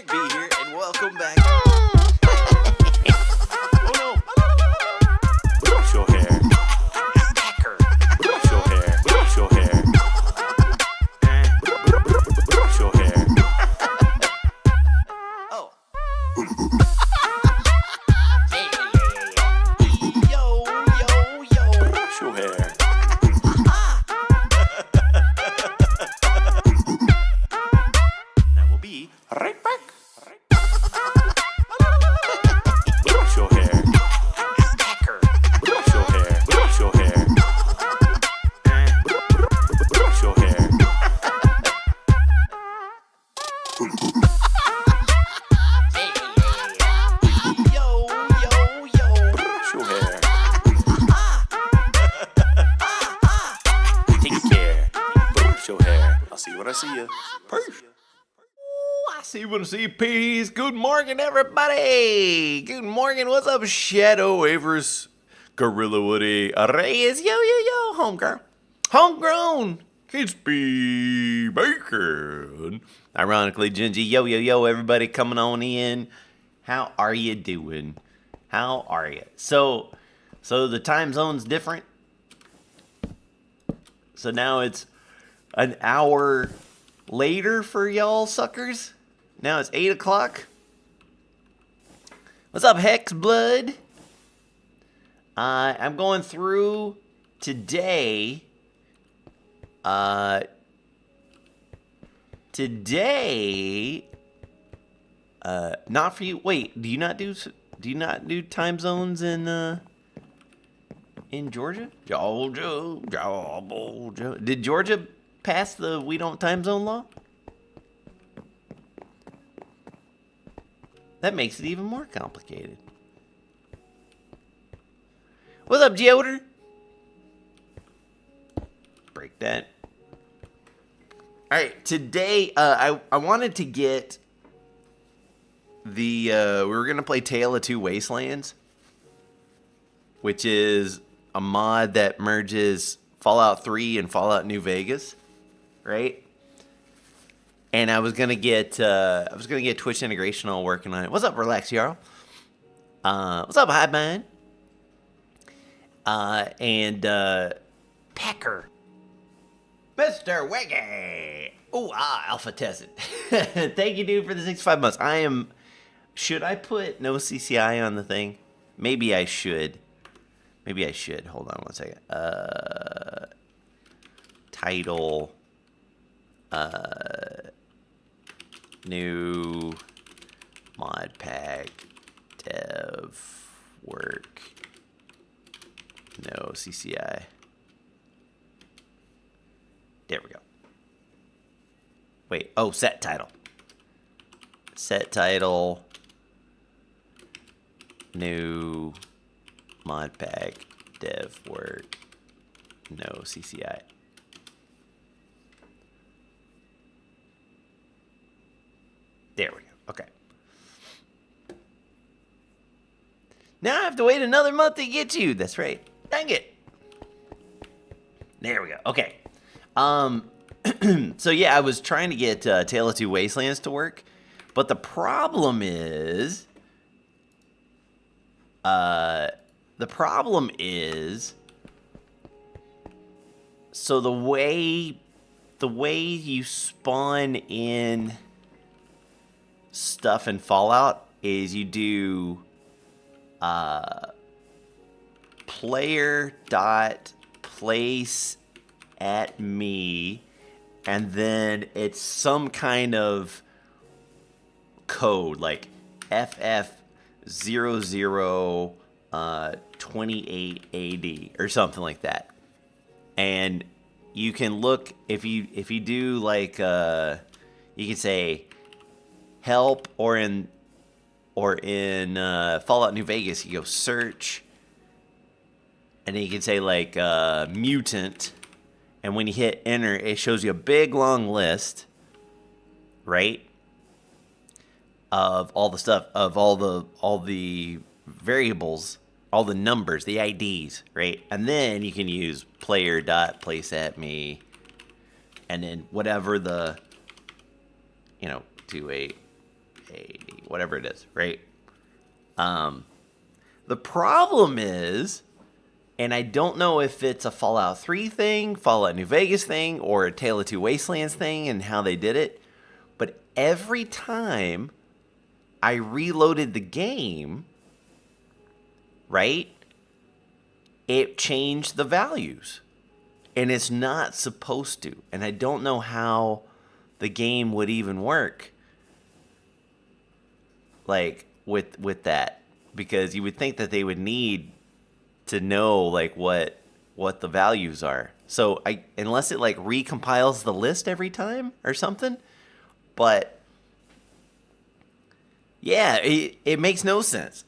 be here, and welcome back. Oh no! Brush your hair. Hacker. Brush your hair. Brush your hair. Brush your hair. Oh. Yo. Brush your hair. Now we'll be right back. Brush your hair. Hacker. Brush your hair. Brush your hair. Brush your hair. Yo. Brush your hair. Take care. Brush your hair. I'll see you when I see you. Peace. I see you when I see you. Peace. Good morning, everybody. Good morning. What's up, Shadow Avers? Gorilla Woody. Reyes. Yo. Homegirl. Homegrown. Crispy Bacon. Ironically, Genji. Yo, everybody coming on in. How are you doing? How are you? So the time zone's different. So now it's an hour later for y'all suckers. Now it's 8 o'clock. What's up, Hex Blood? I'm going through today. Not for you. Wait, do you not do time zones in Georgia? Georgia. Did Georgia pass the we don't time zone law? That makes it even more complicated. What's up, Geoder? Break that. All right, today I wanted to get the we were gonna play Tale of Two Wastelands, which is a mod that merges Fallout 3 and Fallout New Vegas, right? And I was gonna get Twitch integration all working on it. What's up, Relax Yarl? What's up, Highbind? And Packer, Mr. Wiggy. Oh, alpha tested. Thank you, dude, for the 65 months. Should I put no CCI on the thing? Maybe I should. Hold on one second. Title. New Modpack Dev work. No CCI. There we go. Wait. Oh, set title. Set title. New Modpack Dev work. No CCI. There we go. Okay. Now I have to wait another month to get you. That's right. Dang it. There we go. Okay. So yeah, I was trying to get Tale of Two Wastelands to work, but the problem is, so the way you spawn in stuff in Fallout is you do player.place at me, and then it's some kind of code like FF0028AD or something like that. And you can look if you do like you can say help, or in Fallout New Vegas you go search, and then you can say like mutant, and when you hit enter it shows you a big long list, right, of all the stuff, of all the variables, all the numbers, the IDs, right? And then you can use player.place at me, and then whatever the, do a whatever it is, right? The problem is, and I don't know if it's a Fallout 3 thing, Fallout New Vegas thing, or a Tale of Two Wastelands thing and how they did it, but every time I reloaded the game, right, it changed the values. And it's not supposed to. And I don't know how the game would even work, like, with that. Because you would think that they would need to know, like, what the values are. So, unless it, like, recompiles the list every time or something. But, yeah, it makes no sense.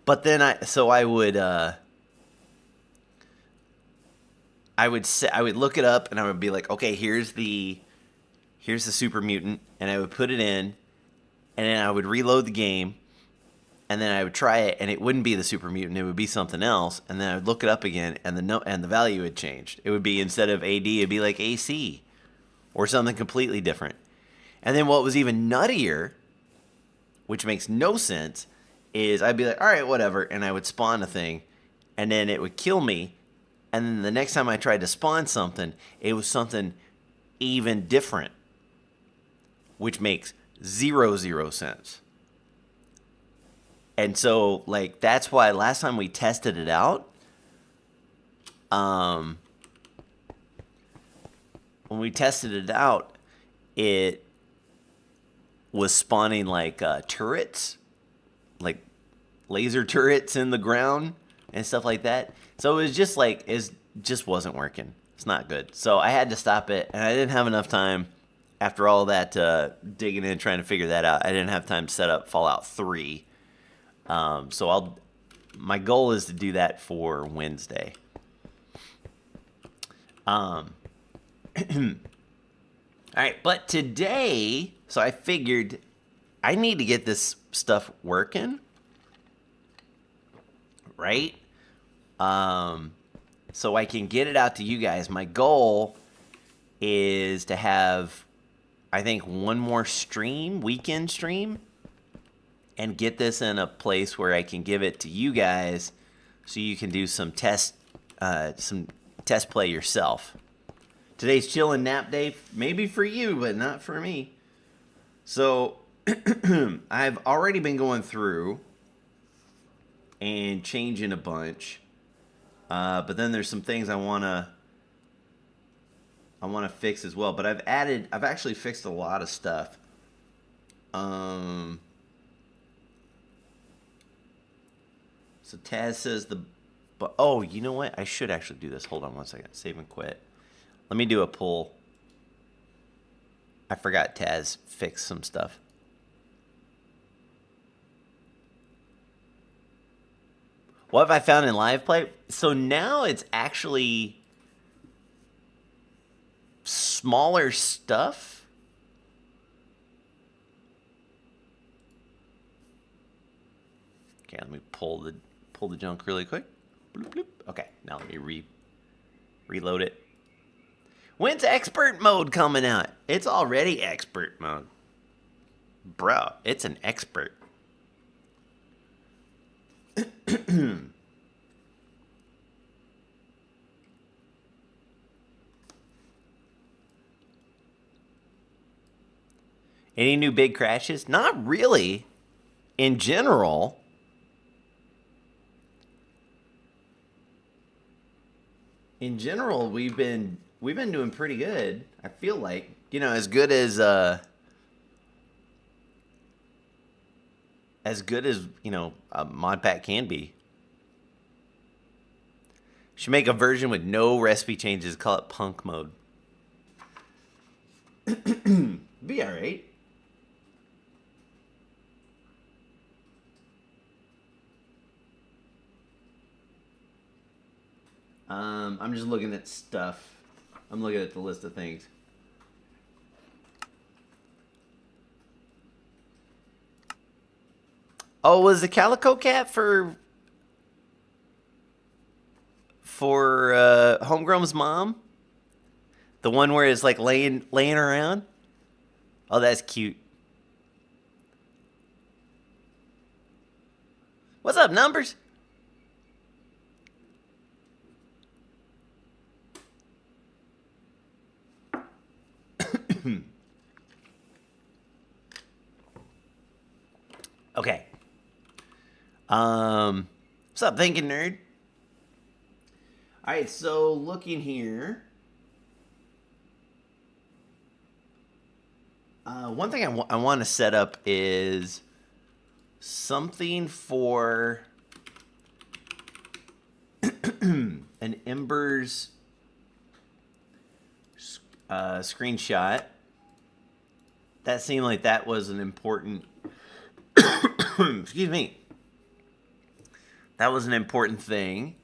But then I would look it up and I would be like, okay, here's the super mutant, and I would put it in, and then I would reload the game, and then I would try it, and it wouldn't be the super mutant, it would be something else, and then I would look it up again, and the value had changed. It would be, instead of AD, it'd be like AC or something completely different. And then what was even nuttier, which makes no sense, is I'd be like, all right, whatever, and I would spawn a thing, and then it would kill me, and then the next time I tried to spawn something, it was something even different, which makes zero sense. And so, like, that's why last time we tested it out, when we tested it out, it was spawning, like, turrets, like laser turrets in the ground and stuff like that. So it was just like, it just wasn't working. It's not good. So I had to stop it, and I didn't have enough time after all that digging in, trying to figure that out. I didn't have time to set up Fallout 3. So my goal is to do that for Wednesday. All right, but today, so I figured I need to get this stuff working, right? So I can get it out to you guys. My goal is to have, I think, one more weekend stream, and get this in a place where I can give it to you guys so you can do some test play yourself. Today's chill and nap day, maybe for you, but not for me. So I've already been going through and changing a bunch, but then there's some things I wanna fix as well. But I've actually fixed a lot of stuff. So Taz says oh, you know what? I should actually do this. Hold on one second. Save and quit. Let me do a pull. I forgot Taz fixed some stuff. What have I found in live play? So now it's actually smaller stuff. Okay, let me pull the junk really quick. Bloop, bloop. Okay, now let me reload it. When's expert mode coming out? It's already expert mode. Bro, it's an expert. Any new big crashes? Not really. In general, we've been doing pretty good. I feel like, as good as Modpack can be. Should make a version with no recipe changes. Call it punk mode. Be all right. I'm just looking at stuff. I'm looking at the list of things. Oh, was the Calico Cat for Homegrown's mom? The one where it's like laying around? Oh, that's cute. What's up, Numbers? Okay. What's up, thinking nerd? All right, so looking here. One thing I want to set up is something for an Embers screenshot. That seemed like that was an important excuse me. That was an important thing.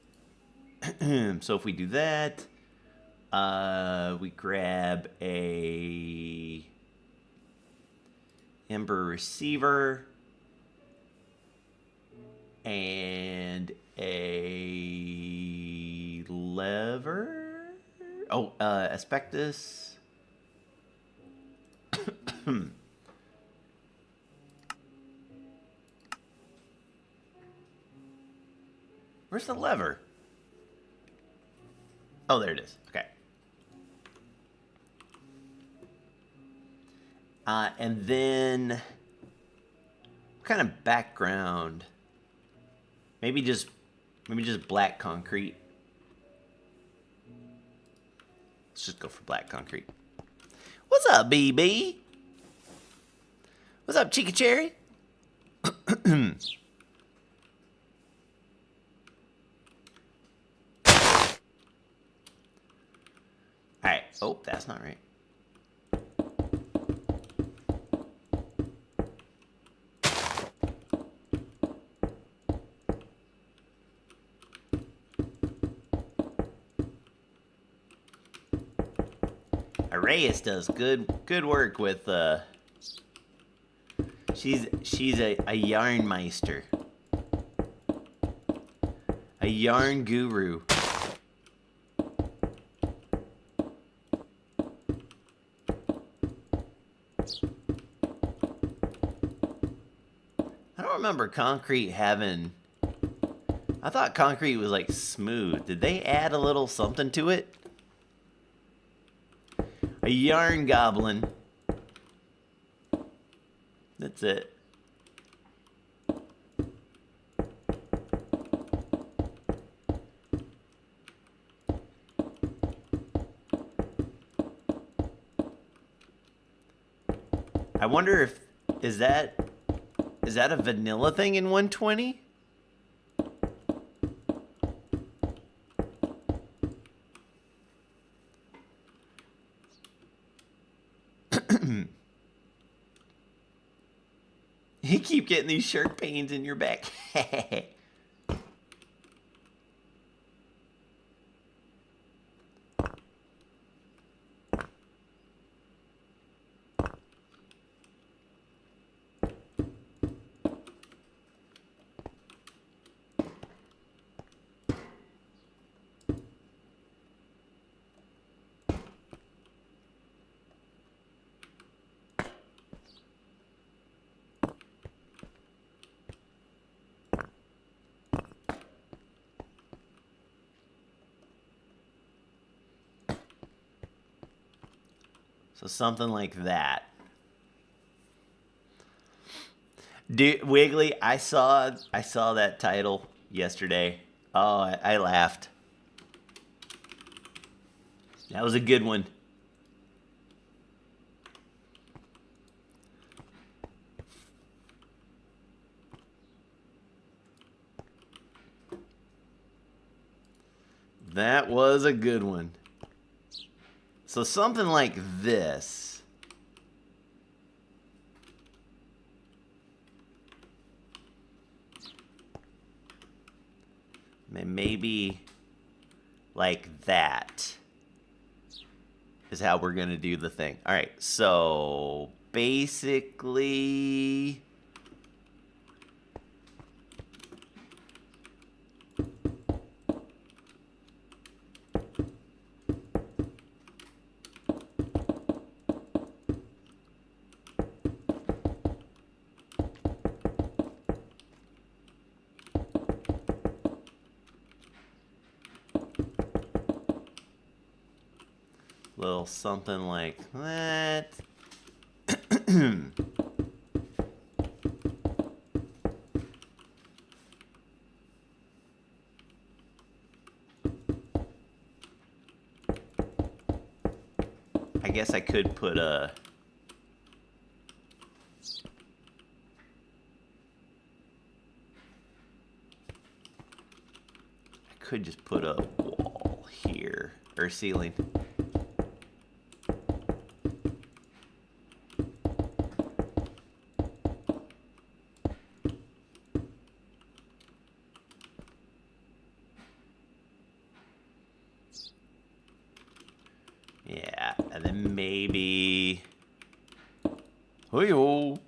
So if we do that, we grab a Ember receiver and a lever. Oh, Aspectus. Where's the lever? Oh, there it is. Okay. And then, what kind of background? Maybe just black concrete. Let's just go for black concrete. What's up, BB? What's up, Chica Cherry? Alright. Oh, that's not right. Reyes does good work with she's a yarn meister. A yarn guru. I don't remember concrete having, I thought concrete was like smooth. Did they add a little something to it? A yarn goblin. That's it. I wonder if is that a vanilla thing in 120? You keep getting these shirt pains in your back. So something like that. Wiggly, I saw that title yesterday. Oh, I laughed. That was a good one. That was a good one. So something like this. Maybe like that is how we're going to do the thing. All right, so basically Little something like that. I guess I could put a... I could just put a wall here, or ceiling. Yeah, and then maybe... Hey-oh.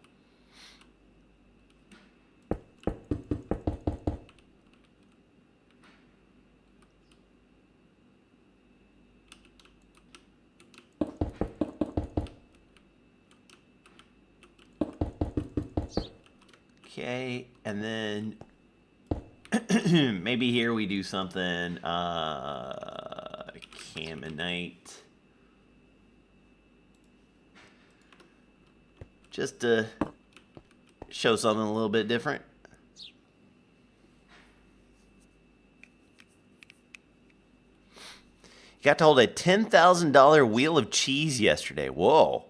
Okay, and then maybe here we do something, Caminite. Just to show something a little bit different. Got to hold a $10,000 wheel of cheese yesterday. Whoa.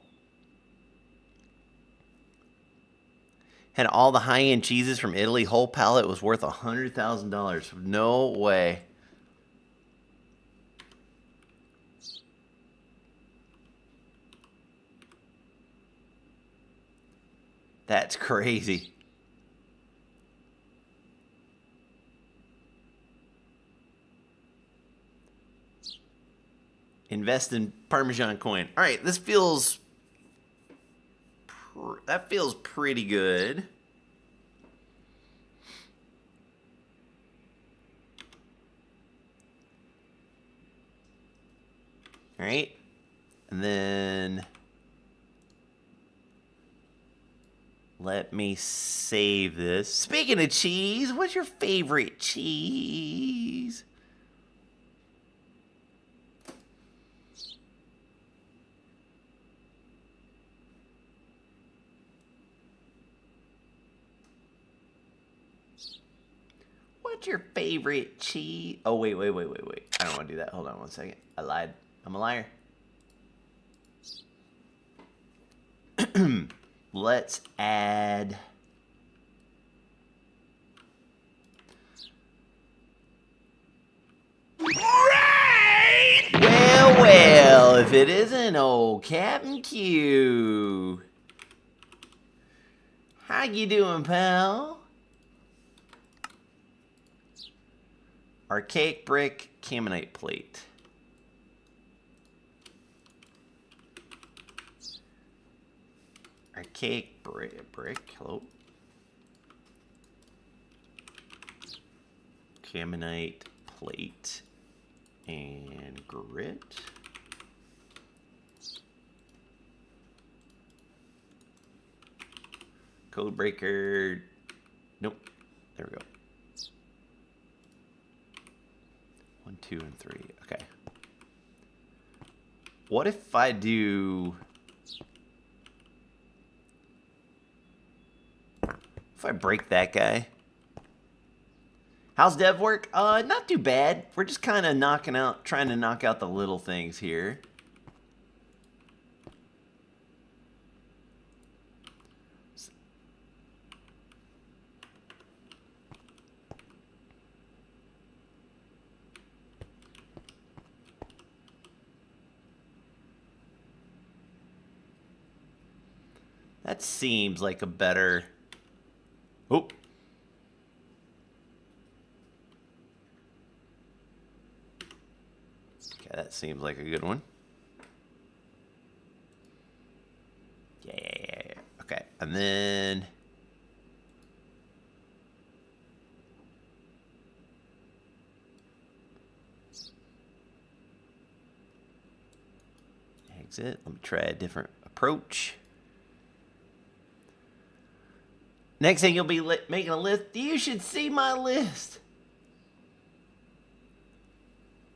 Had all the high-end cheeses from Italy. Whole pallet was worth $100,000. No way. That's crazy. Invest in Parmesan coin. All right, this feels... that feels pretty good. All right. And then... let me save this. Speaking of cheese, what's your favorite cheese? What's your favorite cheese? Oh, wait. I don't want to do that. Hold on one second. I lied. I'm a liar. Let's add... Right! Well, if it isn't old Captain Q. How you doing, pal? Archaic brick, Caminite plate. Archaic brick, hello. Caminite plate and grit. Code breaker. Nope. There we go. 1, 2, and 3. Okay. What if I do... if I break that guy? How's dev work? Not too bad. We're just kind of trying to knock out the little things here. That seems like a better... oh. Okay, that seems like a good one. Yeah. Okay, and then... exit. Let me try a different approach. Next thing you'll be making a list. You should see my list.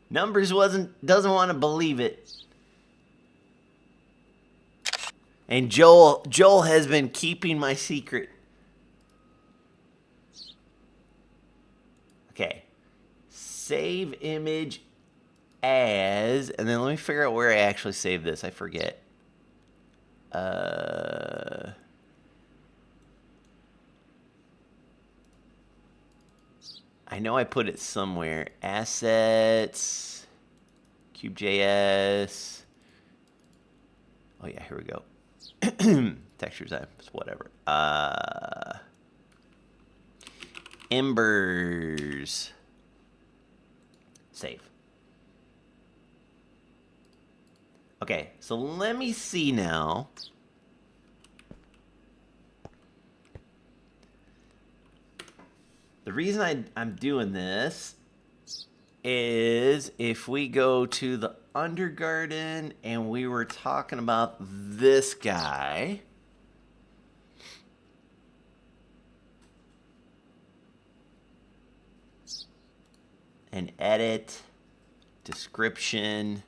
Numbers doesn't want to believe it. And Joel has been keeping my secret. Okay. Save image as, and then let me figure out where I actually saved this. I forget. I know I put it somewhere. Assets, Cube.js. Oh yeah, here we go. Textures, whatever. Embers. Save. Okay, so let me see now. The reason I'm doing this is if we go to the Undergarden and we were talking about this guy. And edit, description.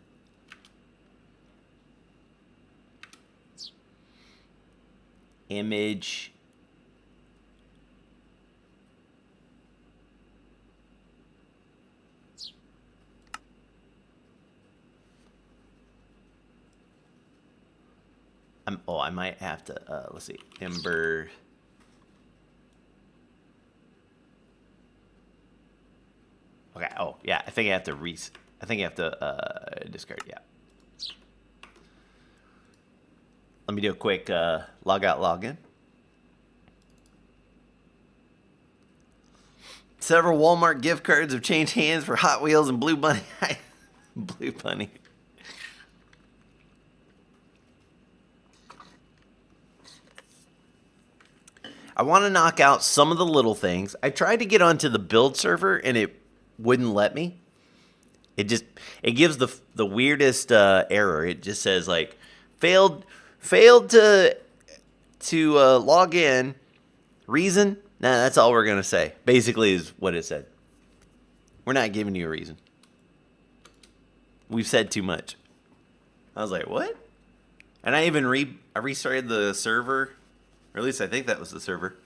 Image. I might have to, let's see, Ember. Okay, oh, yeah, I think I have to discard, yeah. Let me do a quick log out, log in. Several Walmart gift cards have changed hands for Hot Wheels and Blue Bunny. Blue Bunny. I want to knock out some of the little things. I tried to get onto the build server and it wouldn't let me. It gives the weirdest error. It just says like failed to log in. Reason? Nah, that's all we're gonna say. Basically, is what it said. We're not giving you a reason. We've said too much. I was like, what? And I even I restarted the server. Or at least I think that was the server.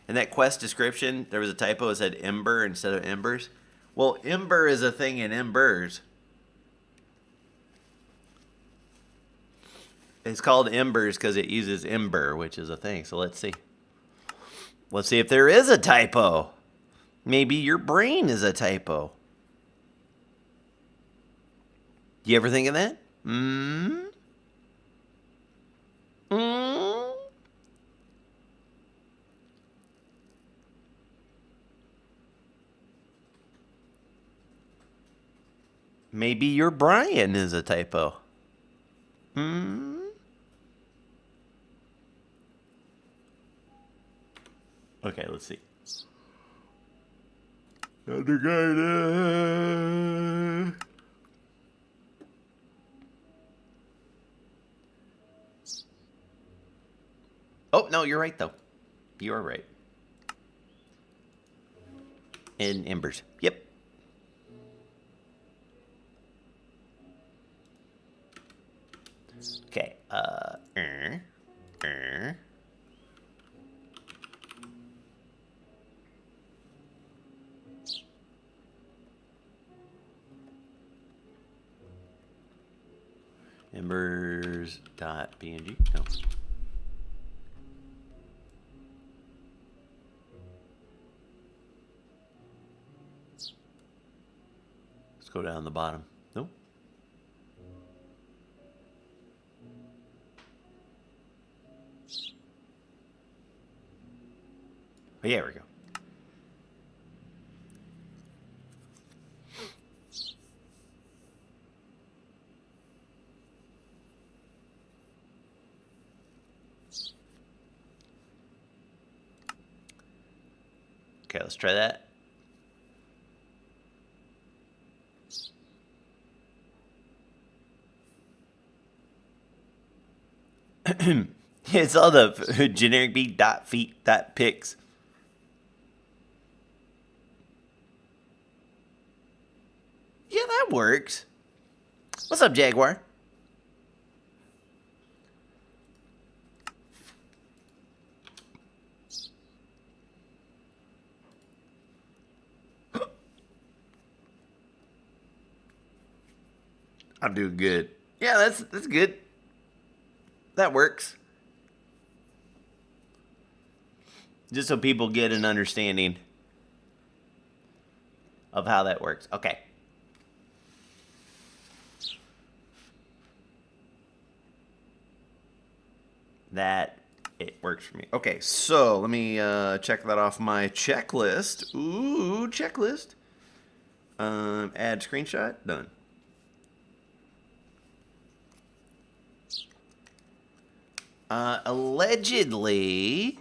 In that quest description, there was a typo. It said Ember instead of Embers. Well, Ember is a thing in Embers. It's called Embers because it uses Ember, which is a thing. So let's see. Let's see if there is a typo. Maybe your brain is a typo. You ever think of that? Maybe your Brian is a typo. Okay, let's see. Undergarden. Oh, no, you're right, though. You are right. In Embers. Yep. Okay. Embers.png. No. Let's go down the bottom. No. Oh, yeah, there we go. Okay, let's try that. It's all the generic beat.feet.pics. Yeah, that works. What's up, Jaguar? I'm doing good. Yeah, that's good. That works. Just so people get an understanding of how that works. Okay. That it works for me. Okay, so let me check that off my checklist. Ooh, checklist. Add screenshot. Done. Allegedly.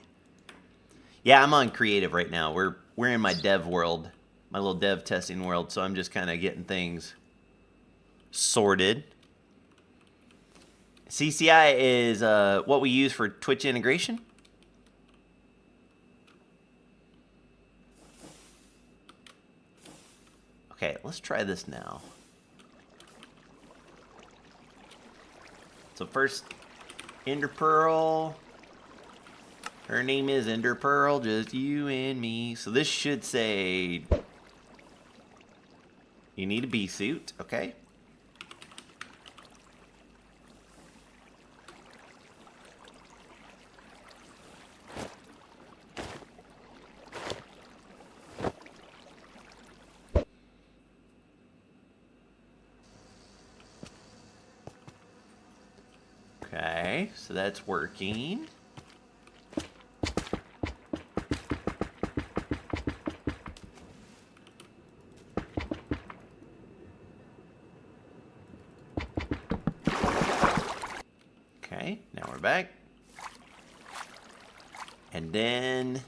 Yeah, I'm on creative right now. We're in my dev world, my little dev testing world. So I'm just kind of getting things sorted. CCI is what we use for Twitch integration. Okay, let's try this now. So first, Ender Pearl. Her name is Ender Pearl, just you and me. So this should say you need a bee suit, okay? Okay, so that's working. Okay, now we're back. And then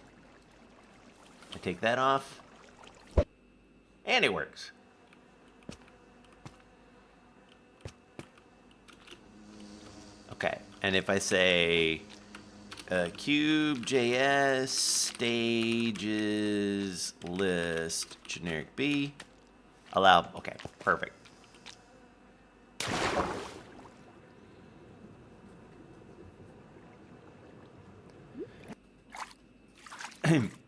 I take that off. And it works. Okay, and if I say cube.js stages list generic B, allow, okay, perfect.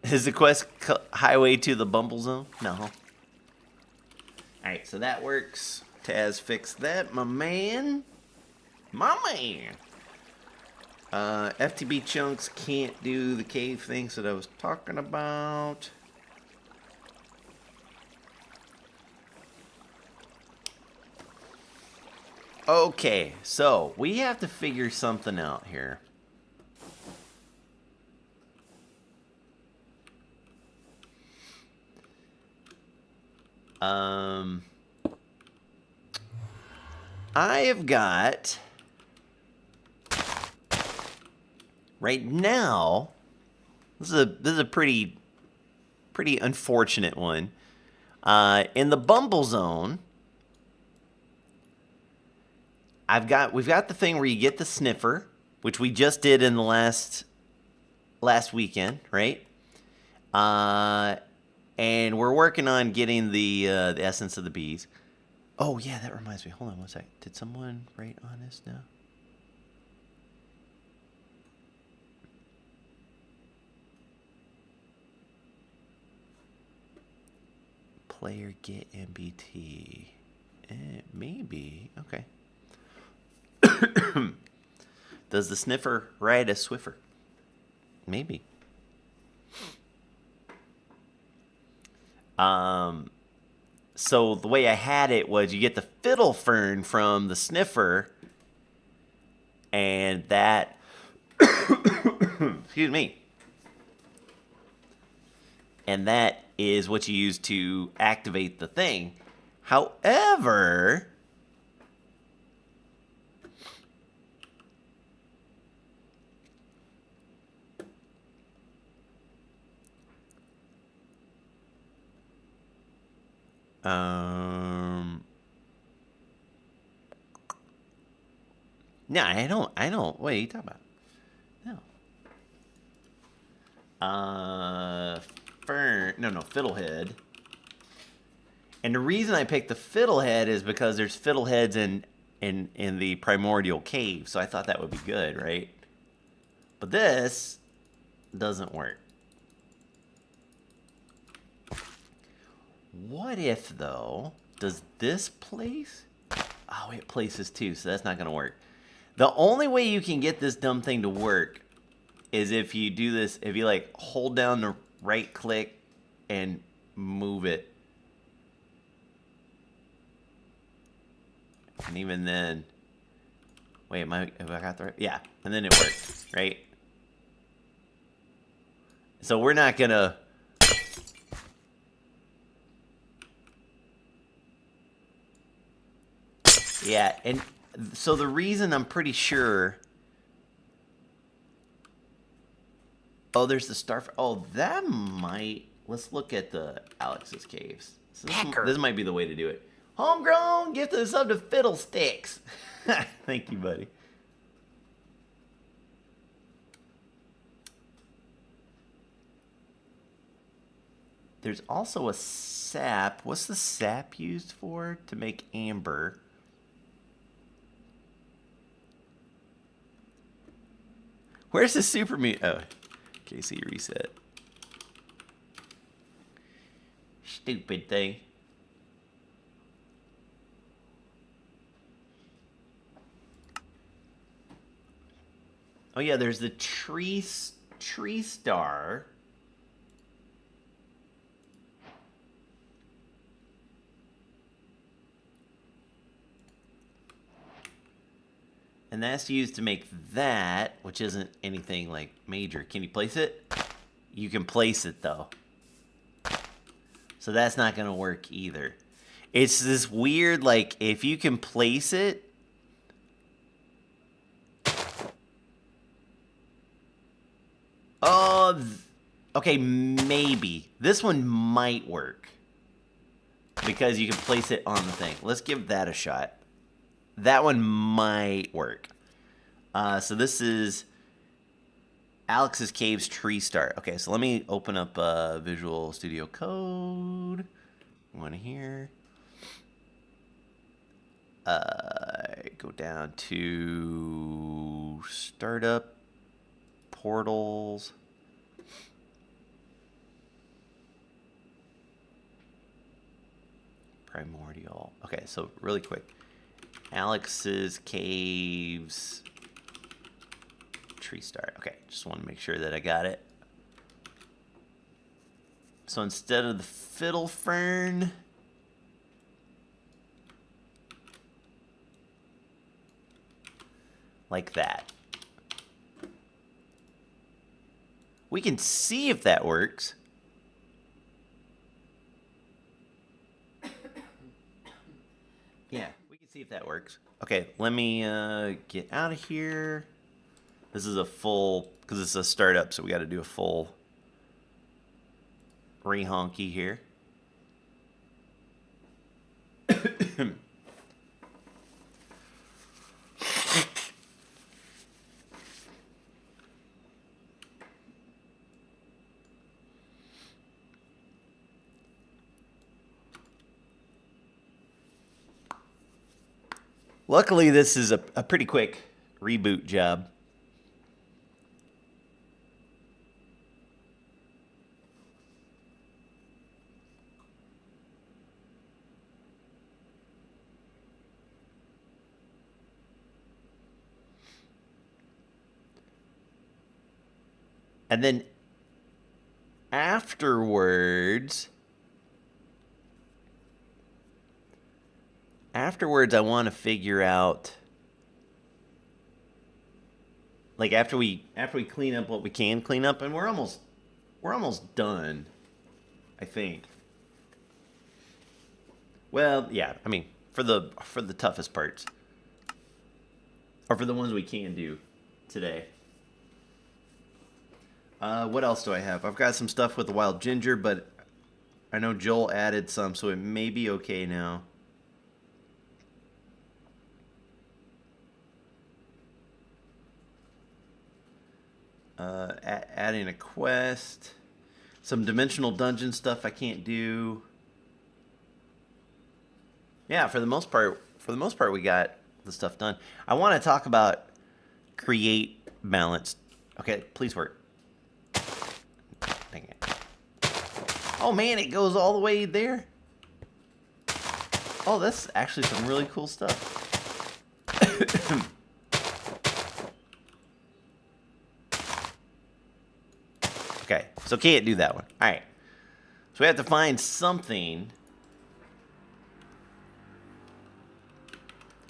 Is the quest highway to the Bumble Zone? No. Alright, so that works. Taz fixed that, my man. My man. FTB chunks can't do the cave things that I was talking about. Okay, so we have to figure something out here. I have got right now. This is a pretty unfortunate one. In the Bumble Zone, we've got the thing where you get the Sniffer, which we just did in the last weekend, right? And we're working on getting the essence of the bees. Oh yeah, that reminds me. Hold on one sec. Did someone write honest now? Player get MBT. Maybe. Okay. Does the Sniffer ride a Swiffer? Maybe. So the way I had it was you get the Fiddle Fern from the Sniffer, and that, excuse me, and that is what you use to activate the thing. However, no, I don't. What are you talking about? No. Fern, no, Fiddlehead And the reason I picked the fiddlehead is because there's fiddleheads in the primordial cave, so I thought that would be good, right? But this doesn't work. What if, though, does this place? Oh, it places too, so that's not going to work. The only way you can get this dumb thing to work is if you do this, if you like hold down the right click and move it. And even then, wait, have I got the right? Yeah, and then it worked, right? So we're not gonna. Yeah, and so the reason I'm pretty sure. Oh, there's the star. Oh, that might. Let's look at the Alex's caves. So this might be the way to do it. Homegrown, gift of the sub to Fiddlesticks. Thank you, buddy. There's also a sap. What's the sap used for? To make amber. Where's the super mute? Oh, KC reset. Stupid thing. Oh yeah, there's the tree star. And that's used to make that, which isn't anything like major. Can you place it? You can place it though. So that's not going to work either. It's this weird, like, if you can place it. Oh, okay, maybe. This one might work. Because you can place it on the thing. Let's give that a shot. That one might work. So this is Alex's Caves Tree Star. Okay, so let me open up Visual Studio Code. One here. Go down to Startup, Portals. Primordial. Okay, so really quick. Alex's Caves Tree Star. Okay, just want to make sure that I got it. So instead of the fiddle fern, like that. We can see if that works. Yeah, we can see if that works. Okay, let me get out of here. This is a full, because it's a startup, so we got to do a full re-honky here. Luckily, this is a pretty quick reboot job. And then afterwards, I want to figure out, like after we clean up what we can clean up, and we're almost done, I think. Well, yeah, I mean for the toughest parts, or for the ones we can do today. What else do I have? I've got some stuff with the wild ginger, but I know Joel added some, so it may be okay now. Adding a quest. Some dimensional dungeon stuff I can't do. Yeah, for the most part, we got the stuff done. I want to talk about create balanced. Okay, please work. Dang it. Oh man, it goes all the way there. Oh, that's actually some really cool stuff. Okay, so can't do that one. All right. So we have to find something.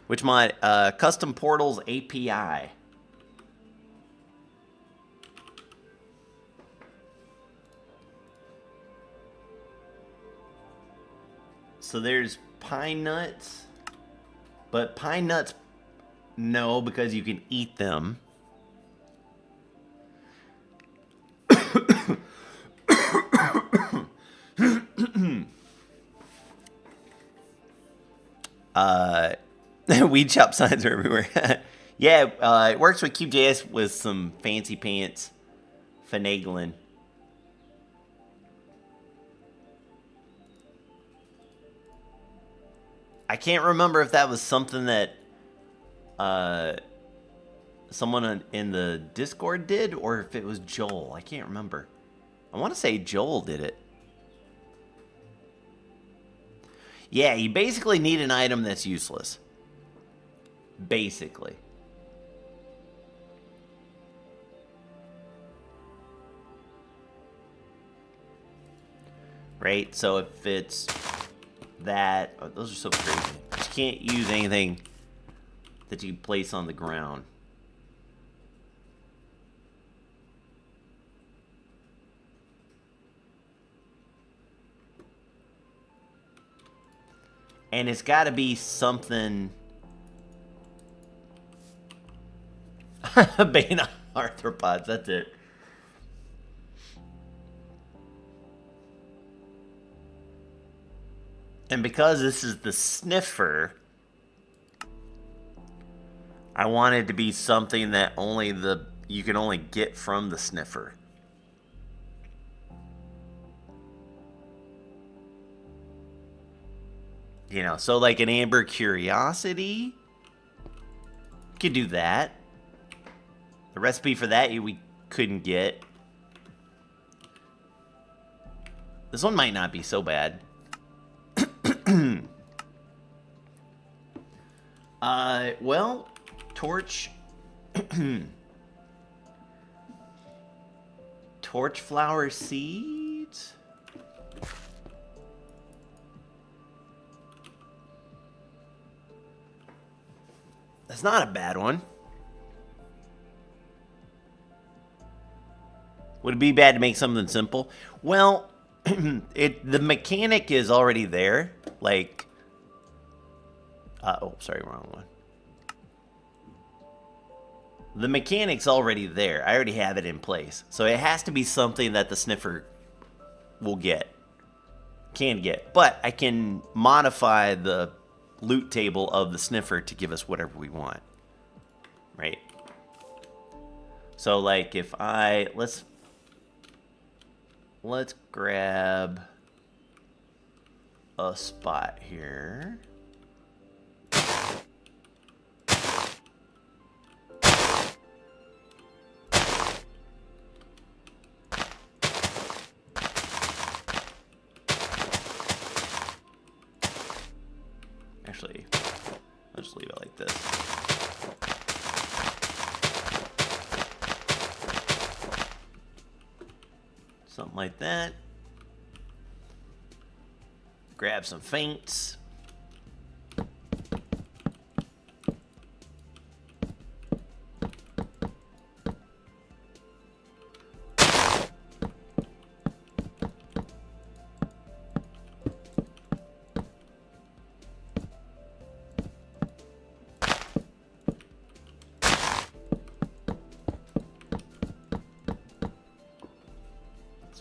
Which mod? Custom Portals API. So there's pine nuts. But pine nuts, no, because you can eat them. Weed shop signs are everywhere. Yeah, it works with QJS with some fancy pants finagling. I can't remember if that was something that someone in the Discord did or if it was Joel. I can't remember. I want to say Joel did it. Yeah, you basically need an item that's useless. Basically. Right? So if it's that... Oh, those are so crazy. You can't use anything that you place on the ground. And it's got to be something... Bane arthropods, that's it. And because this is the Sniffer, I want it to be something that you can only get from the Sniffer. You know, so like an Amber Curiosity, you could do that. The recipe for that we couldn't get. This one might not be so bad. Well, torch... torch flower seeds? That's not a bad one. Would it be bad to make something simple? Well, the mechanic is already there. Like, oh, sorry, wrong one. The mechanic's already there. I already have it in place. So it has to be something that the Sniffer will get. Can get. But I can modify the loot table of the Sniffer to give us whatever we want. Right? So, like, if I... Let's grab a spot here. Actually, I'll just leave it like this. Something like that. Grab some feints.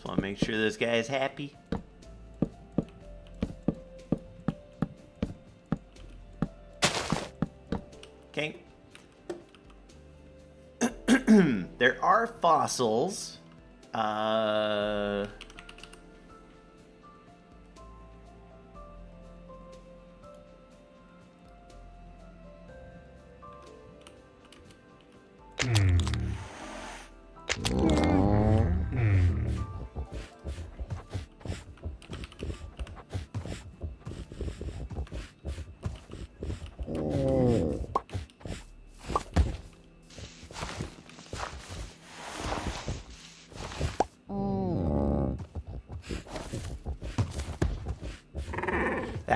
Want to make sure this guy is happy. Okay. There are fossils.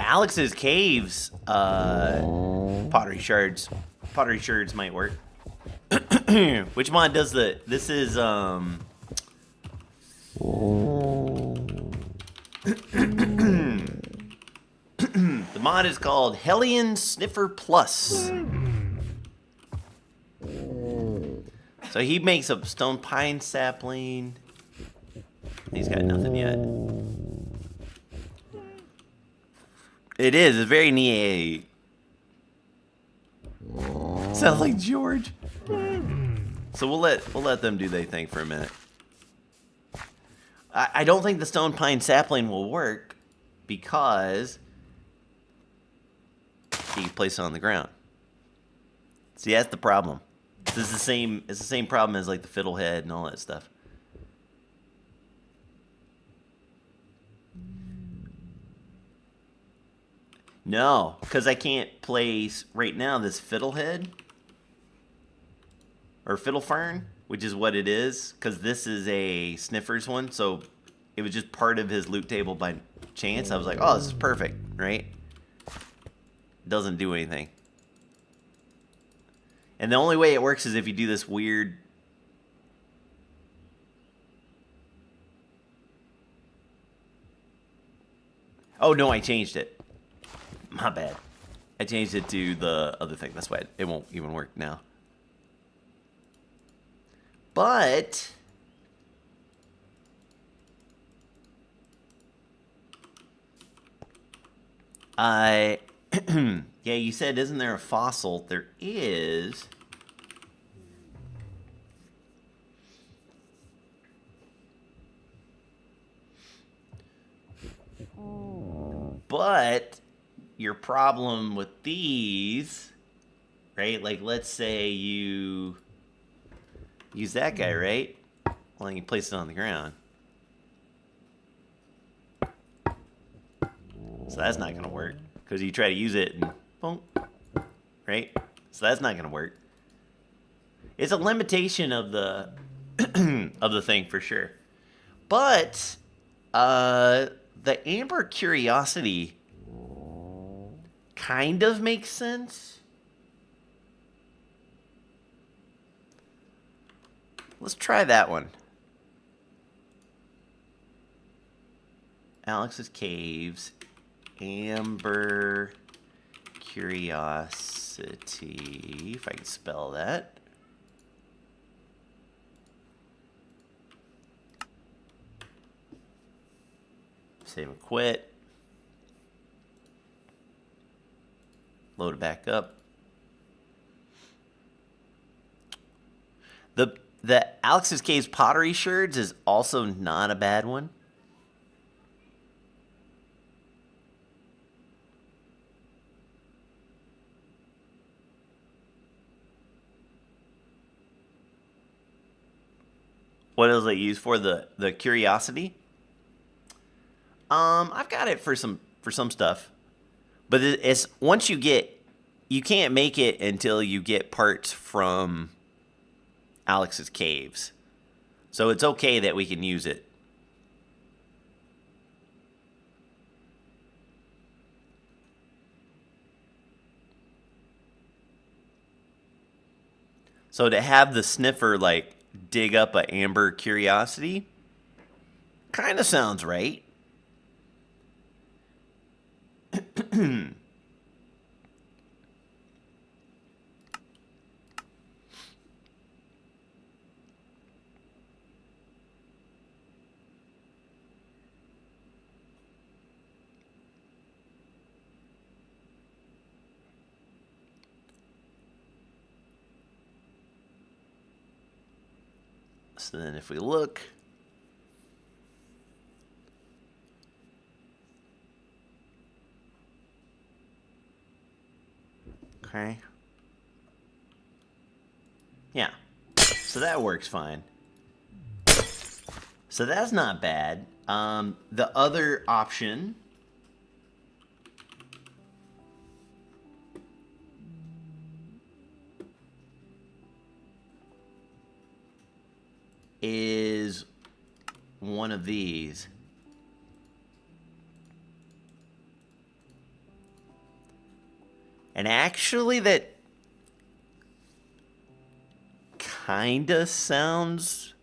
Alex's caves, pottery shards. Pottery shards might work. Which mod does the? This is the mod is called Hellion Sniffer Plus. So he makes a stone pine sapling. He's got nothing yet. It is. It's very neat. Sounds like George. So we'll let them do their thing for a minute. I don't think the stone pine sapling will work because you place it on the ground. See, that's the problem. This is the same. It's the same problem as like the fiddlehead and all that stuff. No, because I can't place right now this fiddlehead or fiddle fern, which is what it is, because this is a Sniffer's one, so it was just part of his loot table by chance. I was like, oh, this is perfect, right? Doesn't do anything. And the only way it works is if you do this weird... Oh, no, I changed it. My bad. I changed it to the other thing. That's why it won't even work now. But... yeah, you said, isn't there a fossil? There is. But your problem with these, right? Like, let's say you use that guy, right? Well, you place it on the ground. So that's not going to work. Because you try to use it and boom, right? So that's not going to work. It's a limitation of the of the thing for sure. But the Amber Curiosity kind of makes sense. Let's try that one. Alex's Caves, Amber Curiosity, if I can spell that. Save and quit. Load it back up. The Alex's Caves pottery shards is also not a bad one. What is it used for? The curiosity? I've got it for some stuff, but it's once you can't make it until you get parts from Alex's Caves, so it's okay that we can use it. So to have the Sniffer like dig up a Amber Curiosity kind of sounds right. So then if we look, okay, yeah, so that works fine. So that's not bad. The other option is one of these. And actually that kinda sounds...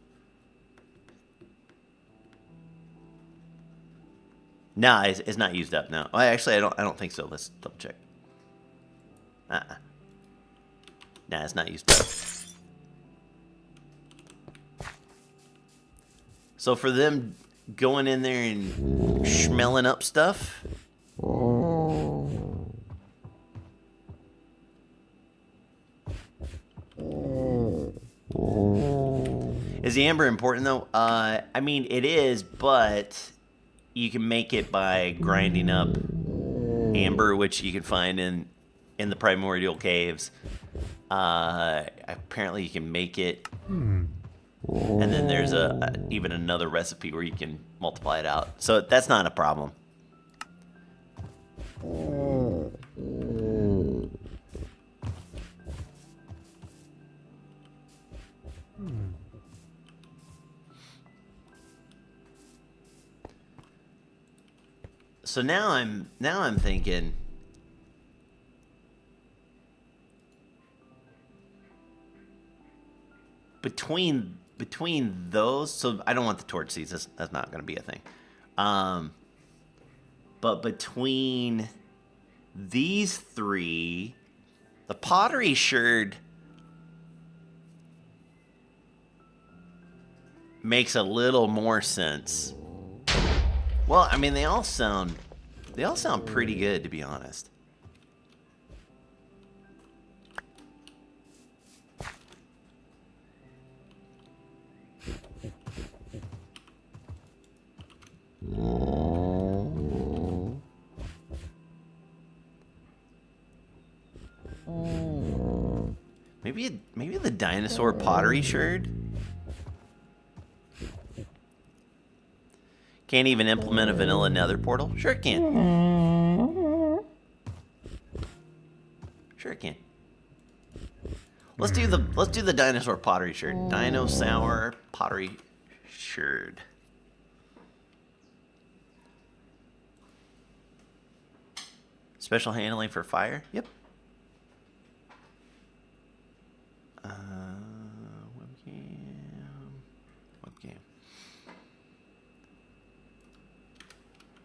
No, it's not used up, no. Well, actually, I don't think so. Let's double check. Nah, it's not used up. So for them going in there and smelling up stuff... Is the amber important, though? I mean, it is, but you can make it by grinding up amber, which you can find in the primordial caves. Apparently, you can make it, and then there's even another recipe where you can multiply it out. So that's not a problem. So now I'm thinking between those, so I don't want the torch seeds. That's not going to be a thing. But between these three, the pottery sherd makes a little more sense. Well, I mean, they all sound pretty good, to be honest. Maybe the dinosaur pottery sherd. Can't even implement a vanilla nether portal? Sure it can. Sure it can. Let's do the dinosaur pottery sherd. Dinosaur pottery sherd. Special handling for fire? Yep.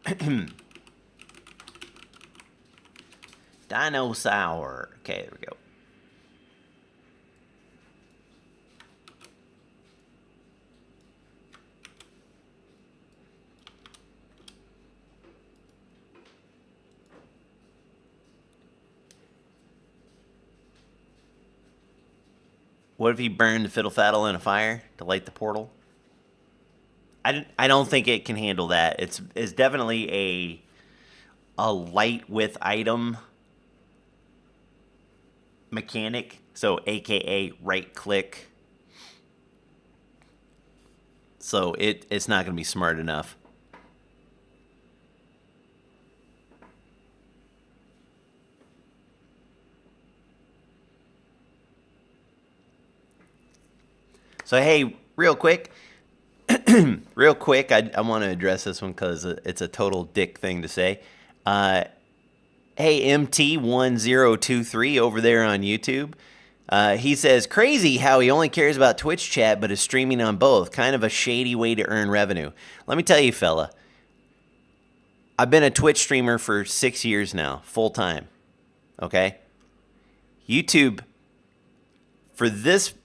Webcam. Dinosaur. Okay, there we go. What if you burned the fiddle faddle in a fire to light the portal? I don't think it can handle that. It's definitely a light with item mechanic, so AKA right click. So it's not going to be smart enough. So hey, real quick, I want to address this one because it's a total dick thing to say. Hey, MT1023 over there on YouTube. He says, crazy how he only cares about Twitch chat but is streaming on both. Kind of a shady way to earn revenue. Let me tell you, fella. I've been a Twitch streamer for 6 years now, full time. Okay? YouTube, for this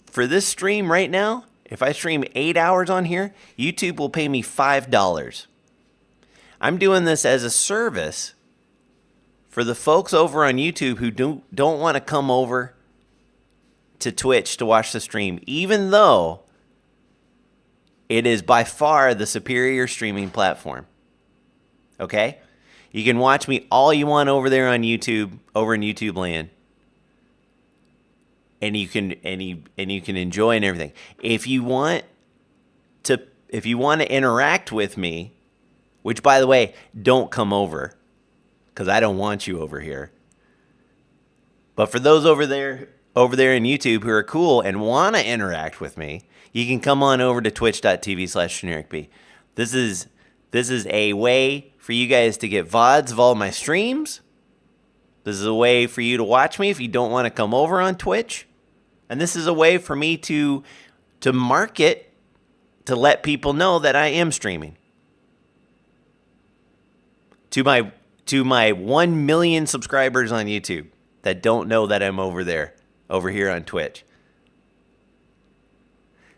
stream right now, if I stream 8 hours on here, YouTube will pay me $5. I'm doing this as a service for the folks over on YouTube who don't want to come over to Twitch to watch the stream, even though it is by far the superior streaming platform. Okay? You can watch me all you want over there on YouTube, over in YouTube land. And you can enjoy and everything. If you want to interact with me, which by the way, don't come over, because I don't want you over here. But for those over there in YouTube who are cool and want to interact with me, you can come on over to twitch.tv/genericb. This is a way for you guys to get VODs of all my streams. This is a way for you to watch me if you don't want to come over on Twitch. And this is a way for me to market, to let people know that I am streaming. To my 1 million subscribers on YouTube that don't know that I'm over here on Twitch.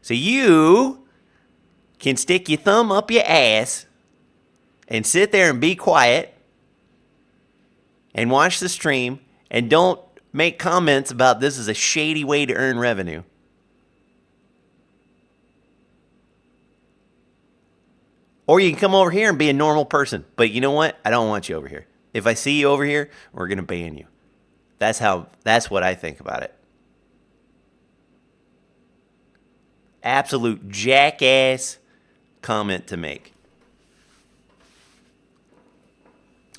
So you can stick your thumb up your ass and sit there and be quiet and watch the stream and don't make comments about this is a shady way to earn revenue. Or you can come over here and be a normal person. But you know what? I don't want you over here. If I see you over here, we're going to ban you. That's what I think about it. Absolute jackass comment to make.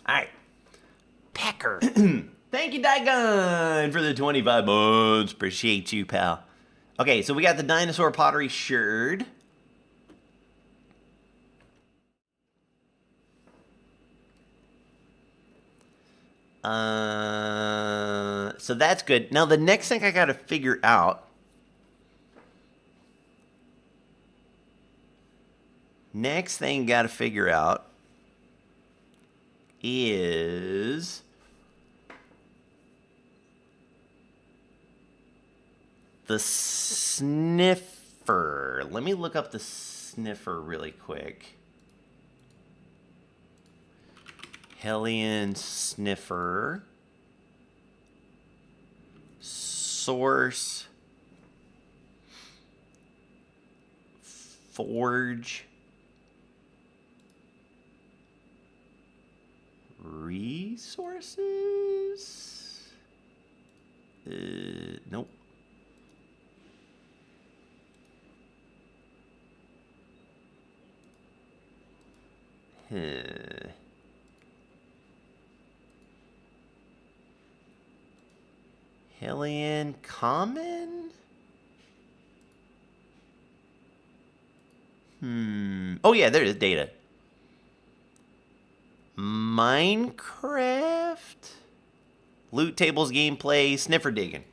All right. Packer. Thank you, Daigon, for the 25 months. Appreciate you, pal. Okay, so we got the dinosaur pottery sherd. So that's good. Now, the next thing I got to figure out. Is the sniffer. Let me look up the sniffer really quick. Hellion sniffer. Source. Forge. Resources? Nope. Hellion Common? Oh yeah, there is data. Minecraft? Loot tables gameplay, sniffer digging.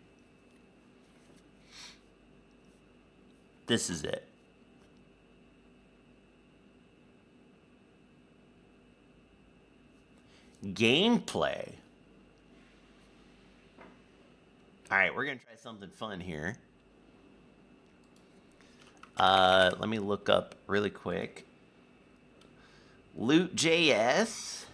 This is it. Gameplay. All right, we're going to try something fun here. Let me look up really quick. Loot.js.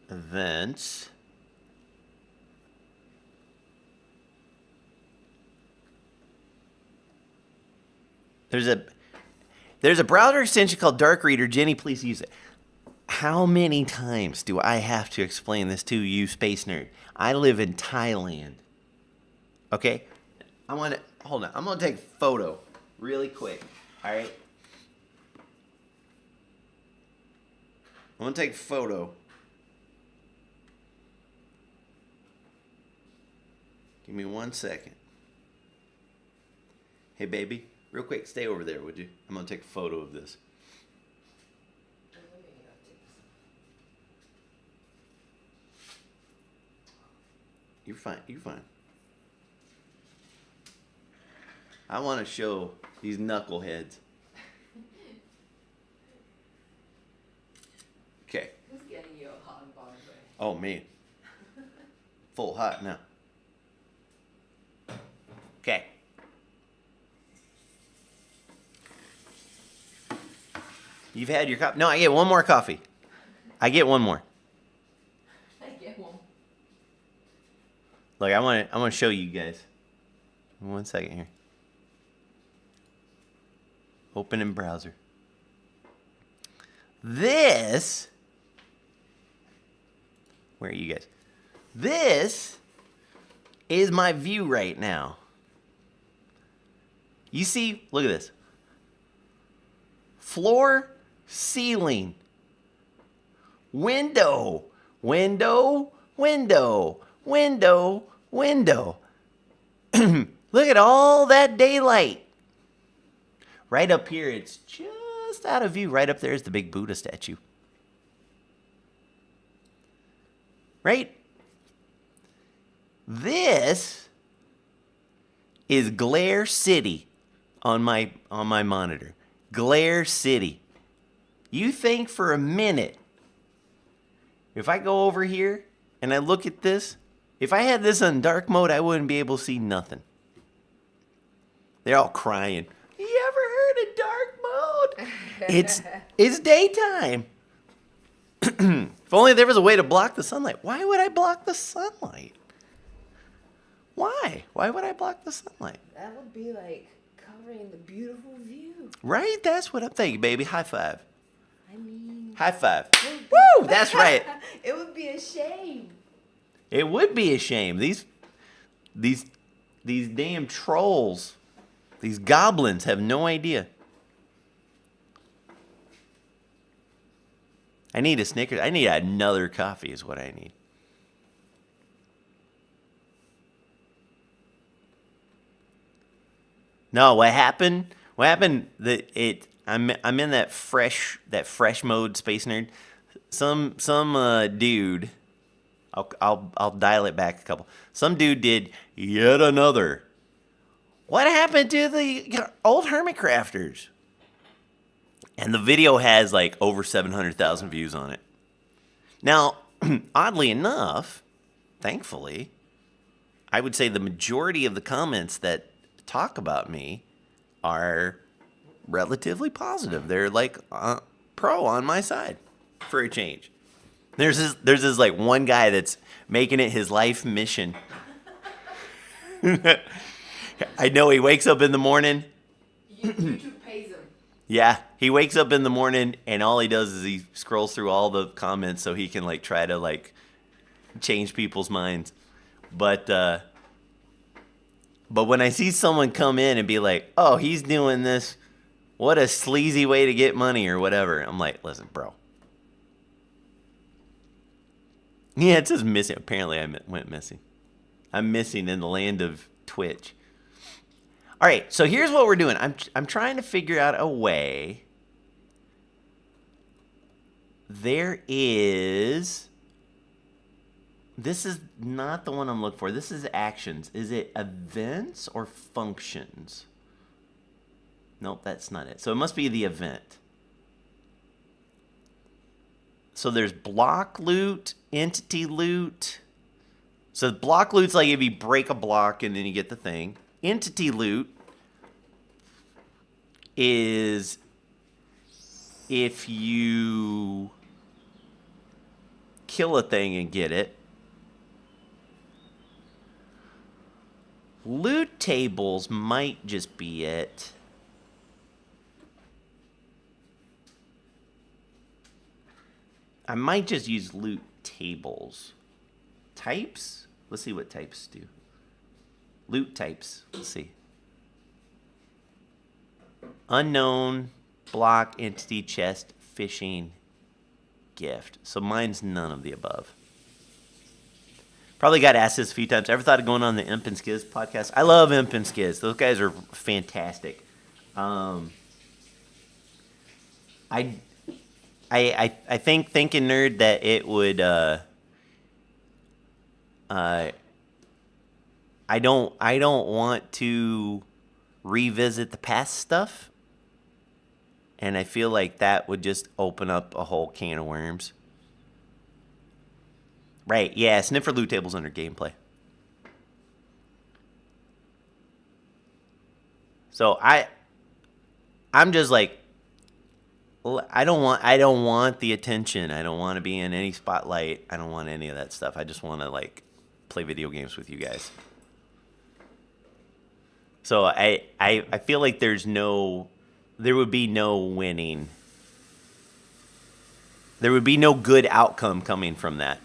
Events. There's a browser extension called Dark Reader. Genny, please use it. How many times do I have to explain this to you, space nerd? I live in Thailand. Okay? hold on. I'm going to take a photo really quick. All right? I'm going to take a photo. Give me 1 second. Hey, baby. Real quick, stay over there, would you? I'm going to take a photo of this. You're fine. You're fine. I want to show these knuckleheads. Okay. Who's getting you a hot and bothered? Oh, man. Full hot now. Okay. You've had your coffee? No, I get one more coffee. I get one more. I get one. Look, I want to show you guys. 1 second here. Open in browser. This. Where are you guys? This is my view right now. You see, look at this. Floor, ceiling, window, Window, window, window, window. Look at all that daylight. Right up here, it's just out of view. Right up there is the big Buddha statue. Right? This is Glare City on my monitor. Glare City. You think for a minute, if I go over here and I look at this, if I had this on dark mode, I wouldn't be able to see nothing. They're all crying. You ever heard of dark mode? It's daytime. If only there was a way to block the sunlight. Why would I block the sunlight? Why? Why would I block the sunlight? That would be like covering the beautiful view. Right? That's what I'm thinking, baby. Damn five. I mean, High five. Woo! That's right. It would be a shame. It would be a shame. These damn trolls, these goblins have no idea. I need a Snickers. I need another coffee is what I need. No, what happened? What happened? I'm in that fresh mode, Space Nerd. Some dude. I'll dial it back a couple. Some dude did yet another. What happened to the old Hermit Crafters? And the video has like over 700,000 views on it. Now, oddly enough, thankfully, I would say the majority of the comments that talk about me are relatively positive. They're like pro on my side for a change. There's this like one guy that's making it his life mission. I know he wakes up in the morning. YouTube pays him. Yeah, he wakes up in the morning and all he does is he scrolls through all the comments so he can like try to like change people's minds. But when I see someone come in and be like, "Oh, he's doing this. What a sleazy way to get money," or whatever, I'm like, "Listen, bro." Yeah, it says missing. Apparently, I went missing. I'm missing in the land of Twitch. All right, so here's what we're doing. I'm trying to figure out a way. This is not the one I'm looking for. This is actions. Is it events or functions? Nope, that's not it. So it must be the event. So there's block loot, entity loot. So block loot's like if you break a block and then you get the thing. Entity loot is if you kill a thing and get it. Loot tables might just be it. I might just use loot tables. Types? Let's see what types do. Loot types. Let's see. Unknown, block, entity, chest, fishing, gift. So mine's none of the above. Probably got asked this a few times. Ever thought of going on the Imp and Skiz podcast? I love Imp and Skiz. Those guys are fantastic. I think Thinking Nerd that it would I don't want to revisit the past stuff, and I feel like that would just open up a whole can of worms. Right, yeah, Sniffer loot tables under gameplay. So I'm just like, I don't want the attention. I don't want to be in any spotlight. I don't want any of that stuff. I just want to like play video games with you guys. So I feel like there would be no winning. There would be no good outcome coming from that.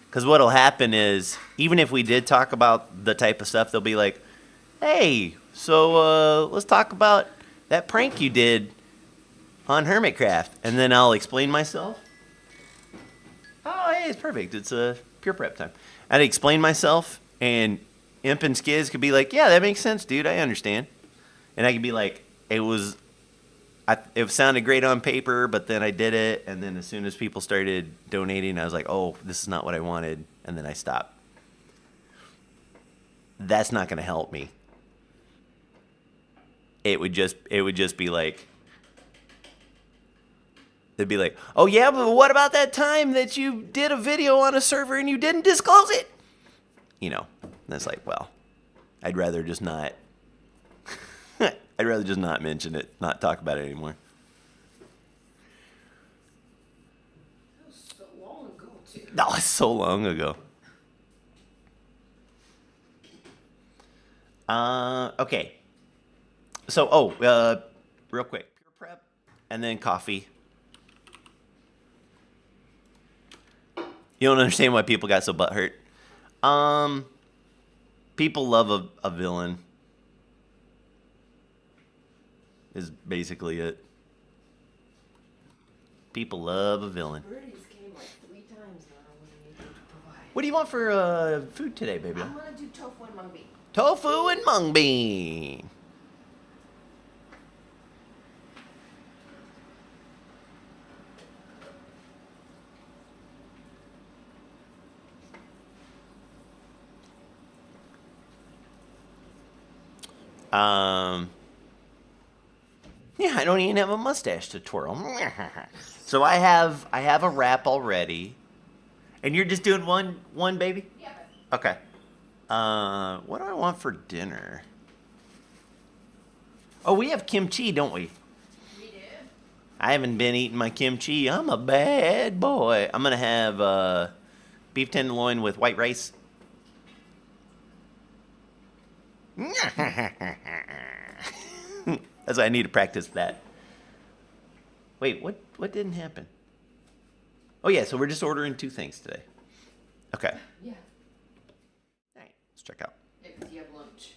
Because what'll happen is, even if we did talk about the type of stuff, they'll be like, "Hey, so let's talk about that prank you did on Hermitcraft," and then I'll explain myself. Oh, hey, it's perfect. It's a pure prep time. I'd explain myself, and Imp and Skiz could be like, yeah, that makes sense, dude. I understand. And I could be like, it sounded great on paper, but then I did it, and then as soon as people started donating, I was like, oh, this is not what I wanted, and then I stopped. That's not going to help me. It would just be like, they'd be like, oh yeah, but what about that time that you did a video on a server and you didn't disclose it? You know, and it's like, well, I'd rather just not. I'd rather just not mention it, not talk about it anymore. That was so long ago, too. No, it's so long ago. Okay. So, real quick, pure prep, and then coffee. You don't understand why people got so butthurt. People love a villain. Is basically it. People love a villain. Birdies came like 3 times now. What do you want for food today, baby? I'm gonna do tofu and mung bean. Tofu and mung bean. Yeah, I don't even have a mustache to twirl. So I have a wrap already. And you're just doing one baby? Yeah. Okay. What do I want for dinner? Oh, we have kimchi, don't we? We do. I haven't been eating my kimchi. I'm a bad boy. I'm gonna have beef tenderloin with white rice. That's why I need to practice that. Wait, what didn't happen? Oh yeah, so we're just ordering 2 things today. Okay. Yeah. All right, let's check out. Yeah, because you have lunch.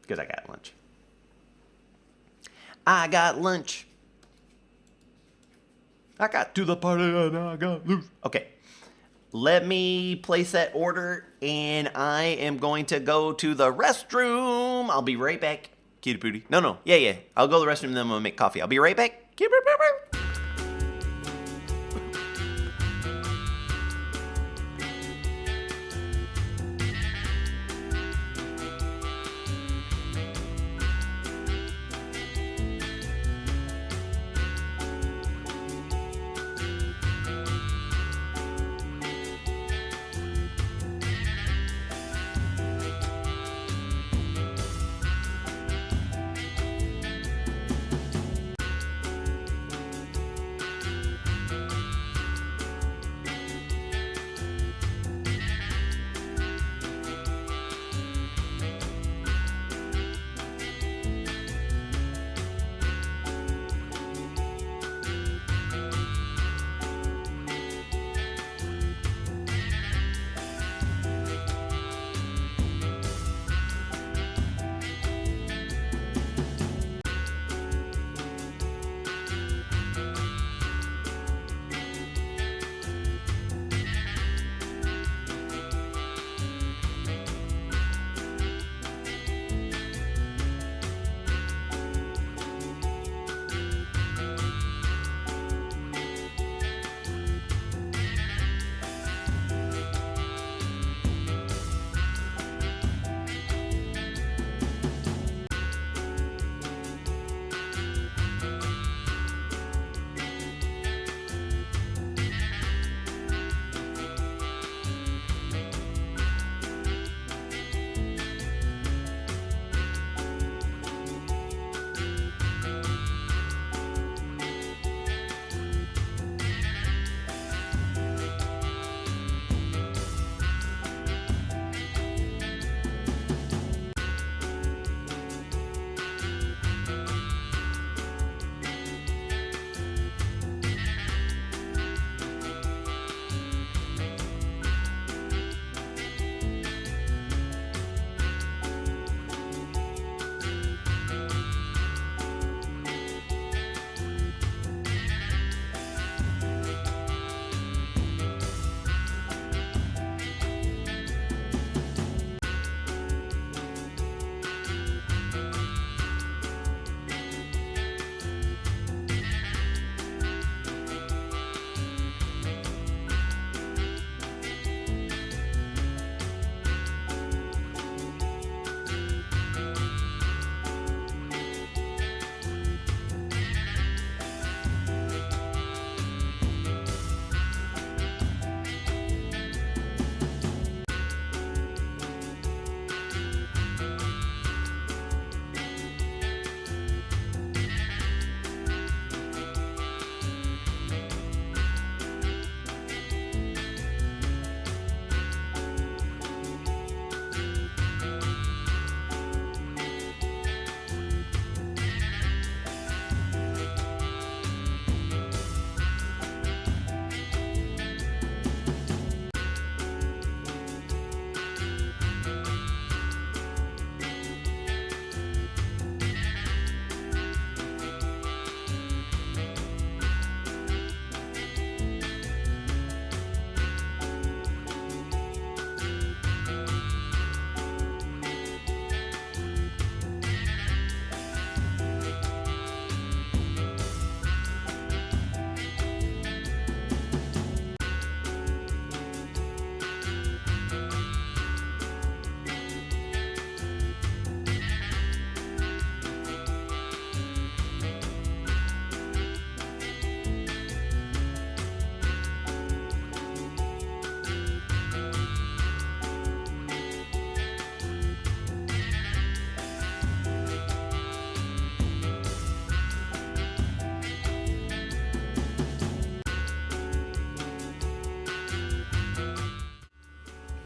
Because I got lunch. I got lunch. I got to the party and I got loose. Okay. Let me place that order, and I am going to go to the restroom. I'll be right back. Cutie pootie. No. Yeah. I'll go to the restroom, and then I'm going to make coffee. I'll be right back. Cutie pootie.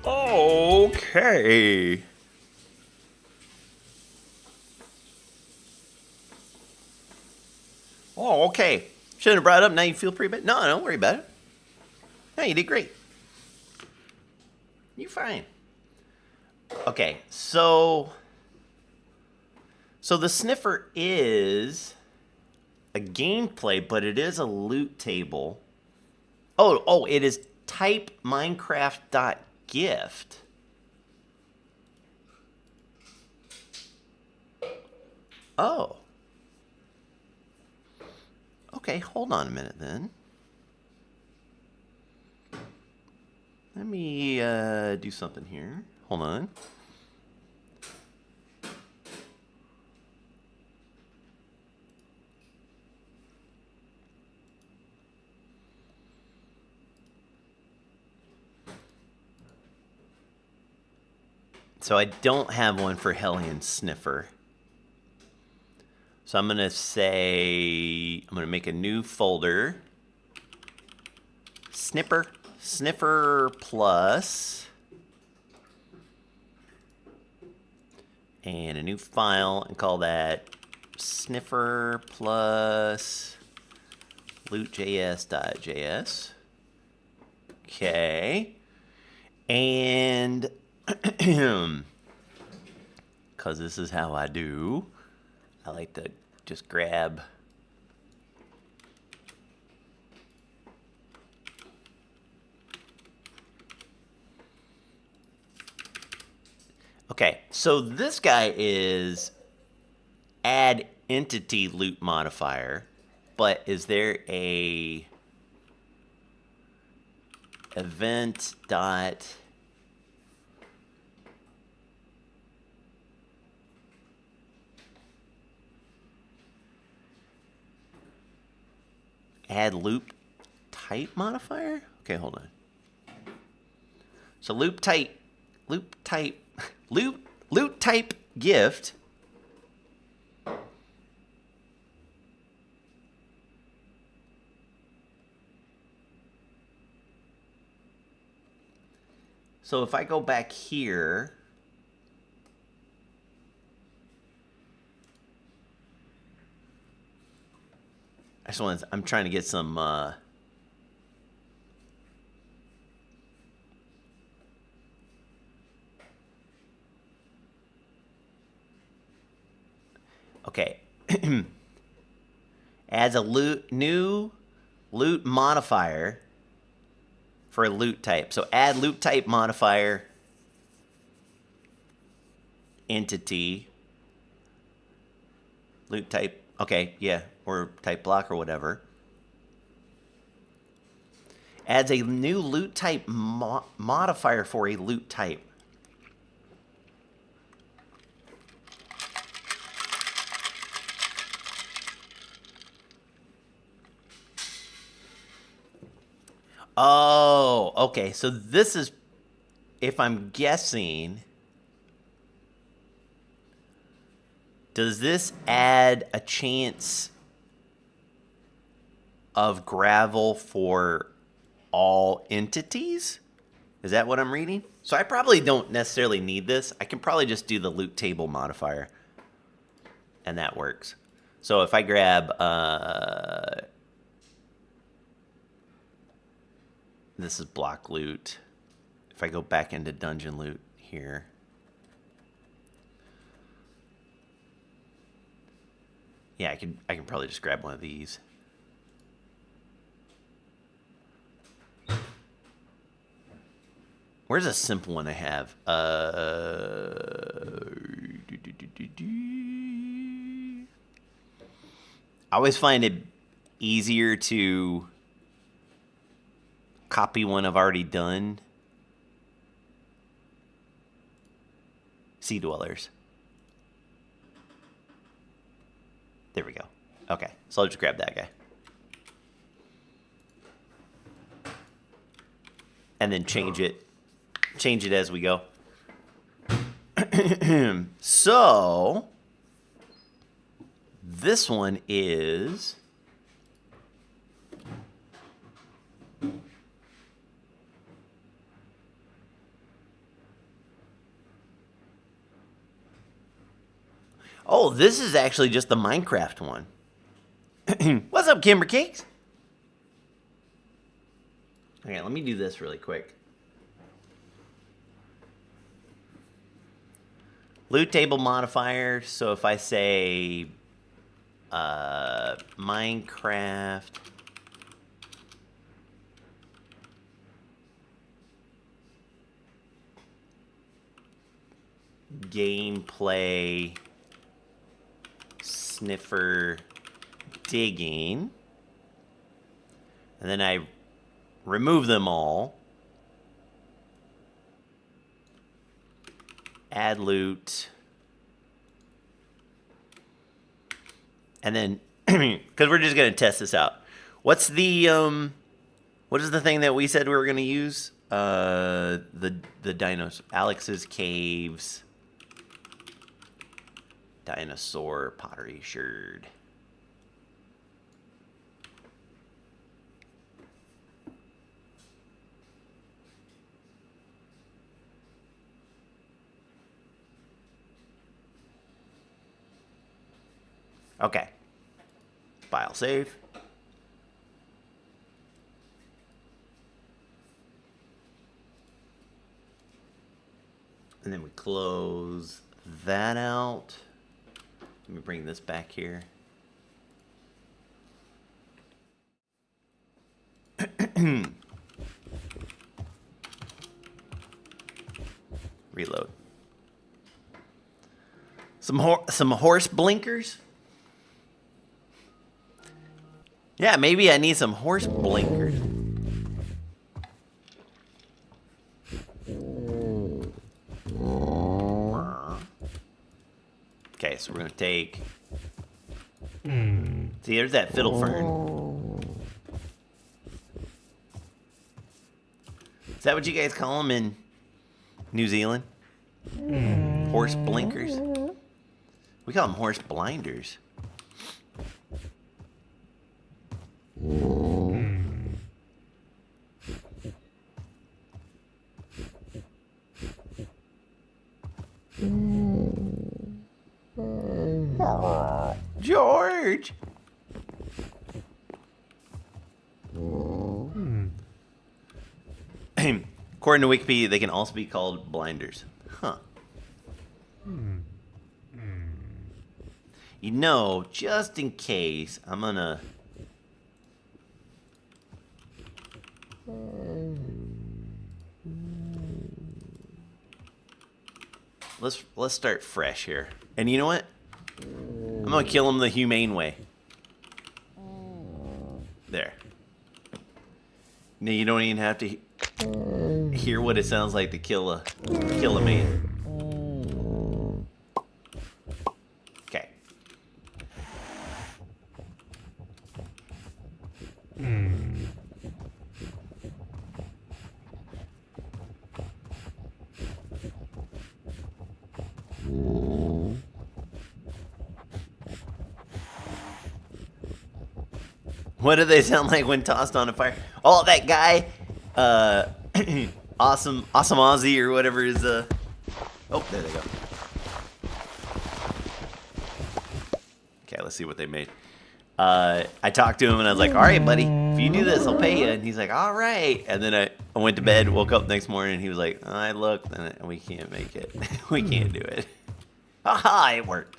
Okay. Oh, okay. Shouldn't have brought it up. Now you feel pretty bad. No, don't worry about it. No, you did great. You're fine. Okay, so the Sniffer is a gameplay, but it is a loot table. Oh, it is type Minecraft.gift. Oh. Okay, hold on a minute then. Let me do something here. Hold on. So I don't have one for Hellion Sniffer. So I'm going to say, I'm going to make a new folder. Sniffer plus. And a new file and call that Sniffer plus lootjs.js. Okay. And because this is how I do, I like to just grab okay, so this guy is add entity loot modifier, but is there a event dot add loop type modifier? Okay, hold on. So loop type gift. So if I go back here, I'm trying to get some okay. Adds a new loot modifier for a loot type. So add loot type modifier entity loot type. Okay, yeah, or type block or whatever. Adds a new loot type modifier for a loot type. Oh, okay. So this is, if I'm guessing, does this add a chance of gravel for all entities? Is that what I'm reading? So I probably don't necessarily need this. I can probably just do the loot table modifier, and that works. So if I grab this is block loot. If I go back into dungeon loot here, yeah, I can probably just grab one of these. Where's a simple one I have? I always find it easier to copy one I've already done. Sea Dwellers. There we go. Okay, so I'll just grab that guy. And then change it as we go. So this one is Oh, this is actually just the Minecraft one. What's up, Kimber Cakes? Okay, let me do this really quick. Loot table modifier. So if I say Minecraft gameplay Sniffer digging, and then I remove them all, add loot, and then because we're just gonna test this out. What's the what is the thing that we said we were gonna use? The dinos, Alex's caves, dinosaur pottery sherd. Okay. File save. And then we close that out. Let me bring this back here. Reload. Some horse blinkers. Yeah, maybe I need some horse blinkers. Okay, so we're gonna take. See, there's that fiddle fern. Is that what you guys call them in New Zealand? Horse blinkers? We call them horse blinders. George! According to Wikipedia, they can also be called blinders. Huh. You know, just in case, I'm gonna... Let's start fresh here. And you know what? I'm gonna kill him the humane way. There. Now you don't even have to hear what it sounds like to kill a man. Okay. What do they sound like when tossed on a fire? Oh, that guy, awesome Aussie or whatever is oh, there they go. Okay, let's see what they made. I talked to him and I was like, all right, buddy, if you do this, I'll pay you. And he's like, all right. And then I went to bed, woke up next morning, and he was like, I looked, and we can't make it. We can't do it. Haha, it worked.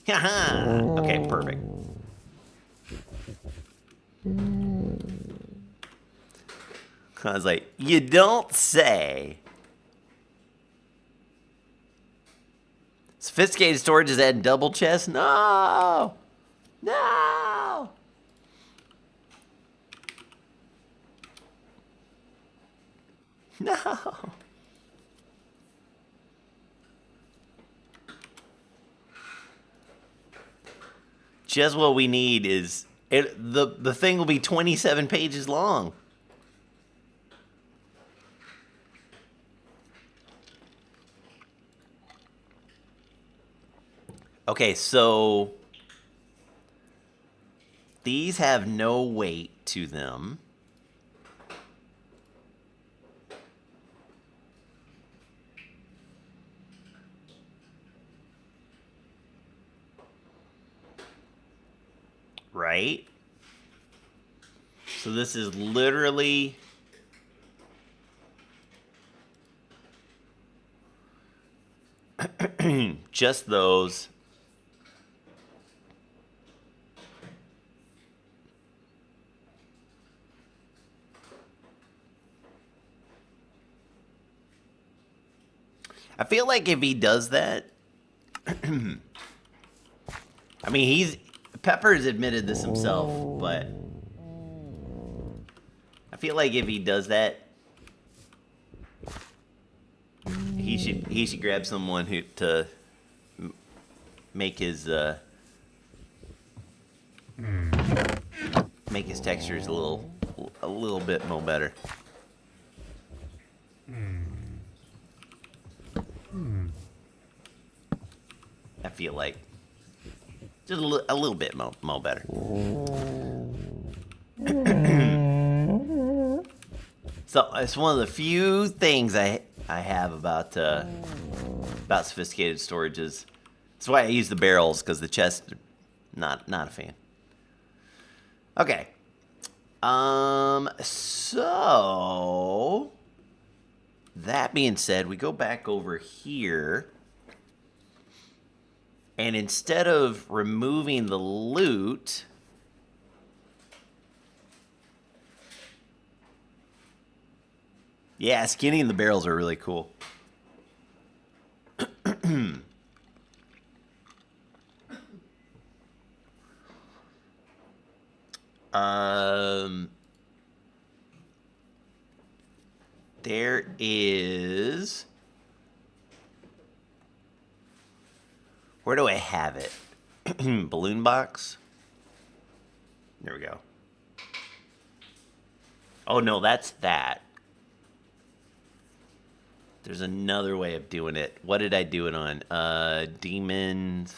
Haha. Okay, perfect. I was like, you don't say. Sophisticated storage is adding double chest? No! No! No! Just what we need is the thing will be 27 pages long. Okay, so these have no weight to them. right? So this is literally just those. I feel like if he does that, I mean, Pepper's admitted this himself, but I feel like if he does that, he should grab someone to make his textures a little bit more better. I feel like just a little bit more better. So it's one of the few things I have about sophisticated storages. That's why I use the barrels, because the chest, not a fan. Okay. So that being said, we go back over here, and instead of removing the loot, yeah, skinning the barrels are really cool. There is... Where do I have it? Balloon box? There we go. Oh, no, that's that. There's another way of doing it. What did I do it on? Demons.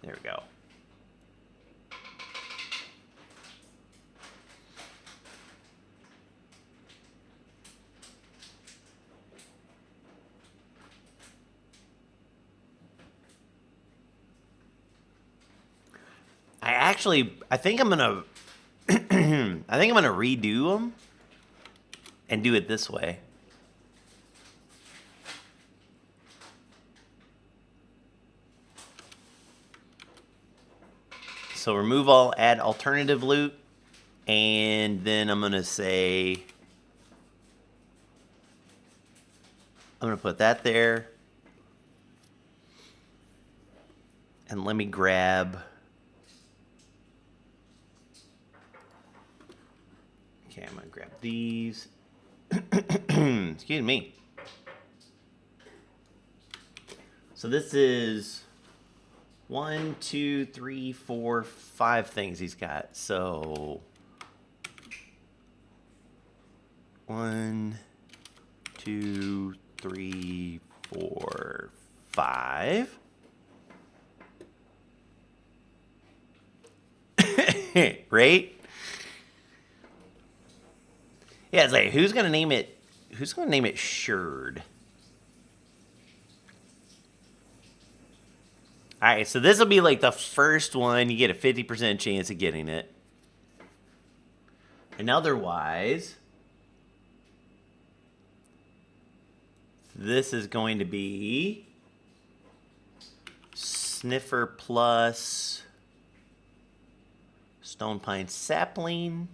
There we go. I think I'm gonna redo them and do it this way. So remove all, add alternative loot, and then I'm gonna say, I'm gonna put that there, and let me grab. Okay, I'm gonna grab these. Excuse me. So this is 1, 2, 3, 4, 5 things he's got. So 1, 2, 3, 4, 5. Right? Yeah, it's like, who's gonna name it? Who's gonna name it Sherd? All right, so this will be like the first one. You get a 50% chance of getting it. And otherwise, this is going to be Sniffer plus Stone Pine Sapling.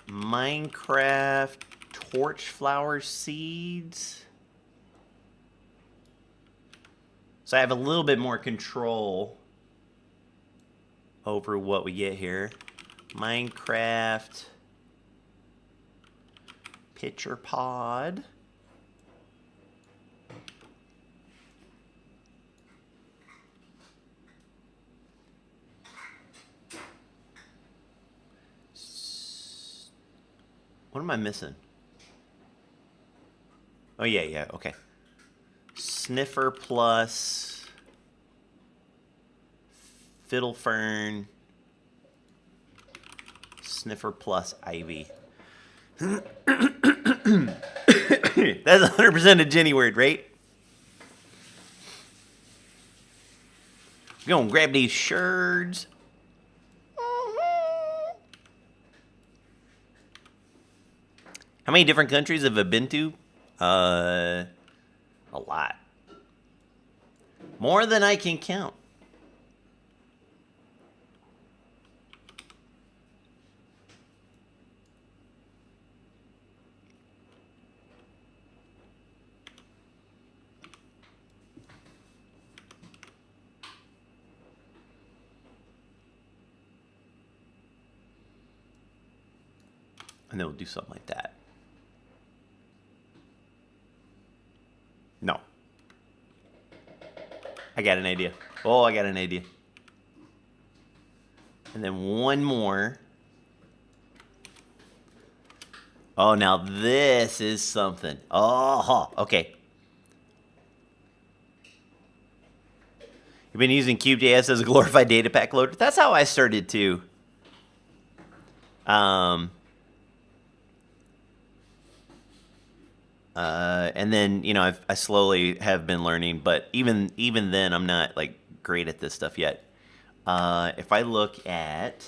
Minecraft Torchflower Seeds. So I have a little bit more control over what we get here. Minecraft Pitcher Pod. What am I missing? Oh, yeah, okay. Sniffer plus Fiddle Fern Sniffer plus Ivy. That's 100% a Genny word, right? We're gonna grab these sherds. How many different countries have I been to? A lot. More than I can count. And then we'll do something like that. No. I got an idea. Oh, I got an idea. And then one more. Oh, now this is something. Oh, okay. You've been using Cube.js as a glorified data pack loader? That's how I started too. And then, you know, I slowly have been learning, but even then, I'm not like great at this stuff yet. If I look at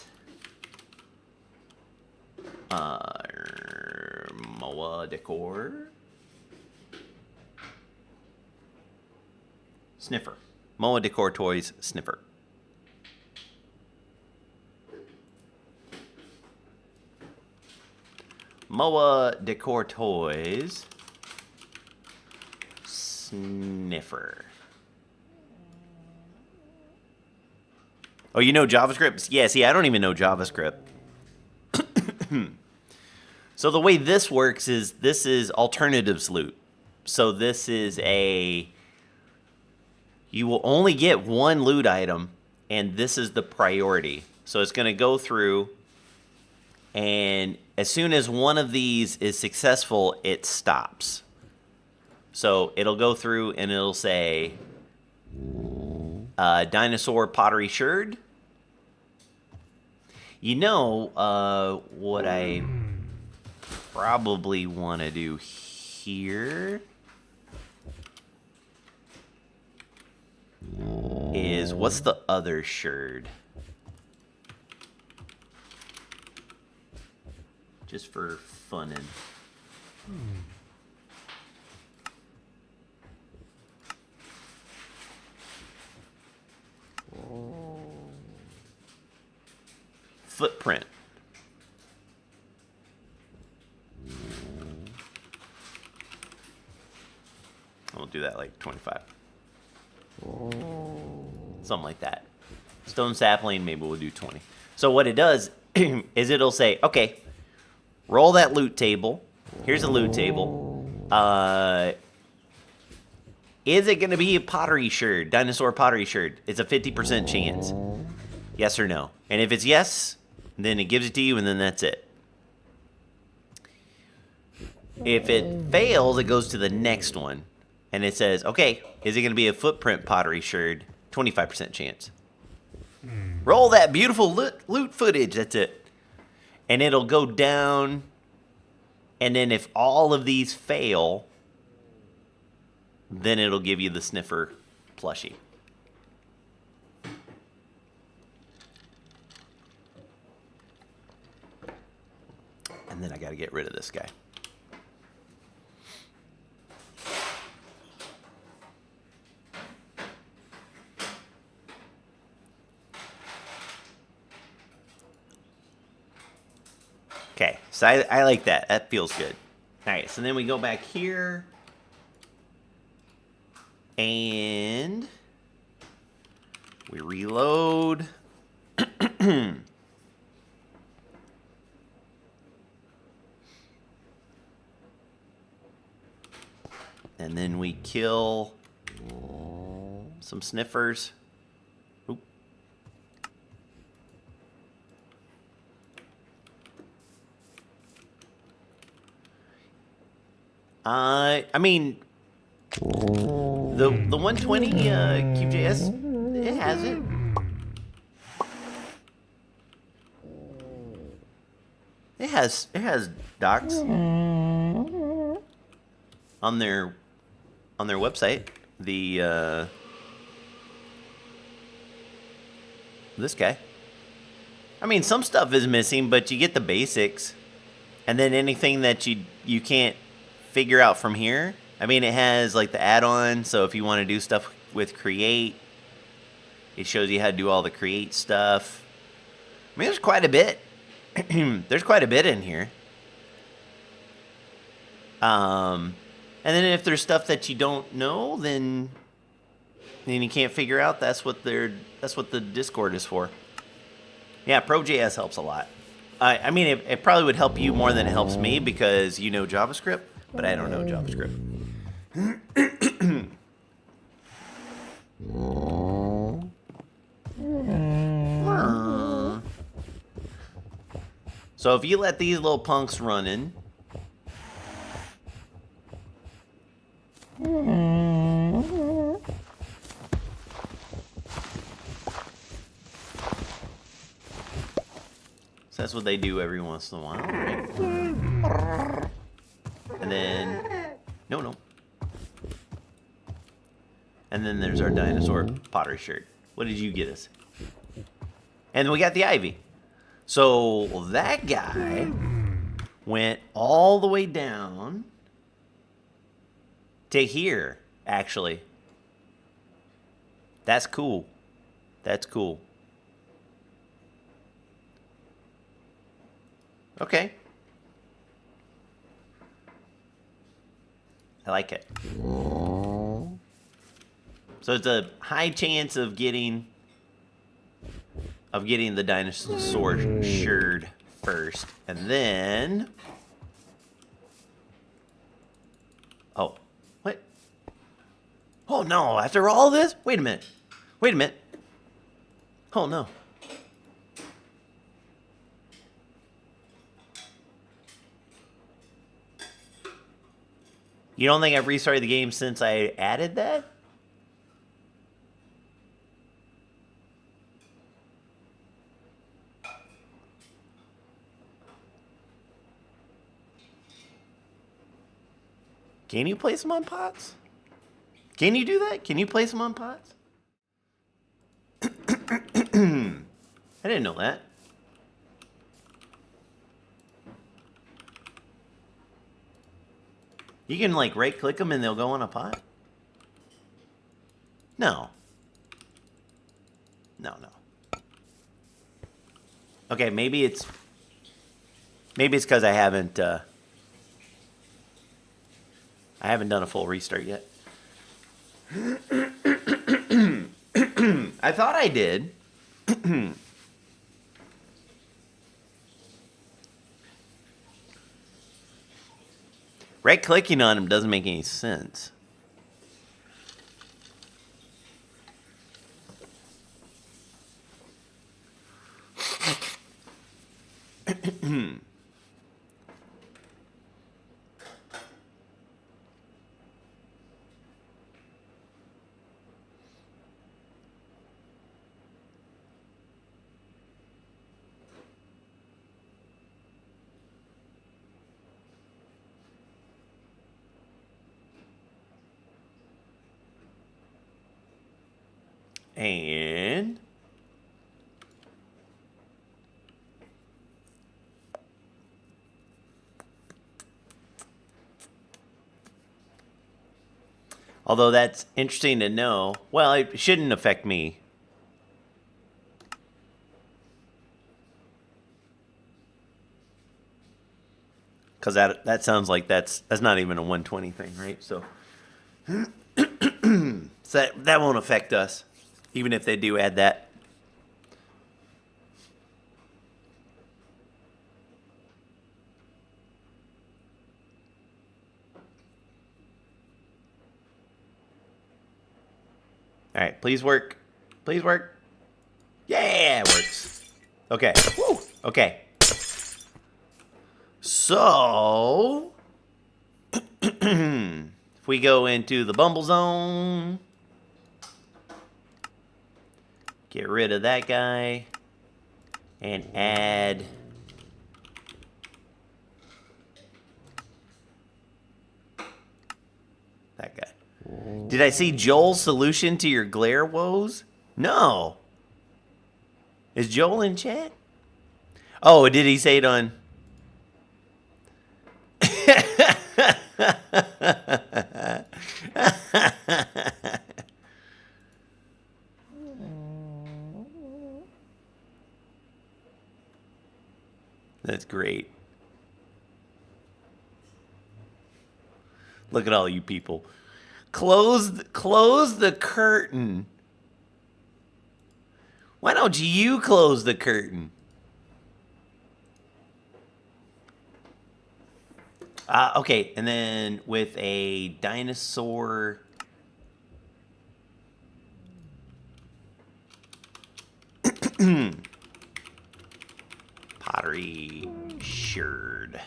MOA decor, Sniffer, MOA decor toys, Sniffer. MOA decor toys, Sniffer. Oh, you know JavaScript? Yeah, see, I don't even know JavaScript. So the way this works is this is alternatives loot. So this is you will only get one loot item, and this is the priority. So it's going to go through, and as soon as one of these is successful, it stops. So it'll go through and it'll say dinosaur pottery sherd. You know what I probably want to do here is, what's the other sherd? Just for funnin'. Footprint. We'll do that like 25. Something like that. Stone sapling, maybe we'll do 20. So what it does is it'll say, okay, roll that loot table. Here's a loot table. Is it going to be a pottery sherd, dinosaur pottery sherd? It's a 50% chance. Yes or no? And if it's yes, then it gives it to you, and then that's it. If it fails, it goes to the next one. And it says, okay, is it going to be a footprint pottery sherd? 25% chance. Roll that beautiful loot footage. That's it. And it'll go down. And then if all of these fail, then it'll give you the Sniffer plushie. And then I got to get rid of this guy. Okay, so I like that. That feels good. All right, so then we go back here. And we reload. And then we kill some sniffers. Oop. I mean, the 120 Cube.js, it has it. It has docs on their website. The this guy. I mean, some stuff is missing, but you get the basics, and then anything that you can't figure out from here. I mean, it has like the add-on, so if you want to do stuff with create, it shows you how to do all the create stuff. I mean, there's quite a bit. There's quite a bit in here. And then if there's stuff that you don't know, then you can't figure out. That's what the Discord is for. Yeah, Pro.js helps a lot. I mean, it probably would help you more than it helps me because you know JavaScript, but I don't know JavaScript. So if you let these little punks run in, so that's what they do every once in a while, right? And then, no. And then there's our dinosaur pottery shirt. What did you get us? And we got the ivy. So that guy went all the way down to here, actually. That's cool. That's cool. Okay. I like it. So it's a high chance of getting the dinosaur shirt first, and then oh, what? Oh no! After all this, wait a minute. Oh no. You don't think I've restarted the game since I added that? Can you place them on pots? Can you do that? Can you place them on pots? I didn't know that. You can like right click them and they'll go on a pot? No. No. Okay, maybe it's because I haven't done a full restart yet. I thought I did. Right-clicking on him doesn't make any sense. And although that's interesting to know, well, it shouldn't affect me. Because that sounds like that's not even a 120 thing, right? So, so that won't affect us, even if they do add that. All right, please work. Please work. Yeah, it works. Okay. Woo. Okay. So, if we go into the Bumble Zone, get rid of that guy, and add Did I see Joel's solution to your glare woes? No. Is Joel in chat? Oh, did he say it on? That's great. Look at all you people. Close the curtain. Why don't you close the curtain? Okay, and then with a dinosaur. Pottery sherd.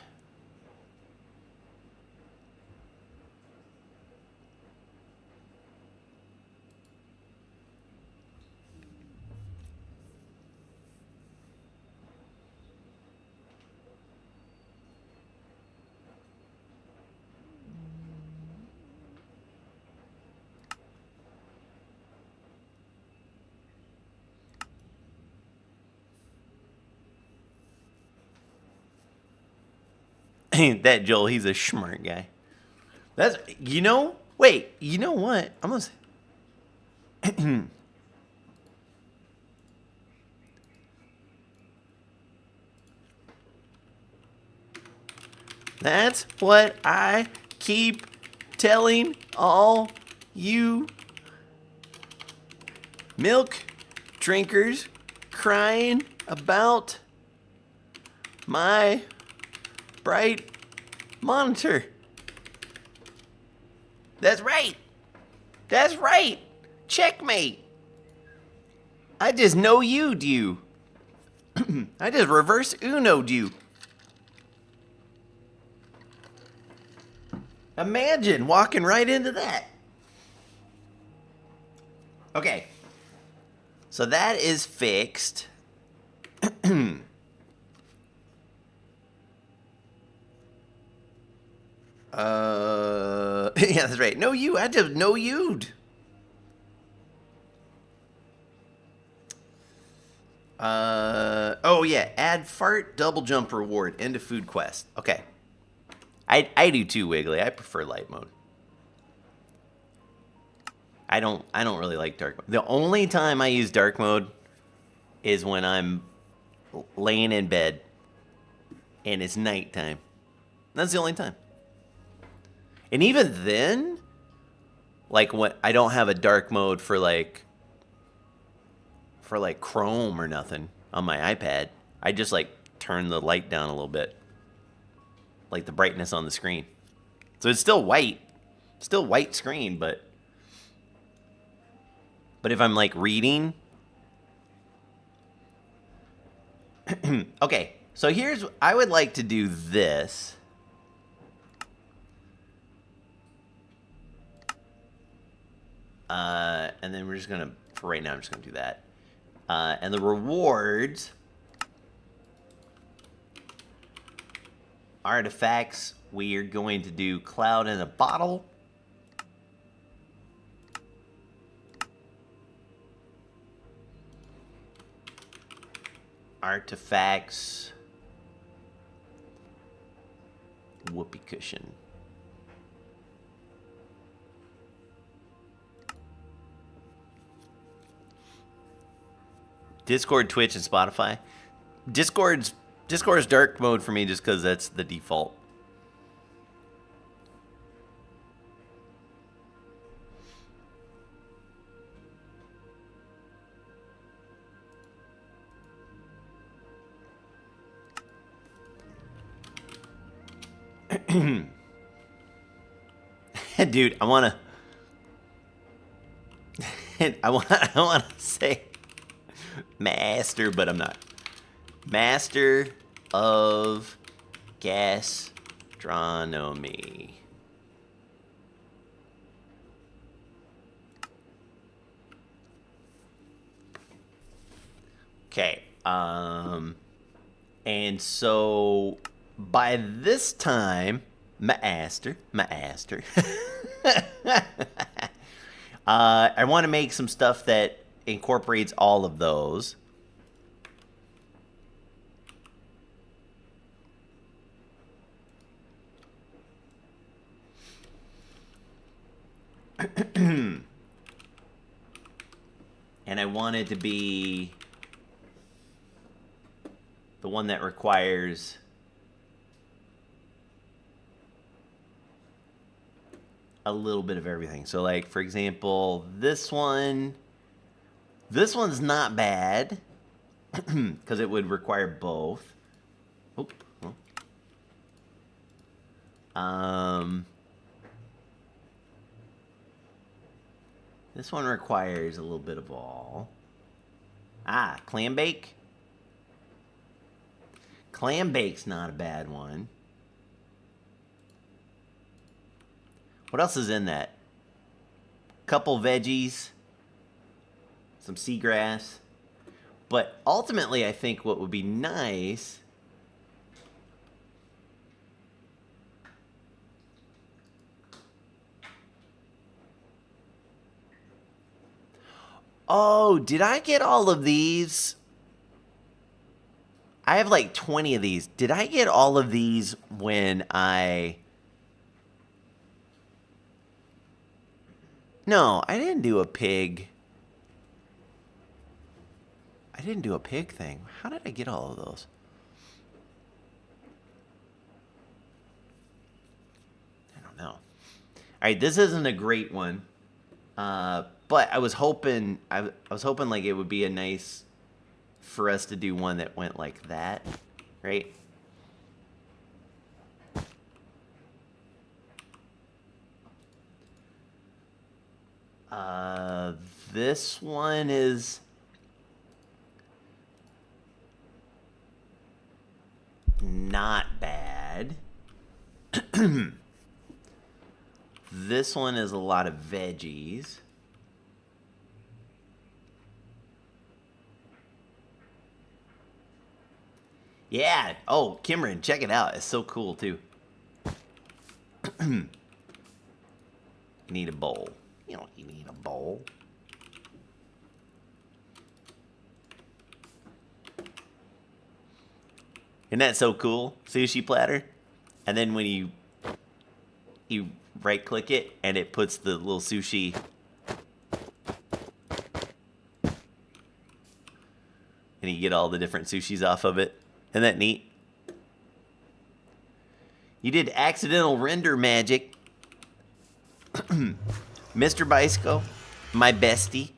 That Joel, he's a smart guy. That's, you know, wait, you know what? I'm gonna say, that's what I keep telling all you milk drinkers crying about my bright monitor. That's right. That's right. Checkmate. I just know you'd you. I just reverse Uno'd you. Imagine walking right into that. Okay. So that is fixed. Yeah, that's right. No, you. I just know you'd. Oh yeah. Add fart double jump reward. End of food quest. Okay. I do too, Wiggly. I prefer light mode. I don't really like dark mode. The only time I use dark mode is when I'm laying in bed and it's nighttime. That's the only time. And even then, like when I don't have a dark mode for like Chrome or nothing on my iPad, I just like turn the light down a little bit. Like the brightness on the screen. So it's still white. Still white screen, but if I'm like reading. Okay, so I would like to do this. And then we're just gonna, for right now, I'm just gonna do that. And the rewards, artifacts, we are going to do cloud in a bottle. Artifacts, whoopee cushion. Discord, Twitch, and Spotify. Discord's dark mode for me just because that's the default. Dude, I wanna say master, but I'm not. Master of gastronomy. Okay. And so by this time, master. I want to make some stuff that incorporates all of those. And I want it to be the one that requires a little bit of everything. So like, for example, this one's not bad because it would require both. Oop. This one requires a little bit of all. Clam bake. Clam bake's not a bad one. What else is in that? Couple veggies, some seagrass. But ultimately, I think what would be nice Oh, did I get all of these? I have like 20 of these. Did I get all of these when I... No, I didn't do a pig. I didn't do a pig thing. How did I get all of those? I don't know. All right, this isn't a great one. But I was hoping like it would be a nice for us to do one that went like that, right? This one is not bad. This one is a lot of veggies. Yeah. Oh, Cameron, check it out. It's so cool, too. You need a bowl. You know, you need a bowl. Isn't that so cool? Sushi platter. And then when you right-click it, and it puts the little sushi... And you get all the different sushis off of it. Isn't that neat? You did accidental render magic. Mr. Bicycle, my bestie.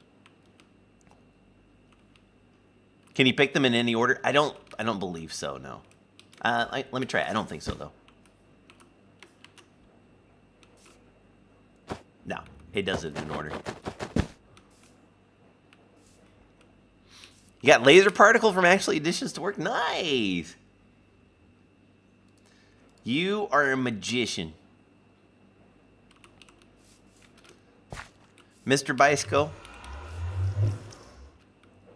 Can you pick them in any order? I don't believe so, no. Let me try it. I don't think so, though. No, it does it in order. You got laser particle from Actually Additions to work? Nice! You are a magician. Mr. Bicycle,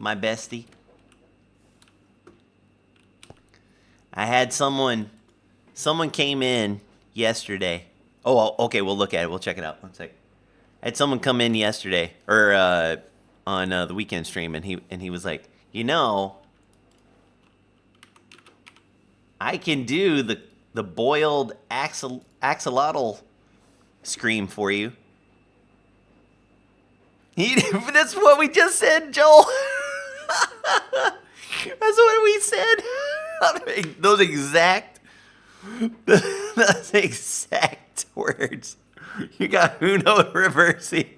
my bestie. I had someone came in yesterday. Oh, okay, we'll look at it. We'll check it out. 1 sec. I had someone come in yesterday, or on the weekend stream, and he was like, you know, I can do the boiled axolotl scream for you. That's what we just said, Joel. That's what we said. Those exact words. You got Uno reversing.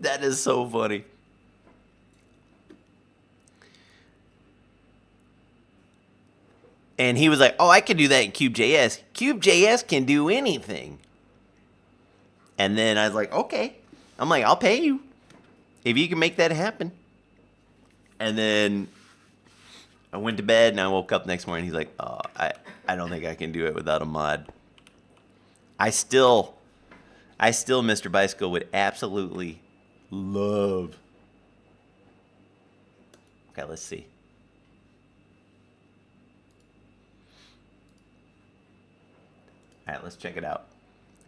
That is so funny. And he was like, oh, I can do that in Cube.js. Cube.js can do anything. And then I was like, okay. I'm like, I'll pay you if you can make that happen. And then I went to bed and I woke up next morning. He's like, oh, I don't think I can do it without a mod. I still, Mr. Bicycle, would absolutely love. Okay, let's see. All right, let's check it out.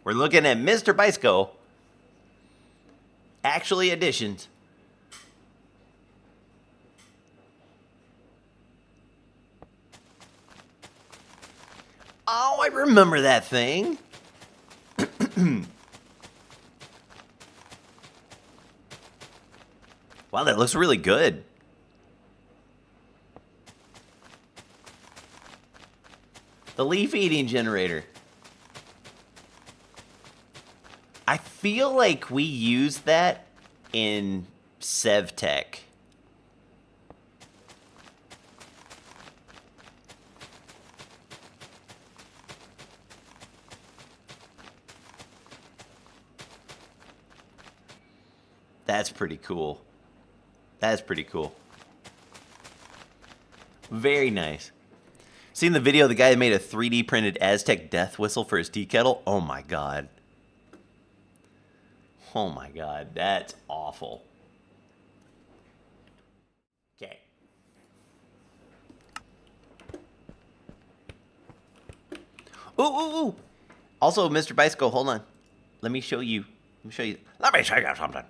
We're looking at Mr. Bicycle. Actually additions. Oh, I remember that thing. Wow, that looks really good. The leaf eating generator. I feel like we used that in SevTech. That's pretty cool. That's pretty cool. Very nice. Seen the video of the guy that made a 3D printed Aztec death whistle for his tea kettle? Oh my god. Oh my god, that's awful. Okay. Ooh, ooh, ooh. Also, Mr. Bicycle, hold on. Let me show you. Let me show you something.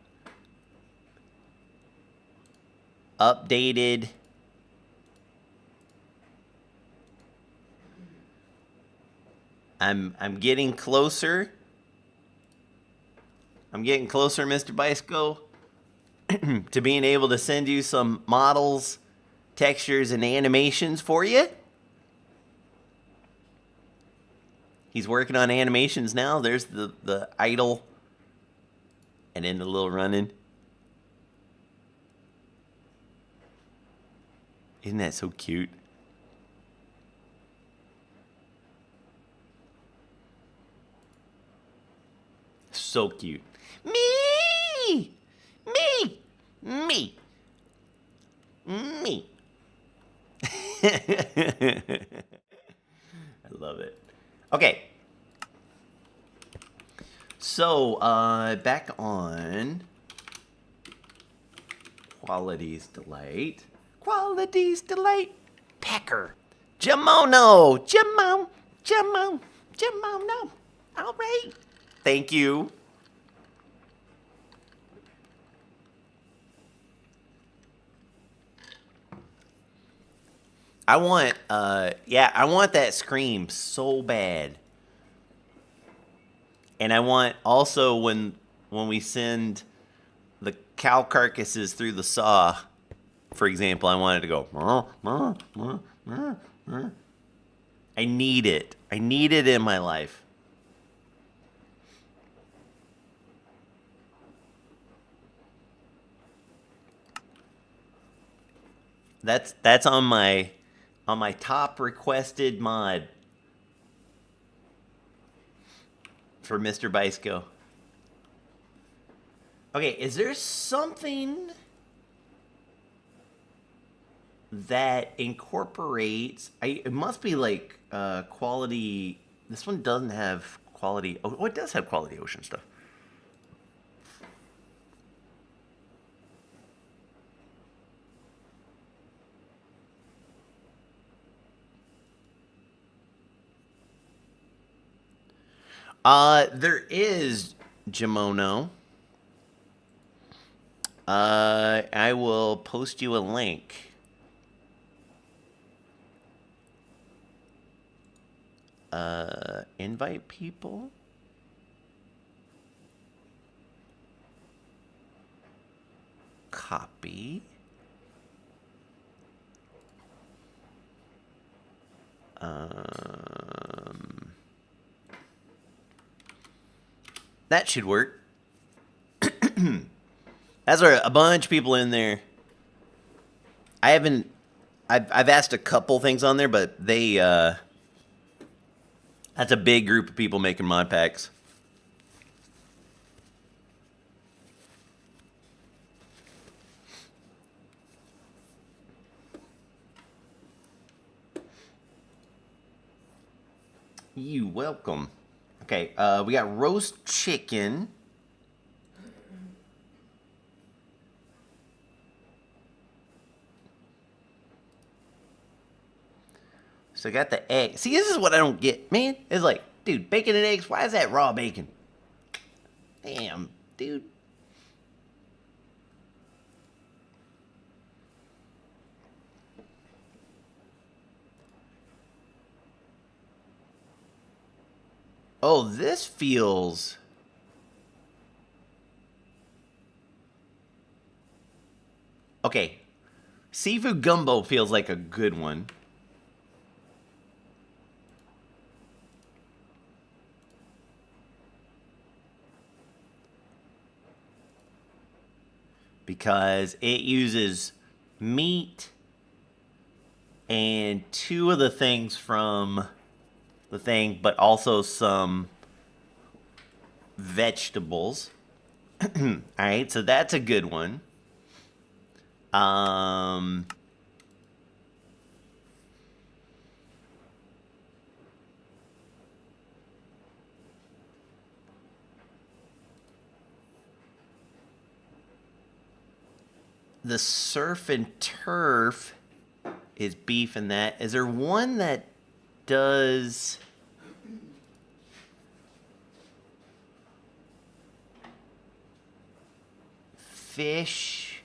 Updated. I'm getting closer. I'm getting closer, Mr. Bicycle, to being able to send you some models, textures, and animations for you. He's working on animations now. There's the idle and then the little running. Isn't that so cute? So cute. Me! Me! Me! Me! I love it. Okay. So, back on Quality's Delight. Quality's Delight. Packer. Jamono. Jamono. All right. Thank you. I want, I want that scream so bad. And I want also when we send the cow carcasses through the saw, for example, I want it to go. I need it. I need it in my life. That's on my top requested mod for Mr. Bicycle. Okay, is there something that incorporates? It must be like quality. This one doesn't have quality. Oh, it does have quality ocean stuff. There is Jamono. I will post you a link. Invite people. Copy. That should work. That's a bunch of people in there. I've asked a couple things on there, but they that's a big group of people making mod packs. You welcome. Okay, we got roast chicken. So I got the egg. See, this is what I don't get, man. It's like, Dude, bacon and eggs, why is that raw bacon? Damn, dude. Oh, this feels... Okay. Seafood gumbo feels like a good one. Because it uses meat and two of the things from the thing, but also some vegetables. All right, so that's a good one. The surf and turf is beef in that. Is there one that does... fish?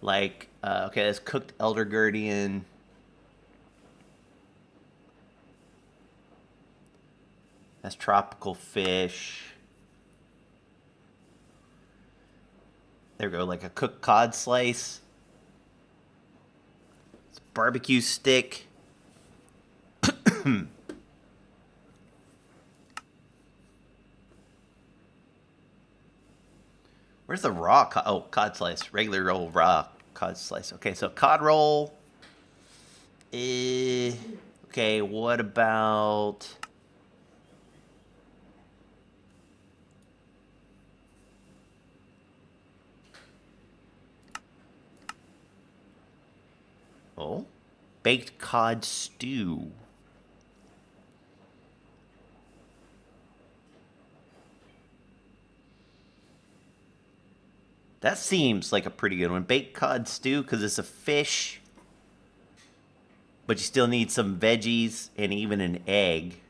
Like, okay, that's cooked elder guardian. That's tropical fish. There we go, like a cooked cod slice. It's a barbecue stick. Where's the raw cod? Oh, cod slice. Regular old raw cod slice. Okay, so cod roll. Okay, what about... Oh, baked cod stew. That seems like a pretty good one. Baked cod stew, because it's a fish, but you still need some veggies and even an egg.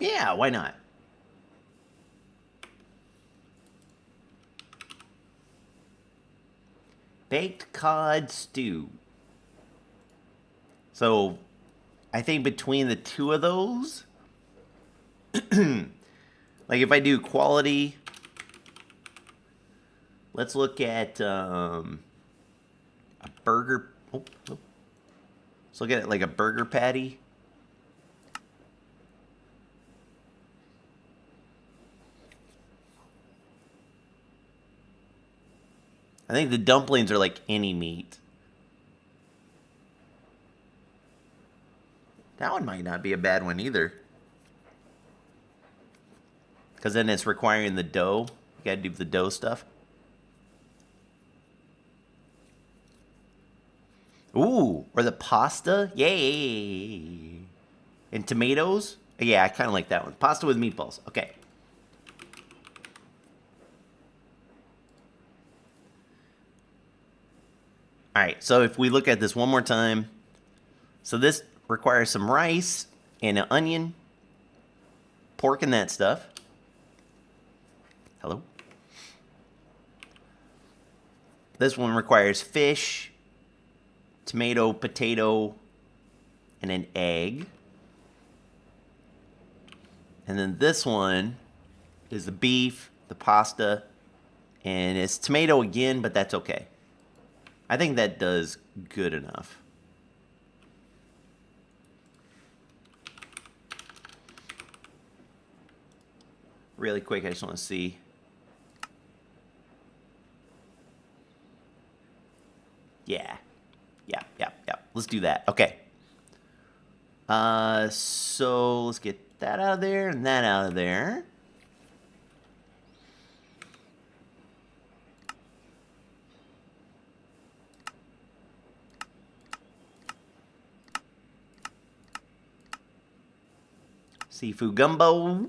Yeah, why not? Baked cod stew. So, I think between the two of those, like if I do quality, let's look at a burger. Let's look at it like a burger patty. I think the dumplings are like any meat. That one might not be a bad one either. Because then it's requiring the dough. You gotta do the dough stuff. Ooh, or the pasta. Yay. And tomatoes. Yeah, I kind of like that one. Pasta with meatballs. Okay. All right, so if we look at this one more time. So this requires some rice and an onion, pork and that stuff. Hello? This one requires fish, tomato, potato, and an egg. And then this one is the beef, the pasta, and it's tomato again, but that's okay. I think that does good enough. Really quick, I just want to see. Yeah. Let's do that. Okay. So let's get that out of there and that out of there. Seafood gumbo.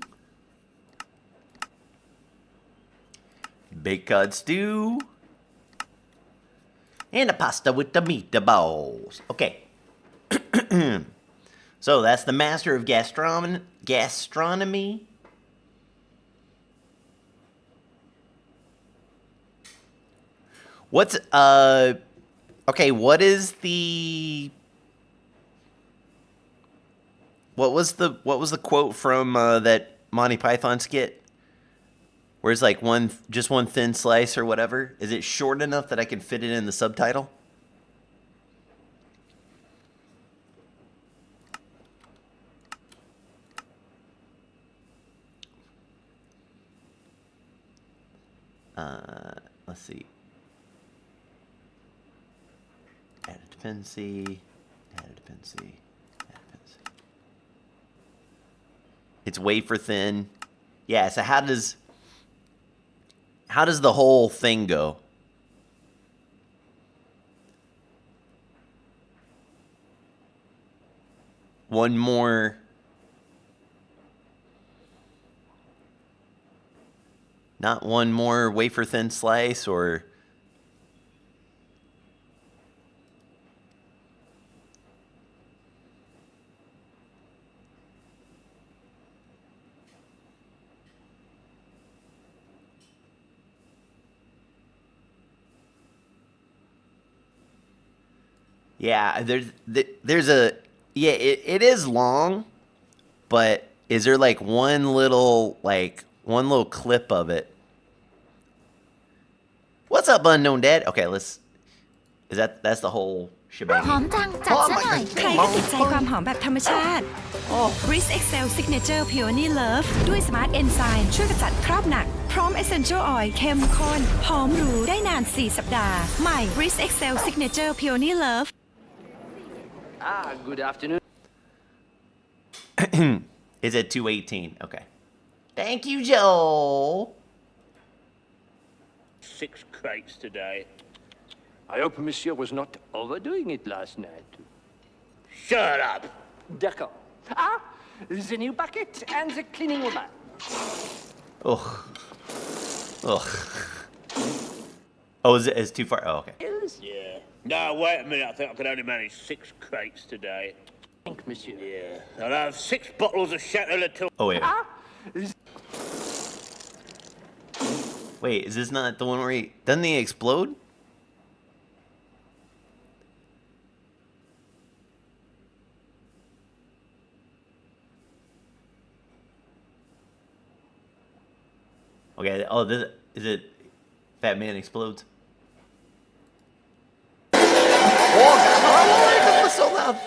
baked cod stew, and a pasta with the meatballs. Okay. So that's the master of gastronomy. What's okay, what is the what was the quote from that Monty Python skit? Where it's like just one thin slice or whatever? Is it short enough that I can fit it in the subtitle? Let's see. Add a dependency. Add a dependency. Add a dependency. It's wafer thin. Yeah, so how does the whole thing go? One more. Not one more wafer thin slice, or yeah, there's a yeah, it is long, but is there like one little clip of it? What's up, Unknown Dad? Okay, that's the whole shebang. หอมจังจัดซะหน่อย ใครก็ติดใจความหอมแบบธรรมชาติ Breeze Excel Signature Peony Love ด้วย Smart Enzyme ช่วยกำจัดคราบหนัก พร้อม Essential Oil เข้มข้น หอมหรูได้นาน 4 สัปดาห์ ใหม่ Breeze Excel Signature Peony Love Good afternoon. Is it 218? Okay. Thank you, Joel. 6 crates today. I hope Monsieur was not overdoing it last night. Shut up! D'accord. The new bucket and the cleaning woman. Ugh. Ugh. Oh, it's too far. Oh, okay. Yeah. No, wait a minute. I think I could only manage 6 crates today. Thank Monsieur. Yeah. I'll have 6 bottles of Chateau Latour. Oh, wait. Wait, is this not the one where doesn't he explode? Okay, is it Fat Man Explodes? Oh, God, that was so loud.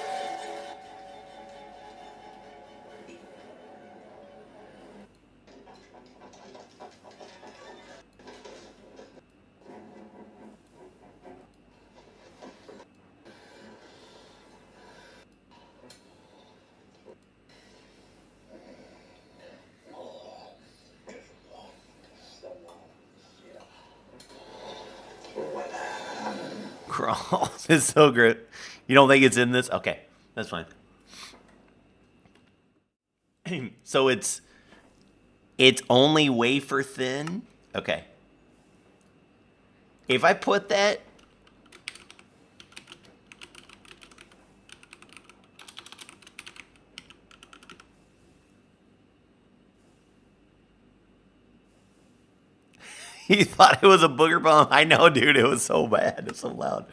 Crawls is so great. You don't think it's in this? Okay, that's fine. So it's only wafer thin? Okay. If I put that... He thought it was a booger bomb. I know, dude. It was so bad. It was so loud.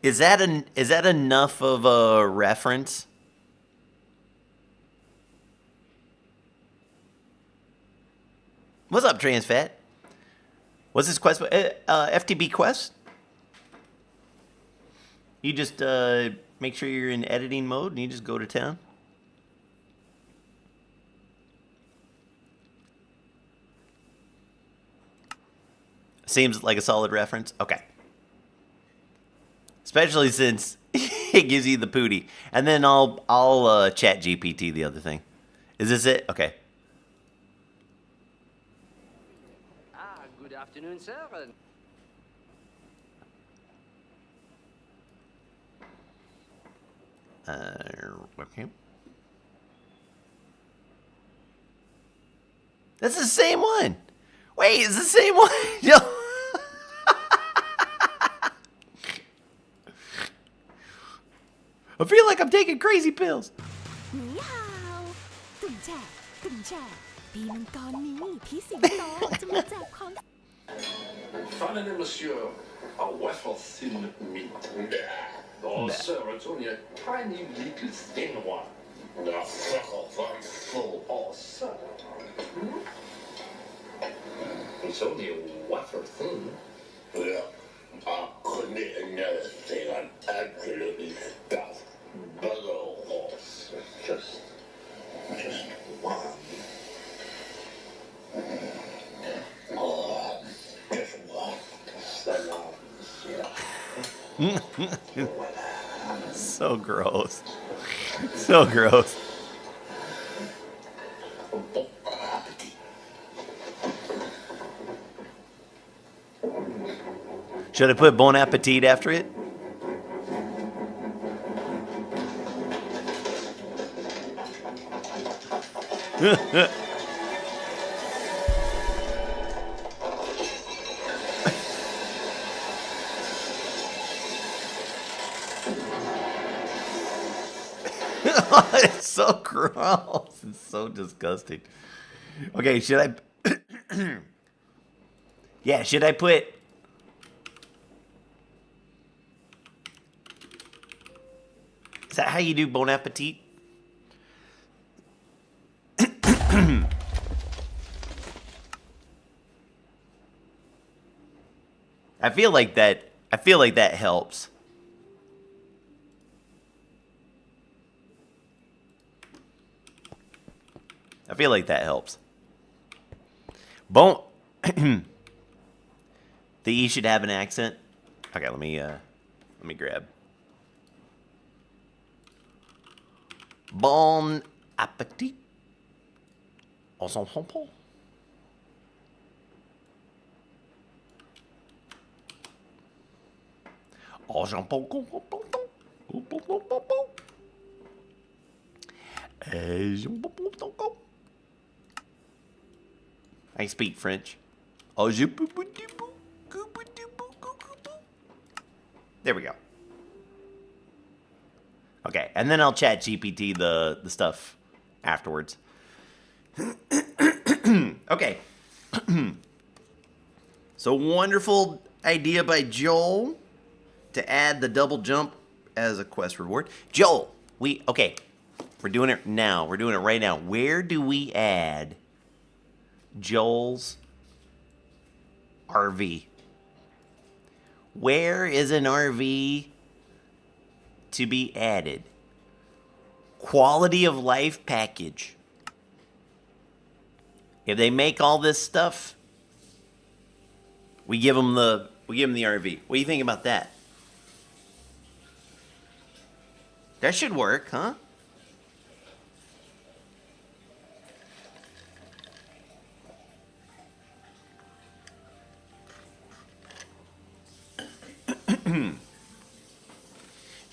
Is that enough of a reference? What's up, TransFat? What's this quest? FTB quest? You just make sure you're in editing mode and you just go to town. Seems like a solid reference. Okay. Especially since it gives you the pootie. And then I'll chat GPT the other thing. Is this it? Okay. Good afternoon, sir. Okay. That's the same one. Wait, it's the same one. Yo. I feel like I'm taking crazy pills. 你好ตุ่มแช่ตุ่มแช่ปีมังกรนี้พี่สิงโตจะมาแจกความ Finally, monsieur, a waffle thin meat. Oh, sir, it's only a tiny little thin one. The waffle one full. Oh, sir. It's only a waffle thin. Yeah, I couldn't eat another thing. I'm absolutely stuffed. Bug old horse. Just one. Oh, just one. So gross. So gross. Should I put bon appetit after it? It's so gross. It's so disgusting. Okay, should I... yeah, should I put... Is that how you do bon appetit? I feel like that helps. I feel like that helps. Bon the E should have an accent. Okay, let me grab. Bon appetit. On s'en prend pas. Oh, j'en prends I speak French. There we go. Okay, and then I'll chat GPT the stuff afterwards. Okay. So wonderful idea by Joel to add the double jump as a quest reward. Joel, okay. We're doing it now. We're doing it right now. Where do we add Joel's RV? Where is an RV to be added? Quality of life package. If they make all this stuff, we give them the RV. What do you think about that? That should work, huh?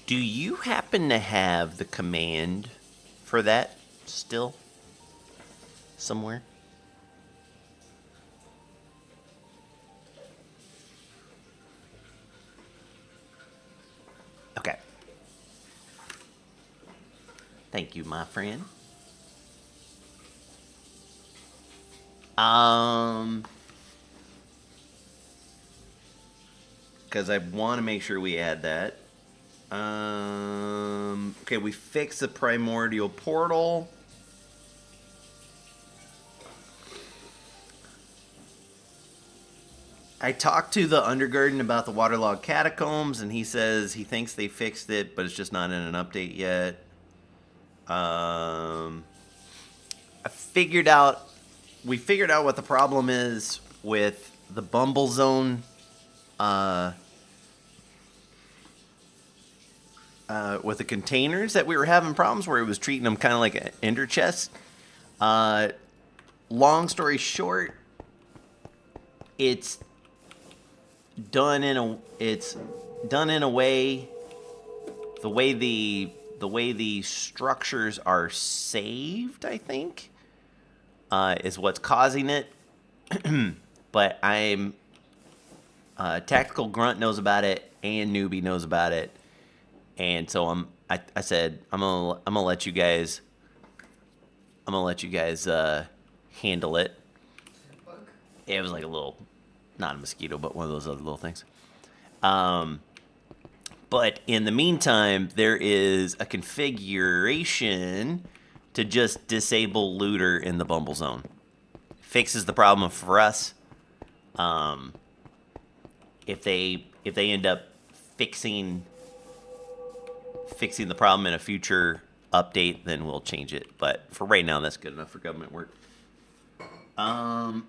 Do you happen to have the command for that still somewhere? Okay. Thank you, my friend. Because I want to make sure we add that. Okay, we fixed the primordial portal. I talked to the Undergarden about the waterlogged catacombs, and he says he thinks they fixed it, but it's just not in an update yet. I figured out, we figured out what the problem is with the Bumble Zone, with the containers that we were having problems where it was treating them kind of like an ender chest. Long story short, it's done in a way, the way the structures are saved, I think, is what's causing it. But I'm Tactical Grunt knows about it, and Newbie knows about it, and so I said I'm gonna let you guys handle it. It was like a little, not a mosquito, but one of those other little things. But in the meantime, there is a configuration to just disable looter in the Bumble Zone. Fixes the problem for us. If they end up fixing the problem in a future update, then we'll change it. But for right now, that's good enough for government work. I'm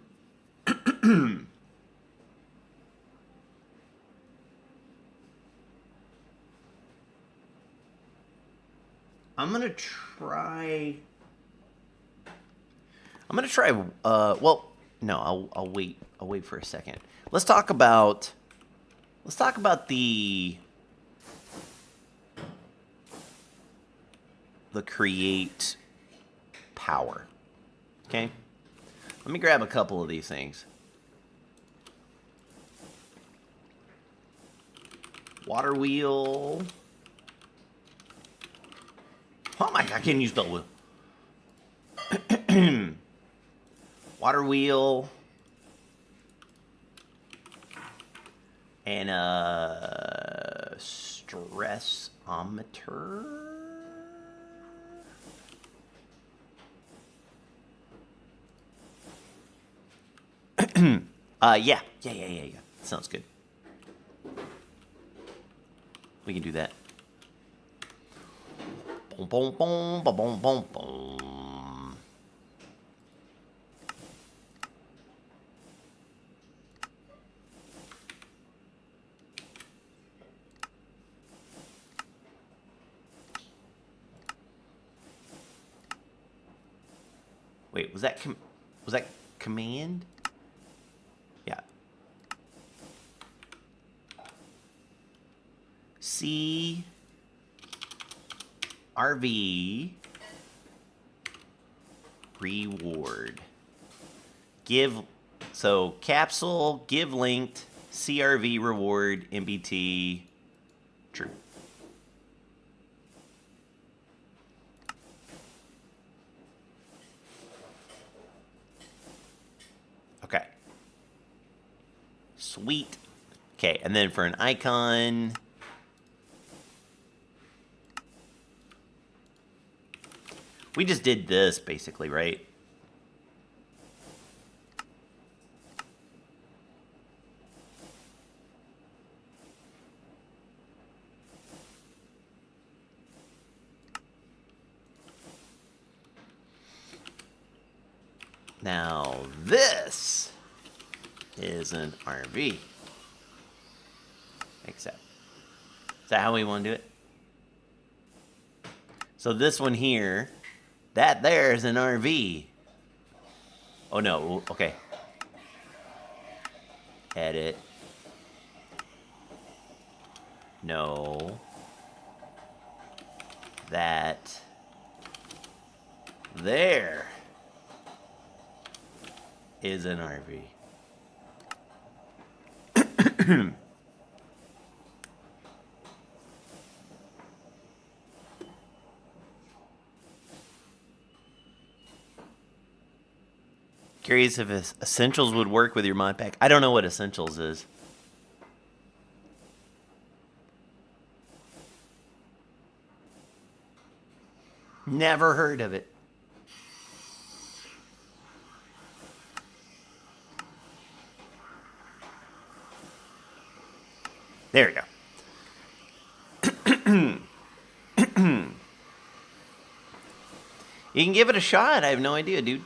gonna try. Well, no, I'll wait. I'll wait for a second. Let's talk about the create power. Okay. Let me grab a couple of these things. Water wheel. Oh my God, I can't use double wheel. Water wheel. And a stressometer. Yeah. Sounds good. We can do that. Boom, boom, boom, boom, boom, boom, boom. Wait, was that command? Yeah. C RV reward. Give, so capsule, give linked, CRV reward, MBT, true. Okay. Sweet. Okay, and then for an icon, we just did this basically, right? Now this is an RV. Except, is that how we want to do it? So this one here, that there is an RV. Oh no, okay. Edit. No. That there is an RV. Curious if Essentials would work with your Modpack. I don't know what Essentials is. Never heard of it. There we go. You can give it a shot. I have no idea, dude.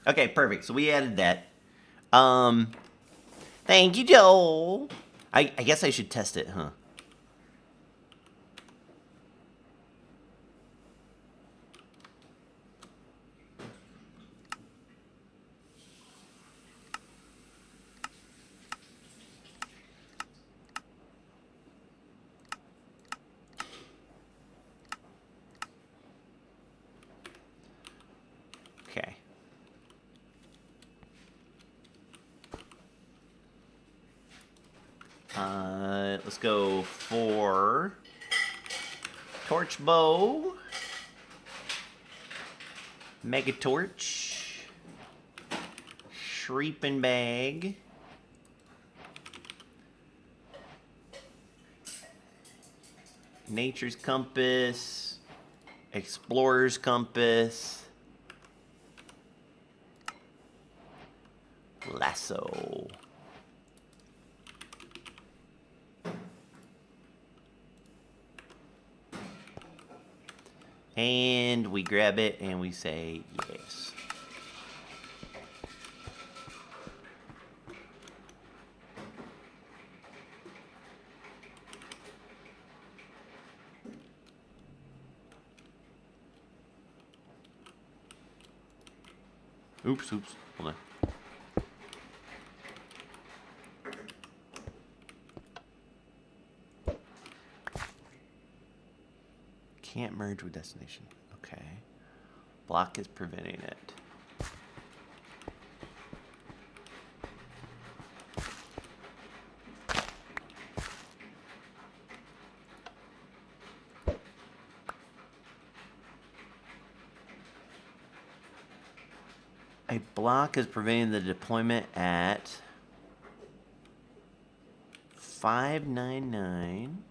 Okay, perfect. So we added that. Thank you, Joel. I guess I should test it, huh? Let's go for torch bow, mega torch, shreeping bag, nature's compass, explorer's compass, lasso. And we grab it and we say yes. Oops, hold on. Can't merge with destination. Okay. Block is preventing it. A block is preventing the deployment at 599.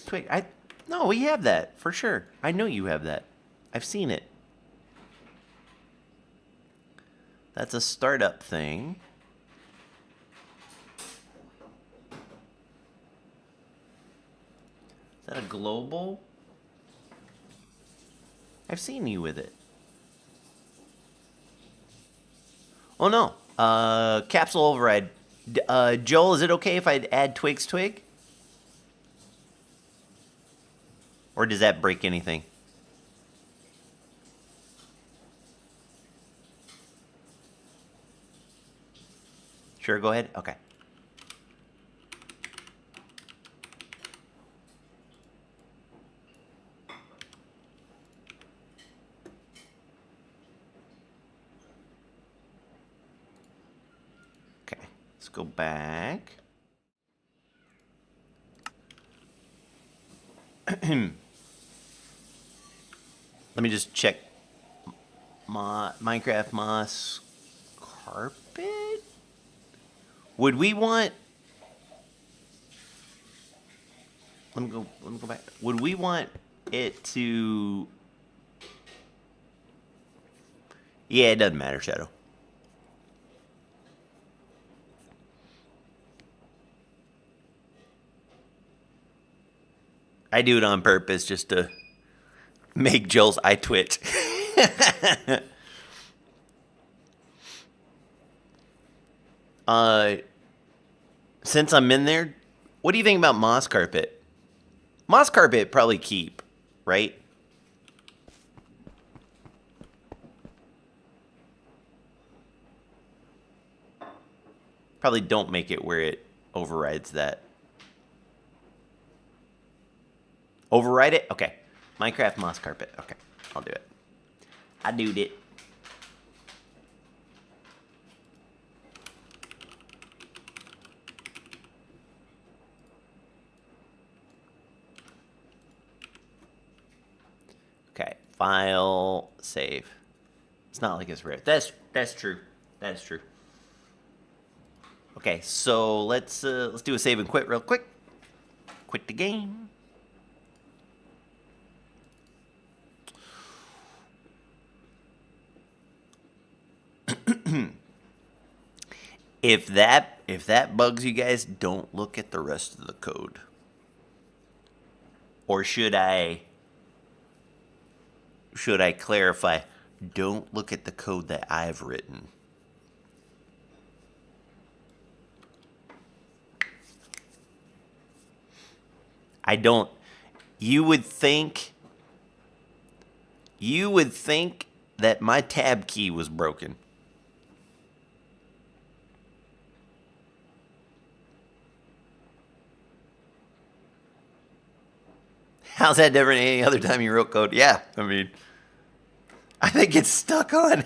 Twig. No, we have that for sure. I know you have that. I've seen it. That's a startup thing. Is that a global? I've seen you with it. Oh no. Capsule override. Joel, is it okay if I add twig? Or does that break anything? Sure, go ahead. Okay. Okay, let's go back. Let me just check Minecraft moss carpet. Would we want? Let me go back. Would we want it to? Yeah, it doesn't matter, Shadow. I do it on purpose just to make Joel's eye twitch. Since I'm in there, what do you think about moss carpet? Moss carpet probably keep, right? Probably don't make it where it overrides that. Override it? Okay. Minecraft moss carpet. Okay. I'll do it. I do it. Okay. File. Save. It's not like it's rare. That's true. That is true. Okay. So let's do a save and quit real quick. Quit the game. If that bugs you guys, don't look at the rest of the code. Or should I clarify, don't look at the code that I've written. You would think that my tab key was broken. How's that different than any other time you wrote code? Yeah, I mean, I think it's stuck on.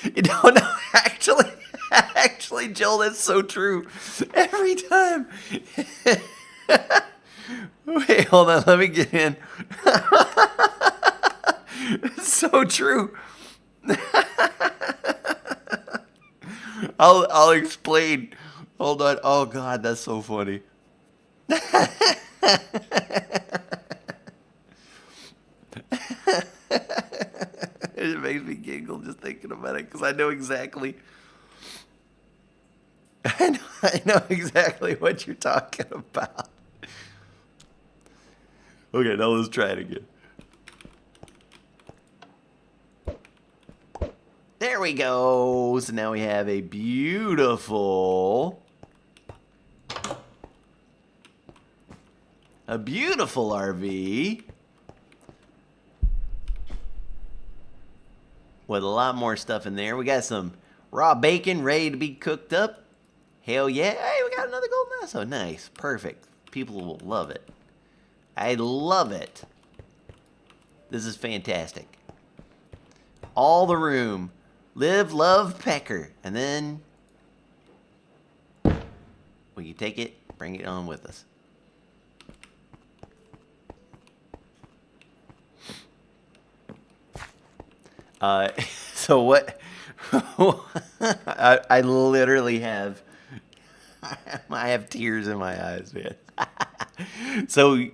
You don't know, actually, Joel, that's so true. Every time. Wait, hold on, let me get in. It's so true. I'll explain. Hold on. Oh God, that's so funny. It makes me giggle just thinking about it because I know exactly. I know exactly what you're talking about. Okay, now let's try it again. There we go. So now we have a beautiful RV with a lot more stuff in there. We got some raw bacon ready to be cooked up. Hell yeah. Hey, we got another golden lasso. Nice. Perfect. People will love it. I love it. This is fantastic. All the room. Live, love, pecker. And then we can take it, bring it on with us. So what? I literally have, I have tears in my eyes, man. So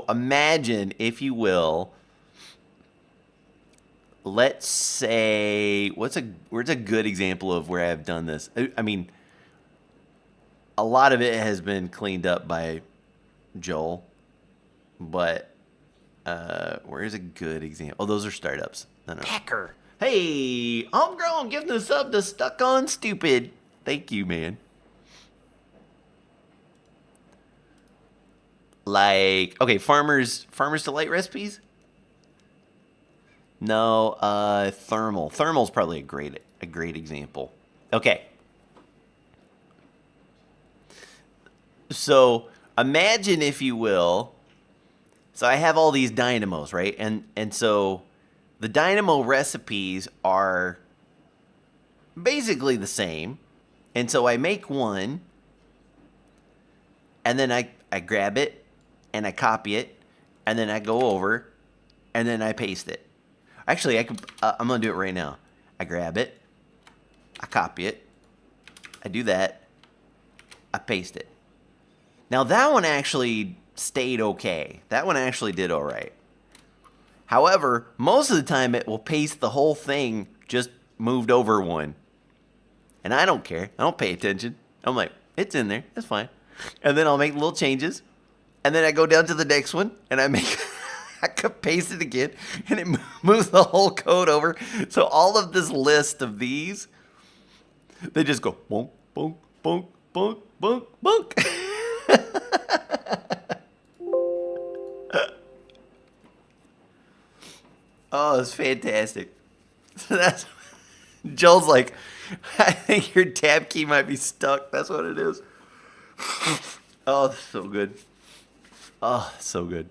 imagine, if you will, let's say, where's a good example of where I've done this? I mean, a lot of it has been cleaned up by Joel, but where's a good example? Oh, those are startups. No. Hacker. Hey, homegrown, giving the sub to Stuck on Stupid. Thank you, man. Like, okay, Farmer's Delight recipes? No, thermal. Thermal's probably a great example. Okay. So imagine, if you will, so I have all these dynamos, right? And so the dynamo recipes are basically the same. And so I make one, and then I grab it, and I copy it, and then I go over, and then I paste it. Actually, I'm going to do it right now. I grab it, I copy it, I do that, I paste it. Now that one actually stayed okay. That one actually did all right. However, most of the time it will paste the whole thing just moved over one. And I don't care. I don't pay attention. I'm like, it's in there. That's fine. And then I'll make little changes. And then I go down to the next one and I could paste it again, and it moves the whole code over. So all of this list of these, they just go bonk, bonk, bonk, bonk, bonk, bonk. Oh, it's fantastic. So that's, Joel's like, I think your tab key might be stuck. That's what it is. Oh, that's so good. Oh, so good.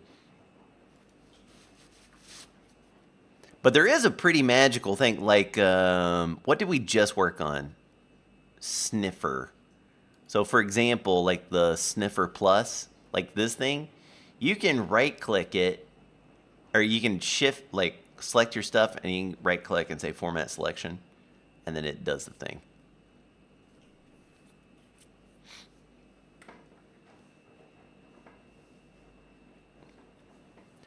But there is a pretty magical thing. Like, what did we just work on? Sniffer. So, for example, like the Sniffer Plus, like this thing, you can right-click it, or you can shift, like, select your stuff, and you can right-click and say Format Selection, and then it does the thing.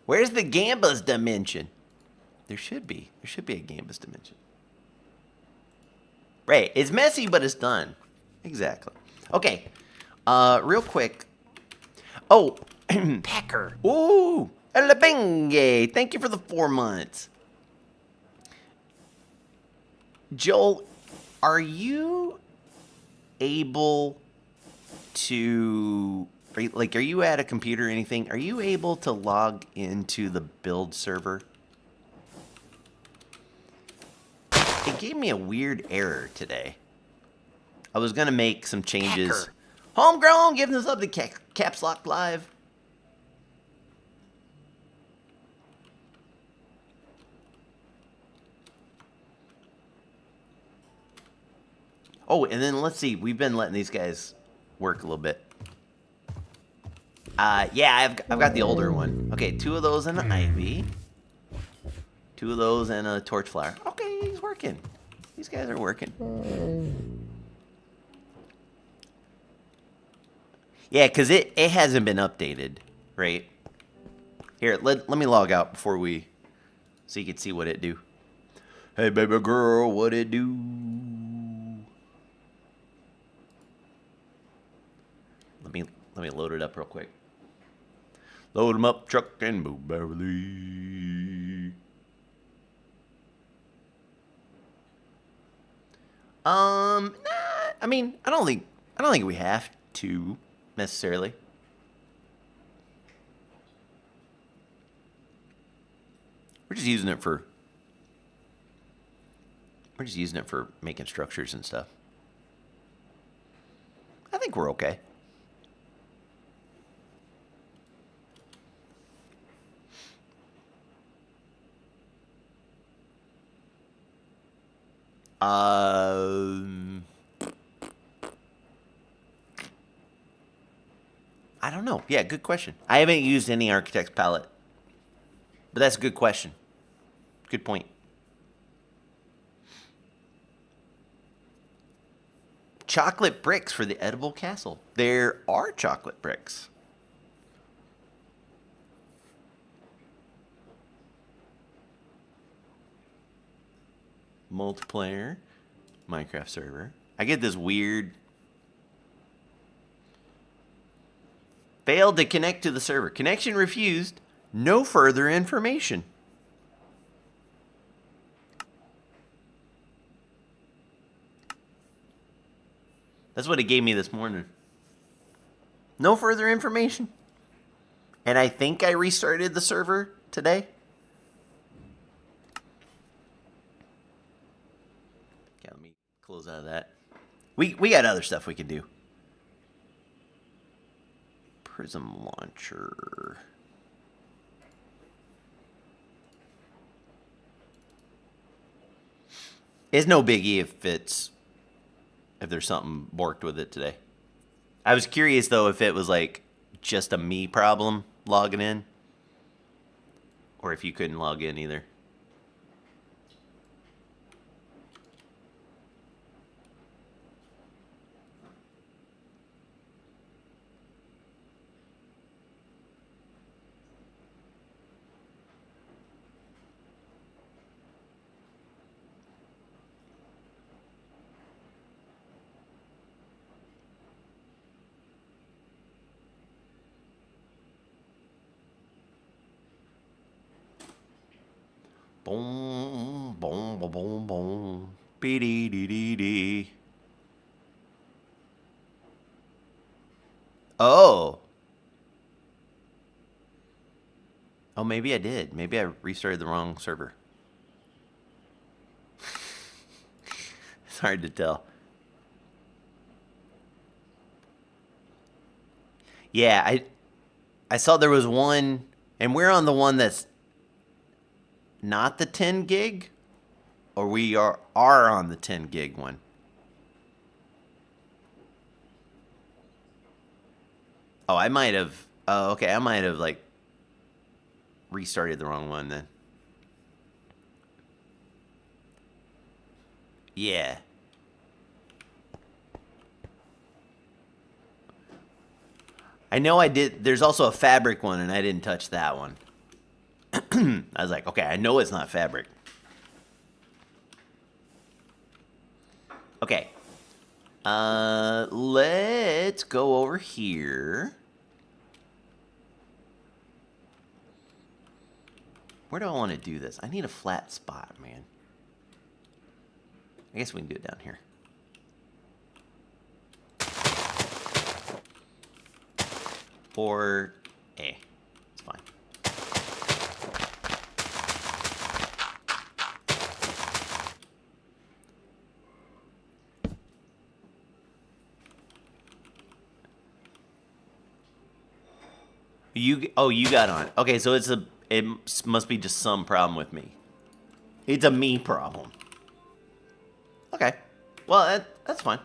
Where's the Gambas dimension? There should be. There should be a Gambas dimension. Right. It's messy, but it's done. Exactly. Okay. Real quick. Oh, Packer. Ooh. Alabenge. Thank you for the 4 months. Joel, are you able to... Are you at a computer or anything? Are you able to log into the build server? It gave me a weird error today. I was going to make some changes. Hacker. Homegrown, giving us up to Caps Lock Live. Oh, and then let's see. We've been letting these guys work a little bit. Yeah, I've got the older one. Okay, 2 of those and an ivy. 2 of those and a torch flower. Okay, he's working. These guys are working. Yeah, because it hasn't been updated, right? Here, let me log out before we... So you can see what it do. Hey, baby girl, what it do? Let me load it up real quick. Load them up, truck and move, Beverly. Nah, I mean, I don't think we have to necessarily. We're just using it for making structures and stuff. I think we're okay. I don't know. Yeah, good question. I haven't used any Architect's palette, but that's a good question. Good point. Chocolate bricks for the edible castle. There are chocolate bricks. Multiplayer, Minecraft server. I get this weird... Failed to connect to the server. Connection refused. No further information. That's what it gave me this morning. No further information. And I think I restarted the server today. Okay, let me close out of that. We got other stuff we can do. Prism launcher. It's no biggie if there's something borked with it today. I was curious though if it was like just a me problem logging in, or if you couldn't log in either. Boom, boom, boom, boom, boom. Be-dee-dee-dee-dee. Oh. Oh, maybe I did. Maybe I restarted the wrong server. It's hard to tell. Yeah, I saw there was one, and we're on the one that's not the 10 gig, or we are on the 10 gig one. Oh, I might have. Oh, okay. I might have like restarted the wrong one then. Yeah. I know I did. There's also a fabric one, and I didn't touch that one. I was like, okay, I know it's not fabric. Okay. Let's go over here. Where do I want to do this? I need a flat spot, man. I guess we can do it down here. Or A. It's fine. You got on. Okay, so it must be just some problem with me. It's a me problem. Okay, Well, that's fine.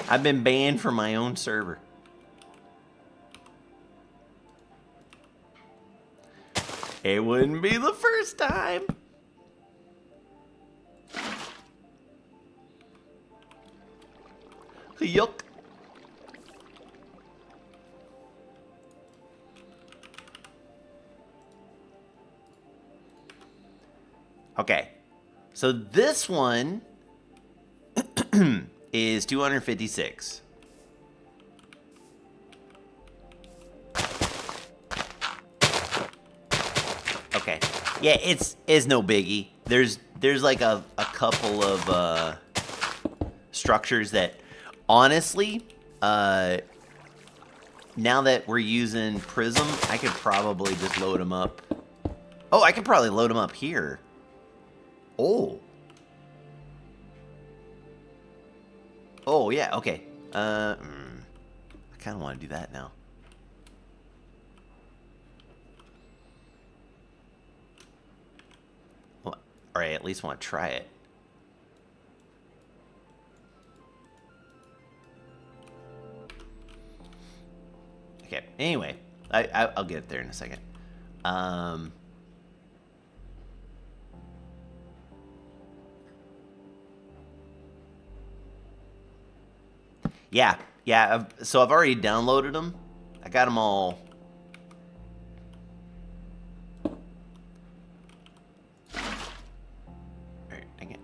I've been banned from my own server. It wouldn't be the first time. Yuck. Okay. So this one is 256. Okay. Yeah, it's no biggie. There's like a couple of structures that honestly, now that we're using Prism, I could probably just load them up. Oh, I could probably load them up here. Oh. Oh, yeah, okay. I kind of want to do that now. Well, or I at least want to try it. Okay, anyway, I'll get there in a second. Yeah, so I've already downloaded them. I got them all. Alright, dang it.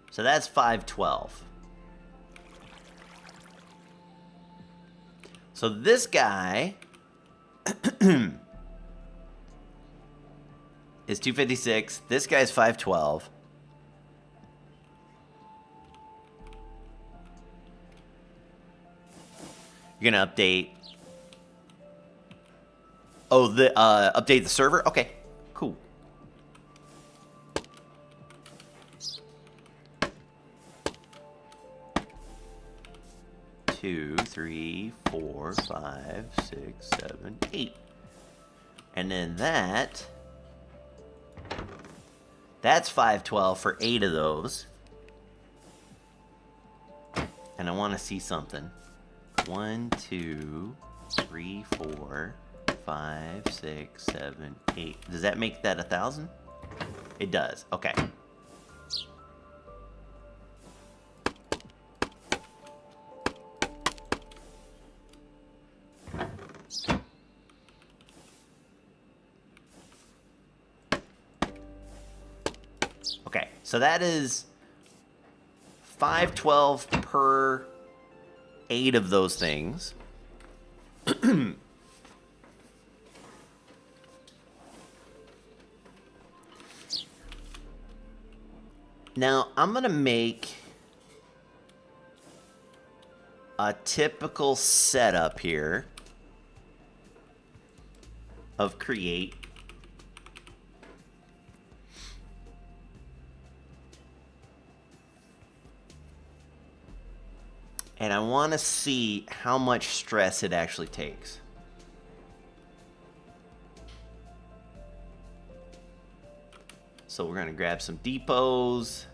So that's 512. So this guy is 256. This guy's 512. You're gonna update. Oh, the update the server? Okay, cool. Two, 3, 4, 5, 6, 7, 8. And then that's 512 for 8 of those. And I want to see something. 1, 2, 3, 4, 5, 6, 7, 8. Does that make that 1,000? It does. Okay. Okay, so that is 512 per 8 of those things. Now, I'm going to make a typical setup here of create. And I want to see how much stress it actually takes. So we're going to grab some depots,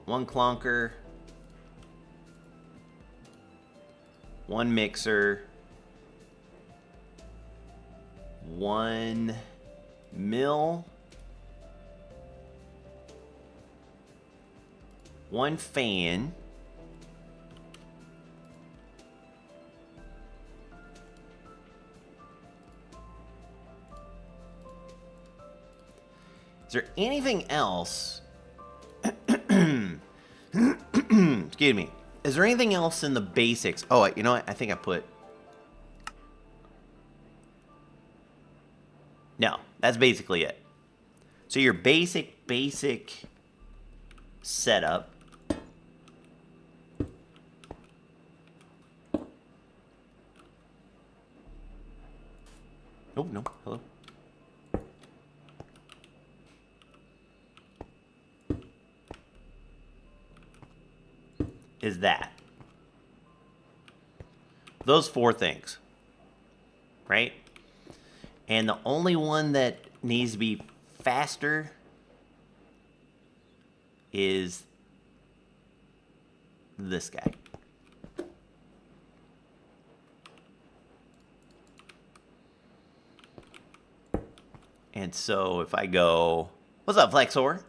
one clonker, one mixer, one mill, one fan, is there anything else? Excuse me. Is there anything else in the basics? Oh, you know what? I think I put... No, that's basically it. So your basic setup. Oh, no. Hello. Is that. Those 4 things. Right? And the only one that needs to be faster is this guy. And so if I go, what's up, Flexor?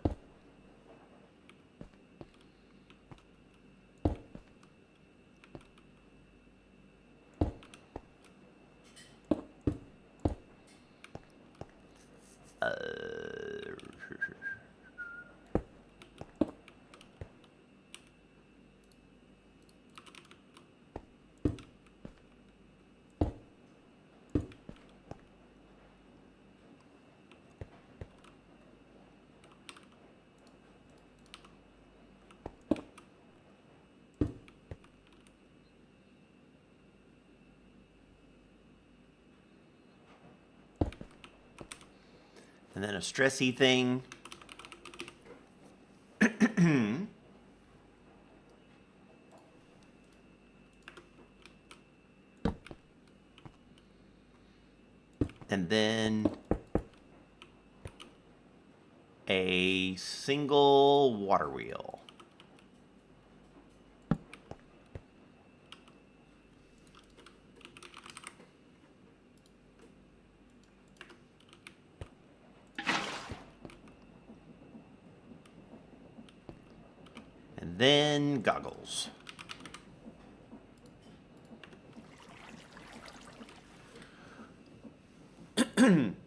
And then a stressy thing. And then a single water wheel. And then goggles.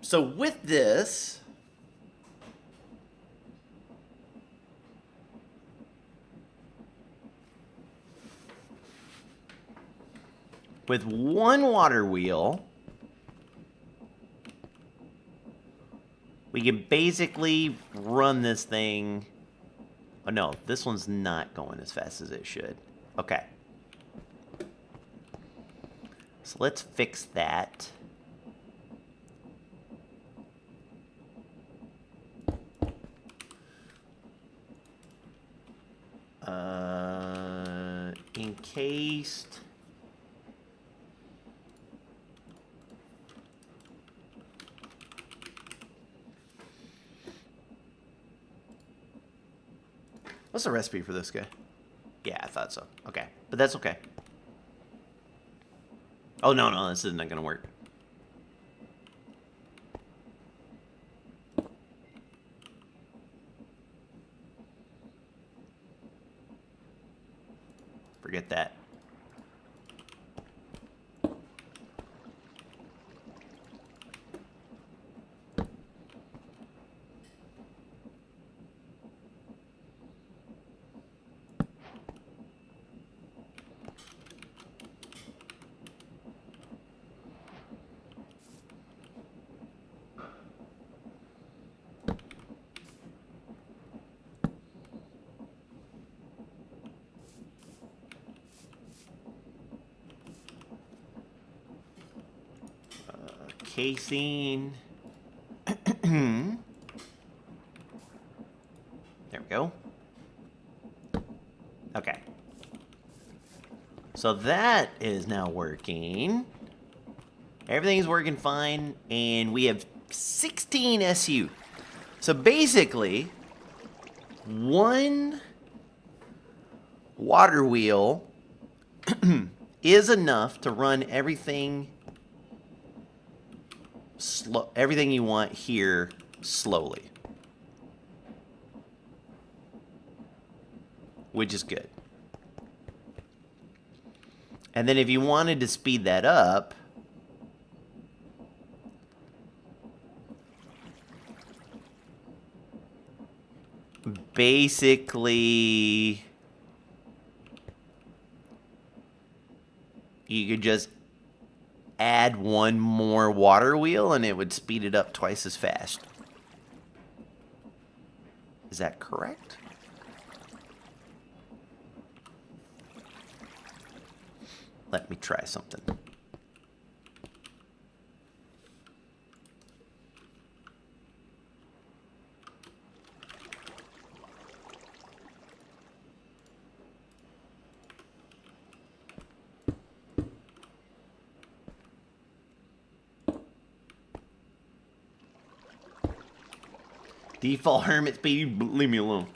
So with this, with one water wheel, we can basically run this thing. Oh no, this one's not going as fast as it should. Okay. So let's fix that. Encased. What's the recipe for this guy? Yeah, I thought so. Okay, but that's okay. Oh, no, this is not gonna work. Forget that. Casing. There we go. Okay. So that is now working. Everything's working fine, and we have 16 SU. So basically, one water wheel is enough to run everything everything you want here slowly, which is good. And then if you wanted to speed that up, basically you could just add one more water wheel and it would speed it up twice as fast. Is that correct? Let me try something. Default hermit speed, leave me alone.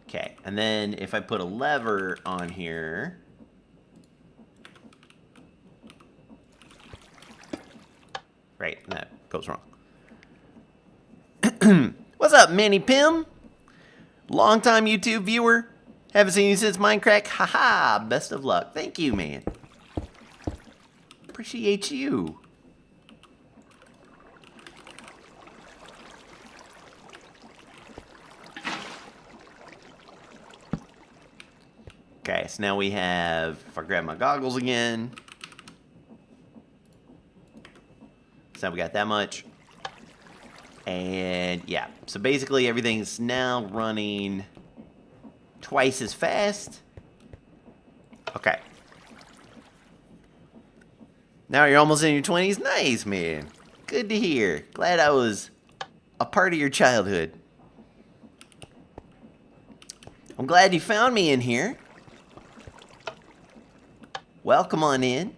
Okay, and then if I put a lever on here, right, that goes wrong. What's up, Manny Pim? Longtime YouTube viewer. Haven't seen you since Minecraft. Haha, best of luck. Thank you, man. Appreciate you. Okay, so now we have, if I grab my goggles again. So now we got that much. And yeah, so basically everything's now running twice as fast. Okay. Now you're almost in your 20s. Nice, man. Good to hear. Glad I was a part of your childhood. I'm glad you found me in here. Welcome on in.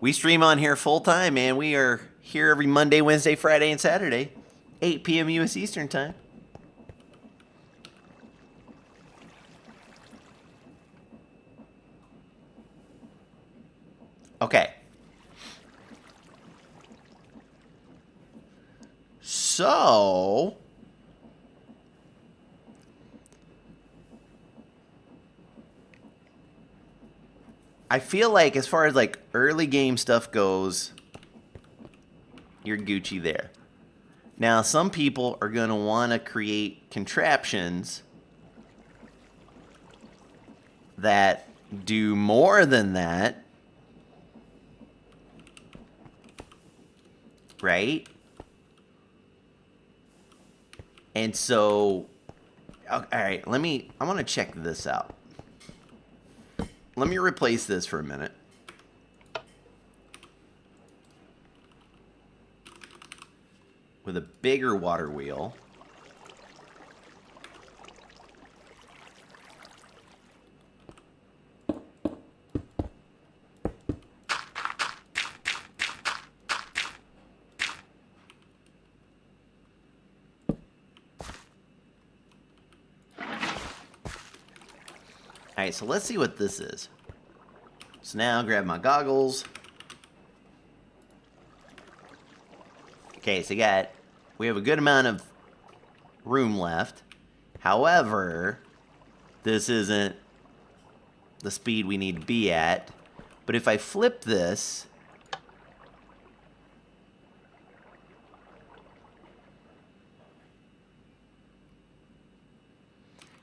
We stream on here full time, man. We are here every Monday, Wednesday, Friday, and Saturday, 8 p.m. U.S. Eastern Time. Okay. So, I feel like as far as like early game stuff goes, you're Gucci there. Now, some people are going to want to create contraptions that do more than that. Right? And so, all right, I want to check this out. Let me replace this for a minute. With a bigger water wheel. Alright, so let's see what this is. So now I'll grab my goggles. Okay, so we have a good amount of room left. However, this isn't the speed we need to be at. But if I flip this,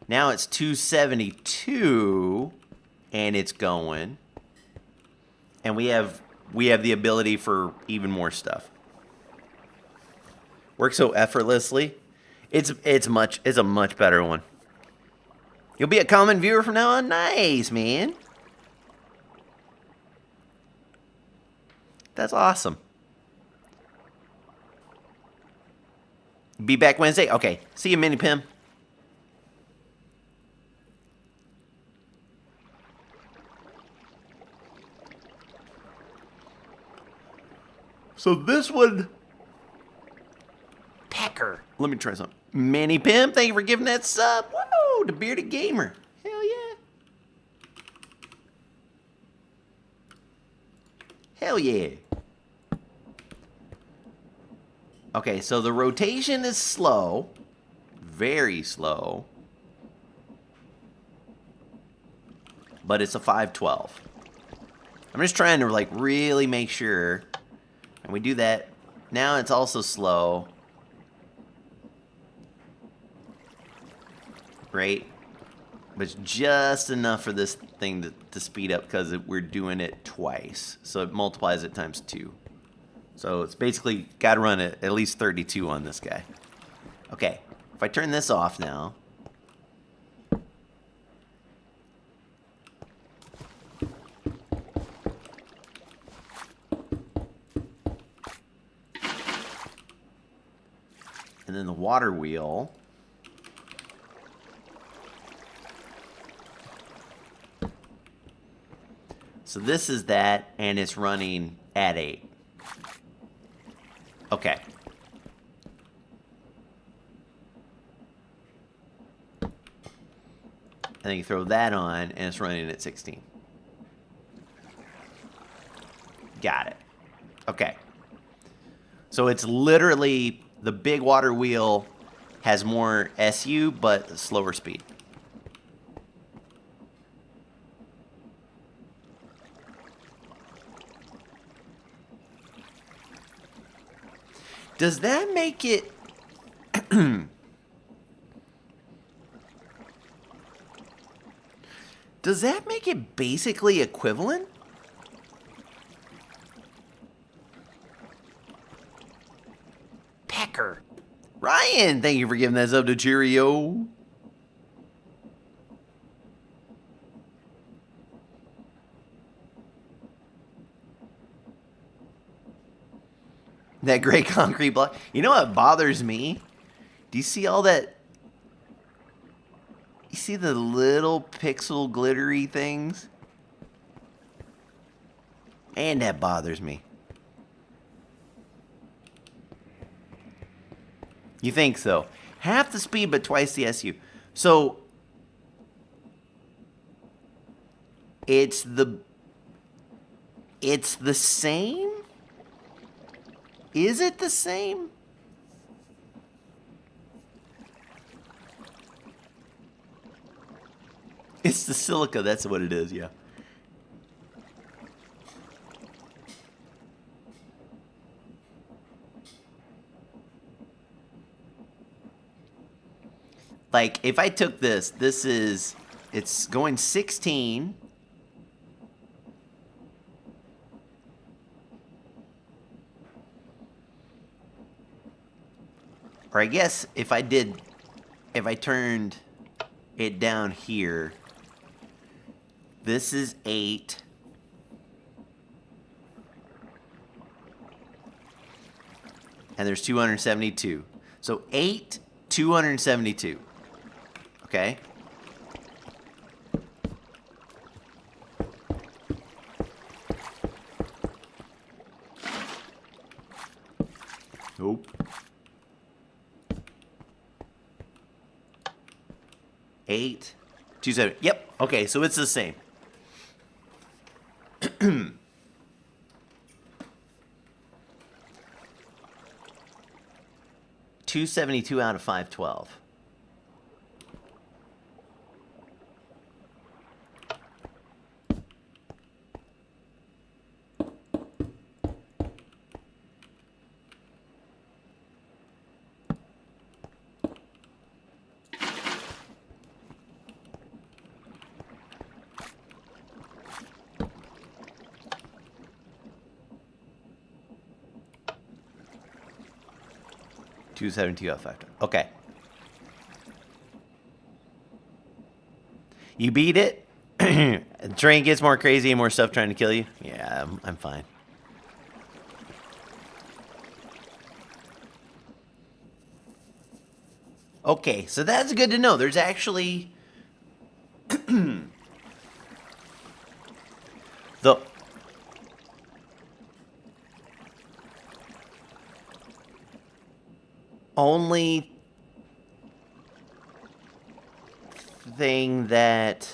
now it's 272 and it's going. And we have the ability for even more stuff. Works so effortlessly. It's a much better one. You'll be a common viewer from now on. Nice, man. That's awesome. Be back Wednesday? Okay. See you, Mini Pim. So this one, Packer. Let me try something. Manny Pim, thank you for giving that sub. Whoa, the bearded gamer. Hell yeah. Hell yeah. Okay, so the rotation is slow. Very slow. But it's a 512. I'm just trying to like really make sure. And we do that. Now it's also slow. Right? But it's just enough for this thing to speed up because we're doing it twice. So it multiplies it times 2. So it's basically got to run at least 32 on this guy. Okay. If I turn this off now. And then the water wheel. So this is that, and it's running at 8. Okay. And then you throw that on, and it's running at 16. Got it. Okay. So it's literally the big water wheel has more SU, but slower speed. Does that make it... Does that make it basically equivalent? Pecker. Ryan, thank you for giving that sub to Cheerio. That gray concrete block. You know what bothers me? Do you see all that? You see the little pixel glittery things? And that bothers me. You think so? Half the speed, but twice the SU. So it's the same? Is it the same? It's the silica, that's what it is, yeah. Like, if I took this, it's going 16. Or I guess if I turned it down here, this is 8. And there's 272. So 8, 272. Okay? Nope. 8, 27. Yep. Okay, so it's the same. 272 out of 512. Two 72 out of 5. Okay. You beat it. The train gets more crazy and more stuff trying to kill you. Yeah, I'm fine. Okay, so that's good to know. There's actually the only thing that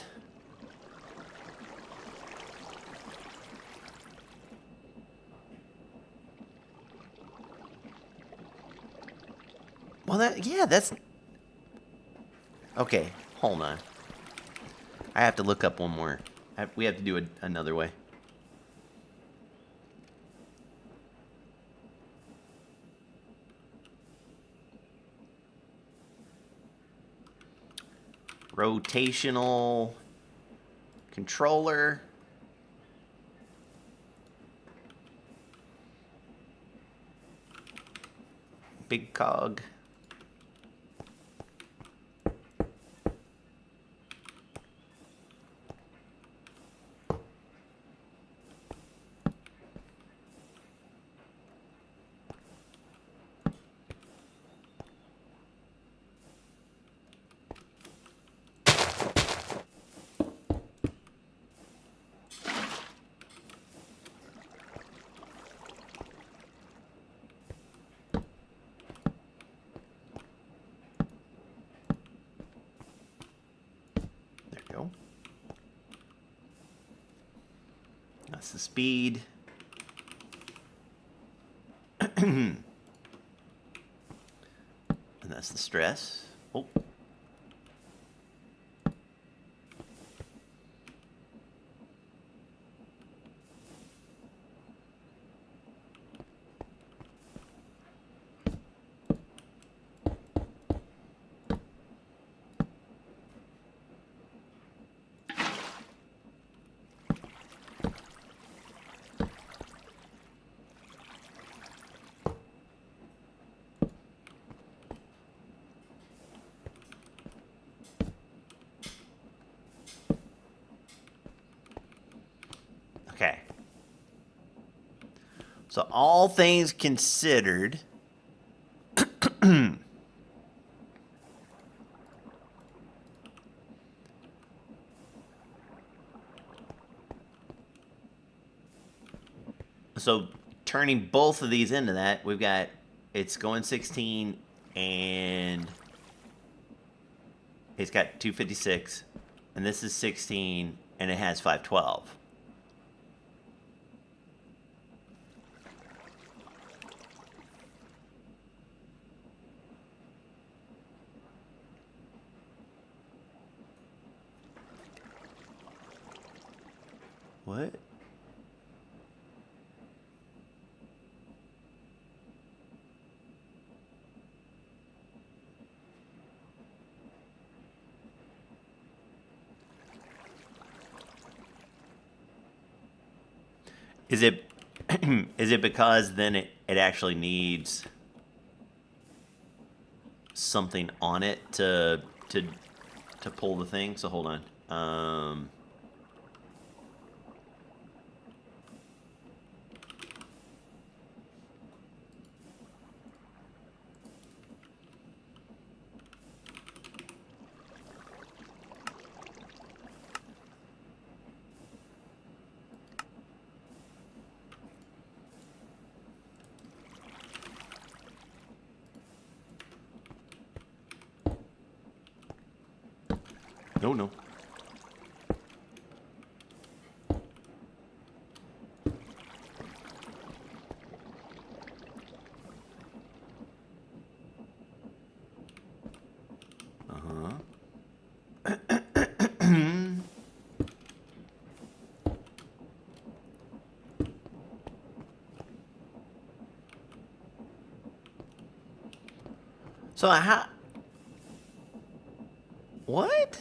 that's okay. Hold on, I have to look up one more. We have to do it another way. Rotational controller. Big cog. go. That's the speed. And that's the stress. Oh. Okay. So all things considered, so turning both of these into that, we've got, it's going 16 and it's got 256, and this is 16 and it has 512. What? Is it is it because then it actually needs something on it to pull the thing? So hold on. No. So how? What?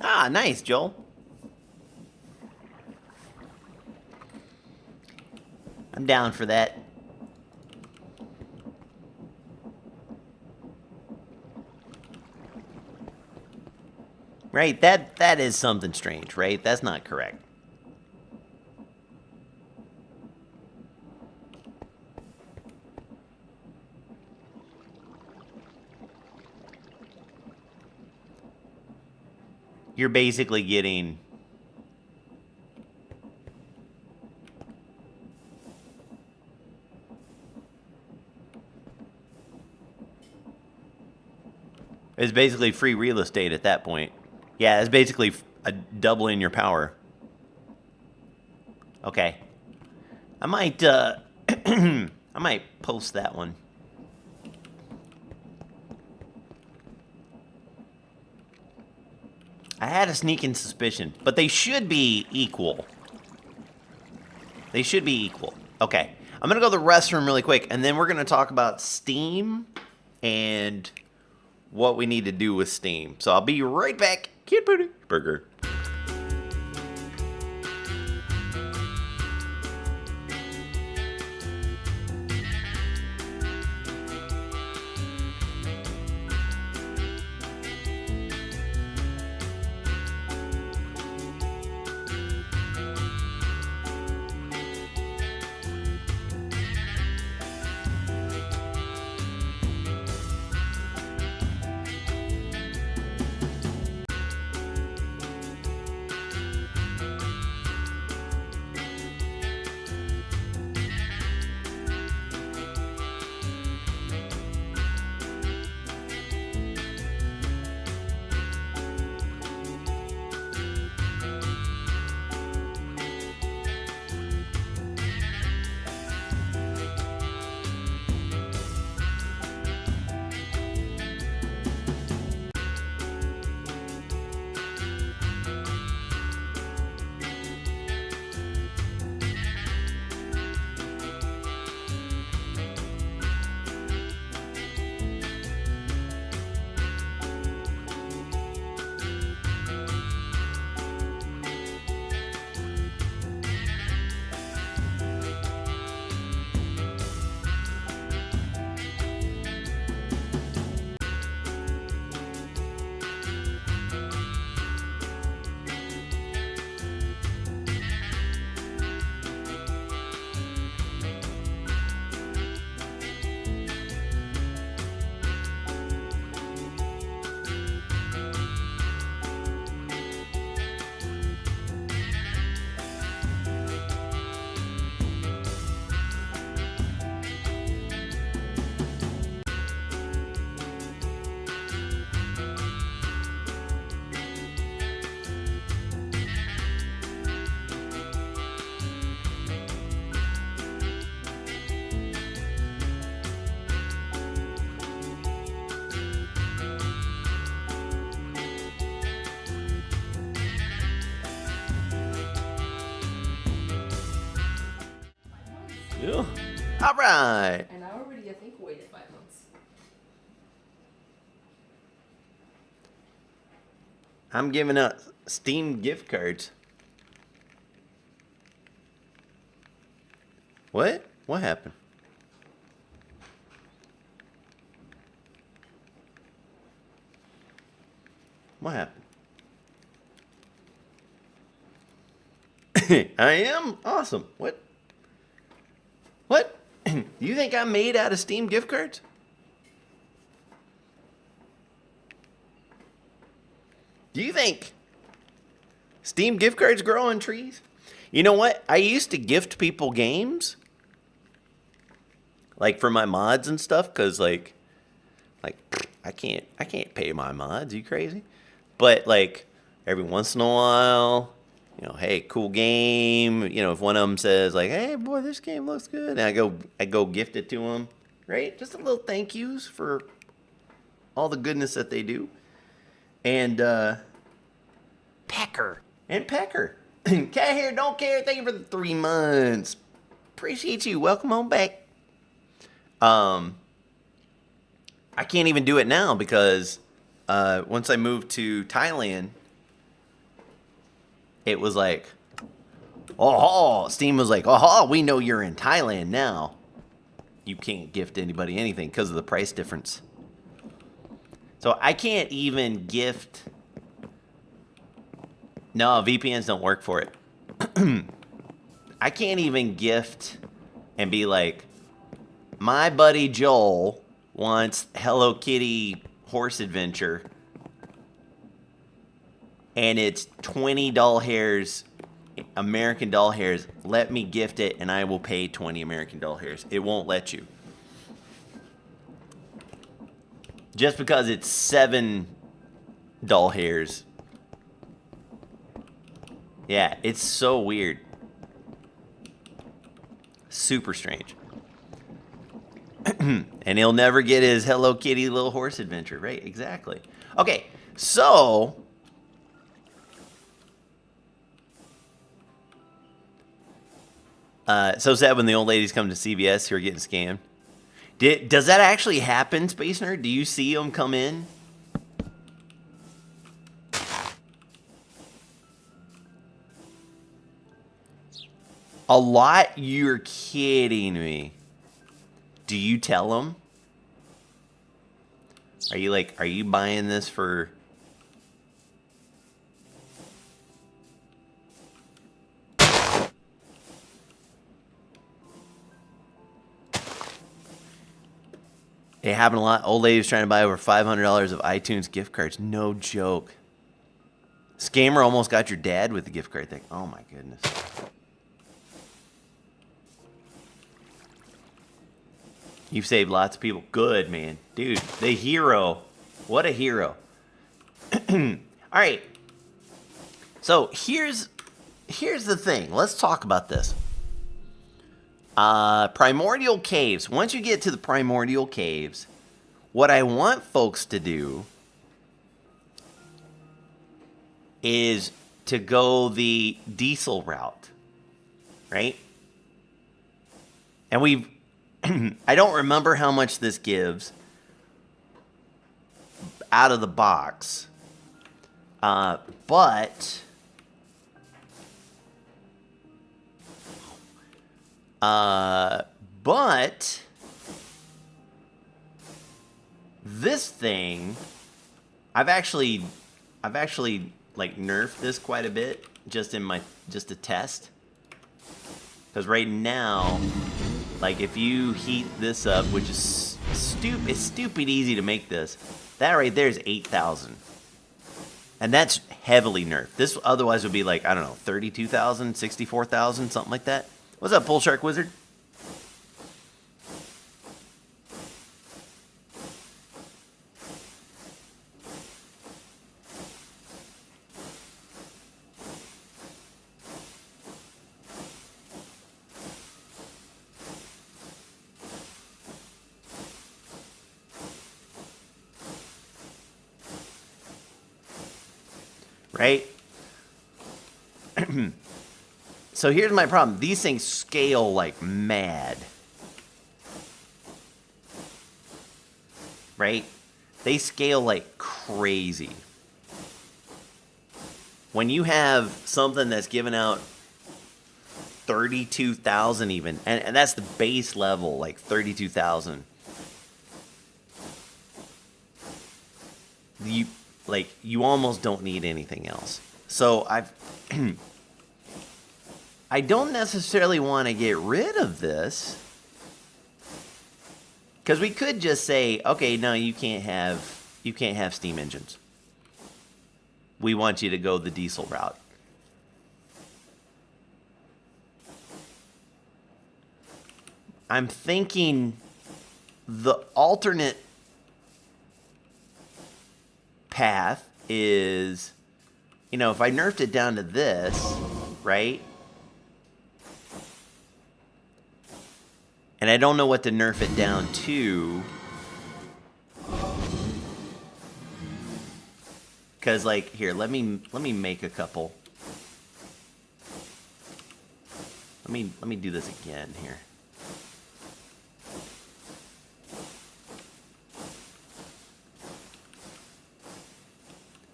Ah, nice, Joel. I'm down for that. Right, that is something strange, right? That's not correct. You're basically getting it's basically free real estate at that point. Yeah, it's basically doubling your power. Okay. I might I might post that one. I had a sneaking suspicion, but they should be equal. They should be equal. Okay. I'm going to go to the restroom really quick, and then we're going to talk about Steam and what we need to do with Steam. So I'll be right back. Kid Booty Burger. Yeah. All right. And I already, I think, waited 5 months. I'm giving out Steam gift cards. What? What happened? What happened? I am? Awesome. What? What? You think I'm made out of Steam gift cards? Do you think Steam gift cards grow on trees? You know what? I used to gift people games, like for my mods and stuff, because like I can't pay my mods. You crazy? But like every once in a while, you know, hey, cool game. You know, if one of them says like, hey, boy, this game looks good, and I go gift it to them, right? Just a little thank yous for all the goodness that they do. And Pecker. Cat here, don't care. Thank you for the 3 months. Appreciate you. Welcome on back. I can't even do it now because once I moved to Thailand, it was like, oh, Steam was like, oh, we know you're in Thailand now. You can't gift anybody anything because of the price difference. So I can't even gift. No, VPNs don't work for it. I can't even gift and be like, my buddy Joel wants Hello Kitty Horse Adventure, and it's 20 doll hairs, American doll hairs. Let me gift it, and I will pay 20 American doll hairs. It won't let you. Just because it's 7 doll hairs. Yeah, it's so weird. Super strange. And he'll never get his Hello Kitty little horse adventure, right? Exactly. Okay, so so sad when the old ladies come to CVS who are getting scammed. Does that actually happen, Space Nerd? Do you see them come in? A lot? You're kidding me. Do you tell them? Are you buying this for... It happened a lot. Old ladies trying to buy over $500 of iTunes gift cards. No joke. Scammer almost got your dad with the gift card thing. Oh my goodness. You've saved lots of people. Good, man. Dude, the hero. What a hero. All right. So here's the thing. Let's talk about this. Primordial caves. Once you get to the primordial caves, what I want folks to do is to go the diesel route, right? And we've I don't remember how much this gives out of the box, but this thing, I've actually like nerfed this quite a bit just to test, because right now, like if you heat this up, which is it's stupid easy to make this, that right there is 8,000. And that's heavily nerfed. This otherwise would be like, I don't know, 32,000, 64,000, something like that. What's up, Bull Shark Wizard? Right? So here's my problem. These things scale like mad. Right? They scale like crazy. When you have something that's giving out 32,000 even, and that's the base level, like 32,000. You almost don't need anything else. So I don't necessarily want to get rid of this. Because we could just say, okay, no, you can't have steam engines. We want you to go the diesel route. I'm thinking the alternate path is, if I nerfed it down to this, right? And I don't know what to nerf it down to. Cause here, let me make a couple. Let me do this again here.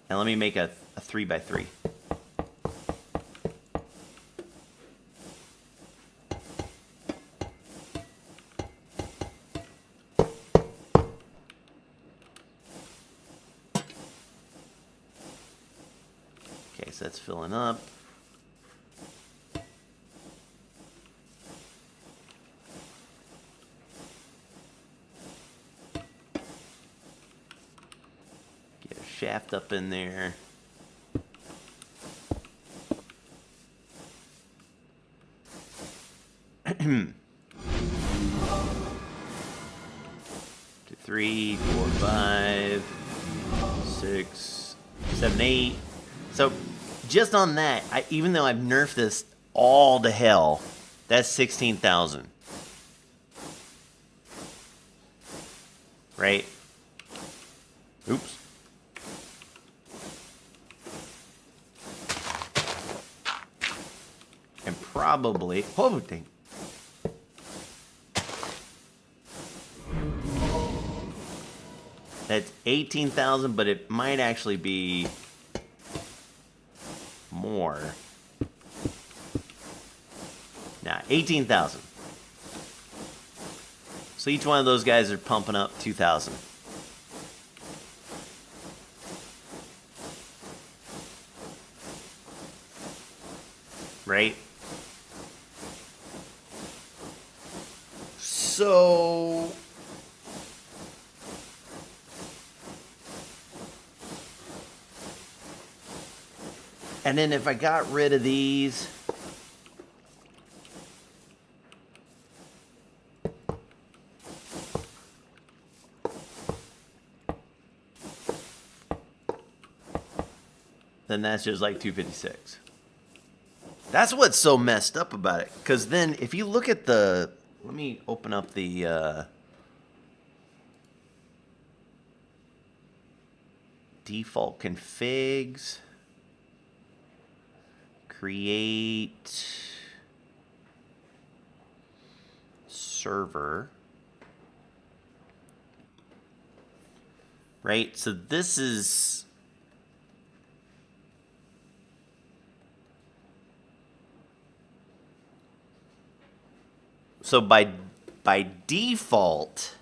And let me make a 3x3. Okay, so that's filling up. Get a shaft up in there. Two, 3, 4, 5, 6, 7, 8. So just on that, even though I've nerfed this all to hell, that's 16,000. Right? Oops. And probably, oh dang. That's 18,000, but it might actually be more. Nah, 18,000. So each one of those guys are pumping up 2,000. Right? So and then if I got rid of these, then that's just like 256. That's what's so messed up about it. Because then if you look at the, let me open up the default configs. Create server. Right? So this is so by default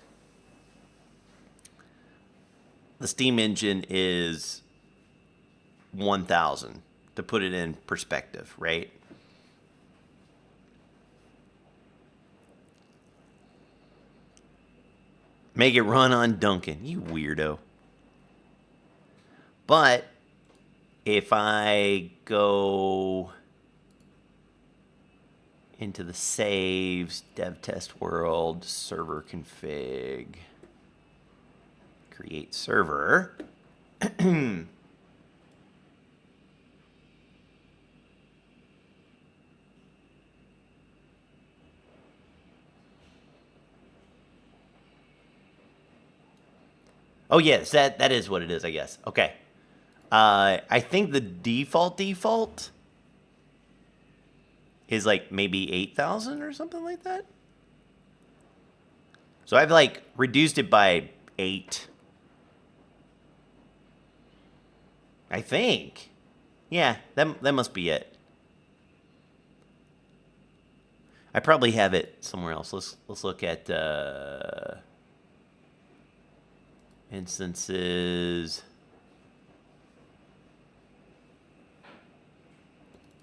the steam engine is 1,000. To put it in perspective, right? Make it run on Duncan, you weirdo. But if I go into the saves, dev test world, server config, create server. Oh, yes, that is what it is, I guess. Okay. I think the default is like maybe 8,000 or something like that. So I've like reduced it by 8. I think. Yeah, that must be it. I probably have it somewhere else. Let's look at instances.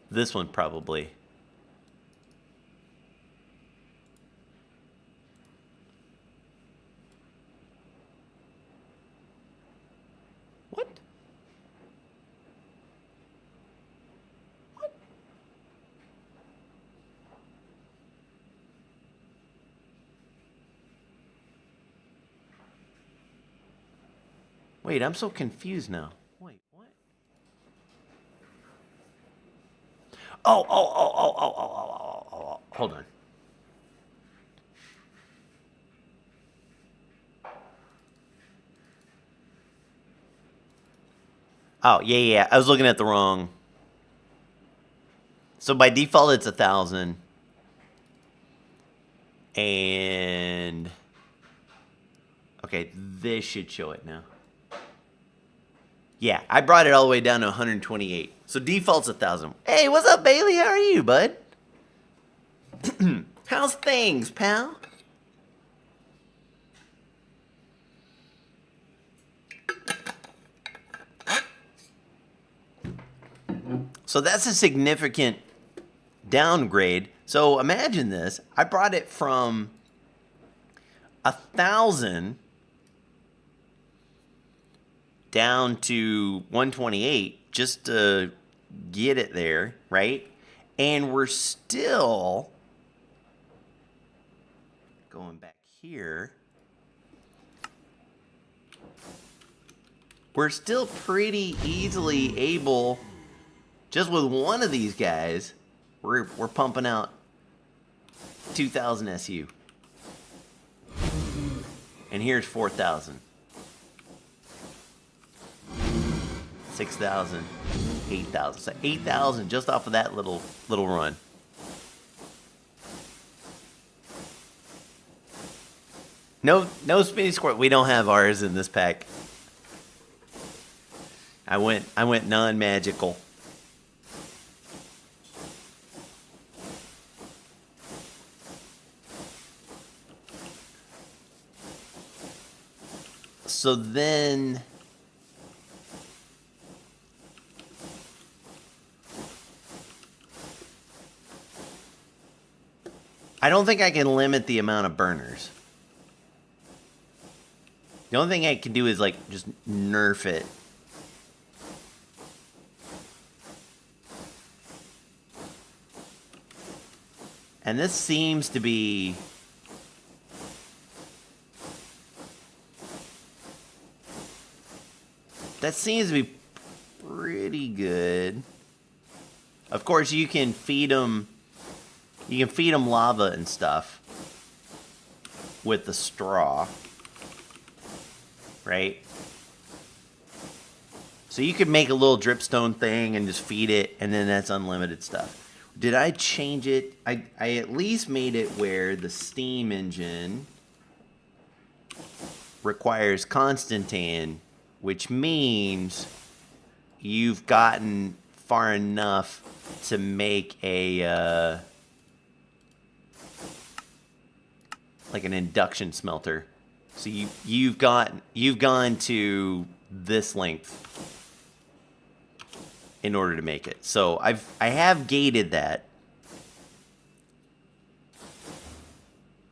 This one probably. What? What? Wait, I'm so confused now. Wait, what? Oh. Hold on. Oh, yeah. I was looking at the wrong. So by default, it's 1,000. And okay, this should show it now. Yeah, I brought it all the way down to 128. So default's 1,000. Hey, what's up, Bailey? How are you, bud? How's things, pal? So that's a significant downgrade. So imagine this. I brought it from 1,000 down to 128 just to get it there, right? And we're still going back here. We're still pretty easily able, just with one of these guys, we're pumping out 2,000 SU. And here's 4,000. 6,000, 8,000. So 8,000 just off of that little run. No spinning squirt. We don't have ours in this pack. I went non-magical. So then I don't think I can limit the amount of burners. The only thing I can do is like just nerf it. And this seems to be pretty good. Of course, you can feed them lava and stuff with the straw, right? So you could make a little dripstone thing and just feed it, and then that's unlimited stuff. Did I change it? I at least made it where the steam engine requires Constantan, which means you've gotten far enough to make a like an induction smelter. So you've gone to this length in order to make it. So I have gated that.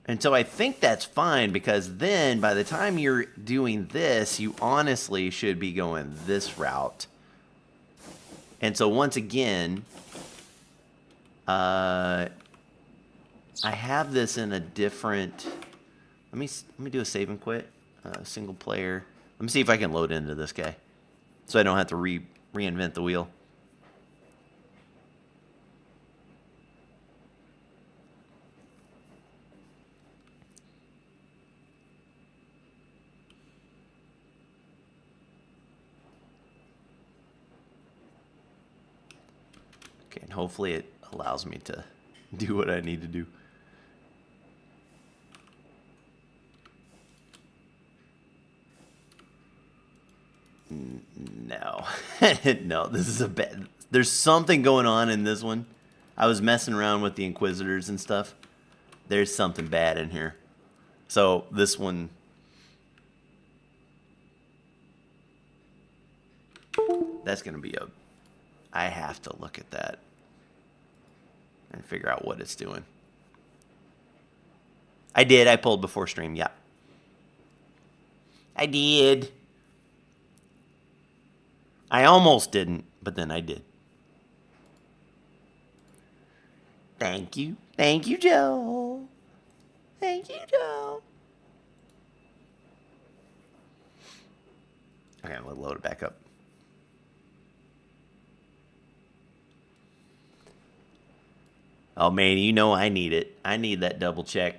And so I think that's fine, because then by the time you're doing this, you honestly should be going this route. And so once again, I have this in a different. Let me do a save and quit. Single player. Let me see if I can load into this guy, so I don't have to reinvent the wheel. Okay, and hopefully it allows me to do what I need to do. No. No, this is a bad... There's something going on in this one. I was messing around with the Inquisitors and stuff. There's something bad in here. So this one... That's going to be a... I have to look at that and figure out what it's doing. I did. I pulled before stream. Yeah. I did. I almost didn't, but then I did. Thank you. Thank you, Joe. Thank you, Joe. Okay, I'm going to load it back up. Oh, man, you know I need it. I need that double check.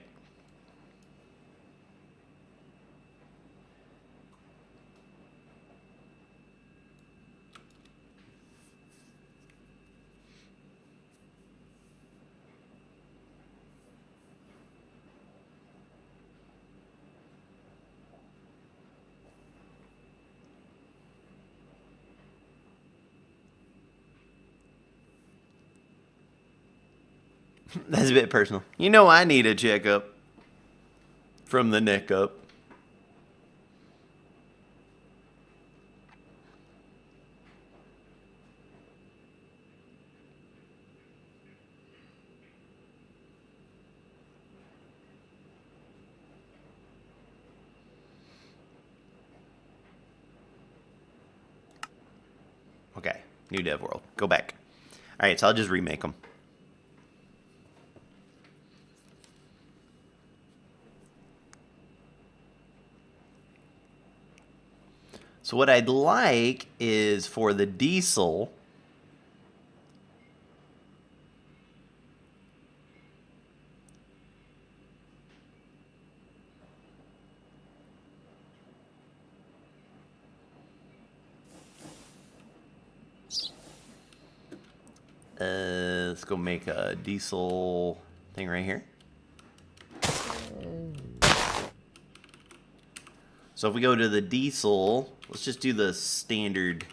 That's a bit personal. You know I need a checkup. From the neck up. Okay, new dev world. Go back. All right, so I'll just remake them. So what I'd like is for the diesel, let's go make a diesel thing right here. So if we go to the diesel, let's just do the standard.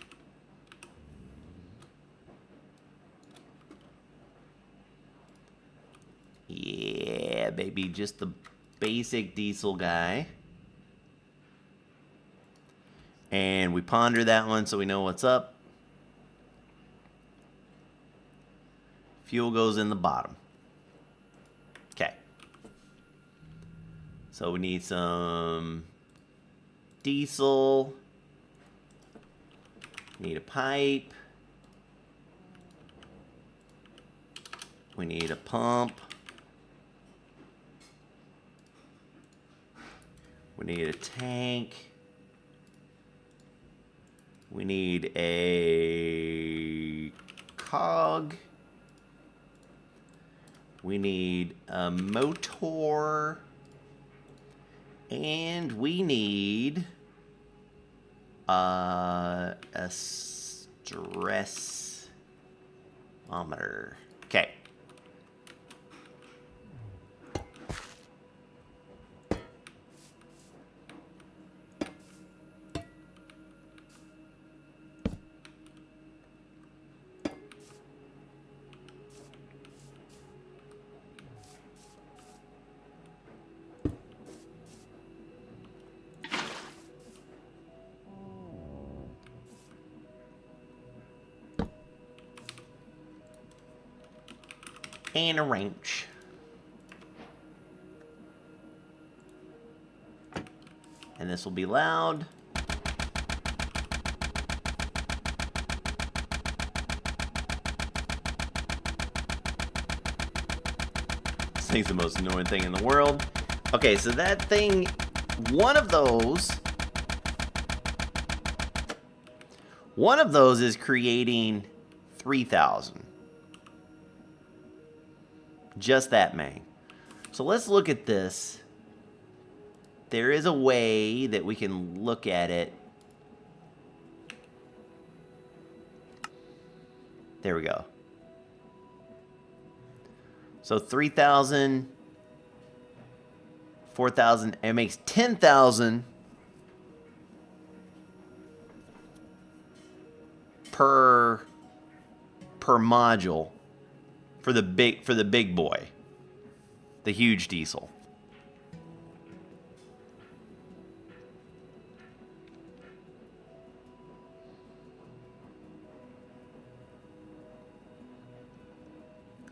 Yeah, baby, just the basic diesel guy. And we ponder that one so we know what's up. Fuel goes in the bottom. Okay. So we need some diesel. Need a pipe. We need a pump. We need a tank. We need a cog. We need a motor. And we need a stressometer. Okay. And a wrench. And this will be loud. This thing's the most annoying thing in the world. Okay, so that thing, one of those is creating 3,000. Just that main. So let's look at this. There is a way that we can look at it. There we go. So So 3,000, 4,000, it makes 10,000 per module for the big boy, the huge diesel.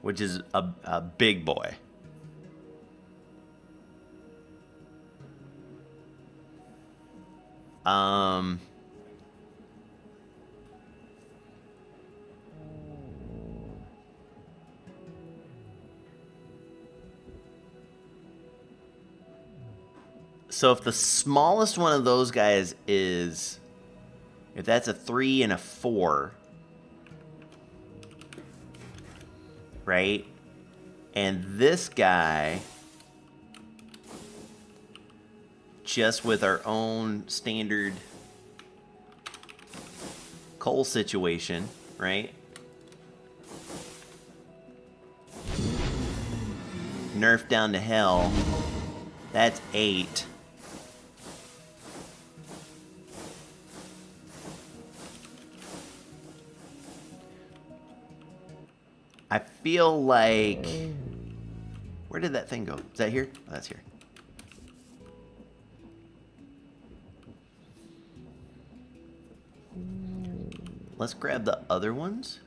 Which is a big boy. So if the smallest one of those guys is, if that's a 3 and a 4, right? And this guy, just with our own standard coal situation, right? Nerf down to hell. That's 8. I feel like... Where did that thing go? Is that here? Oh, that's here. Let's grab the other ones.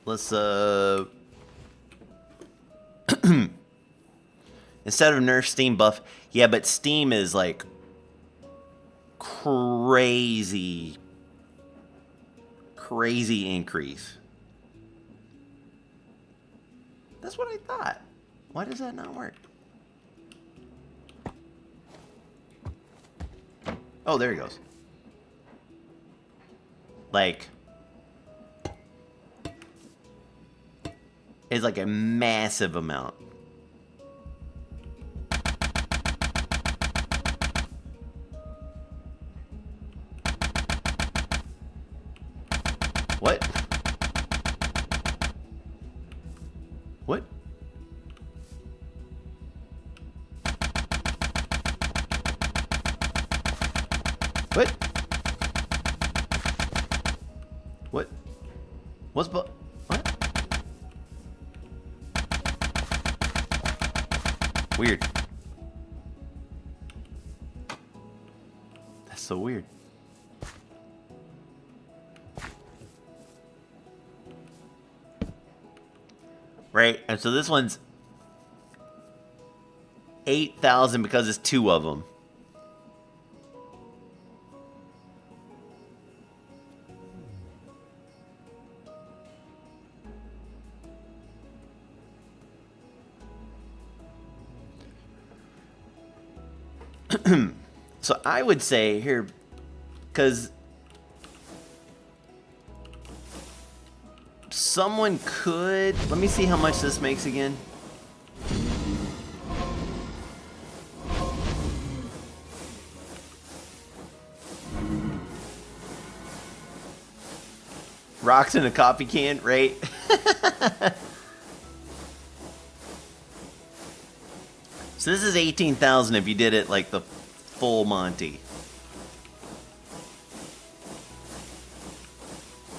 Let's instead of nerf steam buff, yeah, but steam is like crazy increase. That's what I thought. Why does that not work? Oh, there he goes. Like, it's like a massive amount. What? What? What? What? What's what? Weird. That's so weird. Right, and so this one's 8,000 because it's 2 of them. So I would say here, because someone could, let me see how much this makes again. Rocks in a coffee can, right? So this is 18,000 if you did it like the full Monty.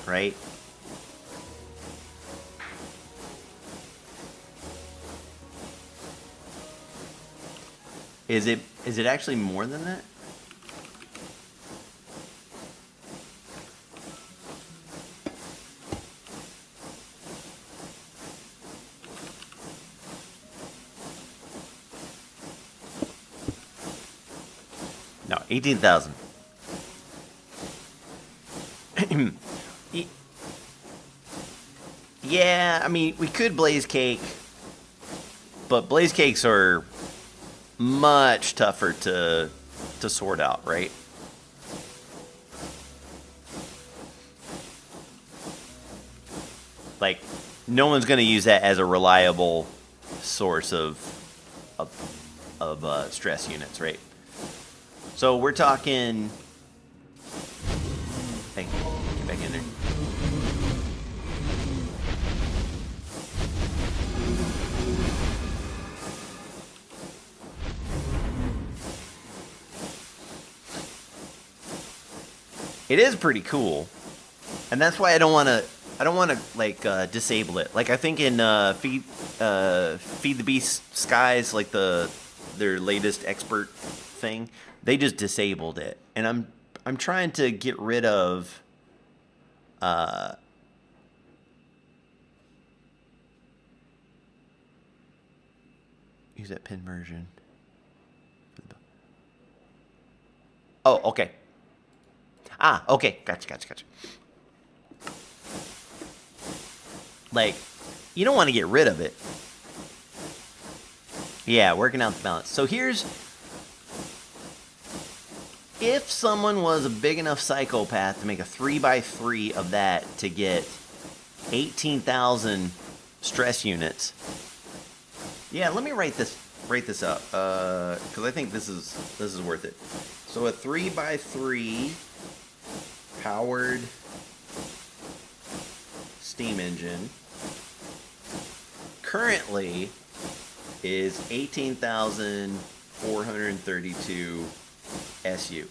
Right? Is it actually more than that? No, 18,000. Yeah, I mean, we could blaze cake, but blaze cakes are much tougher to to sort out, right? Like, no one's going to use that as a reliable source of stress units, right? So we're talking. Hey, get back in there. It is pretty cool, and that's why I don't want to like disable it. Like I think in Feed the Beast Skies, like their latest expert thing, they just disabled it, and I'm trying to get rid of use that pin version. Oh, okay. Ah, okay. Gotcha. Like, you don't want to get rid of it. Yeah, working out the balance. So here's... If someone was a big enough psychopath to make a 3x3 of that to get 18,000 stress units... Yeah, let me write this up, because I think this is worth it. So a 3x3 powered steam engine currently is 18,432 SU,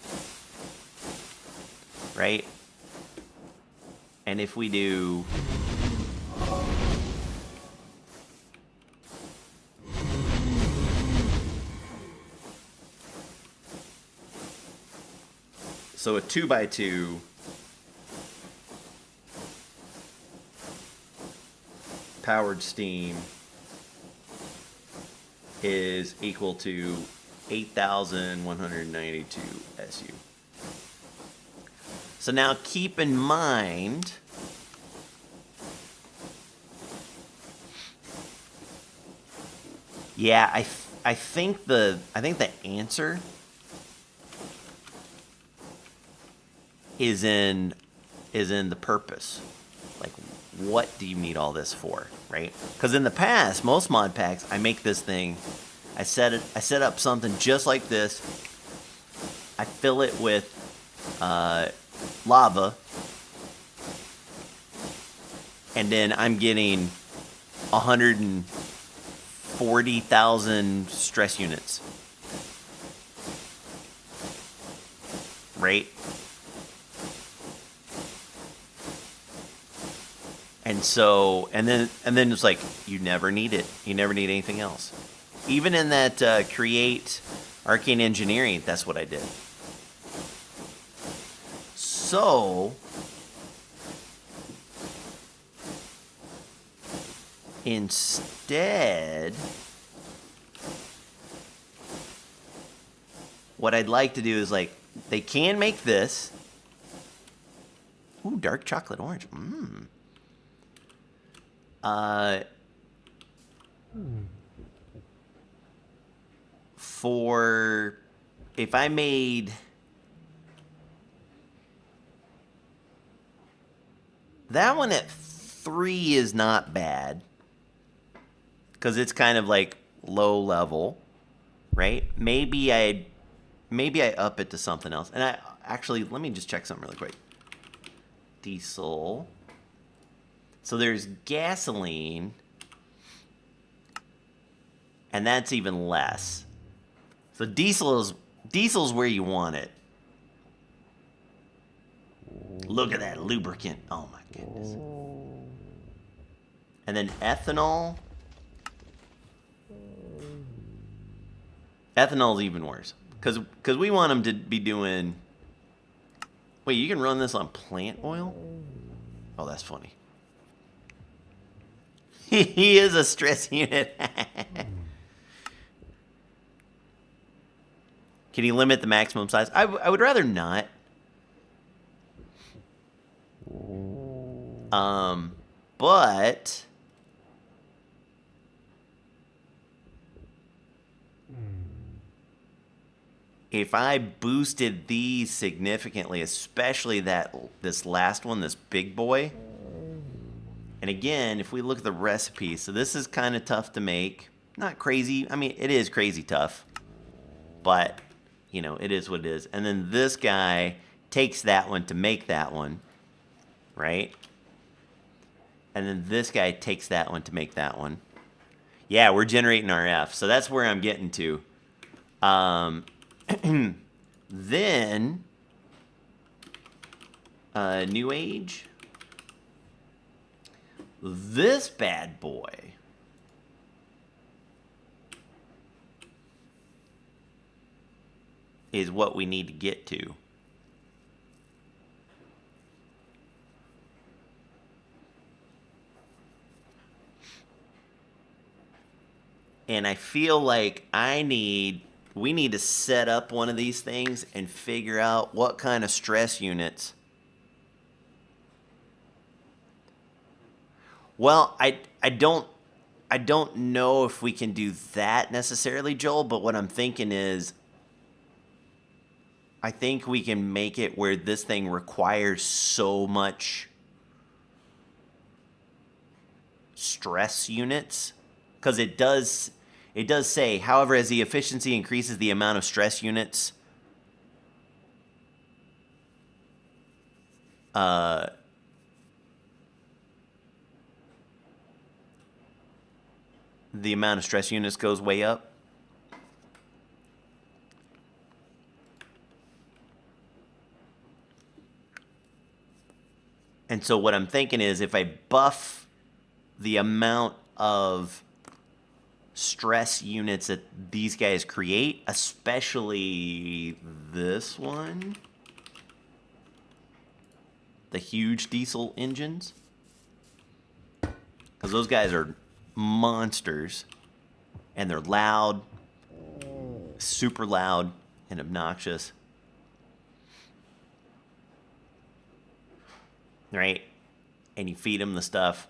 right? And if we do so a 2x2 powered steam is equal to 8,192 SU. So now keep in mind yeah, I think the answer is in the purpose. Like, what do you need all this for, right? Because in the past, most mod packs, I make this thing, I set up something just like this. I fill it with lava, and then I'm getting 140,000 stress units, right? And so, and then it's like, you never need it. You never need anything else. Even in that create arcane engineering, that's what I did. So, instead, what I'd like to do is, like, they can make this. Ooh, dark chocolate orange. For if I made that one at 3 is not bad, because it's kind of like low level, right? Maybe I up it to something else. And I actually, let me just check something really quick. Diesel. So there's gasoline, and that's even less. So diesel's where you want it. Look at that lubricant. Oh my goodness. And then ethanol. Ethanol's even worse, because we want them to be doing. Wait, you can run this on plant oil? Oh, that's funny. He is a stress unit. Can you limit the maximum size? I would rather not. But if I boosted these significantly, especially this last one, this big boy. And again, if we look at the recipe, so this is kind of tough to make. Not crazy. I mean, it is crazy tough. But, you know, it is what it is. And then this guy takes that one to make that one. Right? And then this guy takes that one to make that one. Yeah, we're generating RF. So that's where I'm getting to. Then, New Age. This bad boy is what we need to get to. And I feel like we need to set up one of these things and figure out what kind of stress units. Well, I don't know if we can do that necessarily, Joel, but what I'm thinking is I think we can make it where this thing requires so much stress units, because it does say, however, as the efficiency increases, the amount of stress units goes way up. And so what I'm thinking is if I buff the amount of stress units that these guys create, especially this one, the huge diesel engines, because those guys are monsters and they're loud, super loud and obnoxious, right? And you feed them the stuff.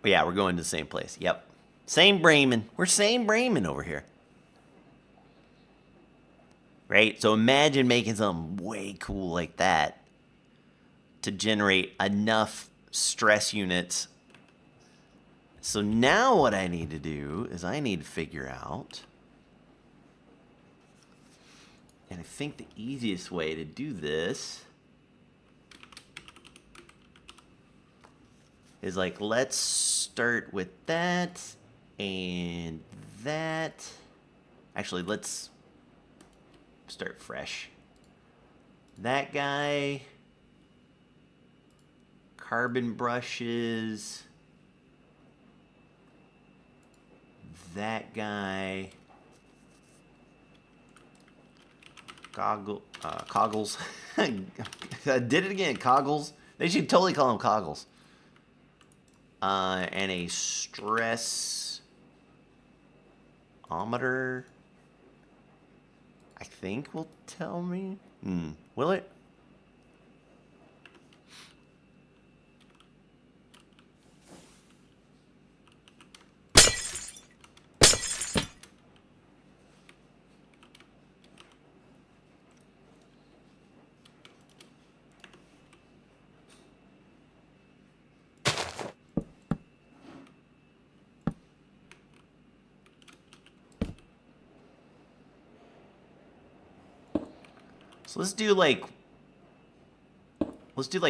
But yeah, we're going to the same place. Yep. Same Brayman. We're same Brayman over here. Right? So imagine making something way cool like that to generate enough stress units. So now what I need to do is I need to figure out, and I think the easiest way to do this is like, let's start with that and that. Actually, let's start fresh. That guy, carbon brushes, that guy, coggles. I did it again, coggles. They should totally call them coggles. And a stressometer, I think will tell me. Will it? So let's do like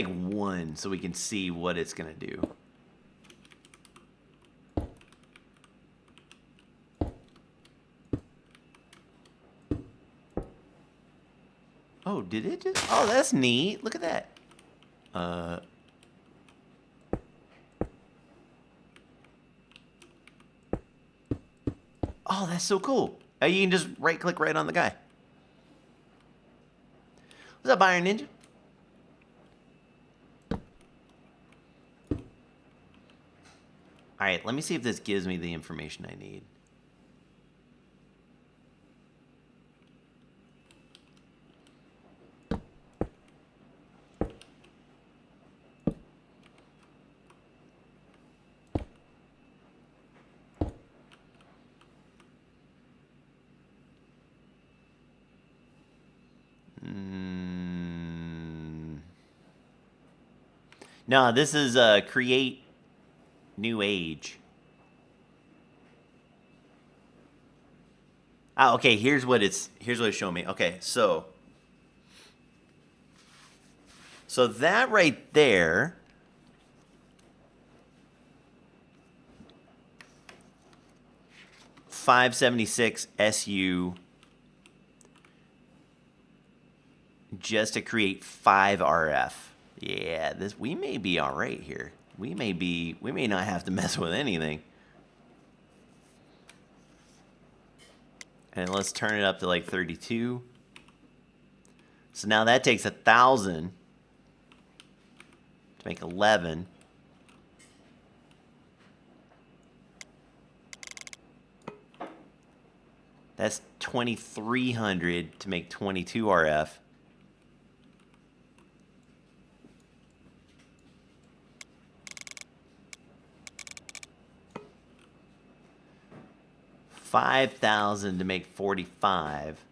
1 so we can see what it's gonna do. Oh, did it just? Oh, that's neat. Look at that. Oh, that's so cool. You can just right click right on the guy. What's up, Iron Ninja? Alright, let me see if this gives me the information I need. No, this is create new age. Ah, okay, here's what it's showing me. Okay, so that right there, $576 SU just to create 5 RF. Yeah, we may be all right here. We may not have to mess with anything. And let's turn it up to like 32. So now that takes 1,000 to make 11. That's 2,300 to make 22 RF. $5,000 to make 45.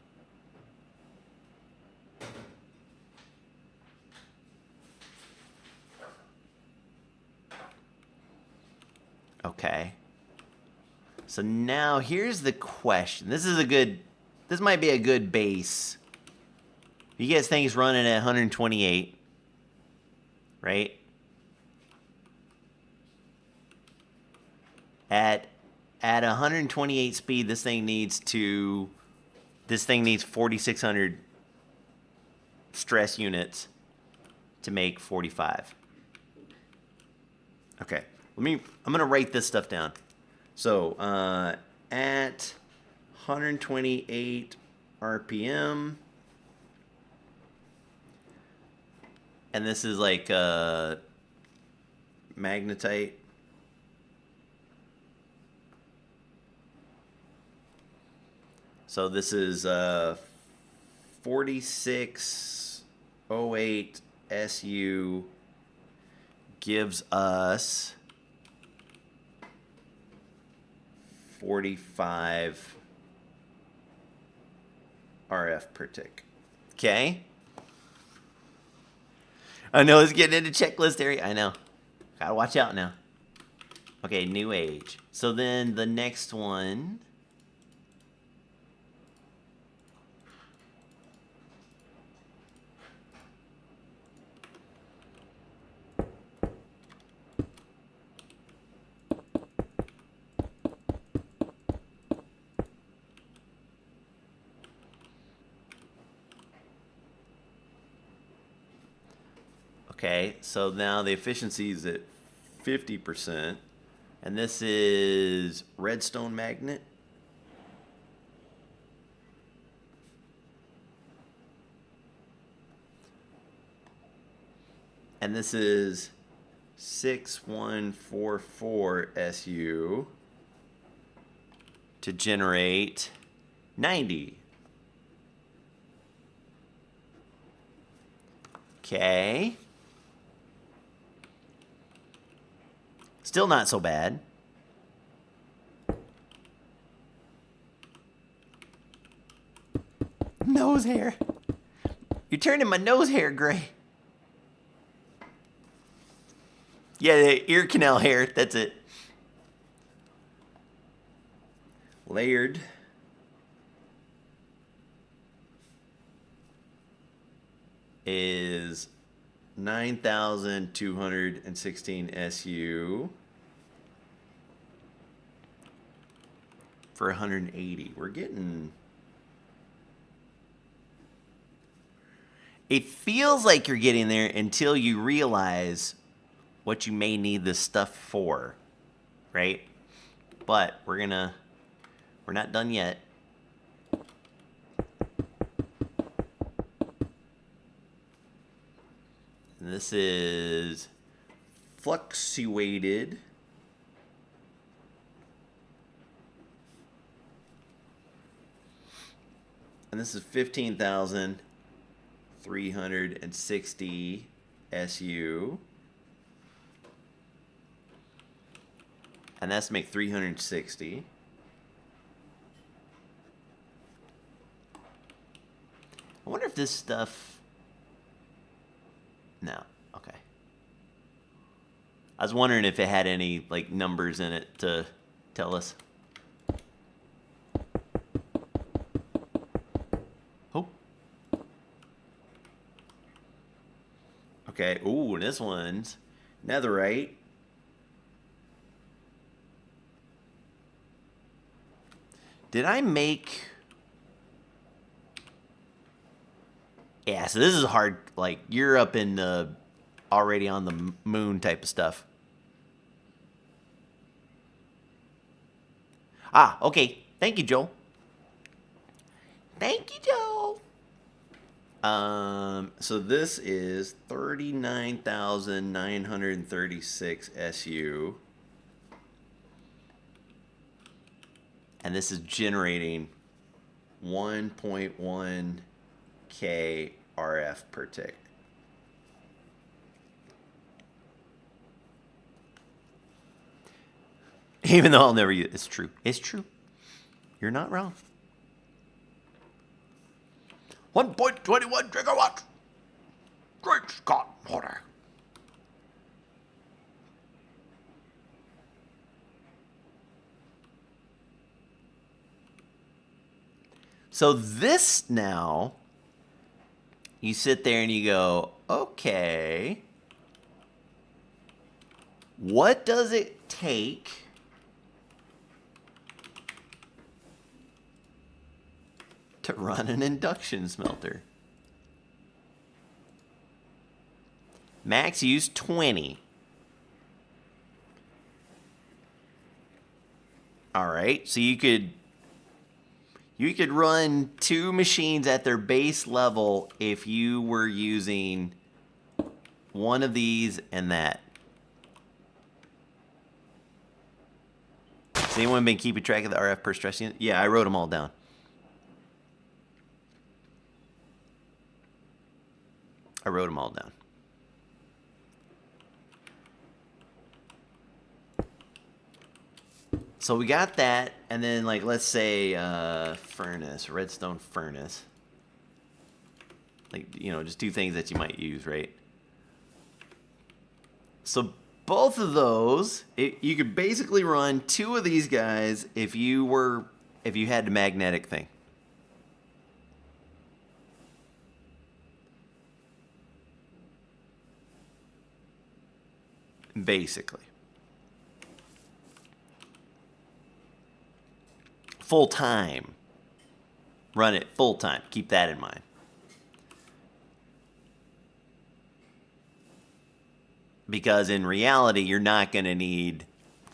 Okay. So now here's the question. This might be a good base. You guys think it's running at 128, right? At 128 speed, this thing needs 4,600 stress units to make 45. Okay, I'm gonna write this stuff down. So at 128 RPM, and this is like magnetite. So this is 4608 SU gives us 45 RF per tick. Okay. I know it's getting into checklist area. I know. Gotta watch out now. Okay, new age. So then the next one. Okay, so now the efficiency is at 50%, and this is redstone magnet. And this is 6144 SU to generate 90. Okay. Still not so bad. Nose hair. You're turning my nose hair gray. Yeah, the ear canal hair. That's it. Layered. Is 9,216 SU for 180. We're getting... It feels like you're getting there until you realize what you may need this stuff for, right? But we're not done yet. And this is fluctuated. And this is 15,360 SU. And that's to make 360. I wonder if this stuff... No, okay. was wondering if it had any like numbers in it to tell us. Oh. Okay. Ooh, this one's netherite. Did I make... Yeah, so this is hard. Like, you're up in the... already on the moon type of stuff. Ah, okay. Thank you, Joel. Thank you, Joel. So this is 39,936 SU. And this is generating 1.1 K RF per tick. Even though I'll never use it. It's true. It's true. You're not wrong. 1.21 gigawatts. Great Scott water. So this now, you sit there and you go, okay, what does it take to run an induction smelter? Max use 20. All right, so you could run 2 machines at their base level if you were using one of these and that. Has anyone been keeping track of the RF per stress unit? Yeah, I wrote them all down. I wrote them all down. So we got that, and then like let's say furnace, redstone furnace. Like, you know, just 2 things that you might use, right? So both of those, you could basically run 2 of these guys if you had the magnetic thing. Basically. Full time. Run it full time. Keep that in mind. Because in reality, you're not going to need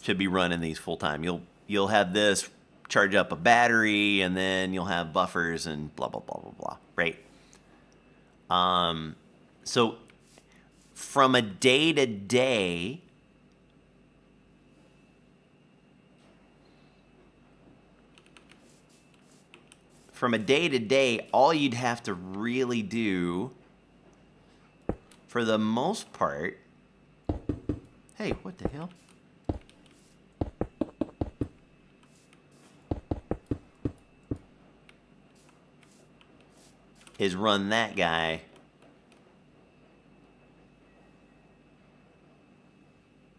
to be running these full time. You'll have this charge up a battery, and then you'll have buffers and blah blah blah blah blah. Right. So from a day to day, all you'd have to really do, for the most part, hey, what the hell? Is run that guy.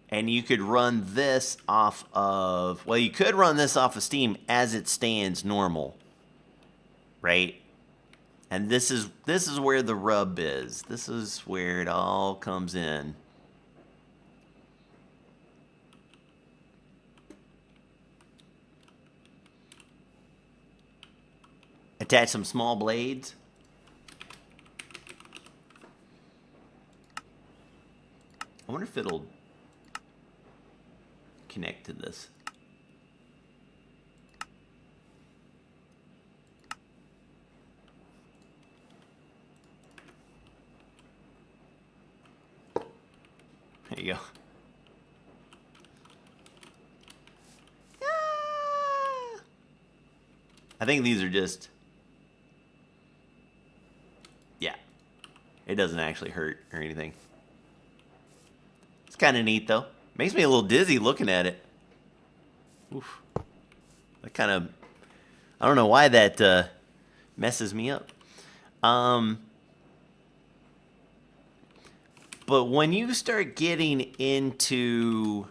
And you could run this off of, well, you could run this off of Steam as it stands normal. Right? And this is where the rub is. This is where it all comes in. Attach some small blades. I wonder if it'll connect to this. There you go. I think these are just... Yeah. It doesn't actually hurt or anything. It's kind of neat, though. Makes me a little dizzy looking at it. Oof. That kind of... I don't know why that But when you start getting into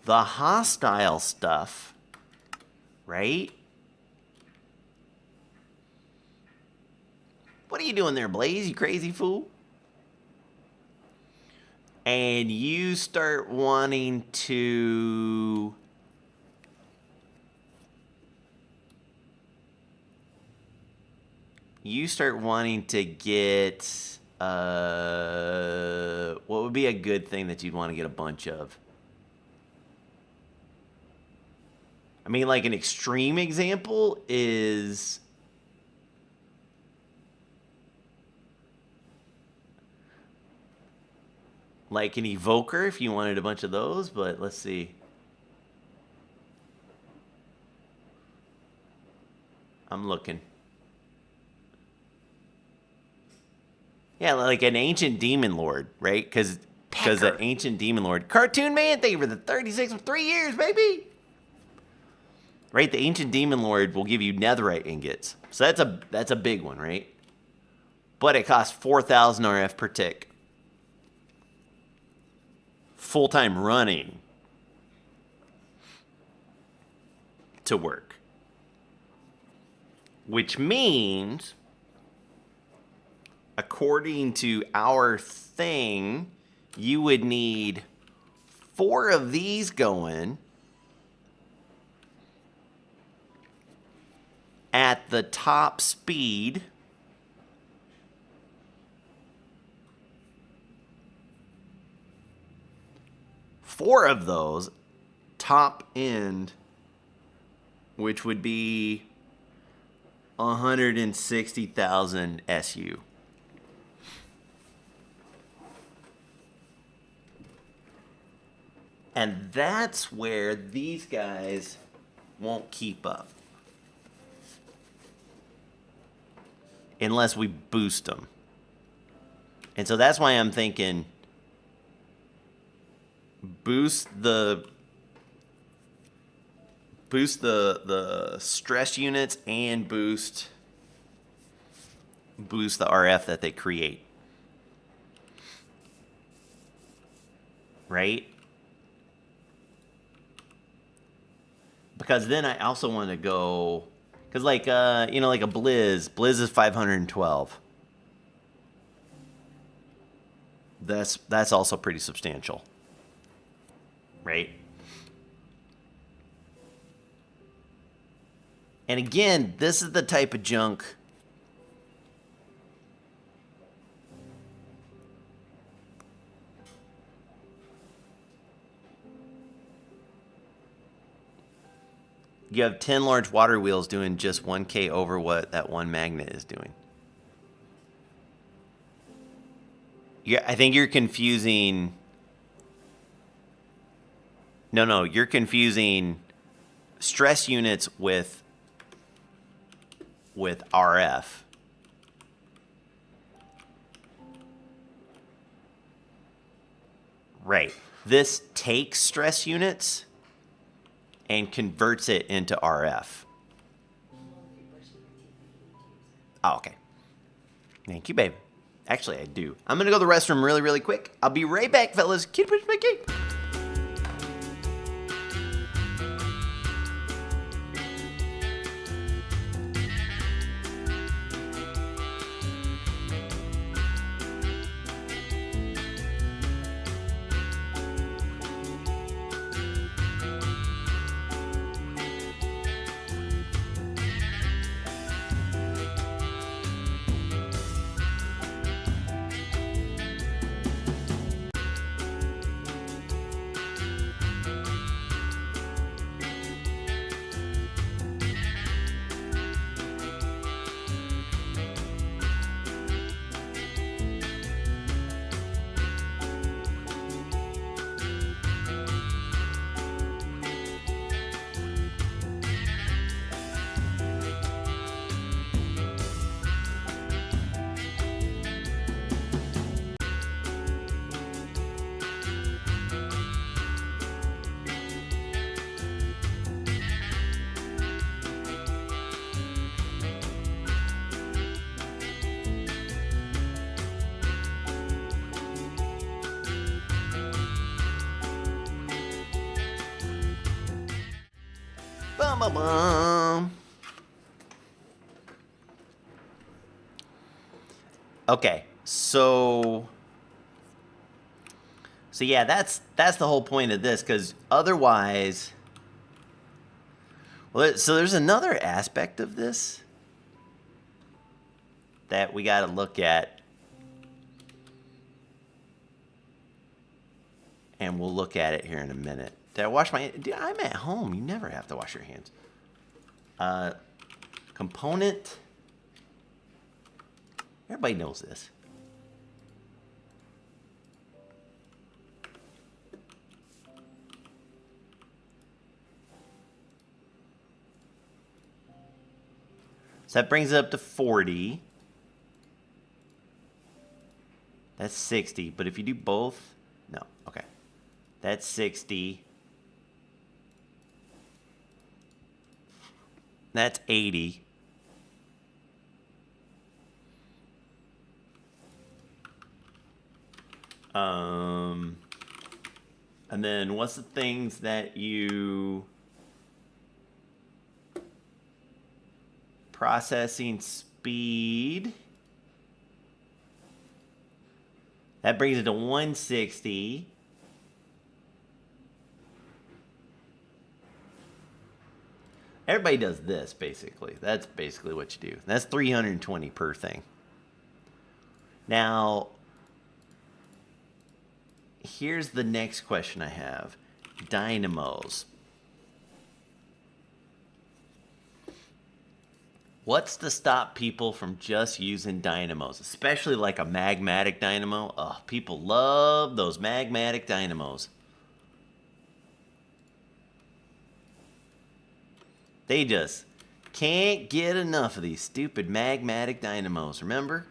the hostile stuff, right? What are you doing there, Blaze, you crazy fool? And you start wanting to... You start wanting to get... what would be a good thing that you'd want to get a bunch of? I mean, like an extreme example is... like an evoker, if you wanted a bunch of those, but let's see. I'm looking. Yeah, like an ancient demon lord, right? Because an ancient demon lord. Cartoon Man, thank you for the 36 for 3 years, baby. Right, the ancient demon lord will give you netherite ingots. So that's a big one, right? But it costs 4,000 RF per tick. Full-time running to work. Which means, according to our thing, you would need 4 of these going at the top speed. Four of those top end, which would be 160,000 SU. And that's where these guys won't keep up. Unless we boost them. And so that's why I'm thinking boost the stress units and boost the RF that they create. Right? Because then I also want to go, because like like a Blizz is 512. That's also pretty substantial. Right? And again, this is the type of junk you have 10 large water wheels doing just 1K over what that one magnet is doing. Yeah, I think you're confusing. No, you're confusing stress units with RF. Right. This takes stress units and converts it into RF. Oh, okay. Thank you, babe. Actually, I do. I'm going to go to the restroom really, really quick. I'll be right back, fellas. Keep pushing my cake. Ba-ba-bum. Okay, so yeah, that's the whole point of this, because otherwise, well, so there's another aspect of this that we got to look at, and we'll look at it here in a minute. Did I wash my? Dude, I'm at home. You never have to wash your hands. Component. Everybody knows this. So that brings it up to 40. That's 60. But if you do both, no. Okay. That's 60. That's 80. And then what's the things that you... Processing speed. That brings it to 160. Everybody does this, basically. That's basically what you do. That's 320 per thing. Now, here's the next question I have. Dynamos. What's to stop people from just using dynamos, especially like a magmatic dynamo? Oh, people love those magmatic dynamos. They just can't get enough of these stupid magmatic dynamos, remember?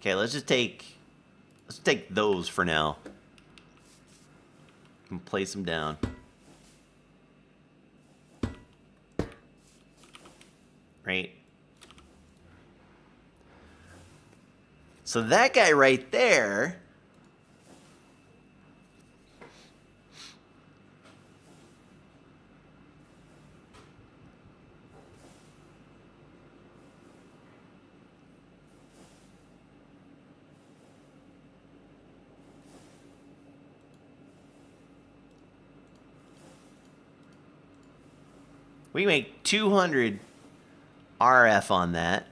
Okay, let's take those for now and place them down. Right? So that guy right there we make 200 RF on that.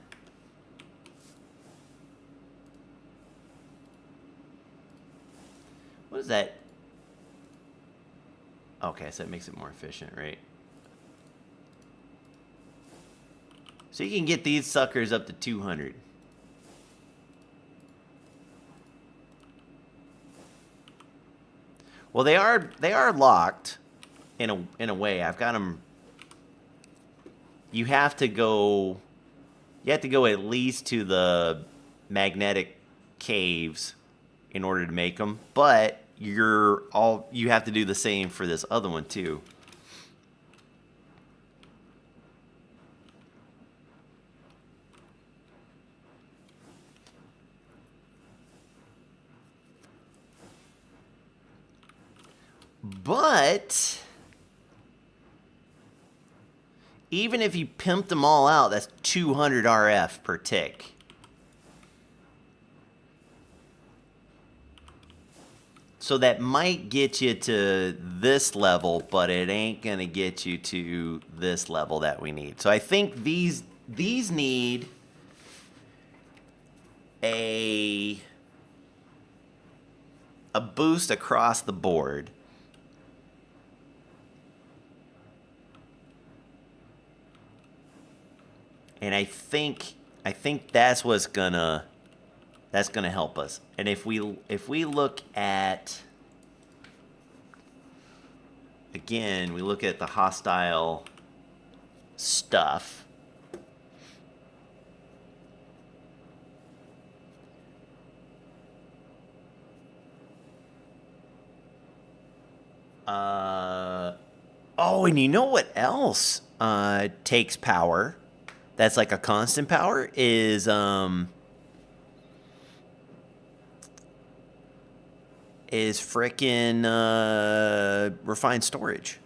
What is that? Okay, so that makes it more efficient, right? So you can get these suckers up to 200. Well, they are locked in a way. I've got them. You have to go at least to the magnetic caves in order to make them, but you have to do the same for this other one too. But even if you pimped them all out, that's 200 RF per tick. So that might get you to this level, but it ain't gonna get you to this level that we need. So I think these need a boost across the board. And I think that's what's gonna help us. And if we look at, again, we look at the hostile stuff. Oh, and you know what else takes power? That's like a constant power is is frickin' refined storage.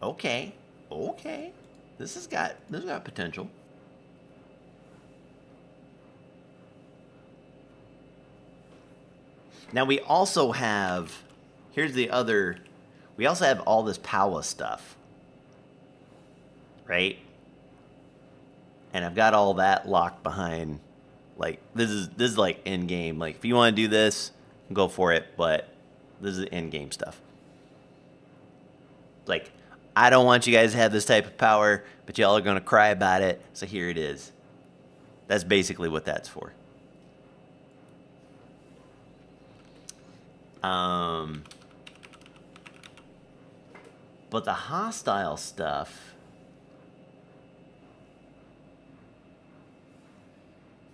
Okay. Okay. This has got potential. Now we also have, here's the other, we also have all this power stuff, right? And I've got all that locked behind, like, this is like end game. Like, if you want to do this, go for it, but this is end game stuff. Like, I don't want you guys to have this type of power, but y'all are going to cry about it, so here it is. That's basically what that's for. But the hostile stuff,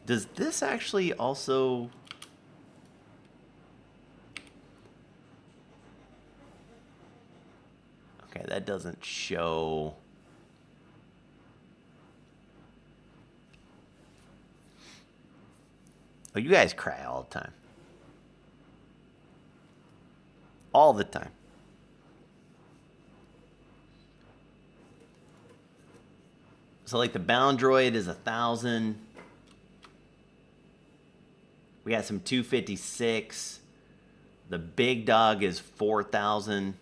does this actually also... Okay, that doesn't show... Oh, you guys cry all the time. All the time. So like the bound droid is 1,000. We got some 256. The big dog is 4,000.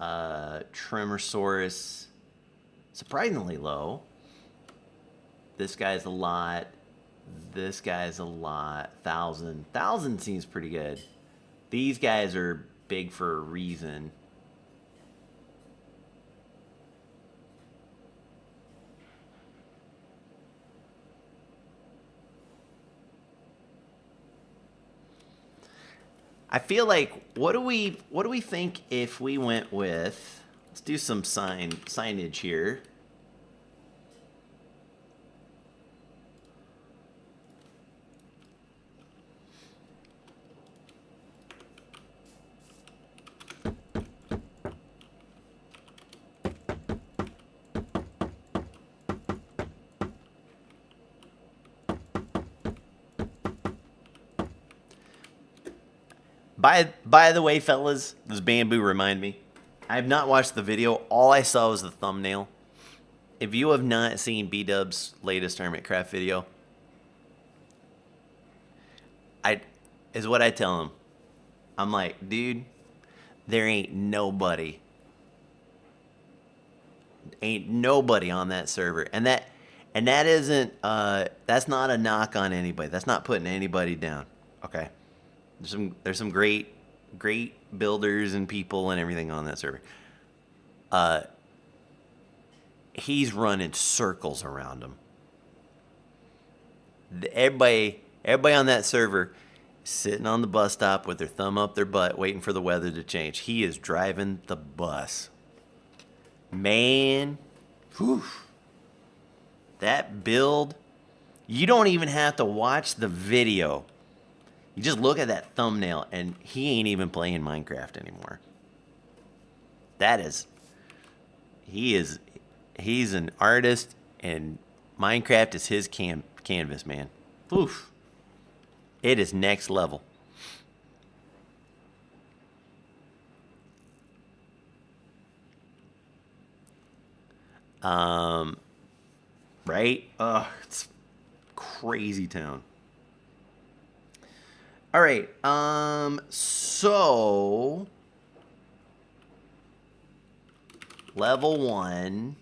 Tremosaurus, surprisingly low. This guy's a lot. This guy's a lot. 1,000. 1,000 seems pretty good. These guys are big for a reason. I feel like, what do we think if we went with, let's do some signage here. By the way, fellas, does Bamboo remind me? I have not watched the video. All I saw was the thumbnail. If you have not seen B-Dub's latest Hermit Craft video, is what I tell him. I'm like, dude, there ain't nobody on that server. And that isn't, that's not a knock on anybody. That's not putting anybody down. Okay. There's some great builders and people and everything on that server. He's running circles around them. Everybody on that server is sitting on the bus stop with their thumb up their butt, waiting for the weather to change. He is driving the bus. Man, whew, that build, you don't even have to watch the video. You just look at that thumbnail, and he ain't even playing Minecraft anymore. He's an artist, and Minecraft is his canvas, man. Oof. It is next level. Right? It's crazy town. All right, so level 1,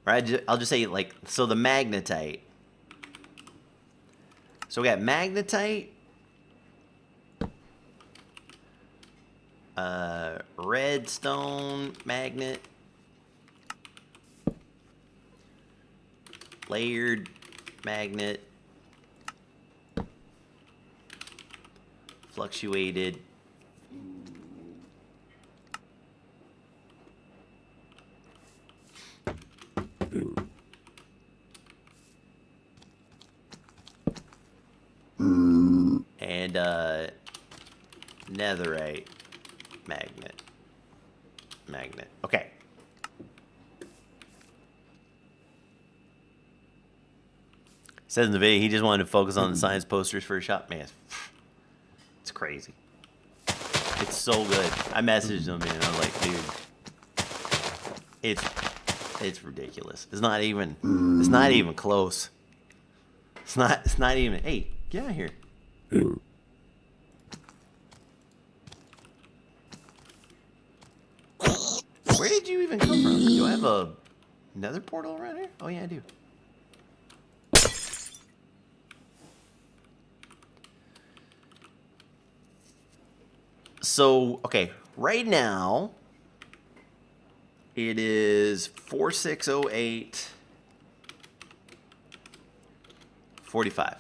right? I'll just say, like, so the magnetite. So we got magnetite, redstone magnet, layered magnet, fluctuated, and netherite magnet. Okay. Says in the video he just wanted to focus on the science posters for a shop. Man, it's crazy. It's so good. I messaged him and I was like, dude, it's ridiculous. It's not even close. It's not even. Hey, get out of here. Where did you even come from? Do I have another portal around here? Oh yeah, I do. So, okay, right now it is 4608 45.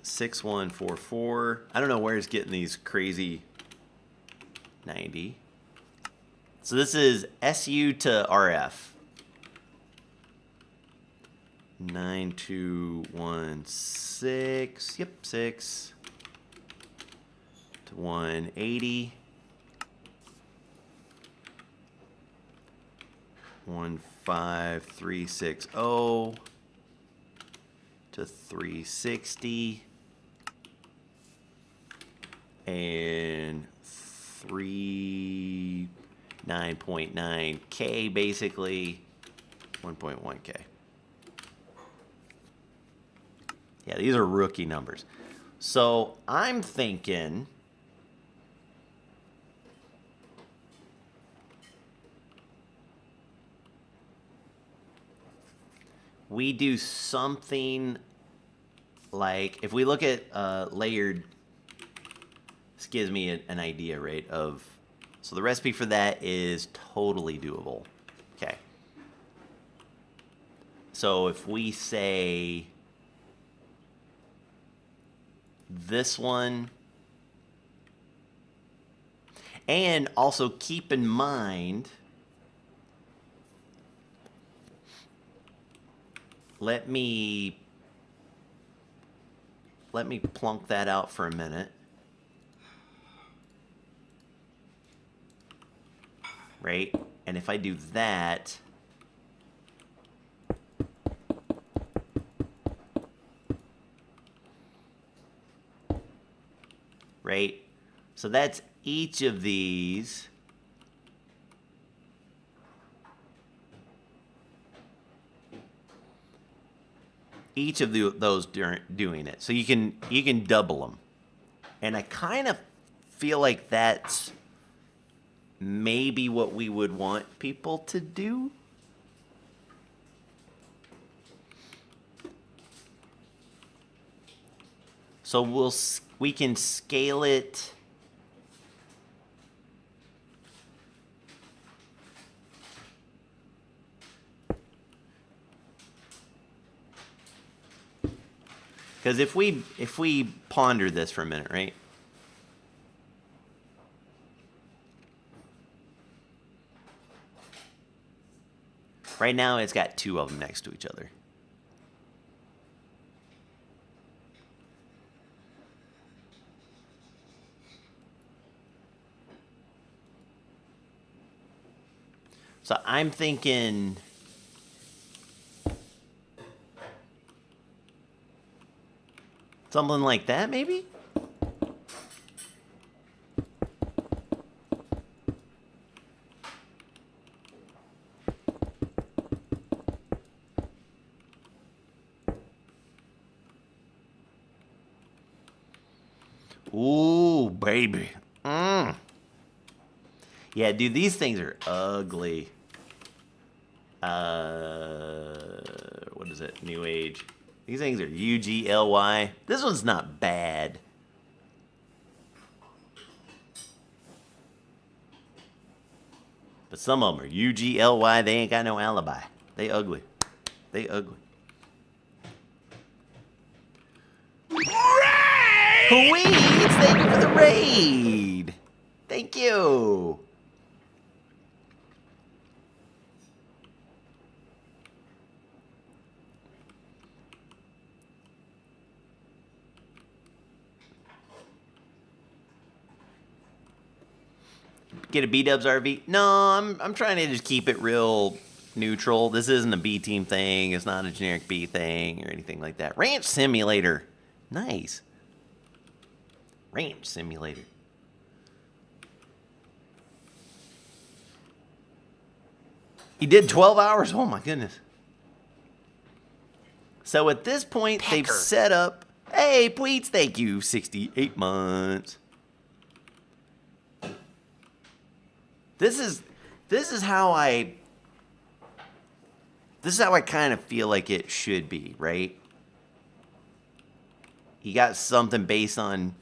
Six 144. I don't know where it's getting these crazy 90. So this is SU to RF. 9216. Yep, 6 to 180. 15360 to 360. And 9.9K basically. 1.1K. Yeah, these are rookie numbers. So I'm thinking we do something like, if we look at layered, this gives me an idea, right, of, so the recipe for that is totally doable. Okay. So if we say this one, and also keep in mind, let me plunk that out for a minute. Right? And if I do that, right? So that's each of these. Each of those doing it. So you can double them. And I kind of feel like that's maybe what we would want people to do. So we can scale it. Because if we ponder this for a minute, right? Right now it's got two of them next to each other. So I'm thinking something like that, maybe? Ooh, baby. Yeah, dude, these things are ugly. What is it? New Age. These things are UGLY. This one's not bad. But some of them are UGLY. They ain't got no alibi. They ugly. They ugly. Please, thank you for the raid. Thank you. Get a B-dubs RV? No, I'm trying to just keep it real neutral. This isn't a B team thing. It's not a generic B thing or anything like that. Ranch Simulator. Nice. Ranch Simulator. He did 12 hours? Oh my goodness. So at this point, they've set up... Hey, Pleats, thank you. 68 months. This is how I kind of feel like it should be, right? You got something based on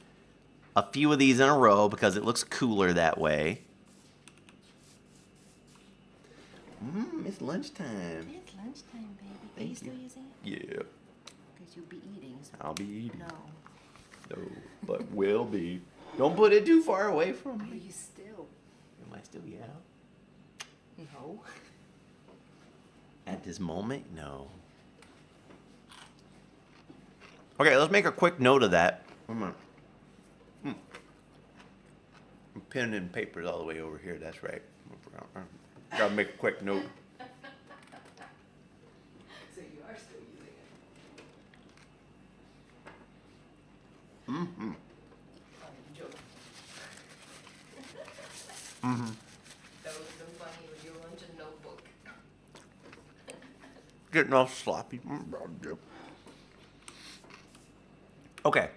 a few of these in a row because it looks cooler that way. It's lunchtime. It's lunchtime, baby. Are Thank you still you. using it? Yeah, Because you'll be eating. So I'll be eating. no. No, but will be. Don't put it too far away from Are me. you still? Am I still yeah? No. At this moment, no. Okay, let's make a quick note of that. Come on. Pen and paper's all the way over here. That's right. Gotta make a quick note. So you are still using it? Mm-hmm. Joke. Mm-hmm. That was so funny with your lunch and notebook. Getting all sloppy. Okay.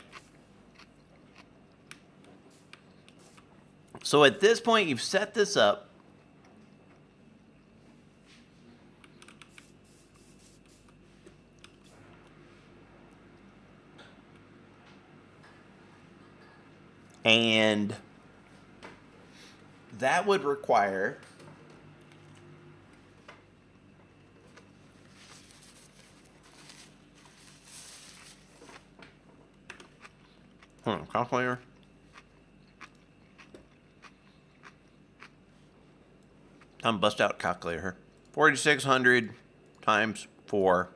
So at this point, you've set this up. And that would require calculator. I'm bust out calculator. 4,600 times 4.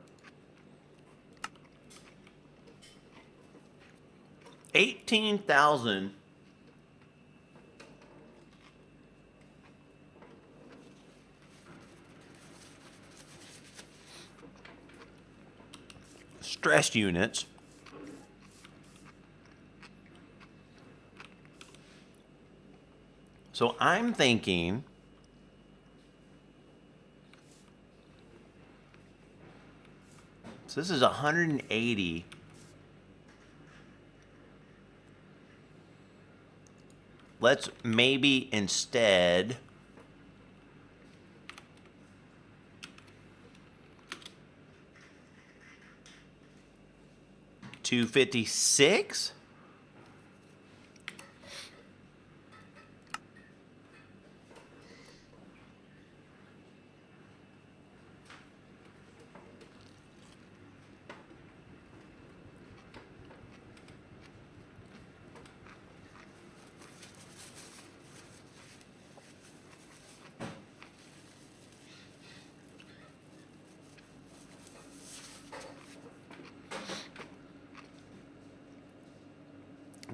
18,000. Stress units. So I'm thinking so this is 180. Let's maybe instead $256.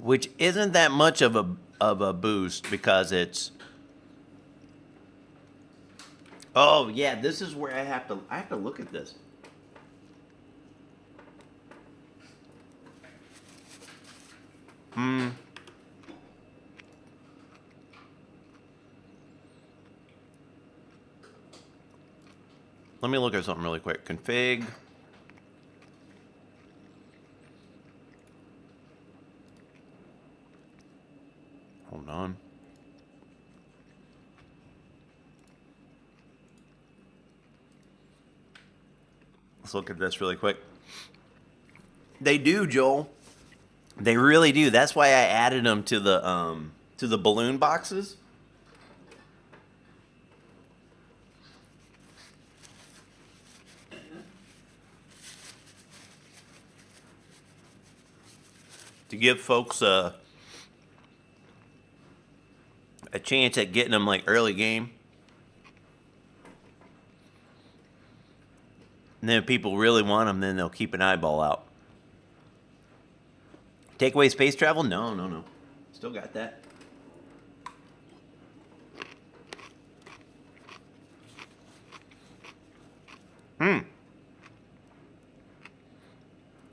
Which isn't that much of a boost because it's. Oh yeah, this is where I have to look at this. Let me look at something really quick. Config. Hold on. Let's look at this really quick. They do, Joel. They really do. That's why I added them to the balloon boxes. To give folks a chance at getting them like early game. And then if people really want them, then they'll keep an eyeball out. Take away space travel? No. Still got that.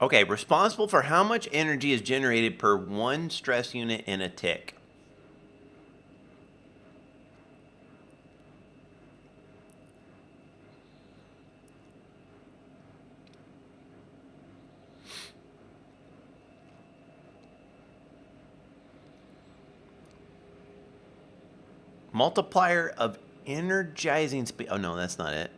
Okay, responsible for how much energy is generated per one stress unit in a tick. Multiplier of energizing speed. Oh, no, that's not it.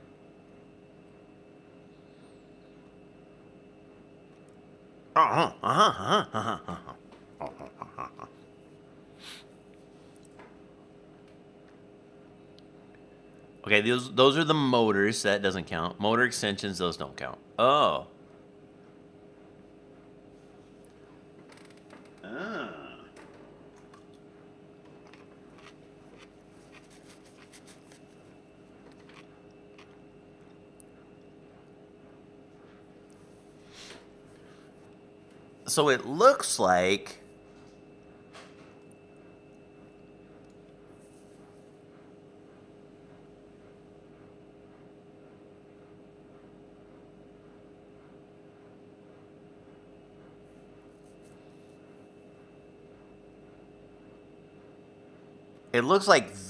Okay, those are the motors. That doesn't count. Motor extensions, those don't count. Oh. So it looks like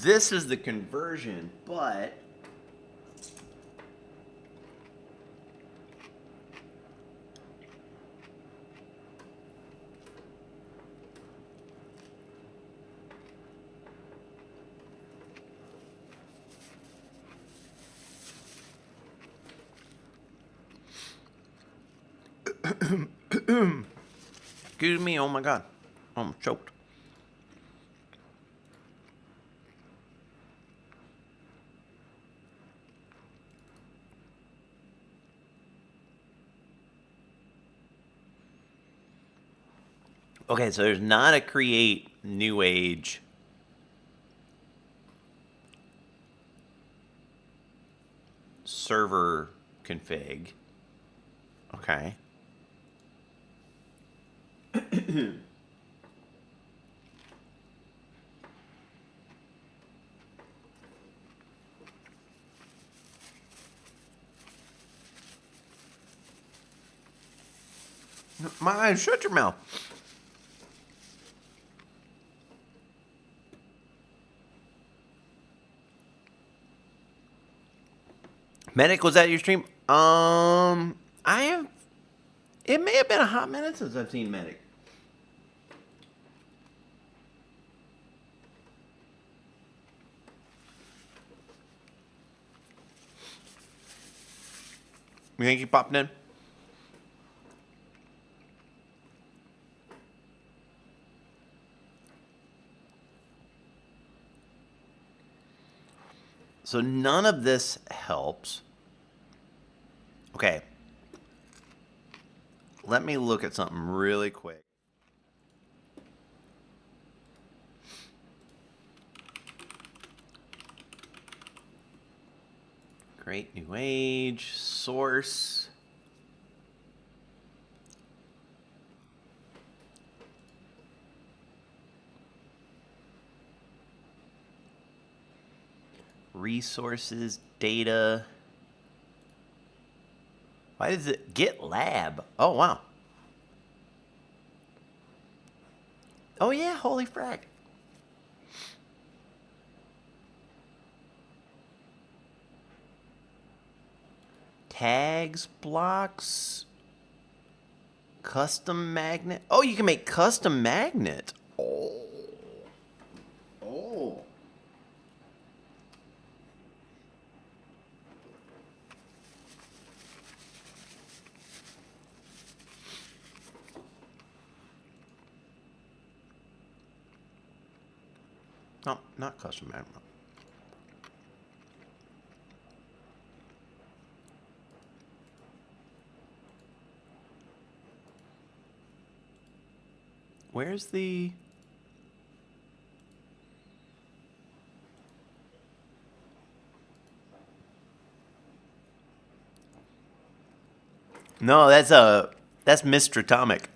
this is the conversion, but excuse me, oh my god. I'm choked. Okay, so there's not a create new age server config. Okay. My, shut your mouth. Medic, was that your stream? It may have been a hot minute since I've seen Medic. You think he popped in? So none of this helps. Okay. Let me look at something really quick. Create new age, source. Resources, data. Why does it get lab? Oh, wow. Oh, yeah, holy frack. Tags, blocks, custom magnet. Oh, you can make custom magnet. Oh. Oh. No, not custom magnet. Where's the... No, that's Mr. Atomic.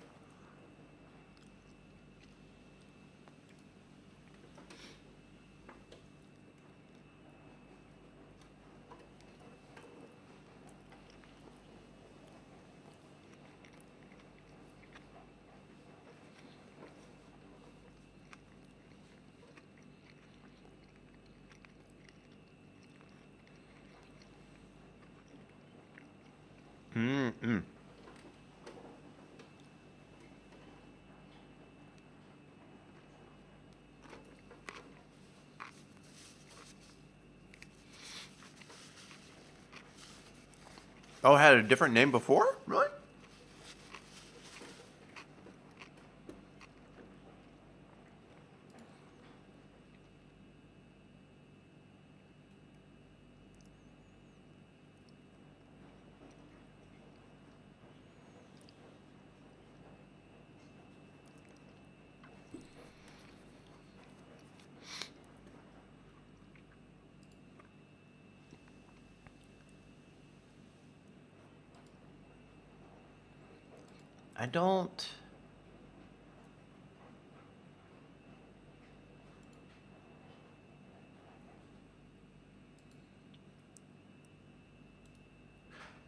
Oh, it had a different name before? Really? I don't...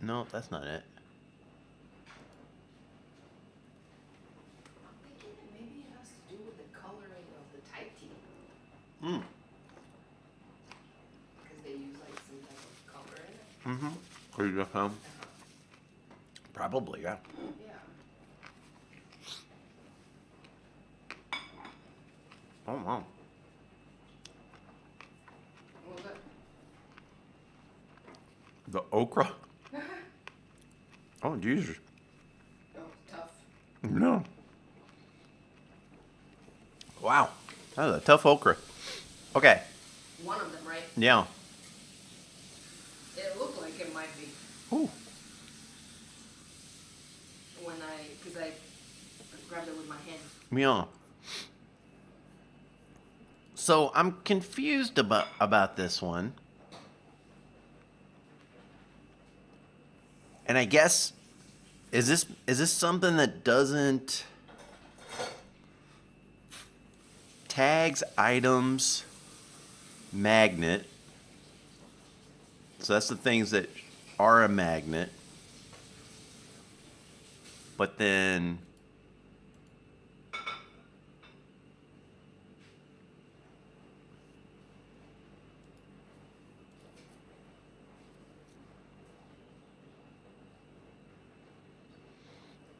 No, that's not it. I'm thinking that maybe it has to do with the coloring of the type team. Hmm. Because they use like some type of color in it. Mm-hmm. Where you go from? Probably, yeah. Yeah. Oh, wow. What was that? The okra? Oh, Jesus. Oh, tough. No. Wow. That was a tough okra. Okay. One of them, right? Yeah. It looked like it might be Ooh. because I grabbed it with my hand. Yeah. So I'm confused about this one. And I guess is this something that doesn't tags items magnet? So that's the things that are a magnet. But then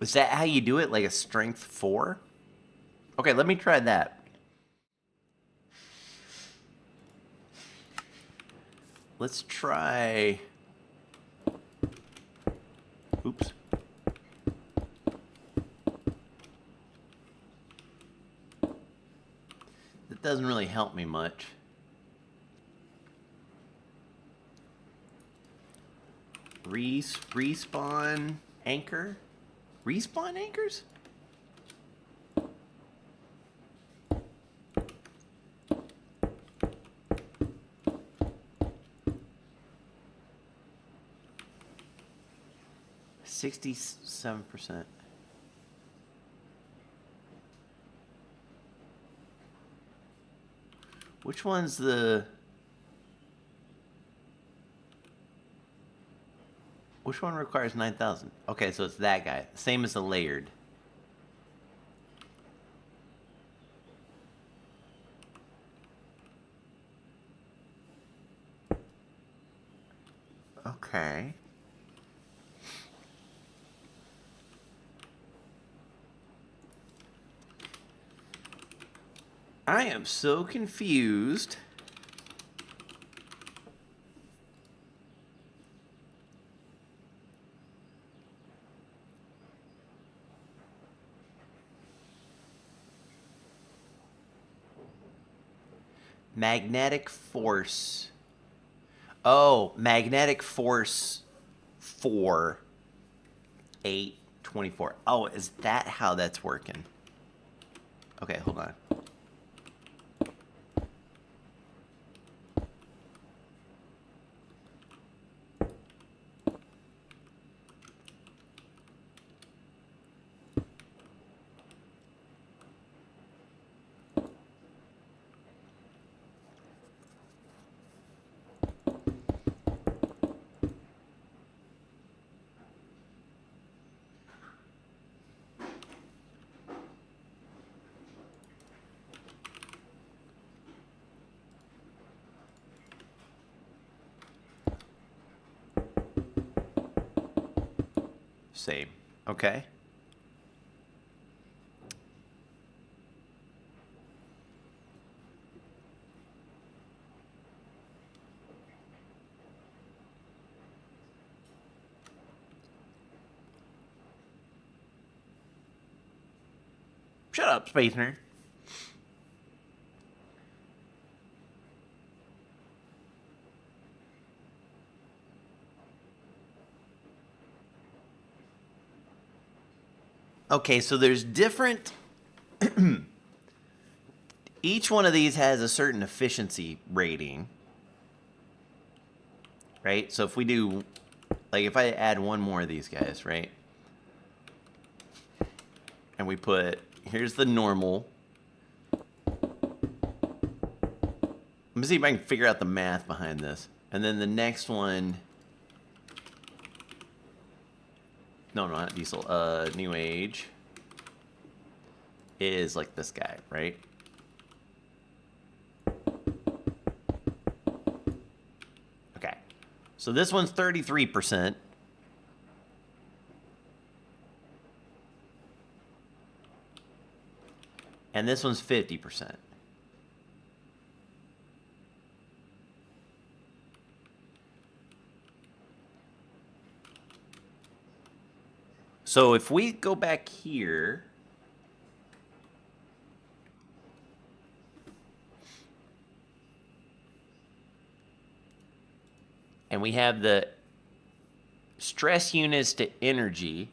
is that how you do it? Like a strength 4? Okay, let me try that. Let's try... Oops. That doesn't really help me much. Respawn anchor? Respawn anchors? $67%. Which one's the... Which one requires 9,000? Okay, so it's that guy. Same as the layered. Okay. I am so confused. Magnetic force. Oh, magnetic force 4, 8, 24. Oh, is that how that's working? Okay, hold on. Same. Okay. Shut up, Space Nerd. Okay, so there's different... Each one of these has a certain efficiency rating. Right? So if we do... Like, if I add one more of these guys, right? And we put... Here's the normal. Let me see if I can figure out the math behind this. And then the next one... No, not diesel. New Age is like this guy, right? Okay. So this one's 33%. And this one's 50%. So if we go back here, and we have the stress units to energy,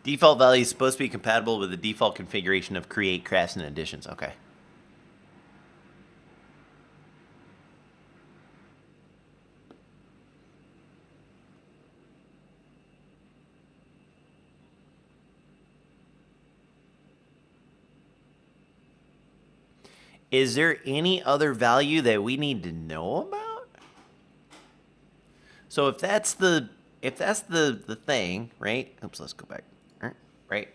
default value is supposed to be compatible with the default configuration of create, crafts, and additions. Okay. Is there any other value that we need to know about? So if that's the thing, right? Oops, let's go back. Right?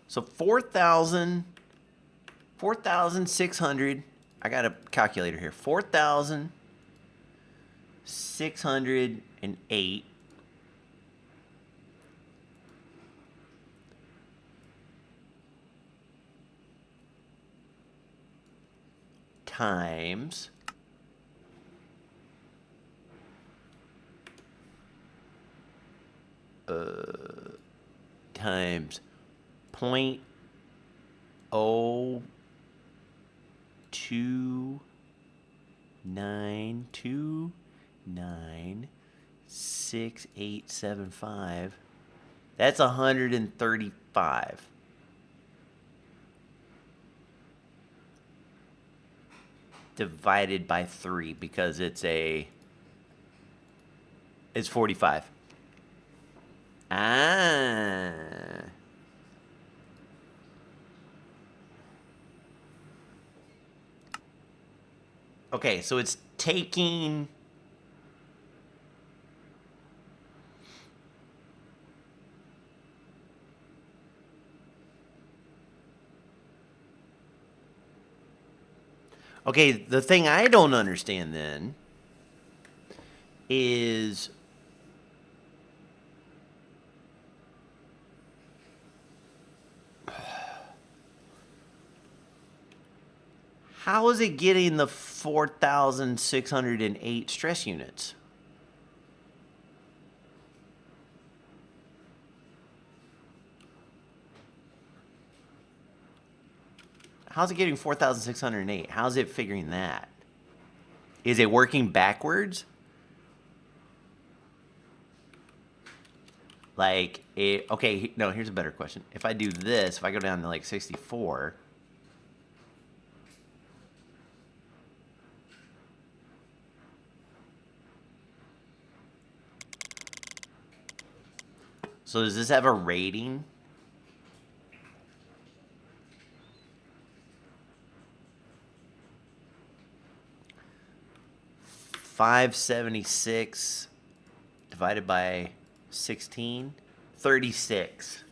So 4,600. I got a calculator here. 4,608 times times 0.029296875. That's 135. Divided by 3 because it's 45. Ah. Okay, so it's taking... Okay, the thing I don't understand then is... How is it getting the 4,608 stress units? How's it getting 4,608? How's it figuring that? Is it working backwards? Like, okay, no, here's a better question. If I do this, if I go down to like 64... So does this have a rating? $576 divided by 16, 36.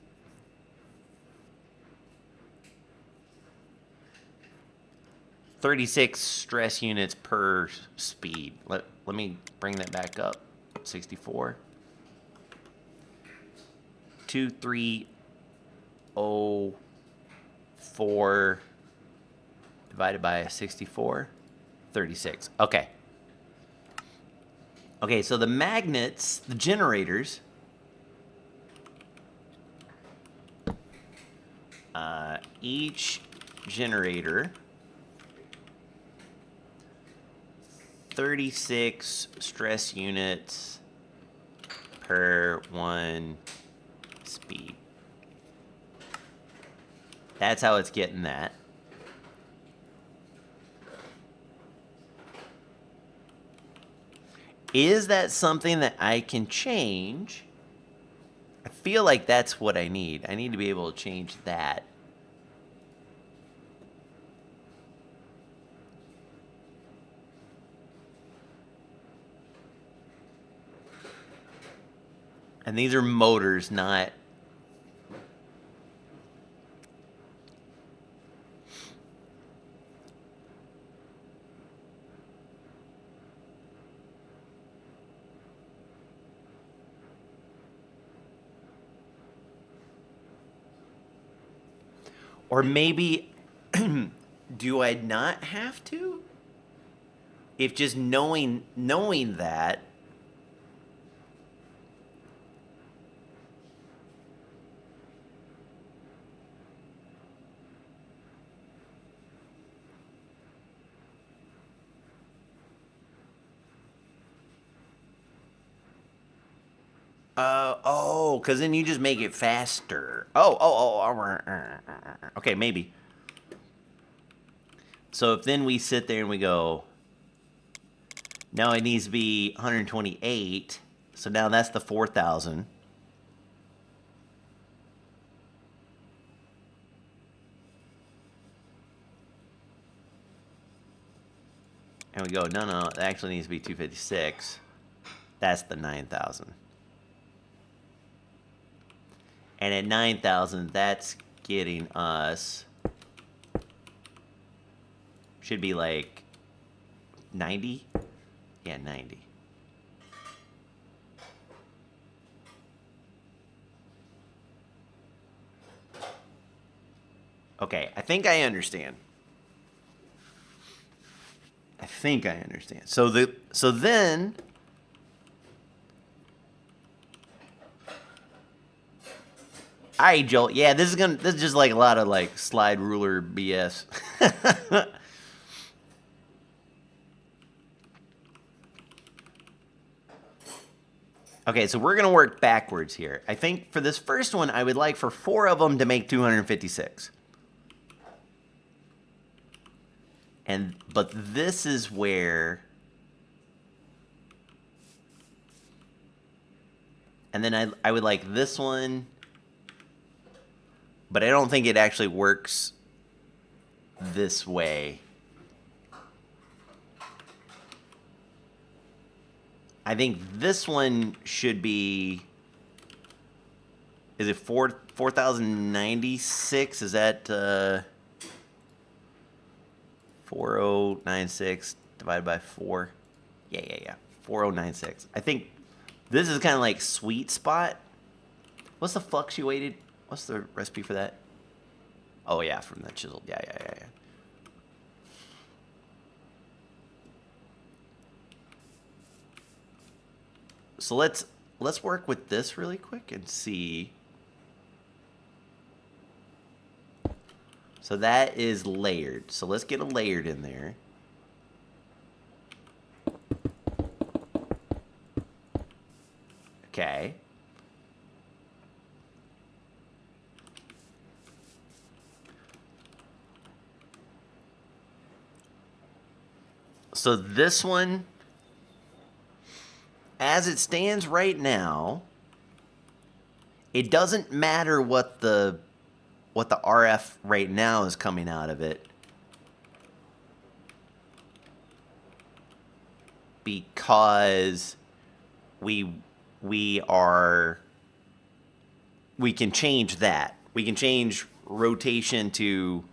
$36 stress units per speed. Let me bring that back up. 64. 2304 divided by 64, 36. Okay. Okay, so the magnets, the generators, each generator, 36 stress units per 1 speed. That's how it's getting that. Is that something that I can change? I feel like that's what I need. I need to be able to change that. And these are motors, not... Or maybe, do I not have to? If just knowing that, because then you just make it faster. Okay, maybe. So if then we sit there and we go, now it needs to be 128. So now that's the 4,000. And we go, no, it actually needs to be 256. That's the 9,000. And at 9,000, that's getting us, should be like 90? Yeah, 90. Okay, I think I understand. So then all right, Joel. Yeah, this is just like a lot of like slide ruler BS. Okay, so we're gonna work backwards here. I think for this first one, I would like for 4 of them to make 256. But this is where, and then I would like this one. But I don't think it actually works this way. I think this one should be, is it 4,096? Is that 4096 divided by 4? Yeah. 4096. I think this is kind of like sweet spot. What's the fluctuated? What's the recipe for that? Oh yeah, from the chisel. Yeah. So let's work with this really quick and see. So that is layered. So let's get a layered in there. Okay. So this one, as it stands right now, it doesn't matter what the RF right now is coming out of it, because we can change that. We can change rotation to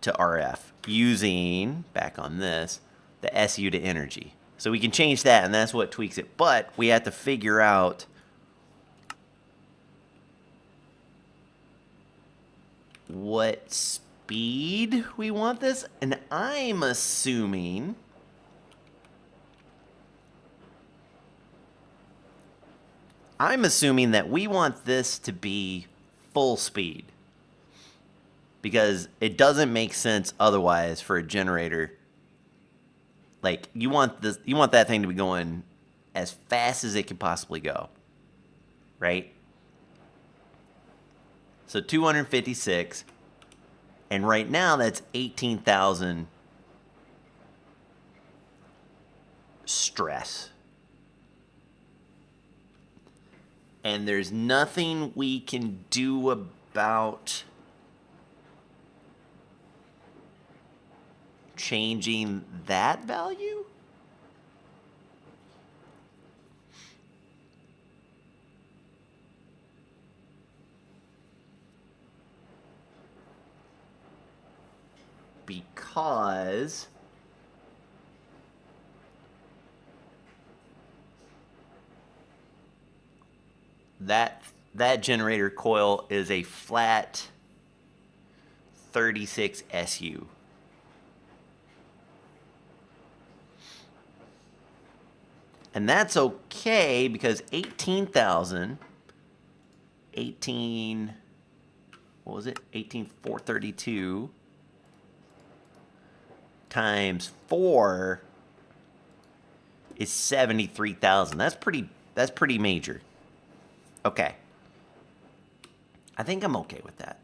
RF using, back on this, the SU to energy. So we can change that, and that's what tweaks it. But we have to figure out what speed we want this, and I'm assuming that we want this to be full speed, because it doesn't make sense otherwise for a generator. Like, you want that thing to be going as fast as it can possibly go, right? So 256, and right now that's 18,000 stress. And there's nothing we can do about changing that value? Because that generator coil is a flat 36 SU. And that's okay because 18,000, what was it? 18,432 times 4 is 73,000. That's pretty major. Okay. I think I'm okay with that.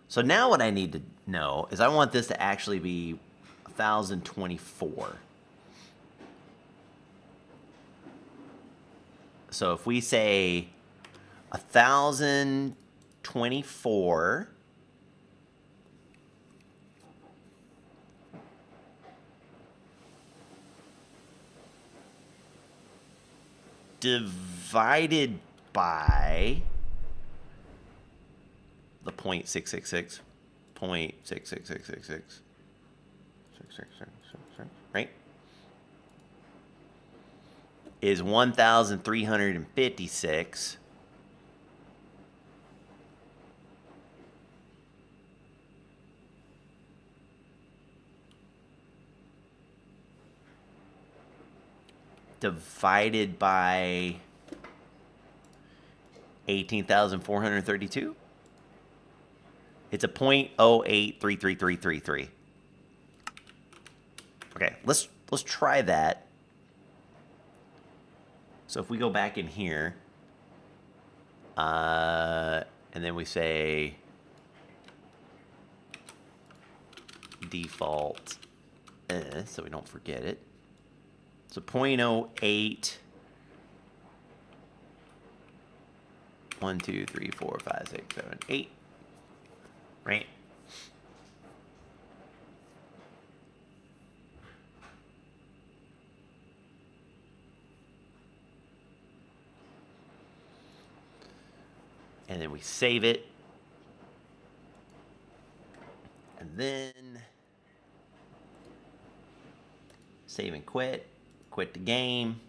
So now what I need to know is I want this to actually be 1,024. So if we say 1,024 divided by the 0.666, 0.66666, right? Is 1,356. Divided by 18,432. It's a 0.0833333. Okay, let's try that. So if we go back in here, and then we say default, so we don't forget it. So 0.08, 1, 2, 3, 4, 5, 6, 7, 8, right? And then we save it. And then save and quit. Quit the game.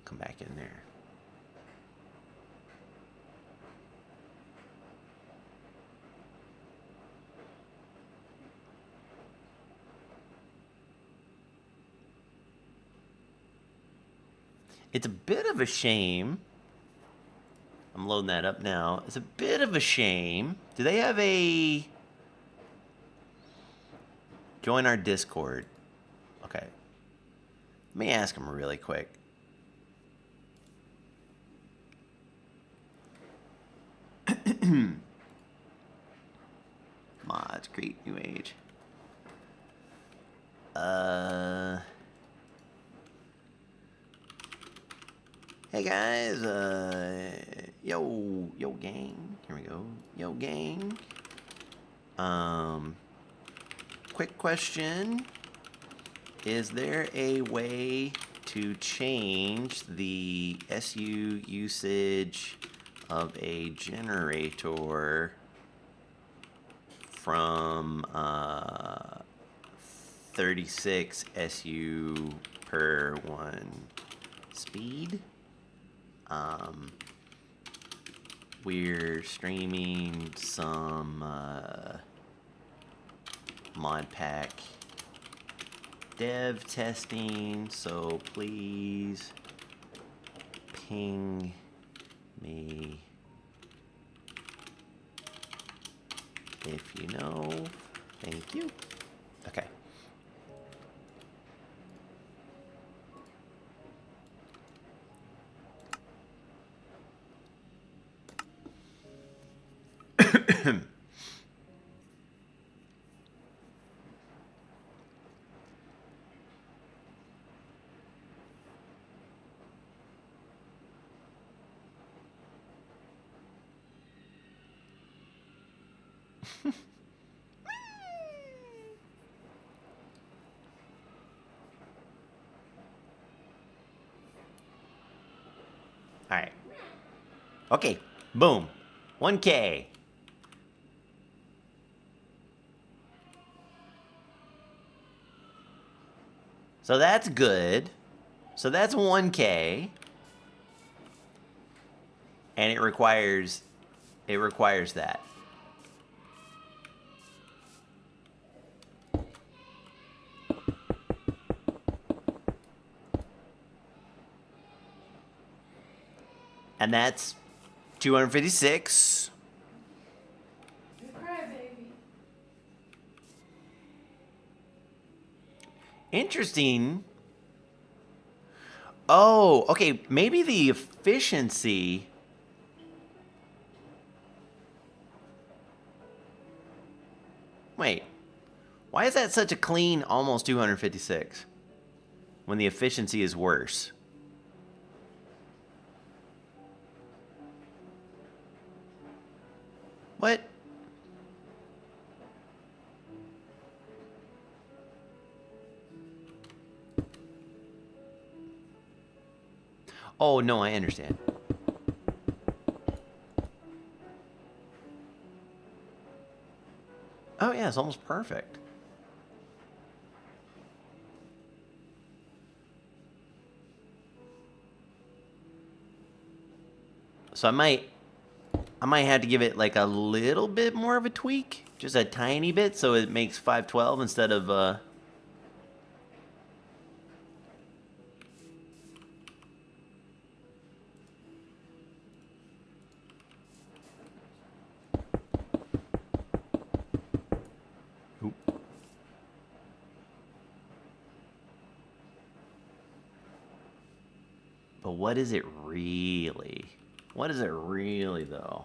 Come back in there. It's a bit of a shame. I'm loading that up now. It's a bit of a shame. Do they have a join our Discord? Okay. Let me ask them really quick. Mods, create new age. Hey guys, yo gang, here we go, yo gang. Quick question, is there a way to change the SU usage of a generator from 36 SU per 1 speed? we're streaming some Modpack Dev testing, so please ping me if you know. Thank you. Okay. All right. Okay. Boom. 1K. So that's good. So that's 1K. And it requires that. And that's 256. You cry, baby. Interesting. Oh, okay. Maybe the efficiency. Wait. Why is that such a clean almost 256 when the efficiency is worse? What? Oh, no, I understand. Oh, yeah, it's almost perfect. So I might have to give it like a little bit more of a tweak, just a tiny bit, so it makes 512 instead of Oop. But what is it really? What is it really, though?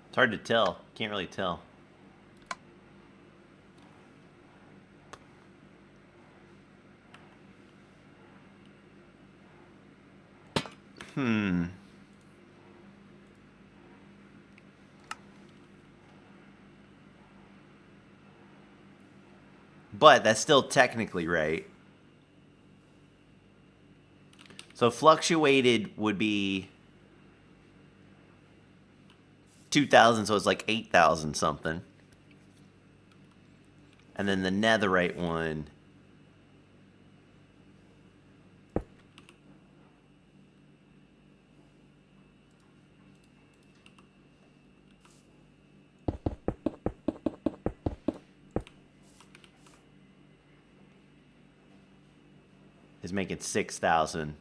It's hard to tell. Can't really tell. But that's still technically right. So fluctuated would be 2,000, so it's like 8,000 something. And then the netherite one is making 6,000.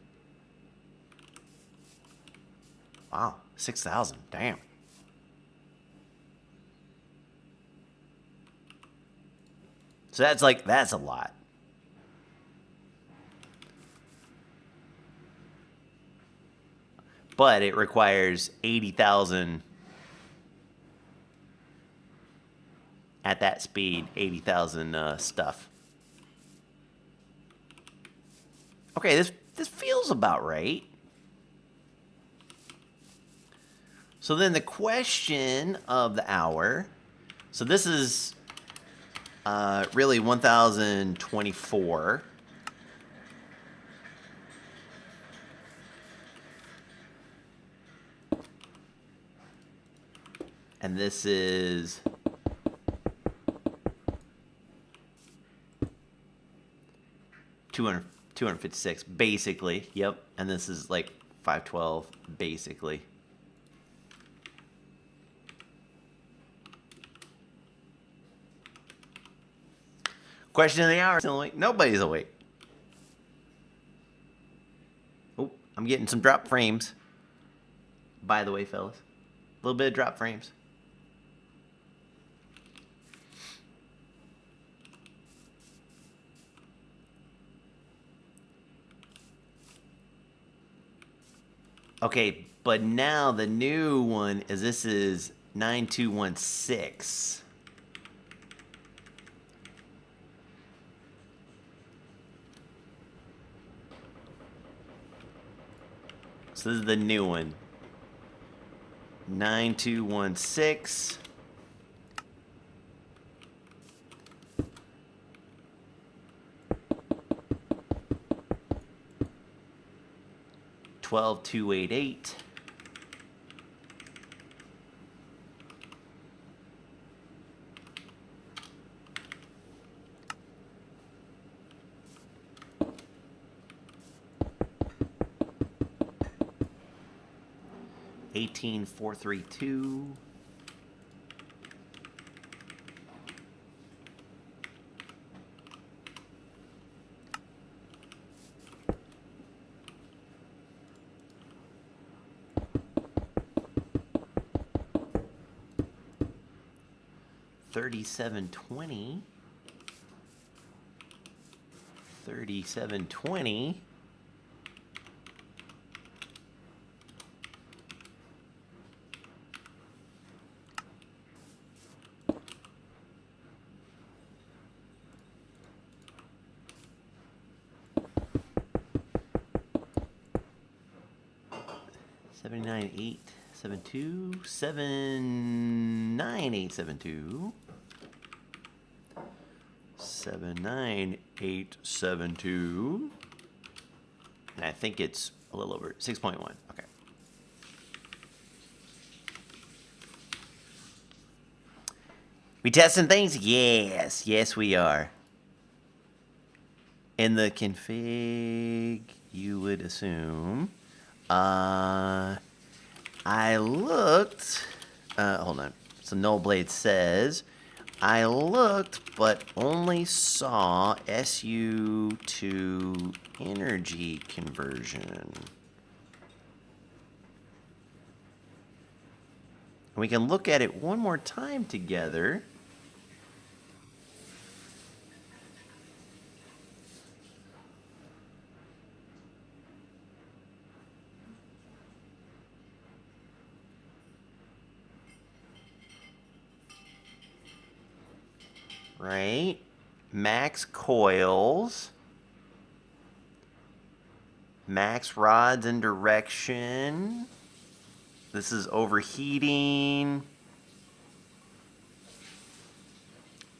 Wow, 6,000, damn. So that's a lot. But it requires 80,000 at that speed, 80,000 stuff. Okay, this feels about right. So then the question of the hour. So this is really 1024. And this is 256, basically. Yep. And this is like 512, basically. Question of the hour. Nobody's awake. Oh, I'm getting some drop frames. By the way, fellas. A little bit of drop frames. Okay, but now the new one is this is 9216. So this is the new one. 9216. $12,288. $18,432. $37.20. $37.20. $79,872. $79,872. $79,872. And I think it's a little over 6.1. Okay. We testing things? Yes. Yes, we are. In the config, you would assume. I looked. Hold on. So Nullblade says, I looked, but only saw SU to energy conversion. We can look at it one more time together. Right? Max coils. Max rods and direction. This is overheating.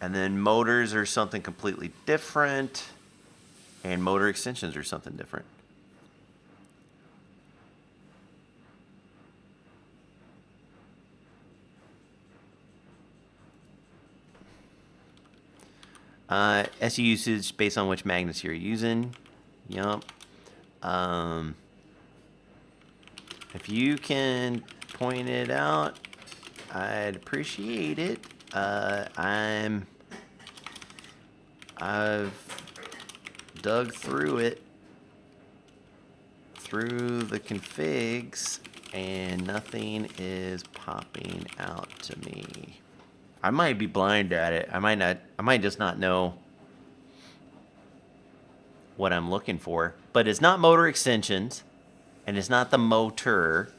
And then motors are something completely different. And motor extensions are something different. SU usage based on which magnets you're using. Yup. If you can point it out, I'd appreciate it. I've dug through it, through the configs, and nothing is popping out to me. I might be blind at it. I might just not know what I'm looking for. But it's not motor extensions, and it's not the motor,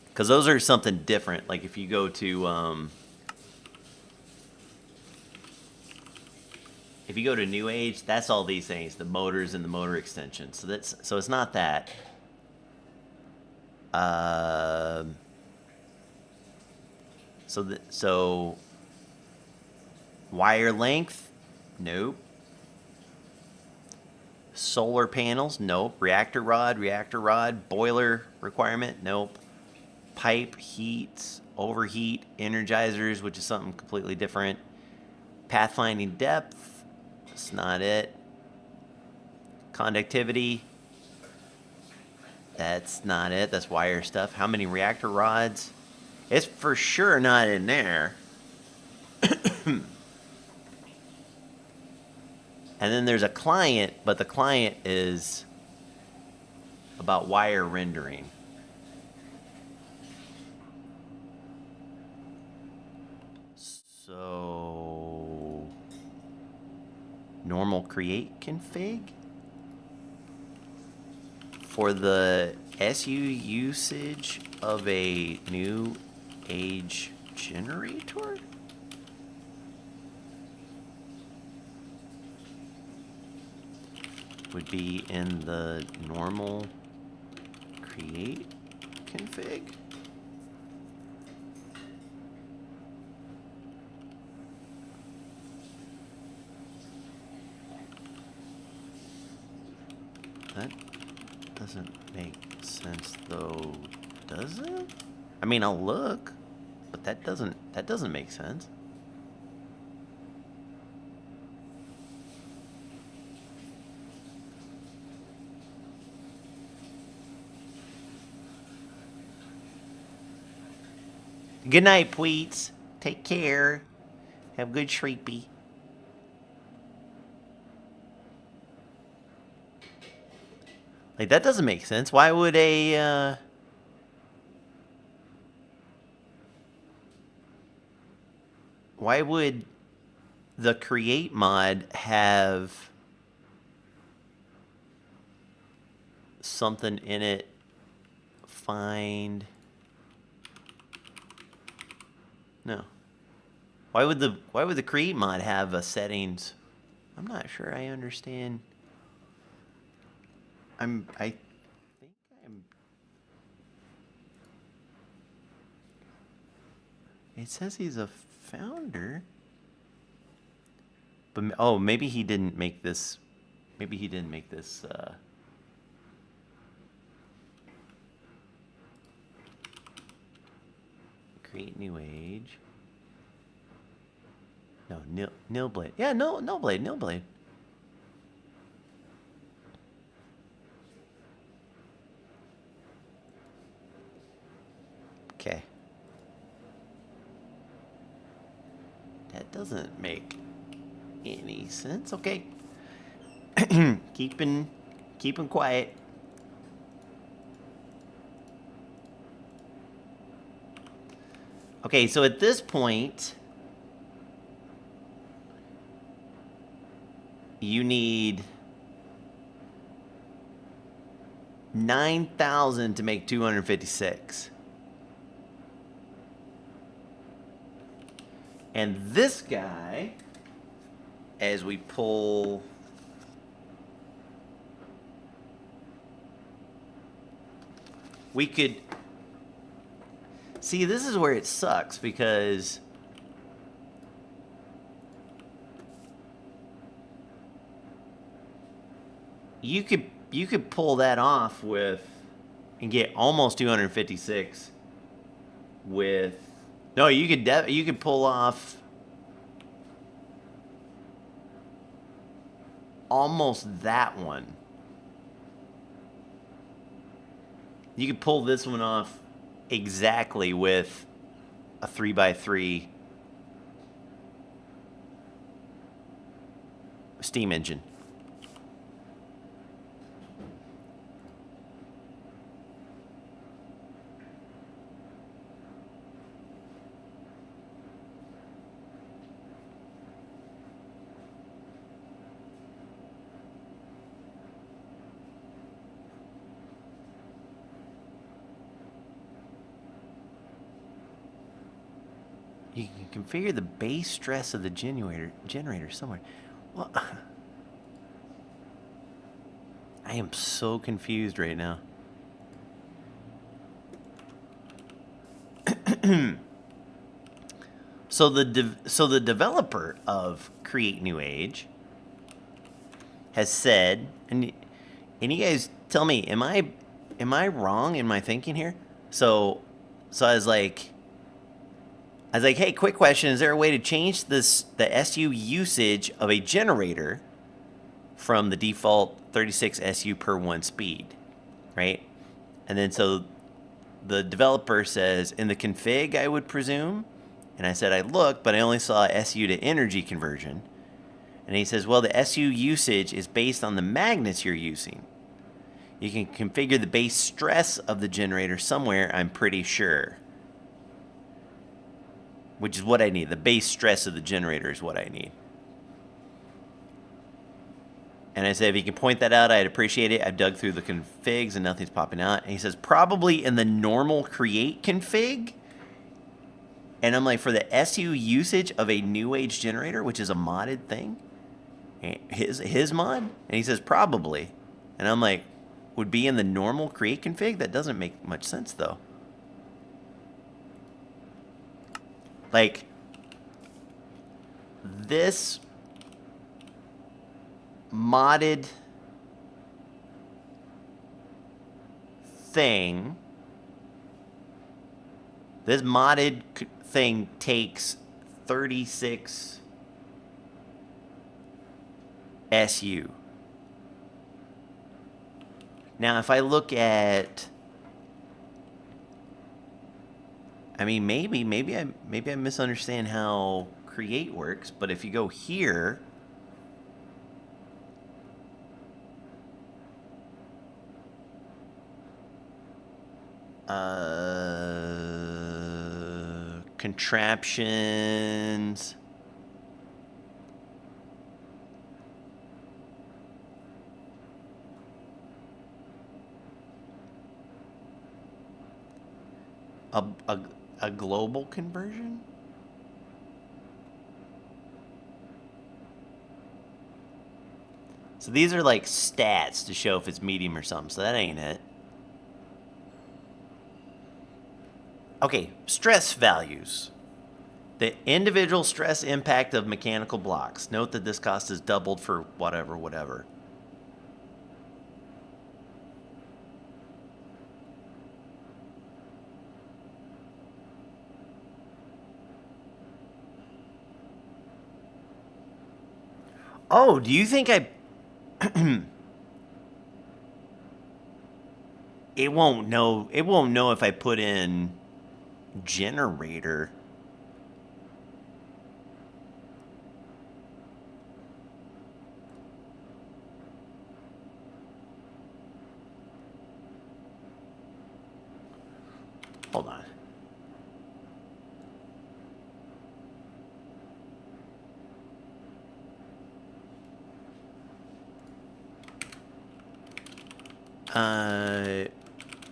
because those are something different. Like if you go to New Age, that's all these things, the motors and the motor extensions. So it's not that. So wire length? Nope. Solar panels? Nope. Reactor rod, boiler requirement? Nope. Pipe, heats, overheat, energizers, which is something completely different. Pathfinding depth? That's not it. Conductivity? That's not it. That's wire stuff. How many reactor rods? It's for sure not in there. And then there's a client, but the client is about wire rendering. So, normal create config for the SU usage of a new age generator? Would be in the normal create config. That doesn't make sense though, does it? I mean, I'll look, but that doesn't make sense. Good night, Pweets. Take care. Have a good sleepy. Like, that doesn't make sense. Why would why would the create mod have something in it? Find... No. Why would the create mod have a settings? I'm not sure I understand. I think I'm. It says he's a founder. But oh, maybe he didn't make this. Maybe he didn't make this. Create new age. No, nil blade. Yeah, no blade, nil blade. Okay. That doesn't make any sense. Okay. keeping quiet. Okay, so at this point, you need 9,000 to make 256. And this guy, as we pull... We could... See, this is where it sucks, because... You could pull that off with... And get almost 256 with... No, you could pull off... Almost that one. You could pull this one off exactly with a 3x3 steam engine. You can configure the base stress of the generator somewhere. Well, I am so confused right now. So the developer of Create New Age has said, and you guys tell me, am I wrong in my thinking here? So I was like, hey, quick question: is there a way to change the SU usage of a generator from the default 36 SU per 1 speed, right? And then so the developer says, in the config, I would presume. And I said, I looked, but I only saw SU to energy conversion. And he says, well, the SU usage is based on the magnets you're using. You can configure the base stress of the generator somewhere, I'm pretty sure. Which is what I need. The base stress of the generator is what I need. And I said, if you can point that out, I'd appreciate it. I've dug through the configs and nothing's popping out. And he says, probably in the normal create config. And I'm like, for the SU usage of a new age generator, which is a modded thing, his mod? And he says, probably. And I'm like, would be in the normal create config? That doesn't make much sense, though. Like, this modded thing, takes 36 SU. Now, if I look at, I mean, maybe I misunderstand how create works, but if you go here, contraptions, a global conversion? So these are like stats to show if it's medium or something, so that ain't it. Okay, stress values. The individual stress impact of mechanical blocks. Note that this cost is doubled for whatever. Oh, do you think I... It won't know if I put in generator. Hold on.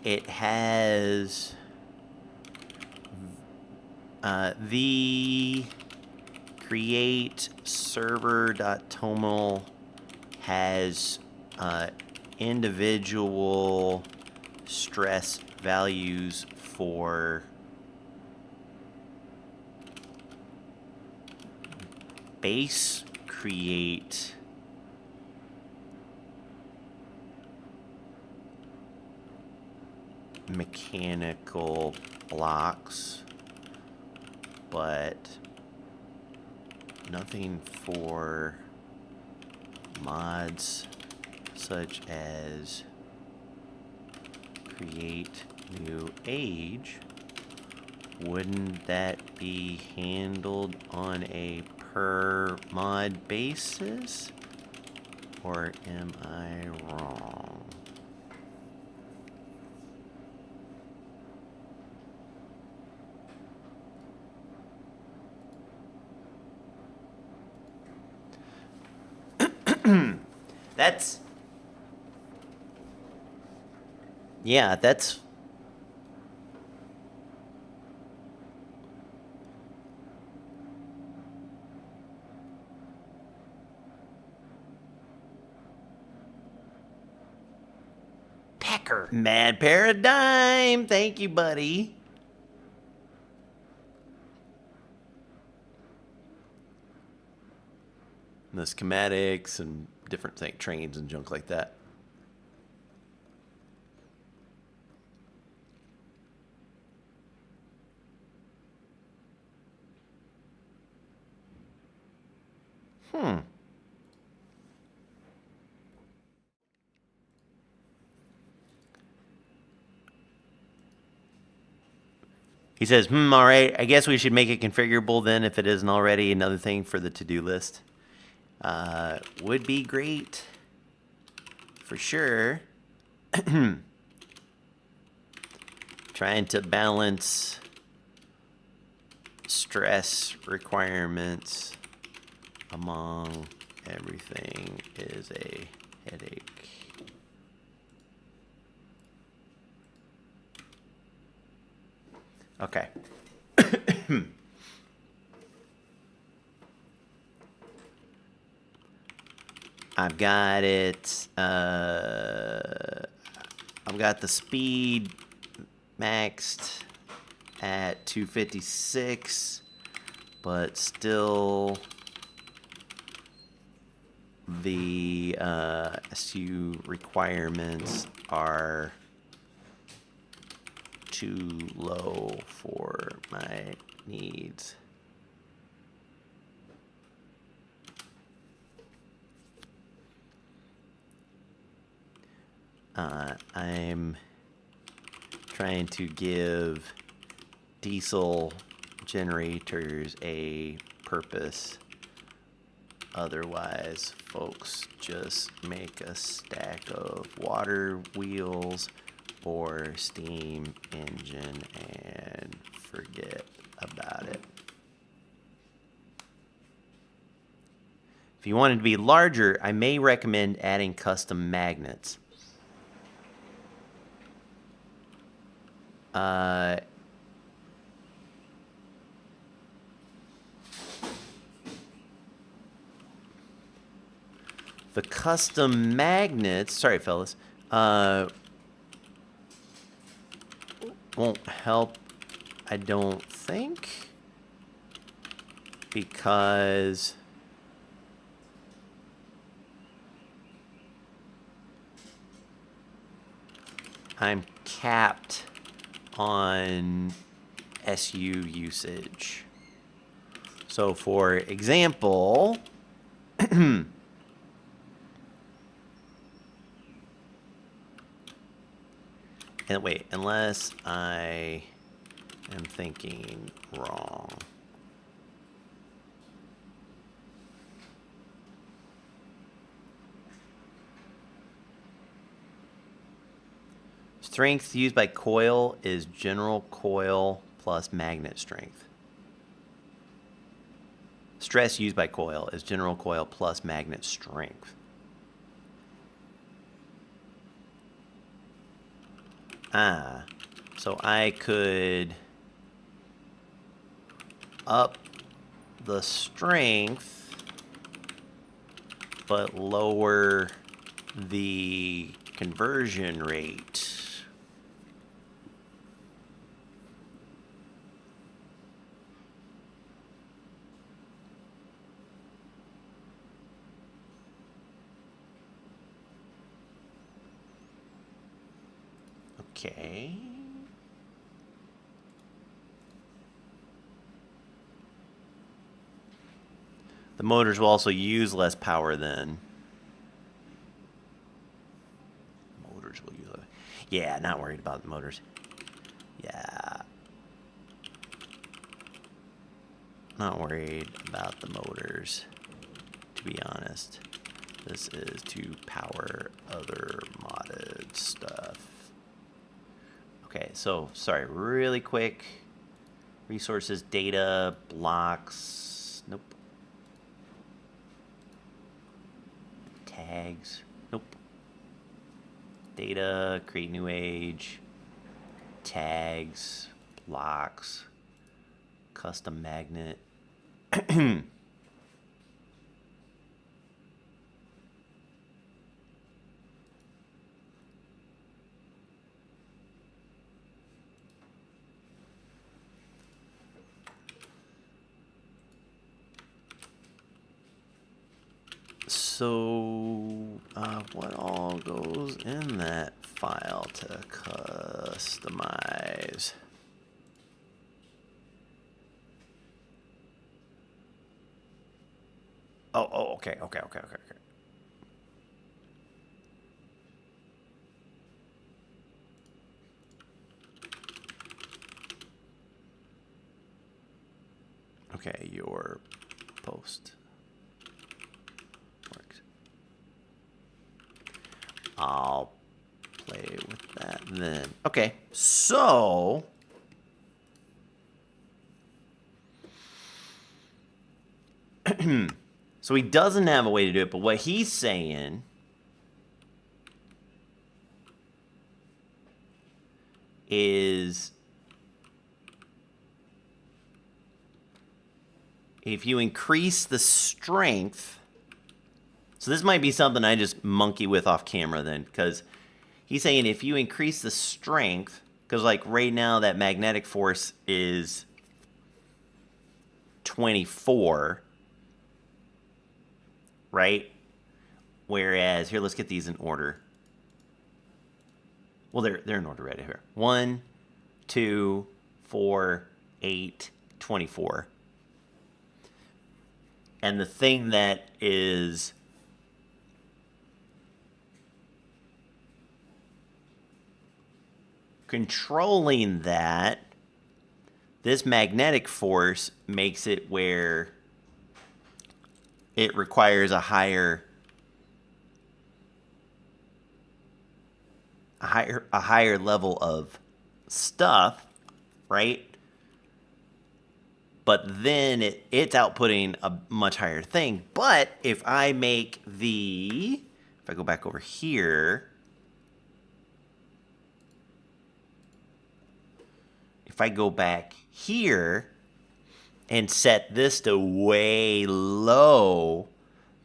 It has the create server.toml has individual stress values for base create mechanical blocks, but nothing for mods such as create new age. Wouldn't that be handled on a per mod basis? Or am I wrong? That's... Yeah, that's... Pecker. Mad Paradigm. Thank you, buddy. and the schematics and different trains and junk like that. He says, all right, I guess we should make it configurable then if it isn't already. Another thing for the to-do list. Would be great. For sure. Trying to balance stress requirements among everything is a headache. Okay. I've got it. I've got the speed maxed at 256, but still the SU requirements are too low for my needs. I'm trying to give diesel generators a purpose. Otherwise, folks just make a stack of water wheels or steam engine and forget about it. If you want it to be larger, I may recommend adding custom magnets. The custom magnets, sorry fellas, won't help, I don't think, because I'm capped on SU usage. So for example, and wait, unless I am thinking wrong. Strength used by coil is general coil plus magnet strength. Stress used by coil is general coil plus magnet strength. So I could up the strength, but lower the conversion rate. Okay. The motors will also use less power then. Motors will use less. Yeah, not worried about the motors. Yeah. Not worried about the motors, to be honest. This is to power other modded stuff. Okay, so, sorry, really quick. Resources, data, blocks. Nope. Tags. Nope. Data, create new age. Tags, blocks. Custom magnet. So, what all goes in that file to customize? Oh, okay. Okay, your post works. I'll play with that then. Okay, so so he doesn't have a way to do it, but what he's saying is if you increase the strength, so this might be something I just monkey with off camera then, because he's saying if you increase the strength, because like right now that magnetic force is 24, right? Whereas, here, let's get these in order. Well, they're in order right here. 1, 2, 4, 8, 24. And the thing that is controlling that, this magnetic force makes it where it requires a higher level of stuff, right? But then it's outputting a much higher thing. But if I make if I go back over here, if I go back here and set this to way low,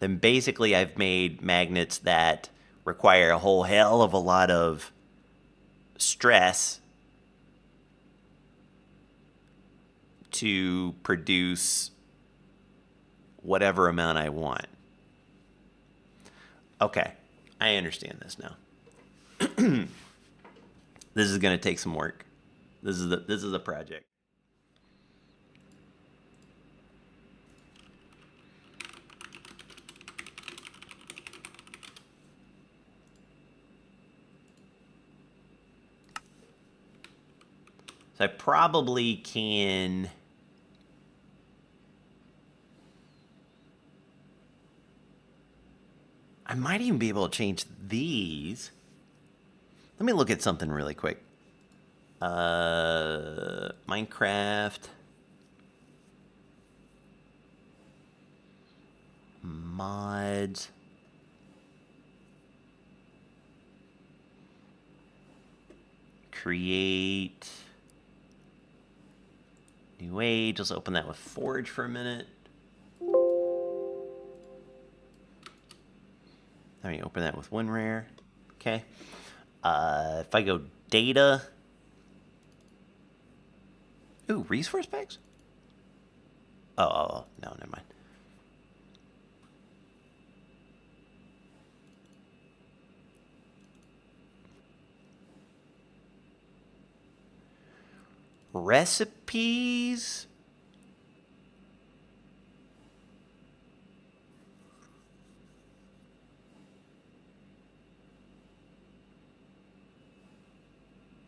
then basically I've made magnets that require a whole hell of a lot of stress to produce whatever amount I want. Okay, I understand this now. This is going to take some work. This is a project. So I probably can I might even be able to change these. Let me look at something really quick. Minecraft. Mods. Create. New age. Let's open that with Forge for a minute. Let me open that with WinRare. Okay. If I go data. Ooh, resource packs? Oh, no, never mind. Recipes.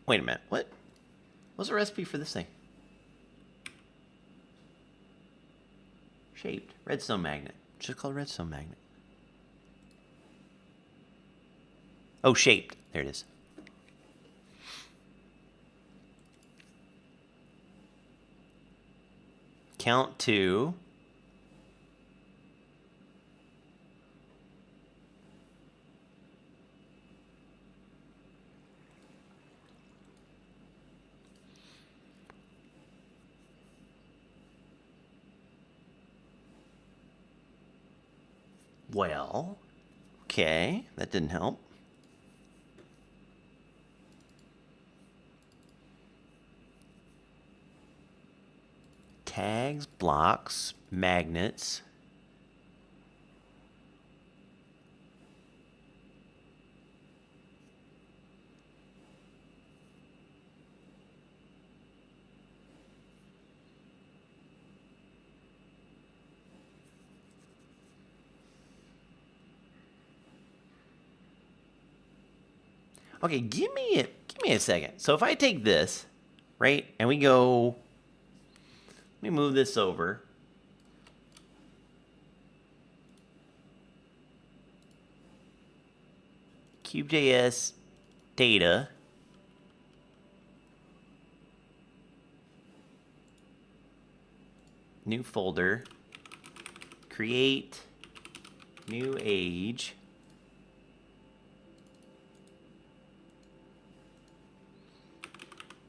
Wait a minute, what? What's the recipe for this thing? Shaped. Redstone magnet. Just called redstone magnet. Oh, shaped. There it is. Count to. Well, okay, that didn't help. Tags, blocks, magnets. Okay, give me a second. So if I take this, right, and we go, let me move this over. Cube.js data. New folder. Create new age.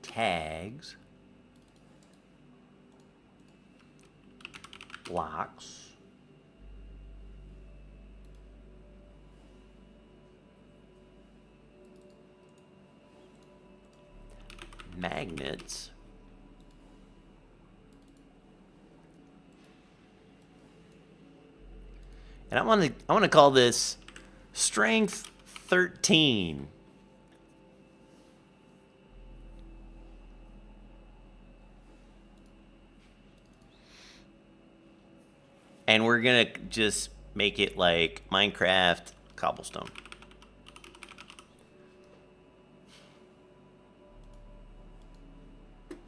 Tags. Blocks. Magnets. And I want to call this strength 13. And we're going to just make it like Minecraft cobblestone.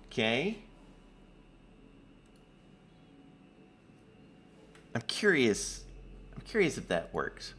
Okay. I'm curious if that works.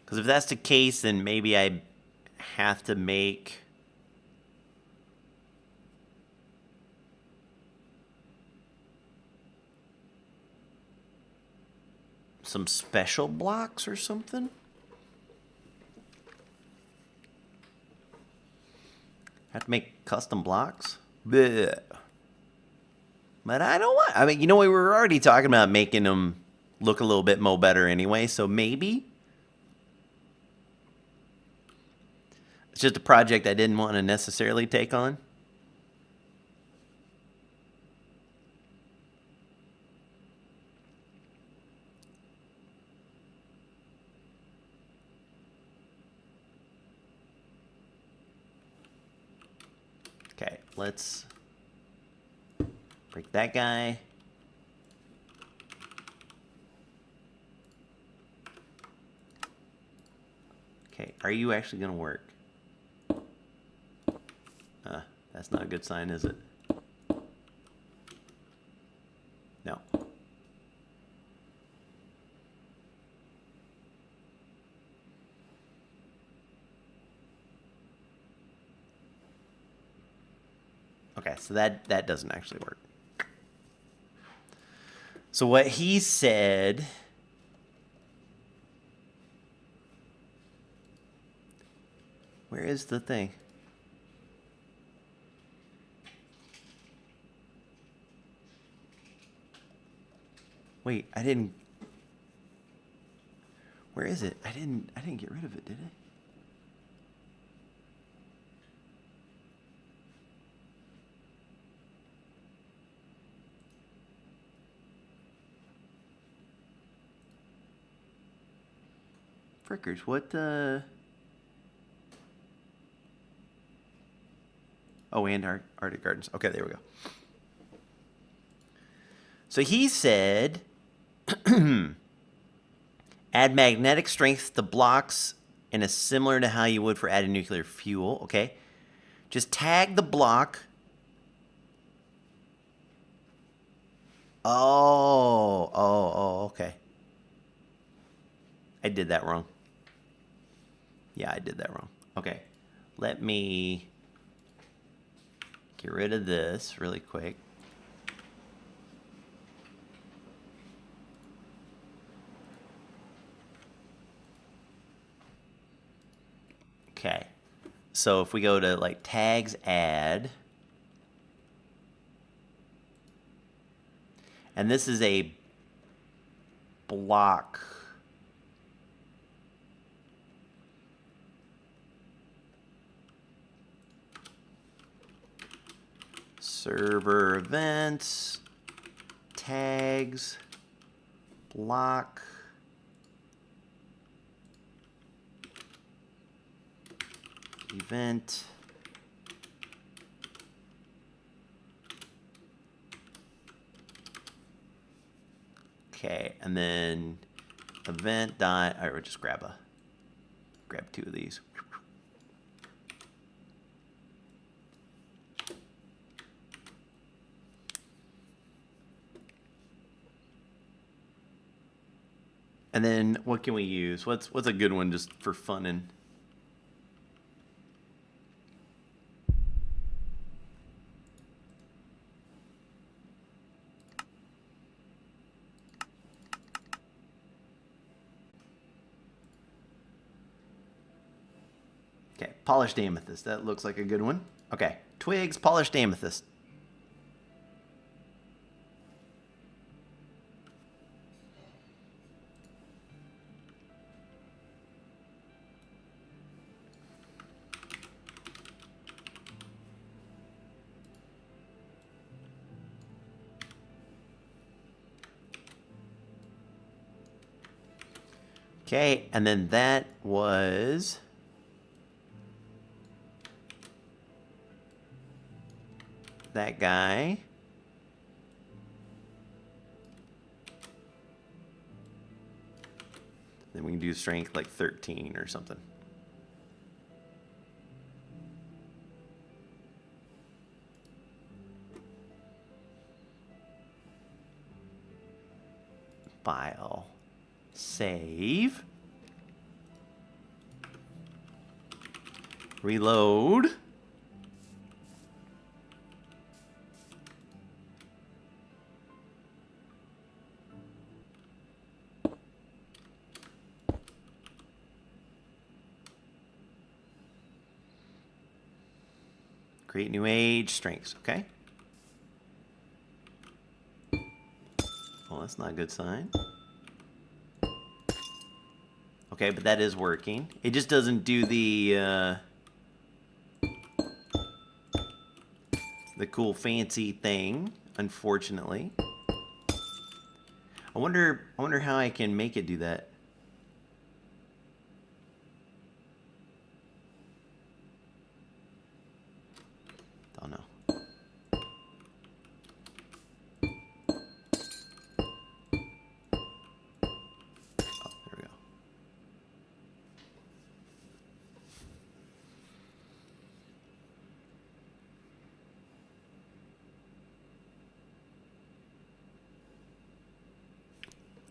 Because if that's the case, then maybe I have to make some special blocks or something. Have to make custom blocks. Blech. But I don't want. I mean, you know, we were already talking about making them look a little bit more better anyway. So maybe. It's just a project I didn't want to necessarily take on. Okay, let's break that guy. Okay, are you actually going to work? That's not a good sign, is it? No. Okay, so that doesn't actually work. So what he said... Where is the thing? Wait, I didn't... Where is it? I didn't get rid of it, did I? Frickers, what the... Oh, and Arctic Gardens. Okay, there we go. So he said, add magnetic strength to blocks in a similar to how you would for adding nuclear fuel. Okay. Just tag the block. Oh, okay. I did that wrong. Yeah, I did that wrong. Okay. Let me Get rid of this really quick. Okay. So if we go to like tags add, and this is a block. Server events, tags, block, event, okay, and then event dot, all right, we'll just grab two of these. And then what can we use? What's a good one just for fun and okay, polished amethyst. That looks like a good one. Okay, twigs, polished amethyst. Okay, and then that was that guy. Then we can do strength like 13 or something. File. Save. Reload. Create new age, strengths, okay? Well, that's not a good sign. Okay, but that is working. It just doesn't do the cool fancy thing, unfortunately. I wonder how I can make it do that. Don't know. Oh, there we go.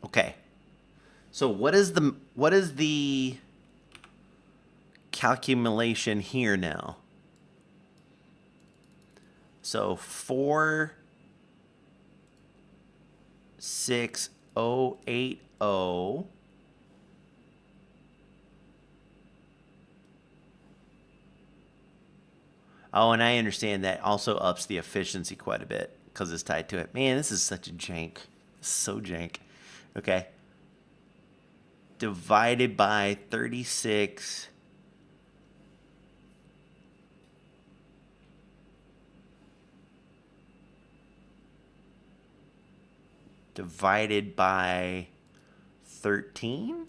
Okay. So what is the calculation here now? So 46080. Oh, and I understand that also ups the efficiency quite a bit because it's tied to it. Man, this is such a jank. So jank. Okay. Divided by 36. Divided by 13?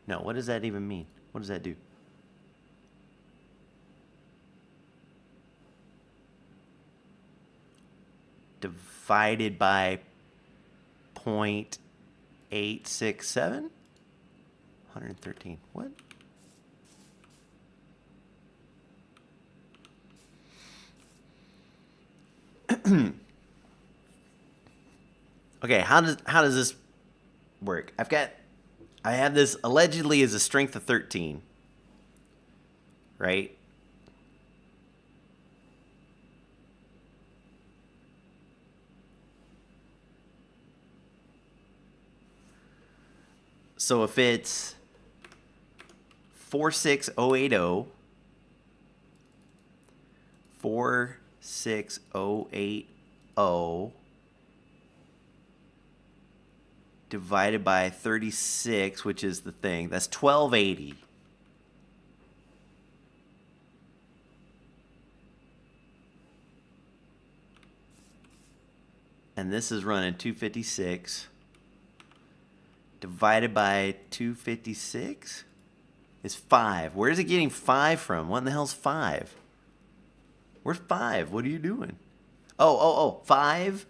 No, what does that even mean? What does that do? Divided by 0.867? 113. What? Okay, how does this work? I have this allegedly as a strength of 13. Right? So if it's 46080, 46080 divided by 36, which is the thing, that's 1280. And this is running 256 divided by 256 is 5. Where is it getting 5 from? What in the hell's 5? Where's 5? What are you doing? Oh, 5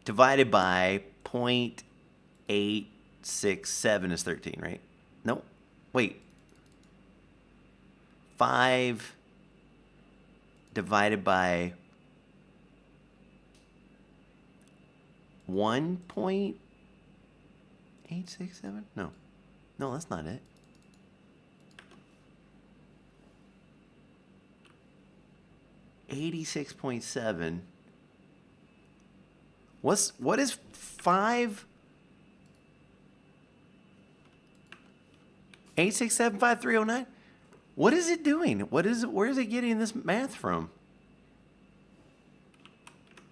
divided by 0.867 is 13, right? No, wait. 5 divided by 1.867? No, that's not it. $86.7. What is 5? 8675309? What is it doing? Where is it getting this math from?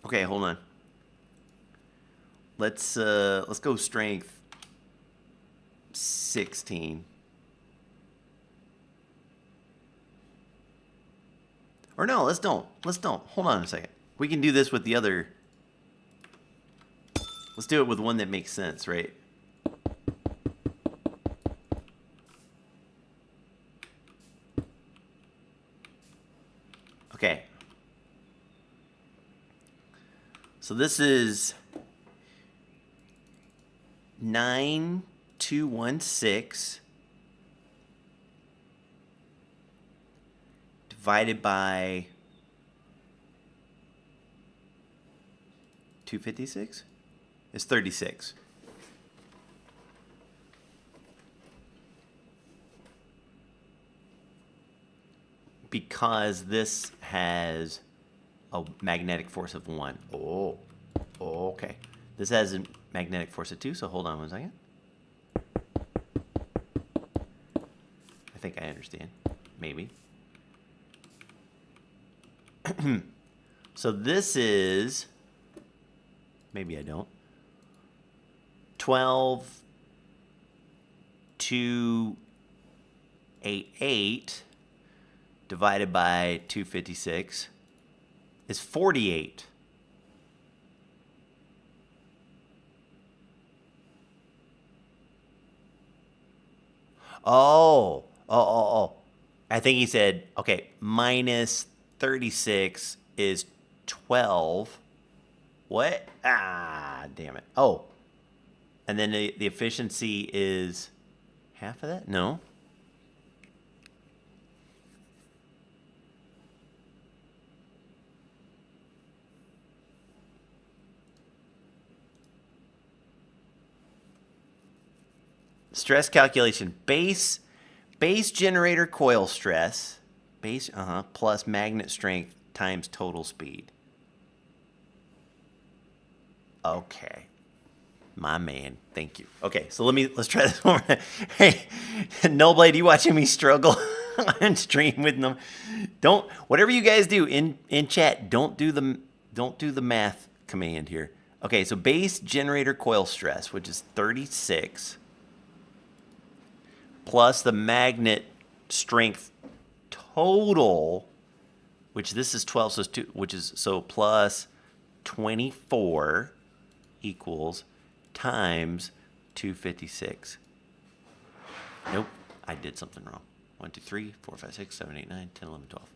Okay, hold on. Let's go strength 16. Or no, let's don't. Hold on a second. We can do this with the other. Let's do it with one that makes sense, right? Okay. So this is 9216 divided by 256 is 36. Because this has a magnetic force of 1. Oh, okay. This has a magnetic force of 2, so hold on one second. I think I understand. Maybe. So this is, maybe I don't, 12,288 divided by 256 is 48. Oh. I think he said, okay, minus 36 is 12. What? Ah, damn it. Oh. And then the efficiency is half of that? No. Stress calculation. Base generator coil stress. Plus magnet strength times total speed. Okay. My man. Thank you. Okay, so let's try this one. Hey, No Blade, you watching me struggle on stream with them? Whatever you guys do in chat, don't do the math command here. Okay, so base generator coil stress, which is 36, plus the magnet strength total, which this is 12, so 2, which is so plus 24 equals times 256. Nope, I did something wrong. 1, 2, 3, 4, 5, 6, 7, 8, 9, 10, 11, 12.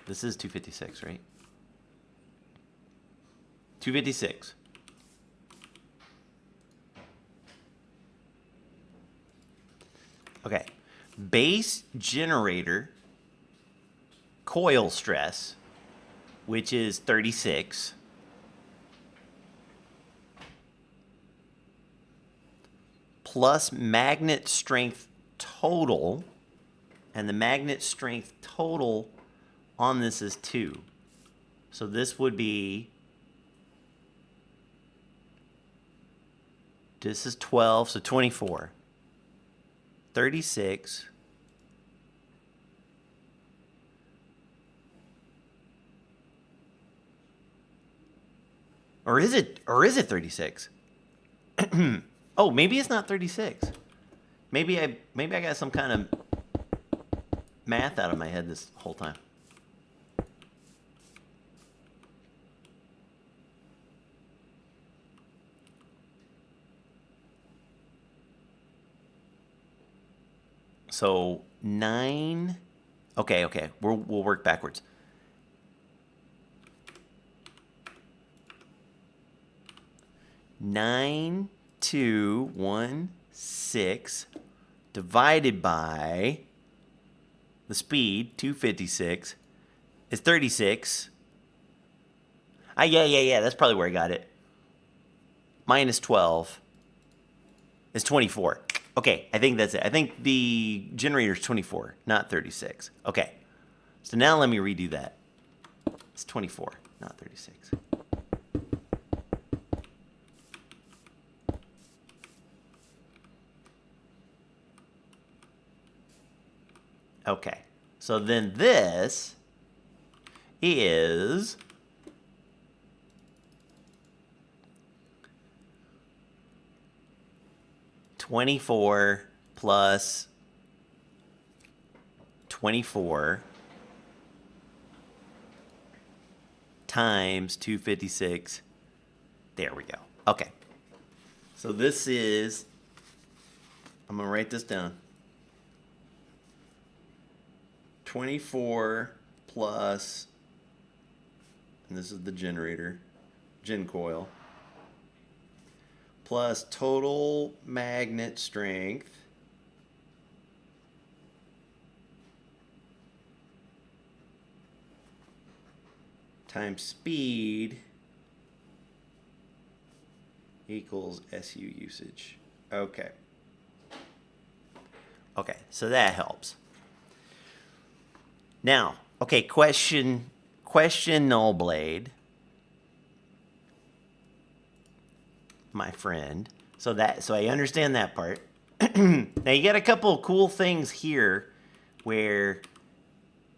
This is 256, right? 256. Okay. Base generator coil stress, which is 36, plus magnet strength total, and the magnet strength total on this is 2. So this would be, this is 12, so 24. 36. Or is it 36? Oh, maybe it's not 36. Maybe I got some kind of math out of my head this whole time. So 9. Okay. We'll work backwards. 9,216 divided by the speed 256 is 36. Yeah. That's probably where I got it. Minus 12 is 24. Okay, I think that's it. I think the generator is 24, not 36. Okay, so now let me redo that. It's 24, not 36. Okay, so then this is 24 plus 24 times 256. There we go. Okay. So this is, I'm going to write this down. 24 plus, and this is the generator, gen coil, plus total magnet strength times speed equals SU usage. Okay. Okay, so that helps. Now, okay, question null blade. My friend. So I understand that part. Now you got a couple of cool things here where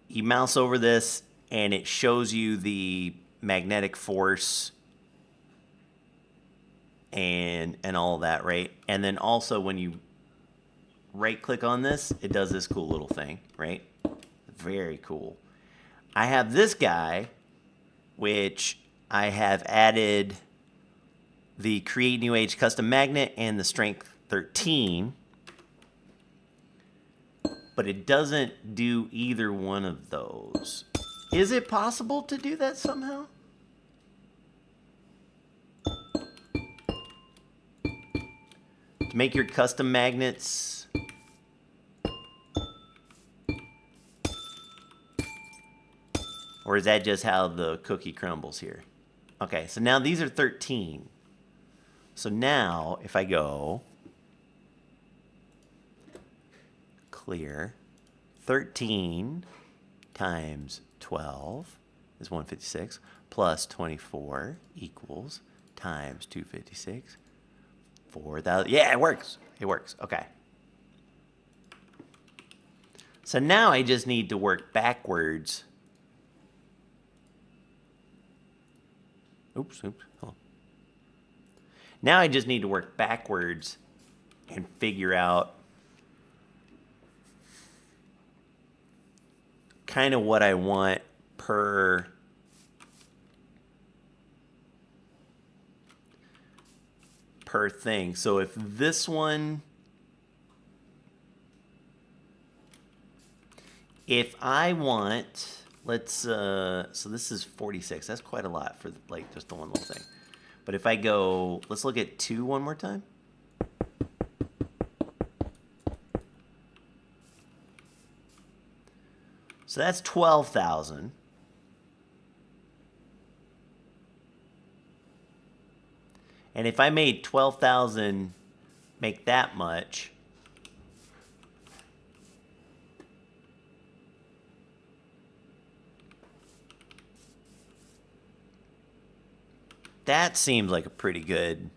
you mouse over this and it shows you the magnetic force and all of that, right? And then also when you right click on this, it does this cool little thing, right? Very cool. I have this guy, which I have added the Create New Age Custom Magnet and the Strength 13. But it doesn't do either one of those. Is it possible to do that somehow? To make your custom magnets or is that just how the cookie crumbles here? Okay, so now these are 13. So now, if I go clear, 13 times 12 is 156, plus 24 equals times 256, 4,000. Yeah, it works. It works. Okay. So now I just need to work backwards. Oops. Hold on. Now I just need to work backwards and figure out kind of what I want per thing. So if this one, if I want, let's, so this is 46. That's quite a lot for like just the one little thing. But if I go, let's look at 2 one more time. So that's 12,000. And if I made 12,000 make that much, That seems like a pretty good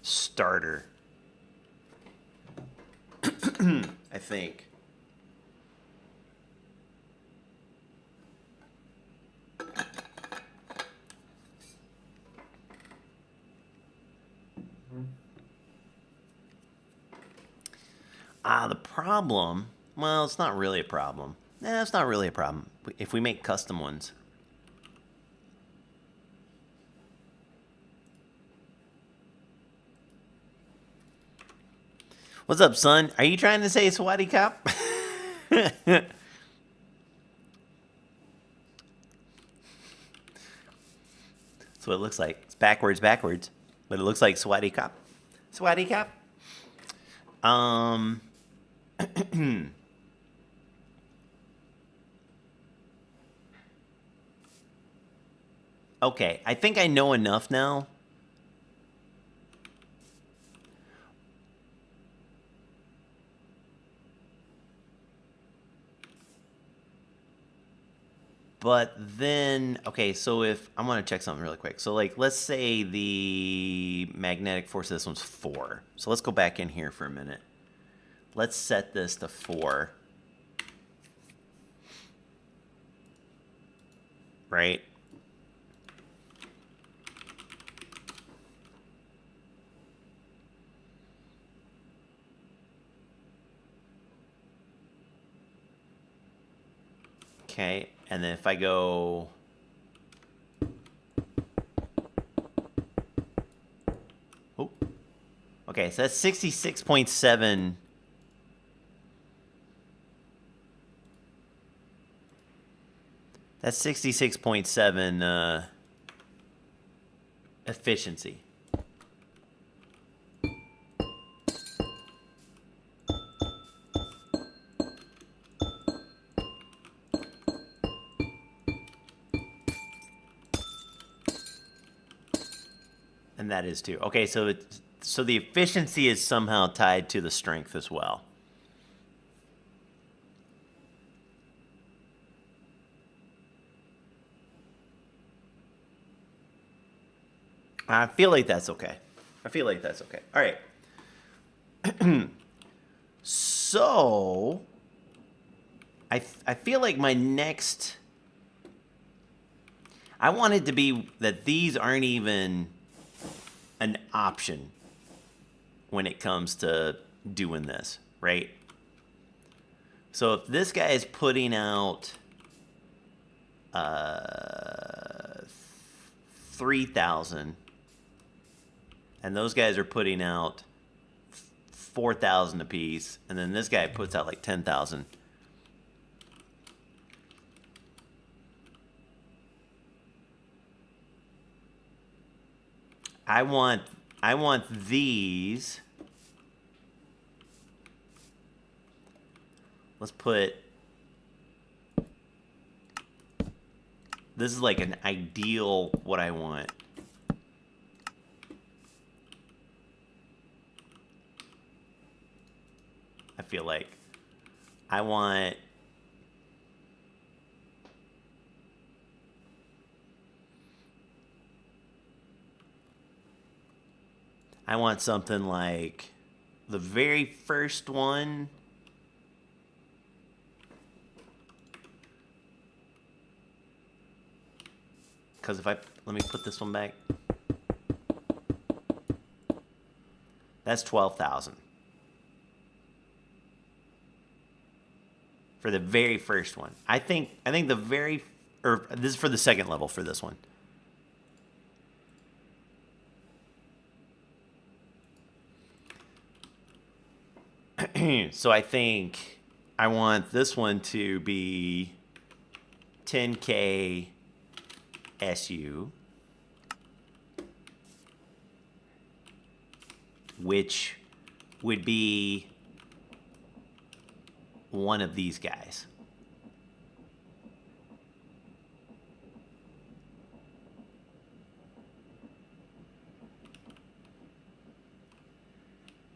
starter. I think. The problem, well, it's not really a problem. Nah, it's not really a problem if we make custom ones. What's up, son? Are you trying to say Swati Cop? That's what it looks like. It's backwards, but it looks like Swati Cop. Swati Cop. Okay, I think I know enough now. But then, okay, so if I'm going to check something really quick. So like, let's say the magnetic force of this one's 4. So let's go back in here for a minute. Let's set this to 4. Right? Okay, and then if I go... Oh, okay, so that's 66.7. That's 66.7 efficiency. And that is too. Okay, so so the efficiency is somehow tied to the strength as well. I feel like that's okay. All right. So I feel like my next, I want it to be that these aren't even an option when it comes to doing this, right? So if this guy is putting out 3,000 and those guys are putting out 4,000 apiece, and then this guy puts out like 10,000. I want these. Let's put, this is like an ideal what I want. I feel like I want something like the very first one. Because if let me put this one back. That's 12,000. For the very first one. I think the very, or this is for the second level for this one. So I think I want this one to be 10K SU, which would be one of these guys.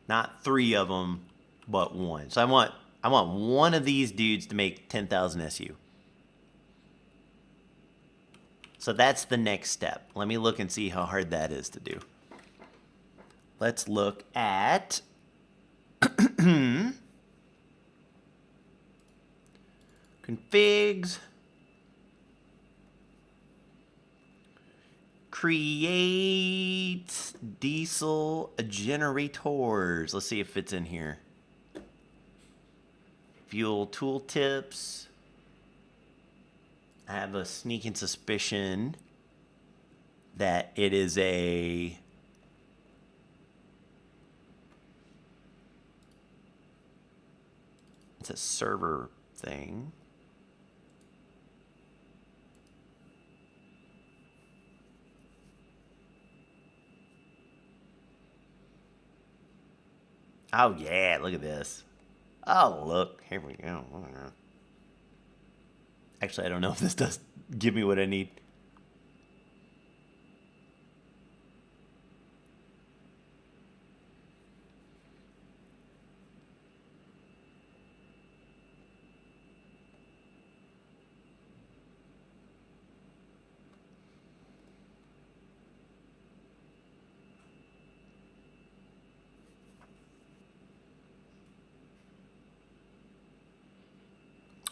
Not 3 of them, but 1. So I want one of these dudes to make 10,000 SU. So that's the next step. Let me look and see how hard that is to do. Let's look at configs. Create diesel generators. Let's see if it's in here. Fuel tooltips. I have a sneaking suspicion that it is a server thing. Oh yeah, look at this. Oh look, here we go. Actually, I don't know if this does give me what I need.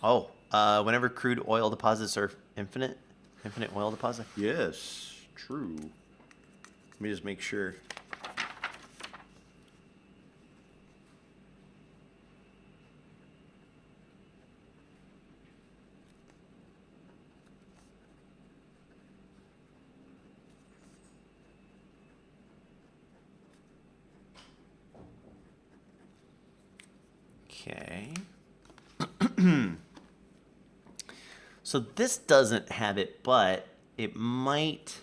Oh, whenever crude oil deposits are infinite oil deposit? Yes, true. Let me just make sure. Okay. So this doesn't have it, but it might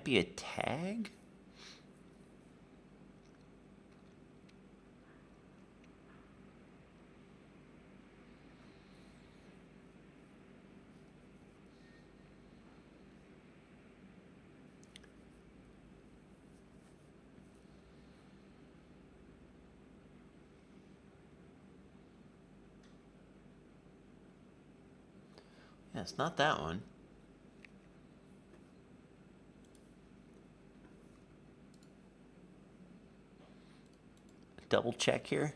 be a tag. Yeah, it's not that one. Double check here.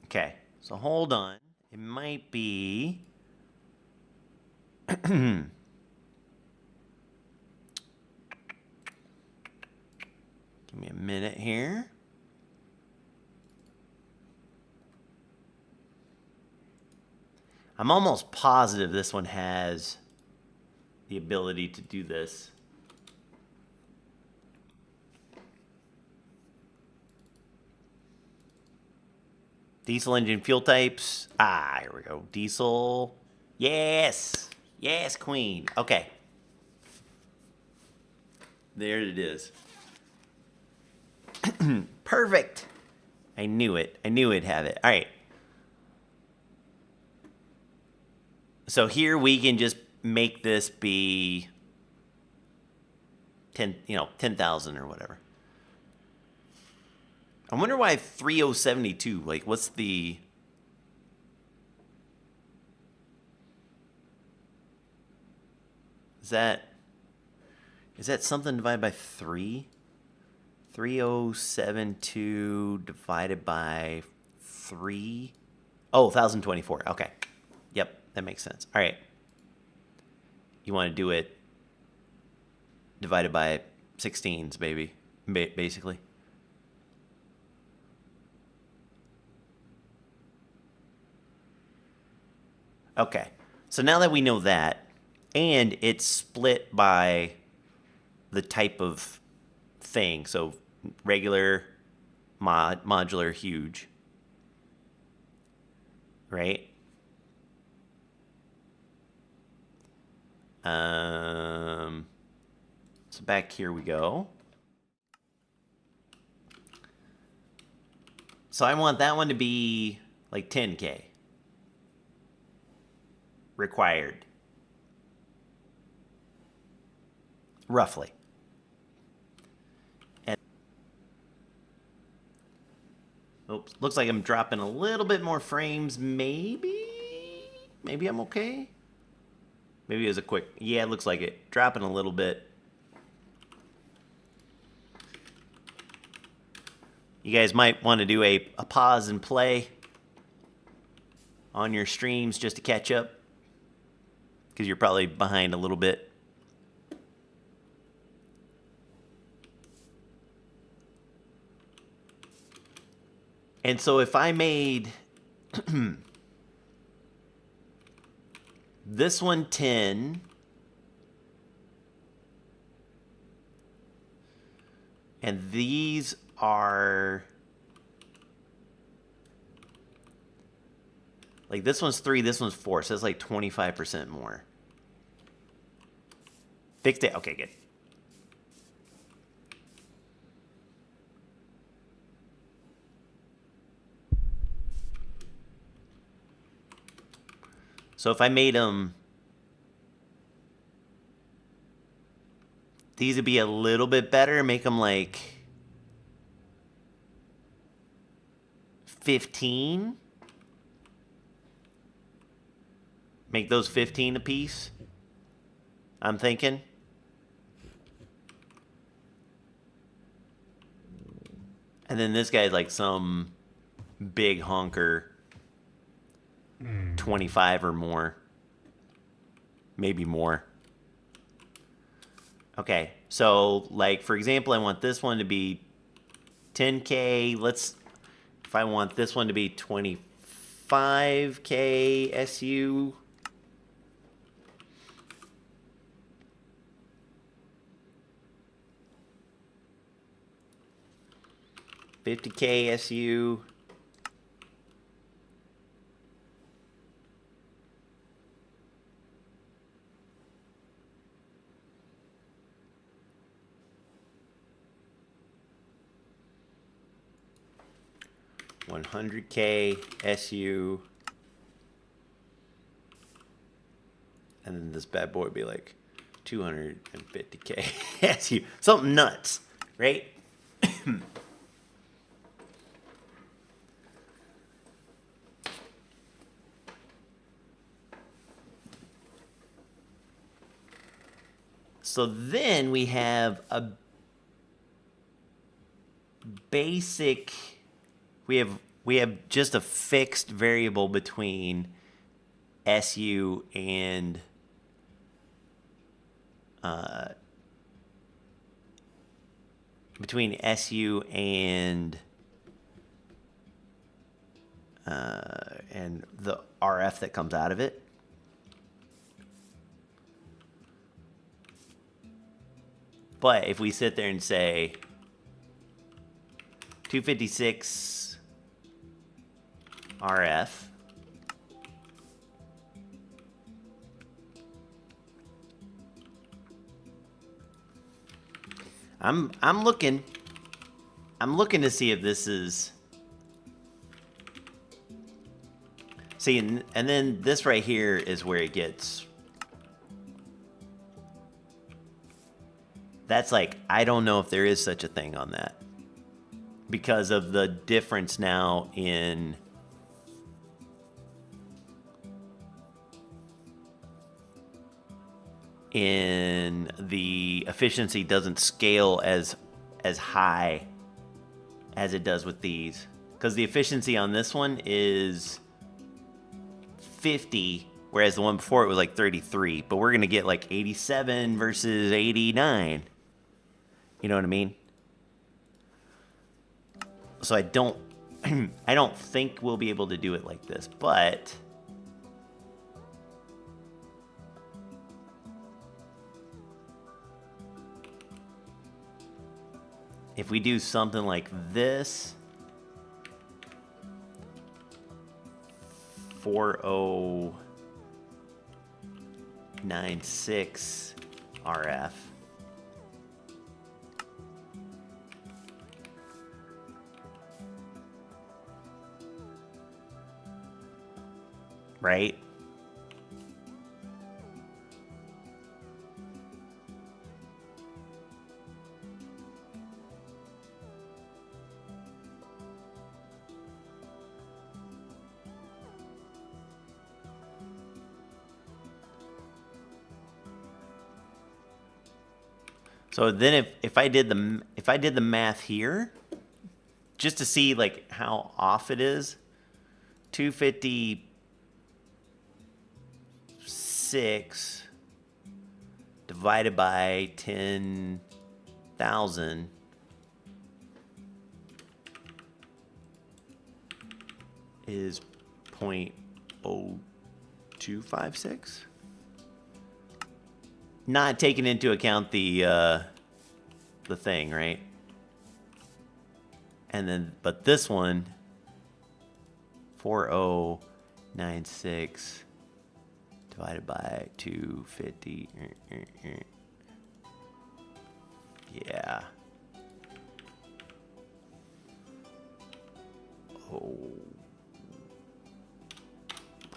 Okay, so hold on. It might be. Give me a minute here. I'm almost positive this one has the ability to do this. Diesel engine fuel types. Ah, here we go. Diesel. Yes. Yes, queen. Okay. There it is. Perfect. I knew it. I knew it'd have it. All right. So here we can just make this be 10,000 or whatever. I wonder why 3072. Like, what's the? Is that something divided by 3? 3072 divided by 3. Oh, 1024. Okay. Yep, that makes sense. All right. You want to do it divided by 16s, baby, basically. Okay. So now that we know that, and it's split by the type of thing, so regular, modular, huge, right? So back here we go. So I want that one to be like 10K required, roughly. Oops, looks like I'm dropping a little bit more frames. Maybe I'm okay. Maybe it was a quick, yeah, it looks like it. Dropping a little bit. You guys might want to do a pause and play on your streams just to catch up, because you're probably behind a little bit. And so if I made this one 10, and these are, like, this one's 3, this one's 4, so that's like 25% more. Fixed it? Okay, good. So if I made them, these would be a little bit better, make them like 15. Make those 15 a piece, I'm thinking. And then this guy's like some big honker, 25 or more. Maybe more. Okay, so like for example, I want this one to be 10K. If I want this one to be 25K SU. $50K SU. $100K SU. And then this bad boy would be like $250K SU. Something nuts, right? So then we have a basic, we have just a fixed variable between SU and the RF that comes out of it. But if we sit there and say 256 RF, I'm looking to see if this is, see, and then this right here is where it gets, that's like, I don't know if there is such a thing on that because of the difference now in the efficiency doesn't scale as high as it does with these, because the efficiency on this one is 50, whereas the one before it was like 33, but we're gonna get like 87 versus 89. You know what I mean? So I don't think we'll be able to do it like this, but if we do something like this, 4096 RF, right? So then if I did the math here, just to see like how off it is, 256 divided by 10,000 is 0.0256. Not taking into account the thing, right? And then, but this one, 4096 divided by 250. Yeah. Oh.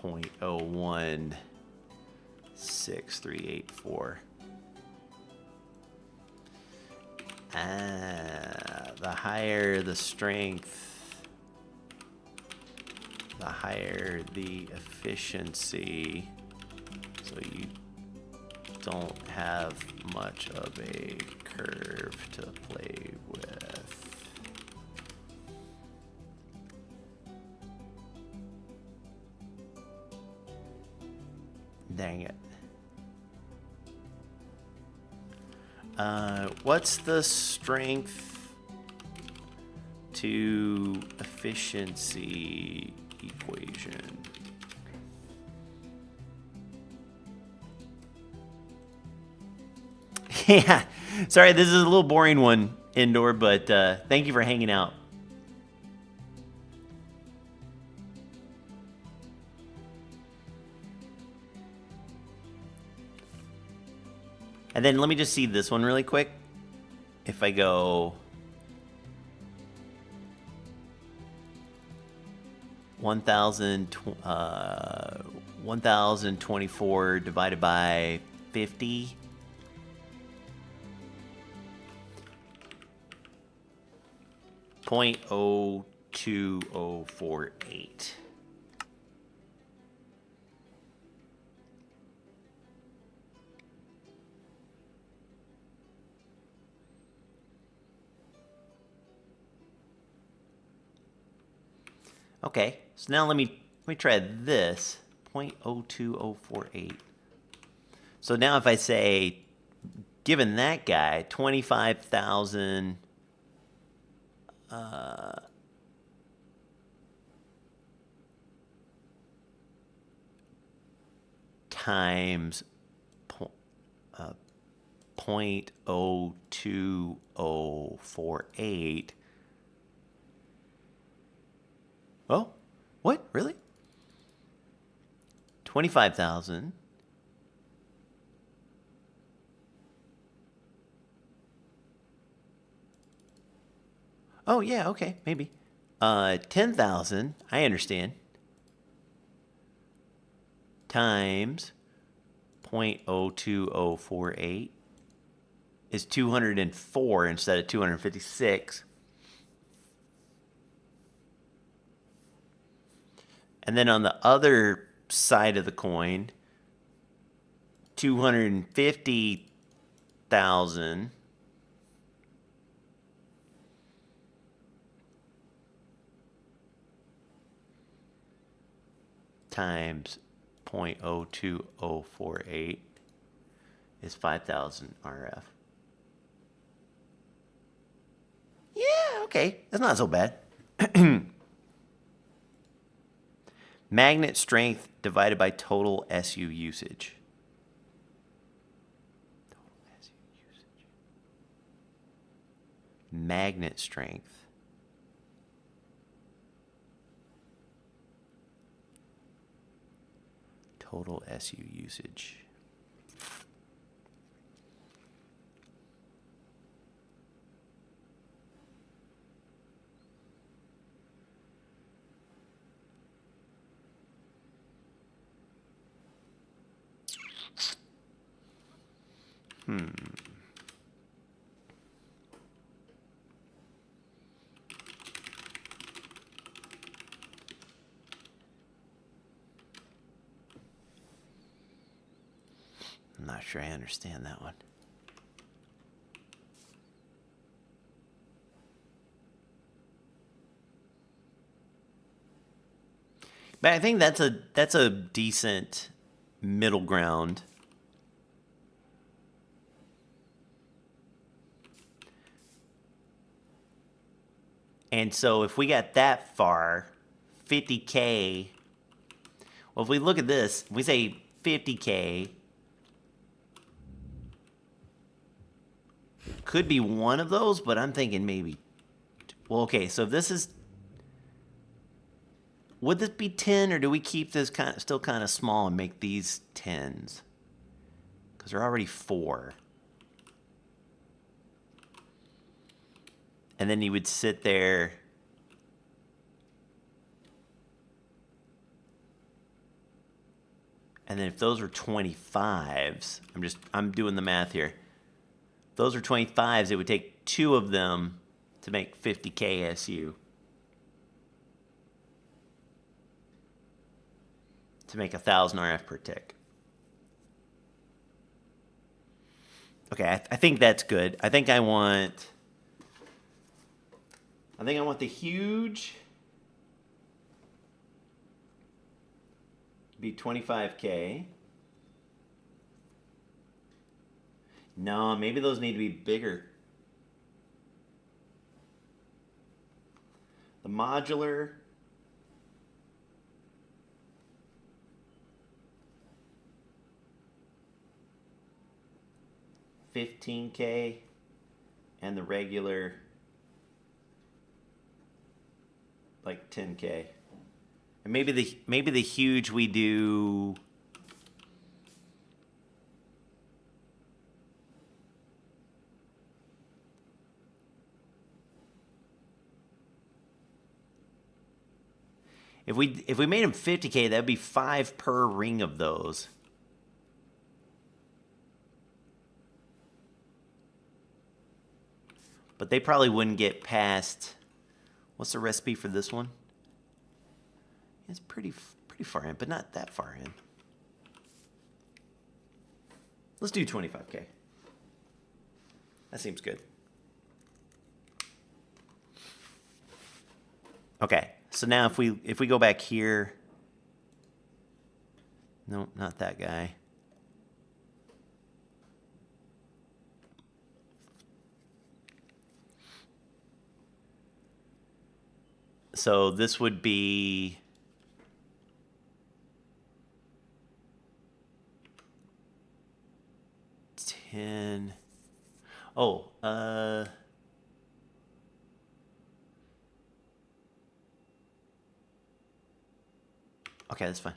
0.016384. The higher the strength, the higher the efficiency, so you don't have much of a curve to play with. Dang it. What's the strength to efficiency equation? Yeah, sorry, this is a little boring one, Indoor, but thank you for hanging out. And then let me just see this one really quick. If I go 1024 divided by 50. .02048. Okay, so now let me try this. 0.02048. So now if I say, given that guy 25,000 times 0.02048. Oh, what? Really? 25,000. Oh, yeah, okay, maybe. 10,000, I understand. Times 0.02048 is 204 instead of 256. And then on the other side of the coin, 250,000 times 0.02048 is 5,000 RF. Yeah, okay. That's not so bad. Magnet strength divided by total SU usage. Total SU usage. Magnet strength. Total SU usage. I'm not sure I understand that one. But I think that's a decent middle ground. And so if we got that far, 50K, well, if we look at this, if we say 50K, could be one of those, but I'm thinking maybe, well, okay, so if this is, would this be 10, or do we keep this still kind of small and make these 10s? Because they're already 4. And then you would sit there. And then if those are 25s, I'm doing the math here. If those are 25s, it would take 2 of them to make 50K SU. To make 1,000 RF per tick. Okay, I think that's good. I think I want the huge be 25K. No, maybe those need to be bigger. The modular, $15K, and the regular like 10K. And maybe the huge we do if we made them 50K, that'd be 5 per ring of those. But they probably wouldn't get past. What's the recipe for this one? It's pretty far in, but not that far in. Let's do 25K. That seems good. Okay, so now if we go back here, no, not that guy. So this would be $10. Oh, okay, that's fine.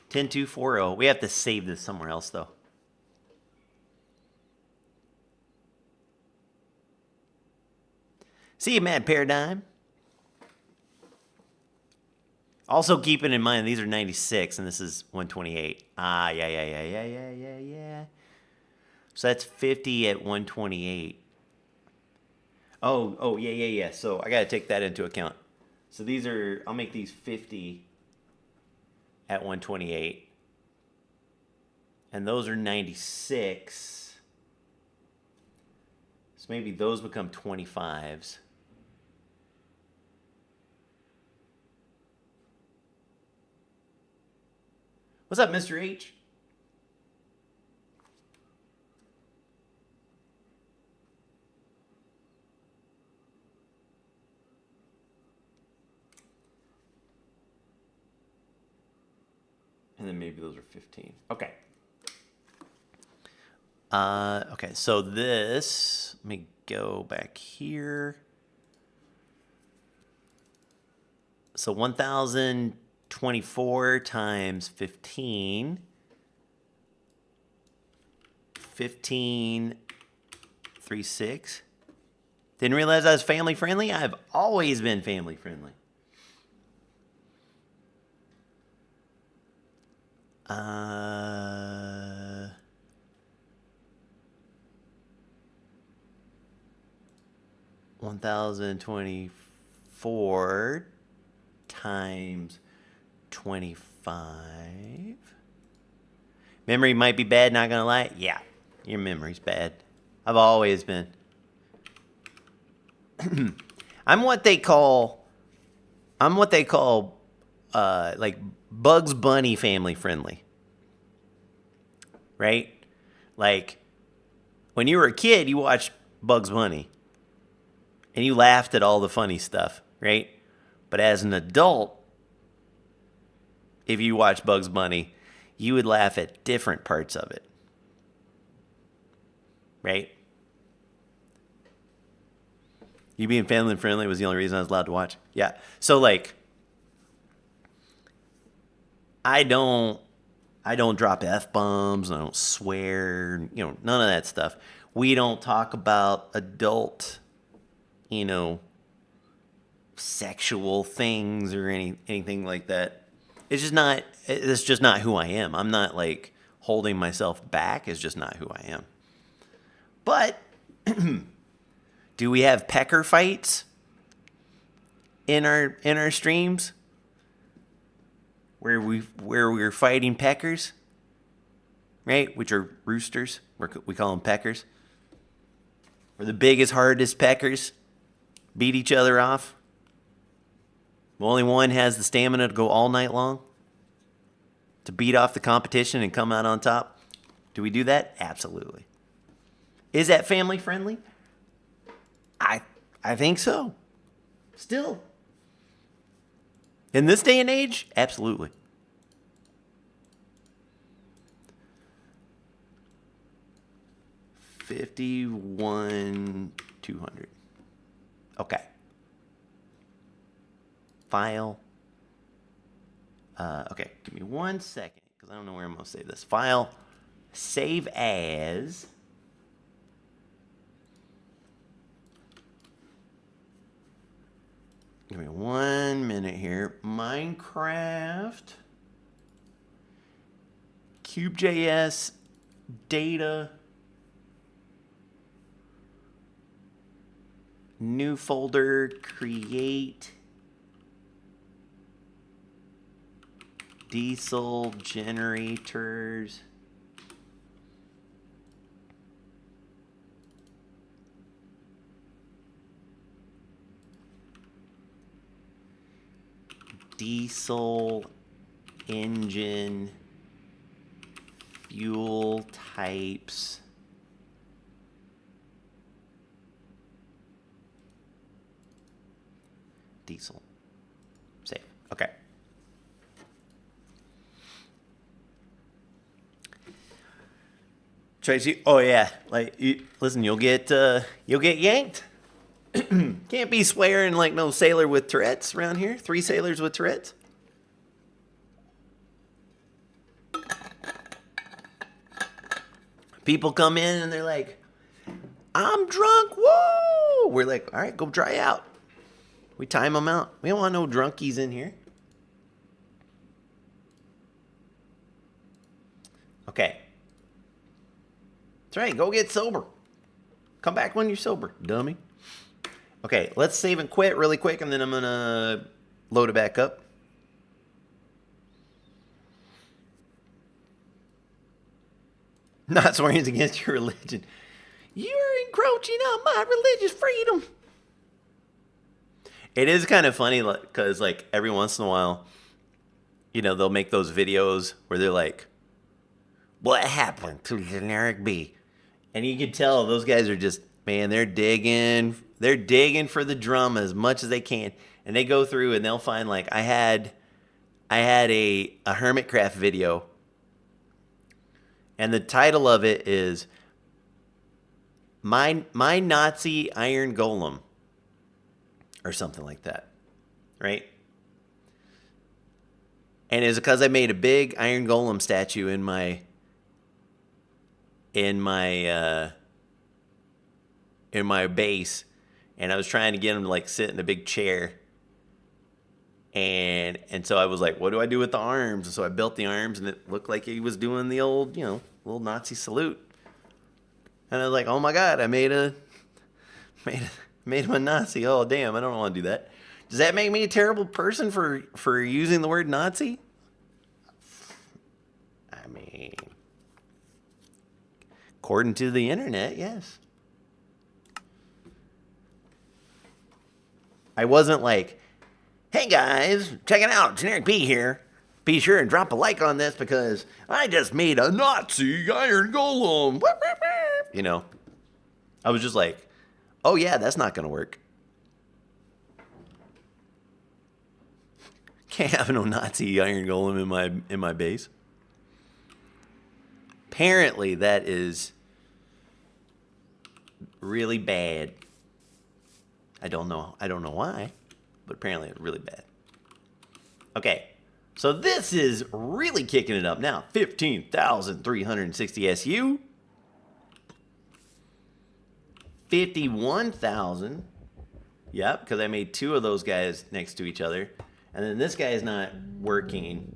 10240. We have to save this somewhere else though. See you, Mad Paradigm. Also keeping in mind these are 96 and this is 128. Ah, yeah. So that's 50 at 128. Oh, yeah. So I got to take that into account. So these are, I'll make these 50 at 128. And those are 96. So maybe those become 25s. What's up, Mr. H? And then maybe those are 15. Okay. Okay, so this, let me go back here. So 1,024 times 15. 1536. Didn't realize I was family friendly. I've always been family friendly. $1,024 times 25. Memory might be bad, not gonna lie. Yeah, your memory's bad. I've always been. I'm what they call like Bugs Bunny family friendly, right? Like when you were a kid, you watched Bugs Bunny and you laughed at all the funny stuff, right? But as an adult, if you watch Bugs Bunny, you would laugh at different parts of it, right? You being family friendly was the only reason I was allowed to watch. Yeah. So like, I don't drop F-bombs. I don't swear. You know, none of that stuff. We don't talk about adult, you know, sexual things or anything like that. It's just not who I am. I'm not like holding myself back. It's just not who I am. But do we have pecker fights in our streams where we're fighting peckers, right? Which are roosters. We call them peckers. Where the biggest, hardest peckers beat each other off. Only one has the stamina to go all night long to beat off the competition and come out on top. Do we do that? Absolutely. Is that family friendly? I think so. Still. In this day and age, absolutely. $51,200. Okay. File. Okay, give me 1 second because I don't know where I'm going to save this. File. Save as. Give me 1 minute here. Minecraft. Cube.js. Data. New folder. Create. Diesel generators. Diesel engine fuel types. Diesel. Save. Okay. Tracy, oh yeah, like listen, you'll get yanked. Can't be swearing like no sailor with Tourette's around here. 3 sailors with Tourette's. People come in and they're like, I'm drunk, whoa! We're like, all right, go dry out. We time them out. We don't want no drunkies in here. Okay. That's right, go get sober. Come back when you're sober, dummy. Okay, let's save and quit really quick, and then I'm going to load it back up. Not swearing is against your religion. You're encroaching on my religious freedom. It is kind of funny because, like, every once in a while, you know, they'll make those videos where they're like, what happened to generic B? And you can tell those guys are just, man, they're digging for the drama as much as they can. And they go through and they'll find, like, I had a Hermitcraft video. And the title of it is My Nazi Iron Golem. Or something like that. Right? And it's because I made a big Iron Golem statue in my base, and I was trying to get him to like sit in a big chair, and so I was like, what do I do with the arms? And so I built the arms, and it looked like he was doing the old, you know, little Nazi salute. And I was like, oh my god, I made him a Nazi. Oh damn, I don't want to do that. Does that make me a terrible person for using the word Nazi? I mean, according to the internet, yes. I wasn't like, Hey guys, check it out, Generic P here. Be sure and drop a like on this because I just made a Nazi iron golem. You know, I was just like, oh yeah, that's not gonna work. Can't have no Nazi iron golem in my base. Apparently that is really bad. I don't know why, but apparently it's really bad. Okay, so this is really kicking it up now. 15,360 SU. 51,000. Yep, because I made two of those guys next to each other. And then this guy is not working.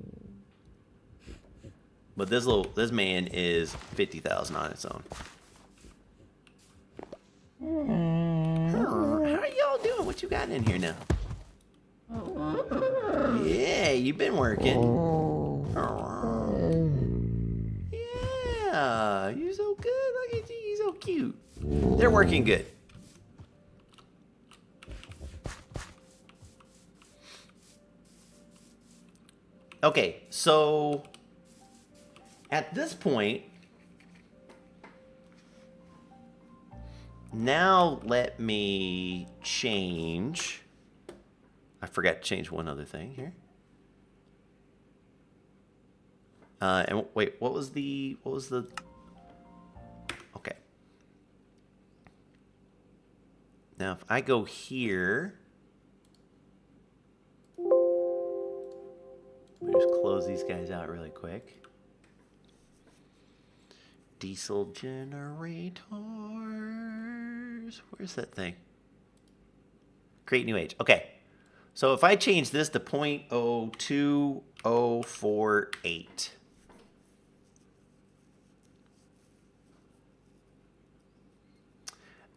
But this man is 50,000 on its own. How y'all doing? What you got in here now? Yeah, you've been working. Yeah, you're so good. Look at you, you're so cute. They're working good. Okay, so at this point, now let me change. I forgot to change one other thing here. And wait, what was the, okay. Now if I go here, let me just close these guys out really quick. Diesel generators. Where's that thing? Create new age. Okay. So if I change this to 0.02048.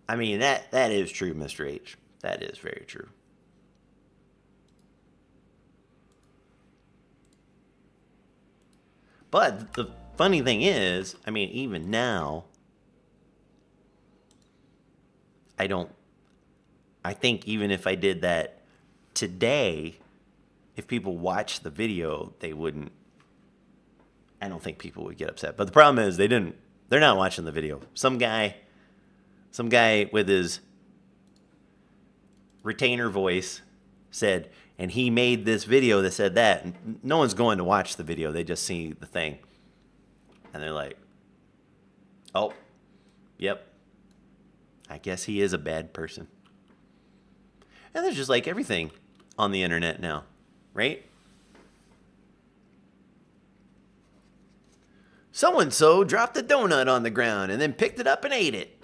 I mean, that is true, Mr. H. That is very true. But the funny thing is, I mean, even now, I think even if I did that today, if people watched the video, they wouldn't, I don't think people would get upset. But the problem is they're not watching the video. Some guy with his retainer voice said, and he made this video that said that, and no one's going to watch the video. They just see the thing. And they're like, oh, yep. I guess he is a bad person. And there's just like everything on the internet now, right? So-and-so dropped a donut on the ground and then picked it up and ate it.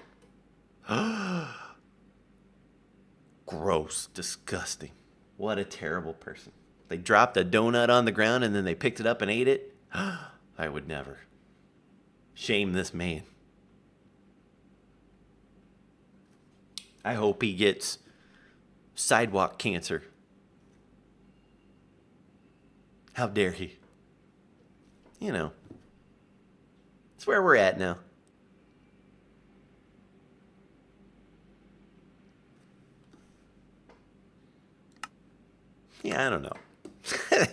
Gross, disgusting. What a terrible person. They dropped a donut on the ground and then they picked it up and ate it. I would never. Shame this man. I hope he gets sidewalk cancer. How dare he? You know. It's where we're at now. Yeah, I don't know.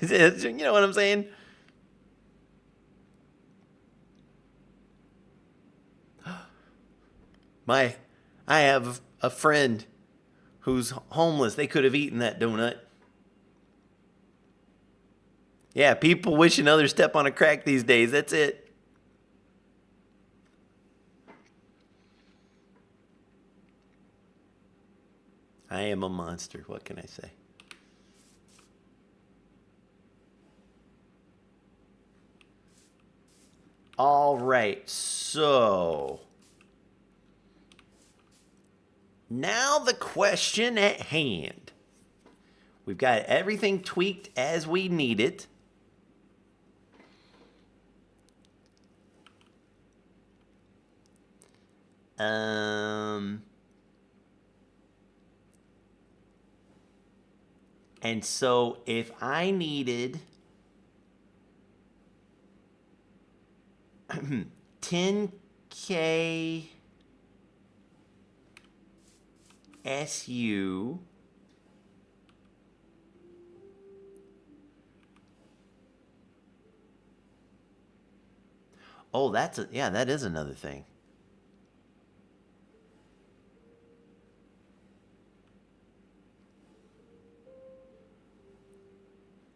You know what I'm saying? I have a friend who's homeless. They could have eaten that donut. Yeah, people wishing others step on a crack these days. That's it. I am a monster. What can I say? All right, so now the question at hand. We've got everything tweaked as we need it. And so if I needed 10K SU Oh, yeah, that is another thing.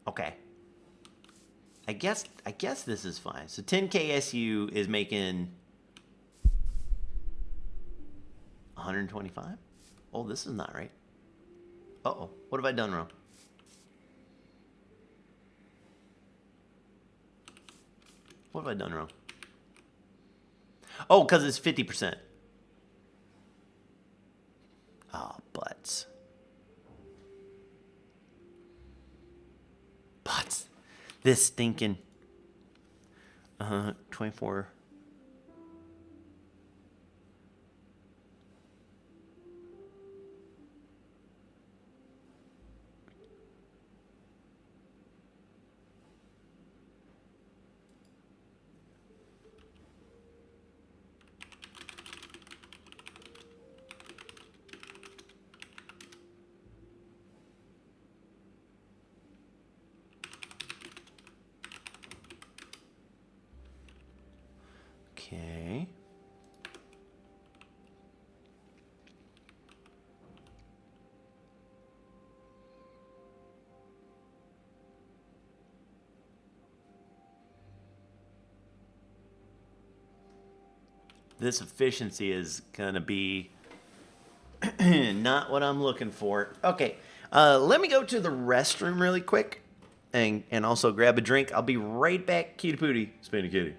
Okay. I guess this is fine. So 10K SU is making 125? Oh, this is not right. Uh-oh. What have I done wrong? What have I done wrong? Oh, because it's 50%. Oh, butts. Butts. This stinking 24. Okay. This efficiency is gonna be not what I'm looking for. Okay, let me go to the restroom really quick and also grab a drink. I'll be right back. Cutie Pootie, Spinny Kitty.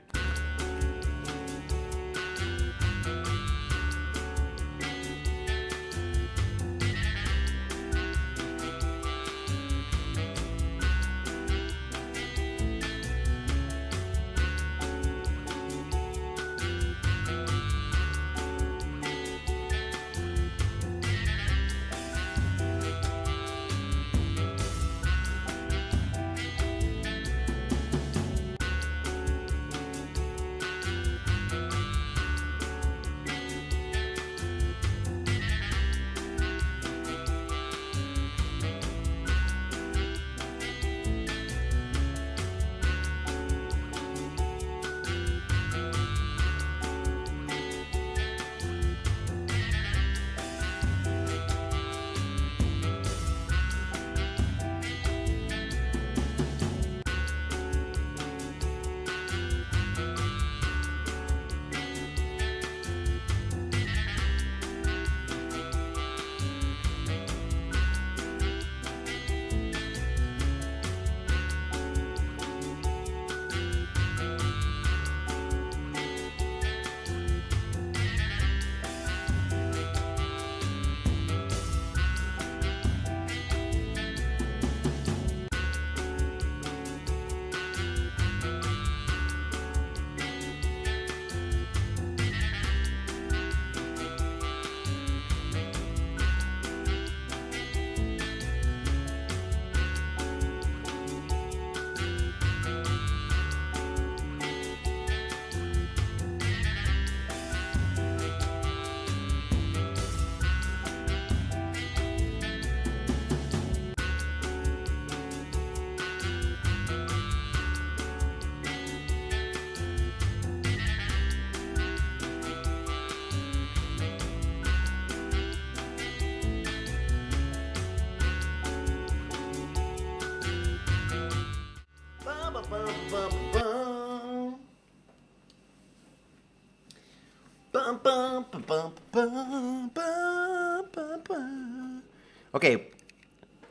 Okay,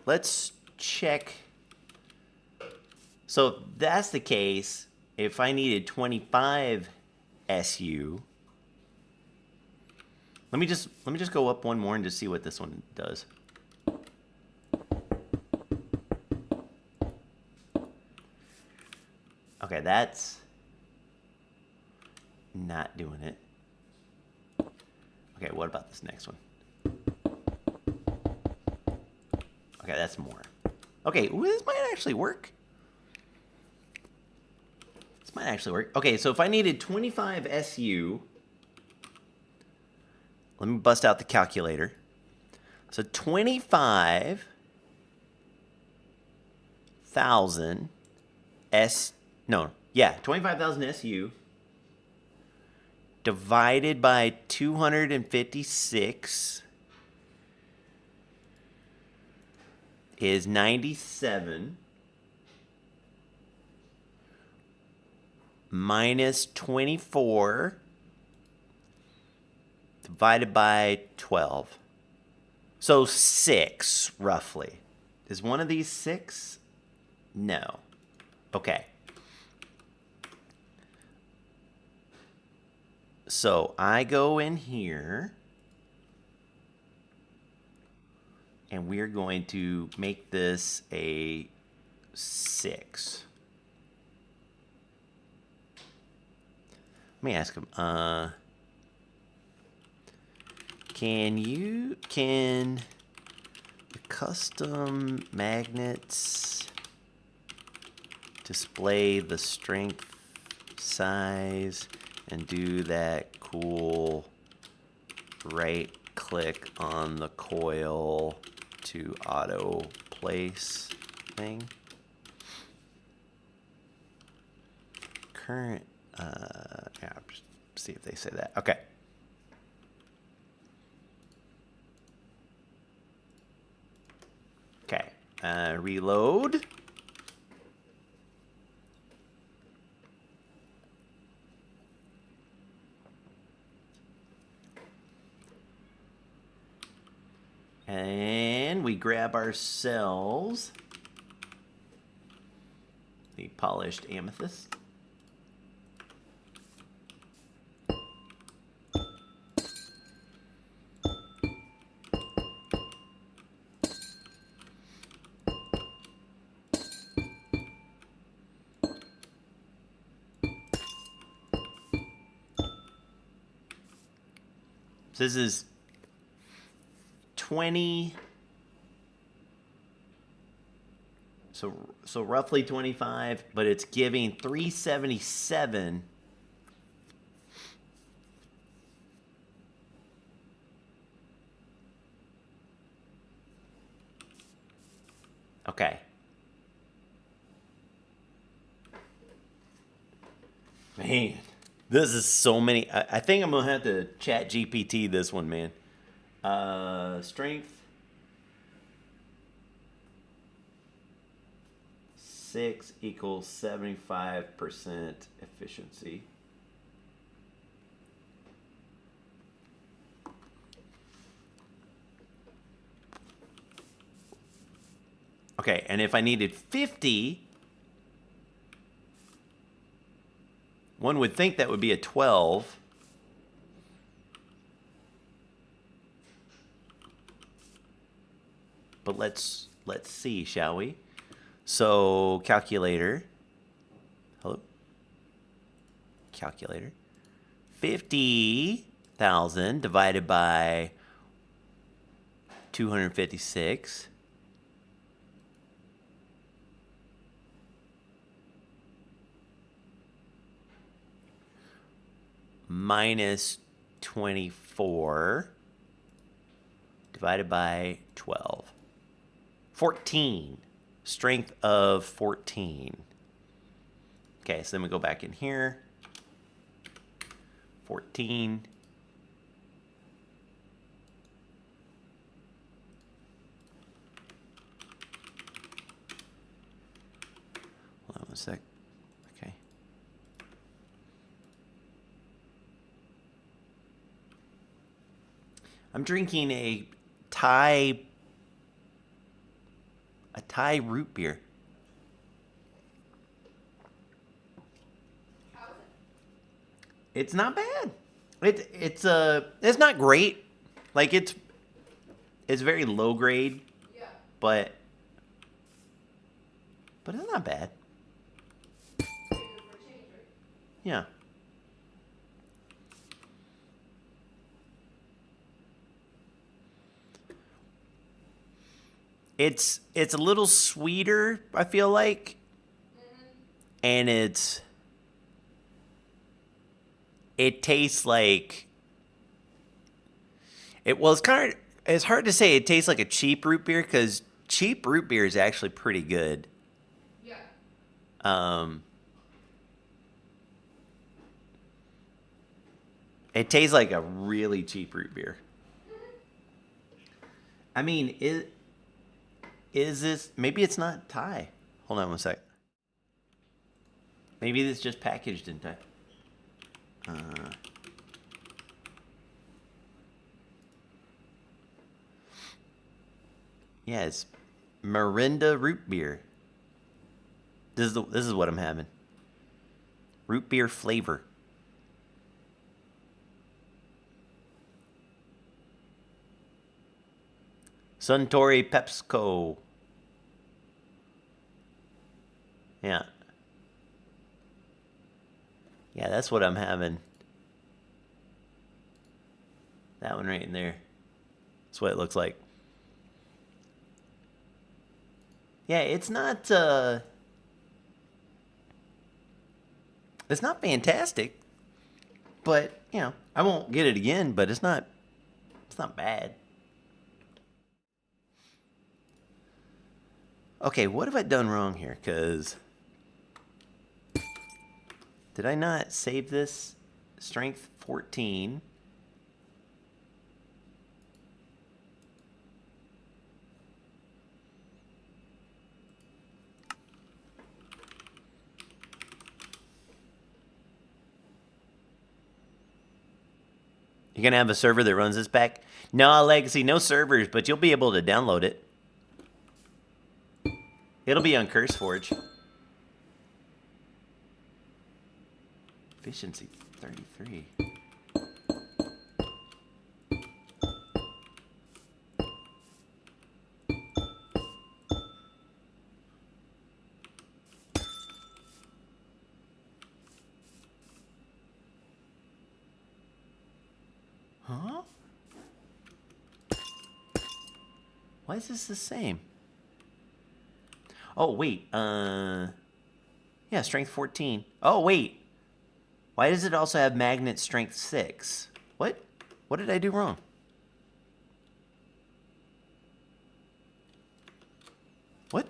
let's check. So if that's the case, if I needed 25 SU, let me just go up one more and just see what this one does. Okay, that's not doing it. Okay, what about this next one? Okay, that's more. Okay, ooh, this might actually work. This might actually work. Okay, so if I needed 25 SU, let me bust out the calculator. So 25,000 25,000 SU divided by 256 is 97 minus 24 divided by 12. So 6, roughly. Is one of these 6? No. Okay. So I go in here, and we're going to make this a 6. Let me ask him, can the custom magnets display the strength size and do that cool right click on the coil to auto place thing? Current, yeah, see if they say that. Okay. Okay, reload. And we grab ourselves the polished amethyst. So this is 20, so roughly 25, but it's giving 377. Okay. Man, this is so many. I think I'm gonna have to chat GPT this one, man. Strength 6 equals 75% efficiency. Okay, and if I needed 50, one would think that would be a 12. But let's see, shall we? So calculator. Hello? Calculator. 50,000 divided by 256. Minus 24 divided by 12. 14. Strength of 14. Okay, so then we go back in here. 14. Hold on one sec. Okay. I'm drinking a Thai root beer. How is it? It's not bad. It's not great. Like it's very low grade, Yeah. but it's not bad. Good for a change, right? Yeah. It's a little sweeter, I feel like. And it tastes like it's hard to say it tastes like a cheap root beer, because cheap root beer is actually pretty good. Yeah. It tastes like a really cheap root beer. I mean, is this... Maybe it's not Thai. Hold on one sec. Maybe it's just packaged in Thai. Yeah, it's Mirinda root beer. This is what I'm having. Root beer flavor. Suntory PepsiCo. Yeah. Yeah, that's what I'm having. That one right in there. That's what it looks like. Yeah, it's not fantastic. But, you know, I won't get it again, but it's not bad. Okay, what have I done wrong here? Because did I not save this? Strength 14. You're going to have a server that runs this pack? No, Legacy, no servers, but you'll be able to download it. It'll be on CurseForge. Efficiency 33. Huh? Why is this the same? Oh, wait. Yeah, strength 14. Oh, wait. Why does it also have magnet strength 6? What? What did I do wrong? What?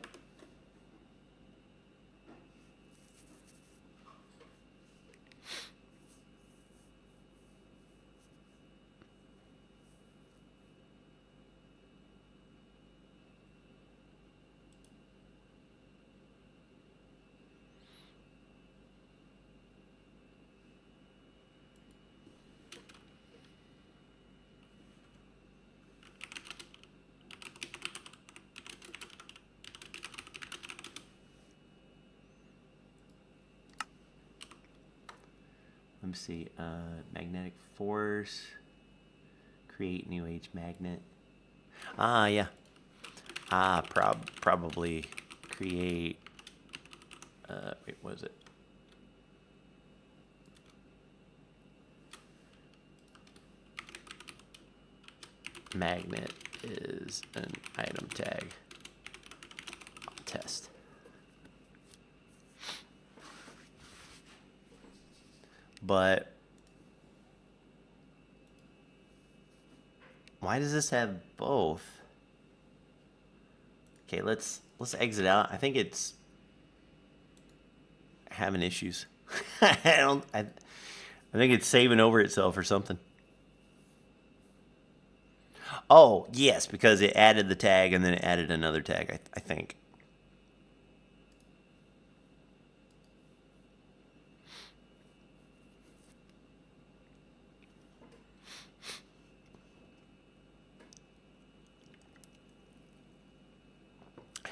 Let me see. Magnetic force. Create new age magnet. Ah, yeah. Ah, probably create. Wait, what is it? Magnet is an item tag. I'll test. But why does this have both? Okay, let's exit out. I think it's having issues. I think it's saving over itself or something. Oh, yes, because it added the tag and then it added another tag, I think.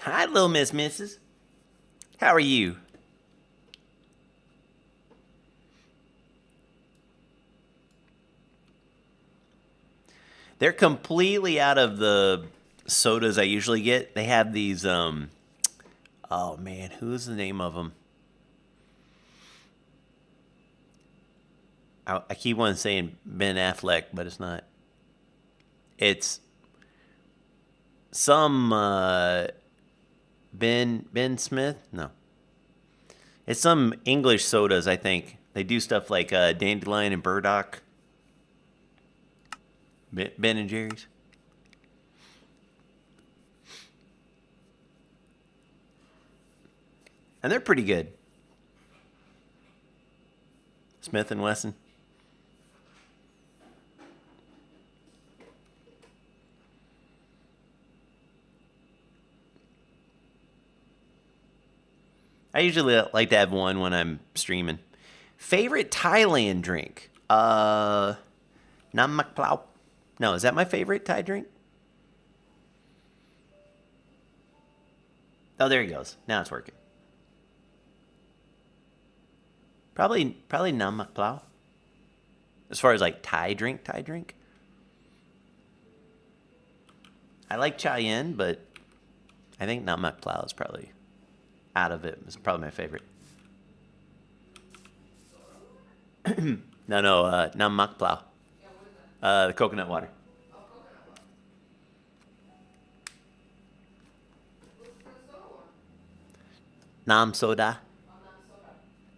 Hi, little Misses. How are you? They're completely out of the sodas I usually get. They have these, oh man, who's the name of them? I keep on saying Ben Affleck, but it's not. It's some, Ben Smith? No. It's some English sodas, I think. They do stuff like Dandelion and Burdock. Ben and Jerry's. And they're pretty good. Smith and Wesson. I usually like to have one when I'm streaming. Favorite Thailand drink? Nam Mak Plau. No, is that my favorite Thai drink? Oh, there he goes. Now it's working. Probably Nam Mak Plau. As far as like Thai drink. I like Chai Yen, but I think Nam Mak Plau is probably out of it. It's probably my favorite. No, Nam Mak Plau. The coconut water. Nam soda.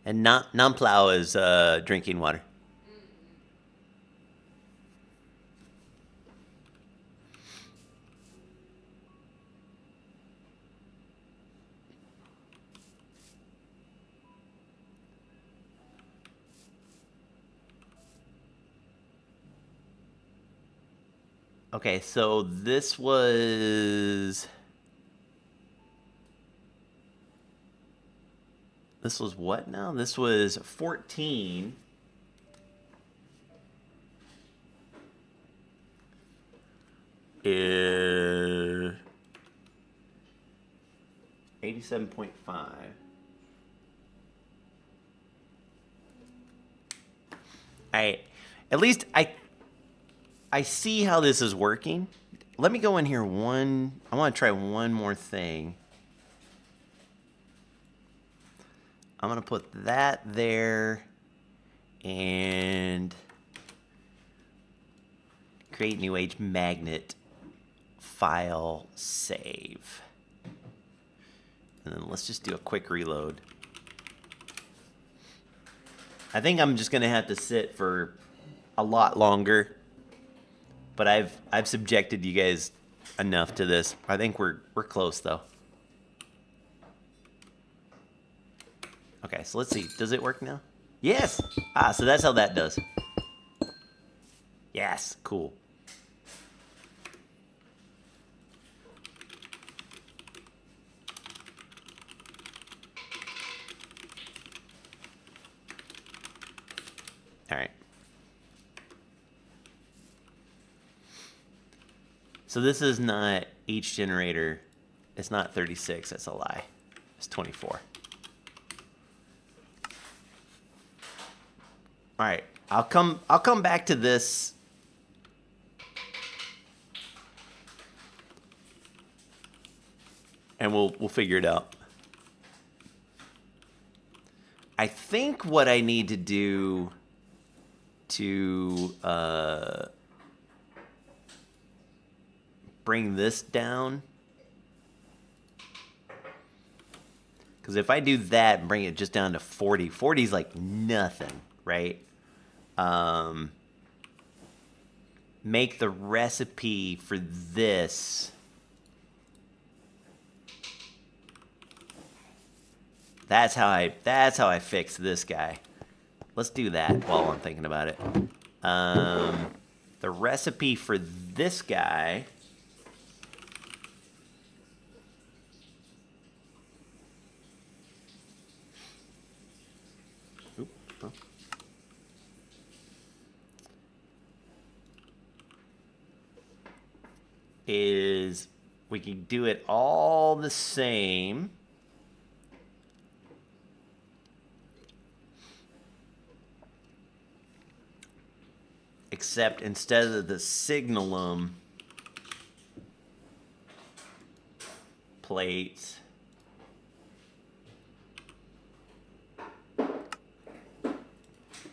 And Nam Plau is drinking water. Okay, so this was what now? This was 14. Is 87.5. All right. At least I see how this is working. Let me go in here I want to try one more thing. I'm going to put that there and create new age magnet file save. And then let's just do a quick reload. I think I'm just going to have to sit for a lot longer. But I've subjected you guys enough to this. I think we're close though. Okay, so let's see. Does it work now? Yes. So that's how that does. Yes, cool. All right. So this is not each generator. It's not 36. That's a lie. It's 24. All right. I'll come back to this. And we'll figure it out. I think what I need to do to bring this down, because if I do that and bring it just down to 40, 40 is like nothing, right? Make the recipe for this that's how I fix this guy. Let's do that while I'm thinking about it. The recipe for this guy is we can do it all the same, except instead of the signalum plates,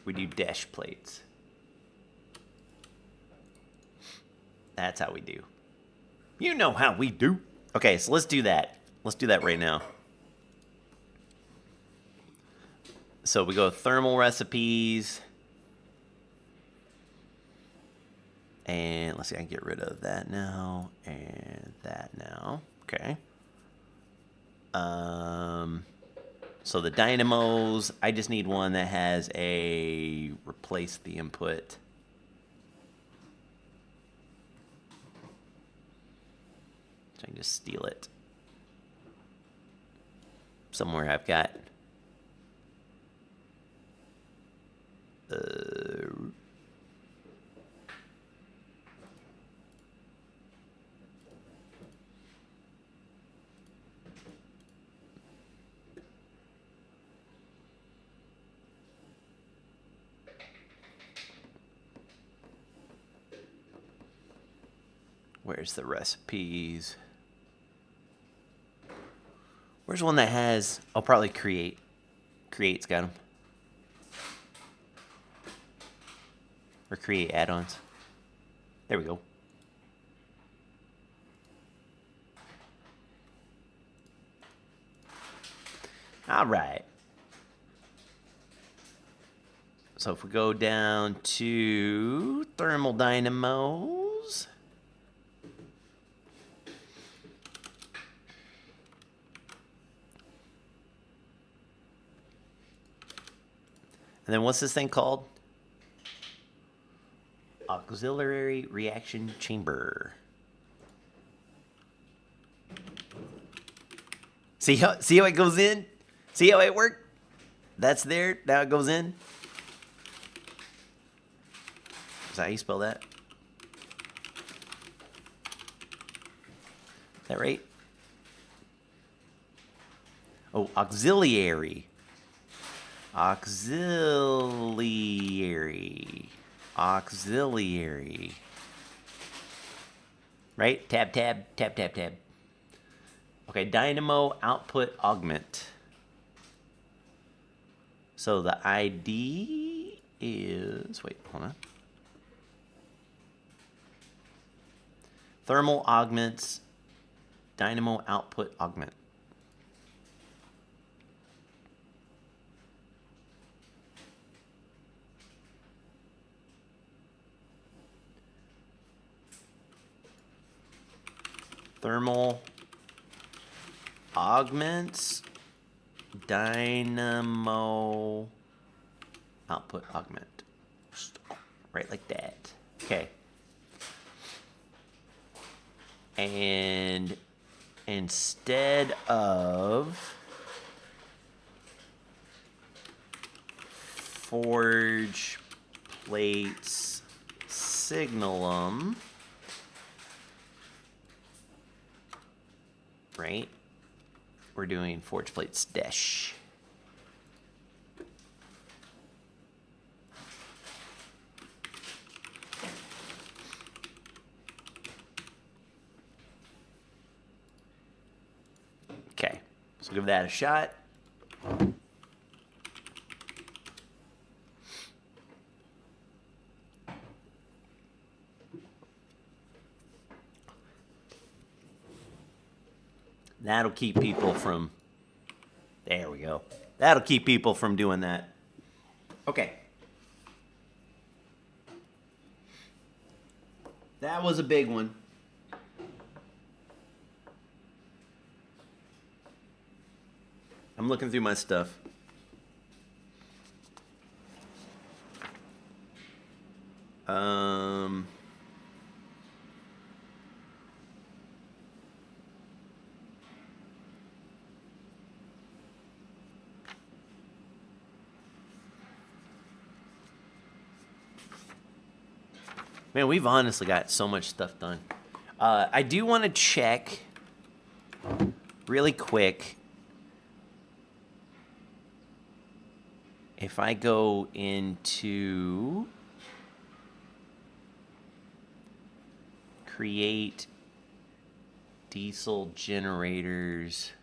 we do dash plates. That's how we do. You know how we do. Okay, so let's do that. Let's do that right now. So we go thermal recipes. And let's see, I can get rid of that now and that now. Okay. So the dynamos, I just need one that has a replace the input. So I can just steal it. somewhere I've got. Where's the recipes? Where's one that has... I'll probably create. Create's got them. Or create add-ons. There we go. All right. So if we go down to thermal dynamos... And then what's this thing called? Auxiliary reaction chamber. See how it goes in? See how it worked? That's there. Now it goes in. Is that how you spell that? Is that right? Oh, auxiliary. Auxiliary. Auxiliary. Right? Tab, tab, tab, tab, tab. Okay, dynamo output augment. So the ID is, wait, hold on. Thermal augments, dynamo output augment. Thermal augments, dynamo output augment. Right like that. Okay. And instead of forge plates signalum, right? We're doing forge plates dash. Okay, so give that a shot. That'll keep people from, there we go. That'll keep people from doing that. Okay. That was a big one. I'm looking through my stuff. Man, we've honestly got so much stuff done. I do want to check really quick if I go into create diesel generators.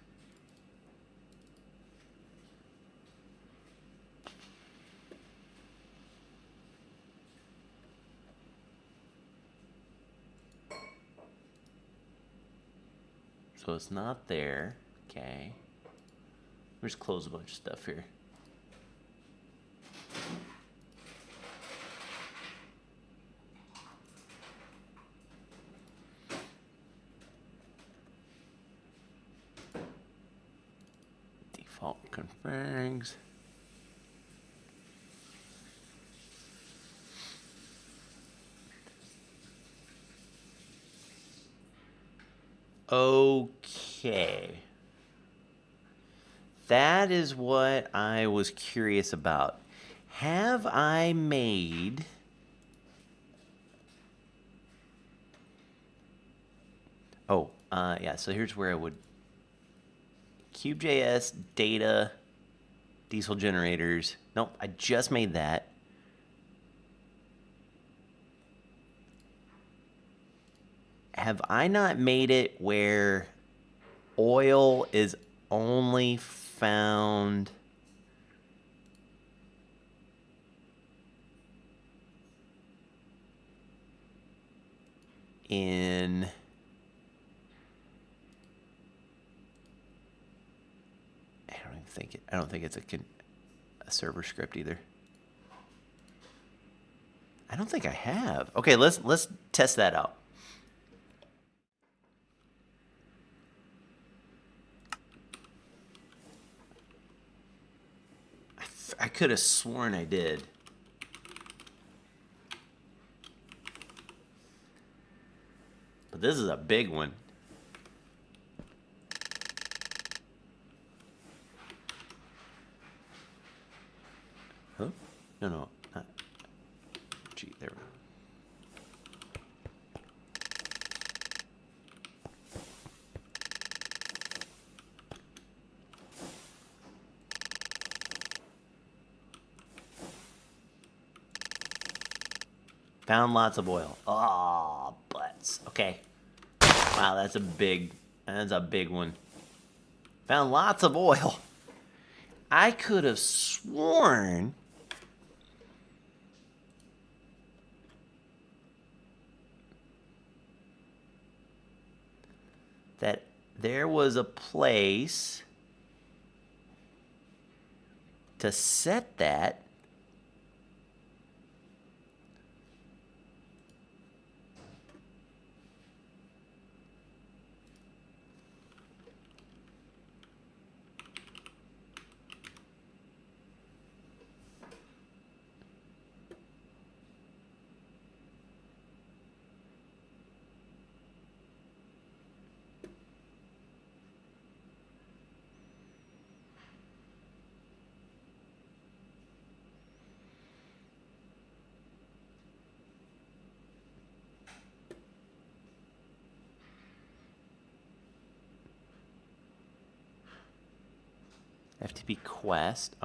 So it's not there. Okay. We'll just close a bunch of stuff here. Default configs. Okay. that is what I was curious about. Have I made... Oh, yeah, so here's where I would... Cube.js, data, diesel generators. Nope, I just made that. Have I not made it where oil is only found in... I don't think it's a server script either. I don't think I have. Okay, let's test that out. I could have sworn I did. But this is a big one. Huh? No, not. Gee, there we go. Found lots of oil. Oh, butts. Okay. Wow, that's a big one. Found lots of oil. I could have sworn that there was a place to set that. FTP quest.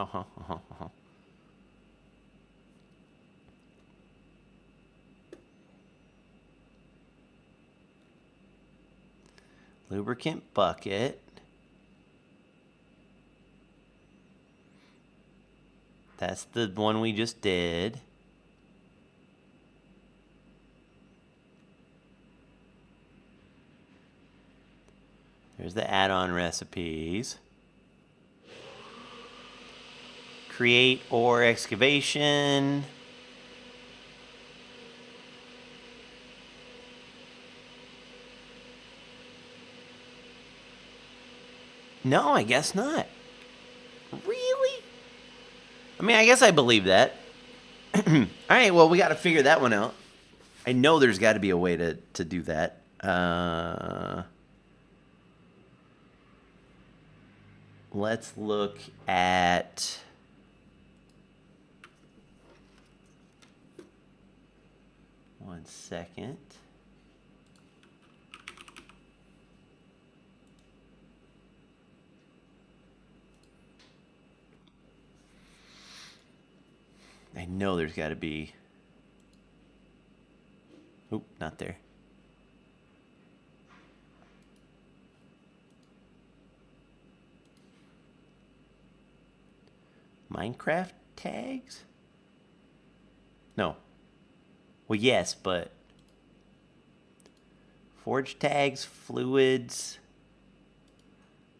Lubricant bucket. That's the one we just did. There's the add-on recipes. Create ore excavation. No, I guess not. Really? I mean, I guess I believe that. All right, well, we got to figure that one out. I know there's got to be a way to do that. Let's look at... One second. I know there's got to be... Oop, not there. Minecraft tags? No. Well, yes, but... Forge tags, fluids...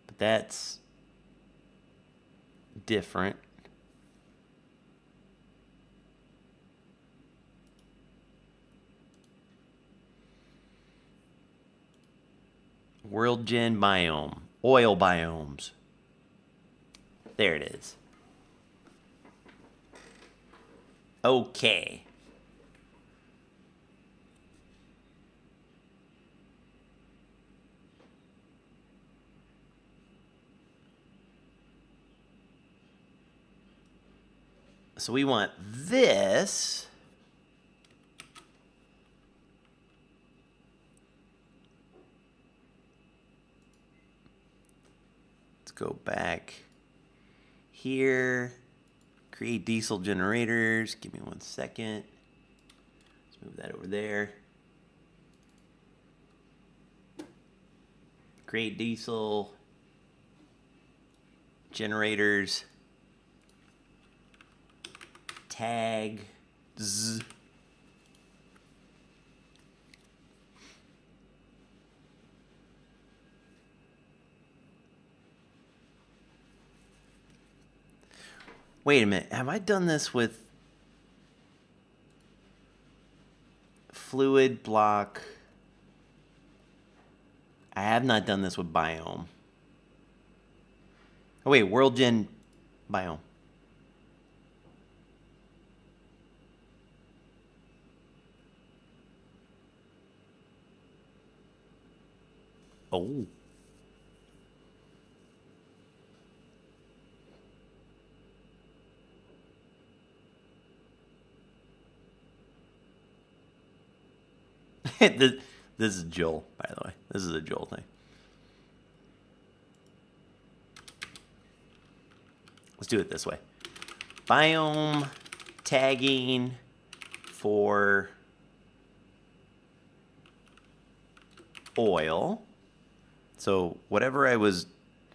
But that's... different. World Gen biome. Oil biomes. There it is. Okay. So we want this. Let's go back here. Create diesel generators. Give me 1 second. Let's move that over there. Create diesel generators. Tag. Z. Wait a minute. Have I done this with fluid block? I have not done this with biome. Oh wait, world gen biome. Oh. This is Joel, by the way. This is a Joel thing. Let's do it this way. Biome tagging for oil. So whatever I was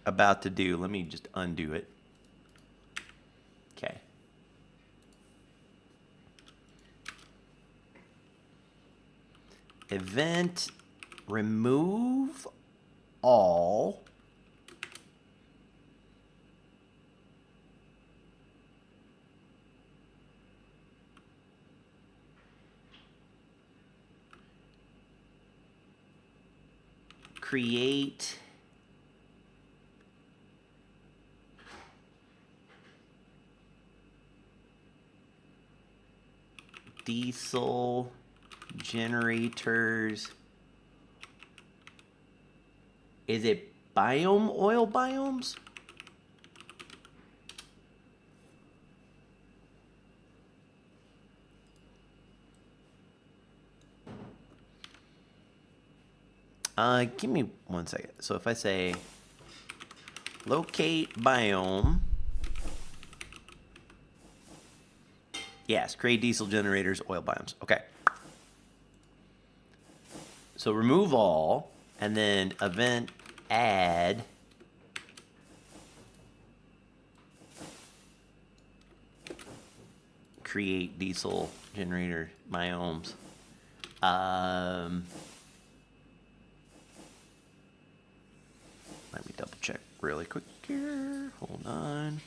about to do, let me just undo it. Okay. Event remove all create diesel generators. Is it biome oil biomes? Give me 1 second. So if I say locate biome, yes, create diesel generators, oil biomes. Okay. So remove all, and then event add create diesel generator biomes. Let me double check really quick here. Hold on.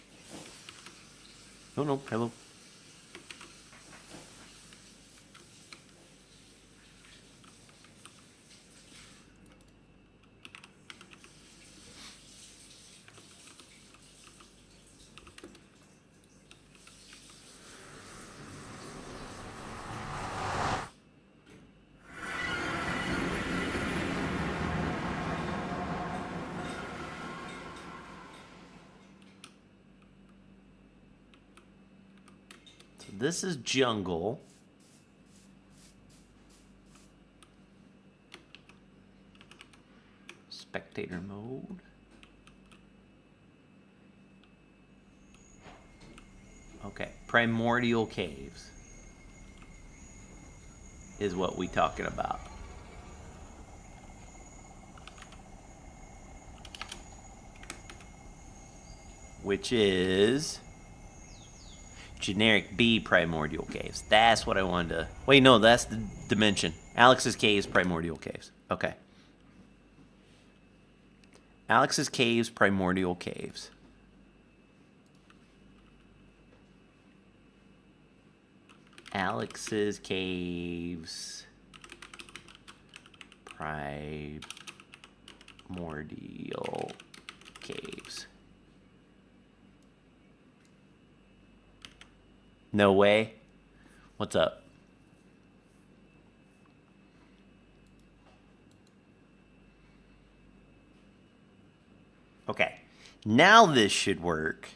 Oh no, hello. This is jungle. Spectator mode. Okay, primordial caves is what we talking about. Which is generic B primordial caves. That's what I wanted to... Wait, no, that's the dimension. Alex's caves, primordial caves. Okay. Alex's caves, primordial caves. Alex's caves, primordial caves. No way. What's up? Okay. Now this should work.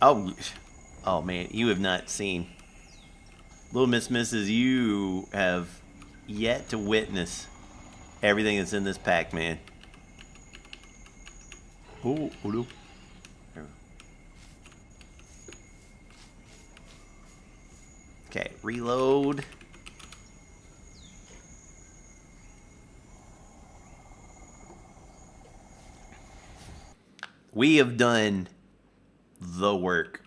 Oh man, you have not seen. Little Miss Mrs., you have yet to witness everything that's in this pack, man. Oh no. Okay, reload. We have done the work.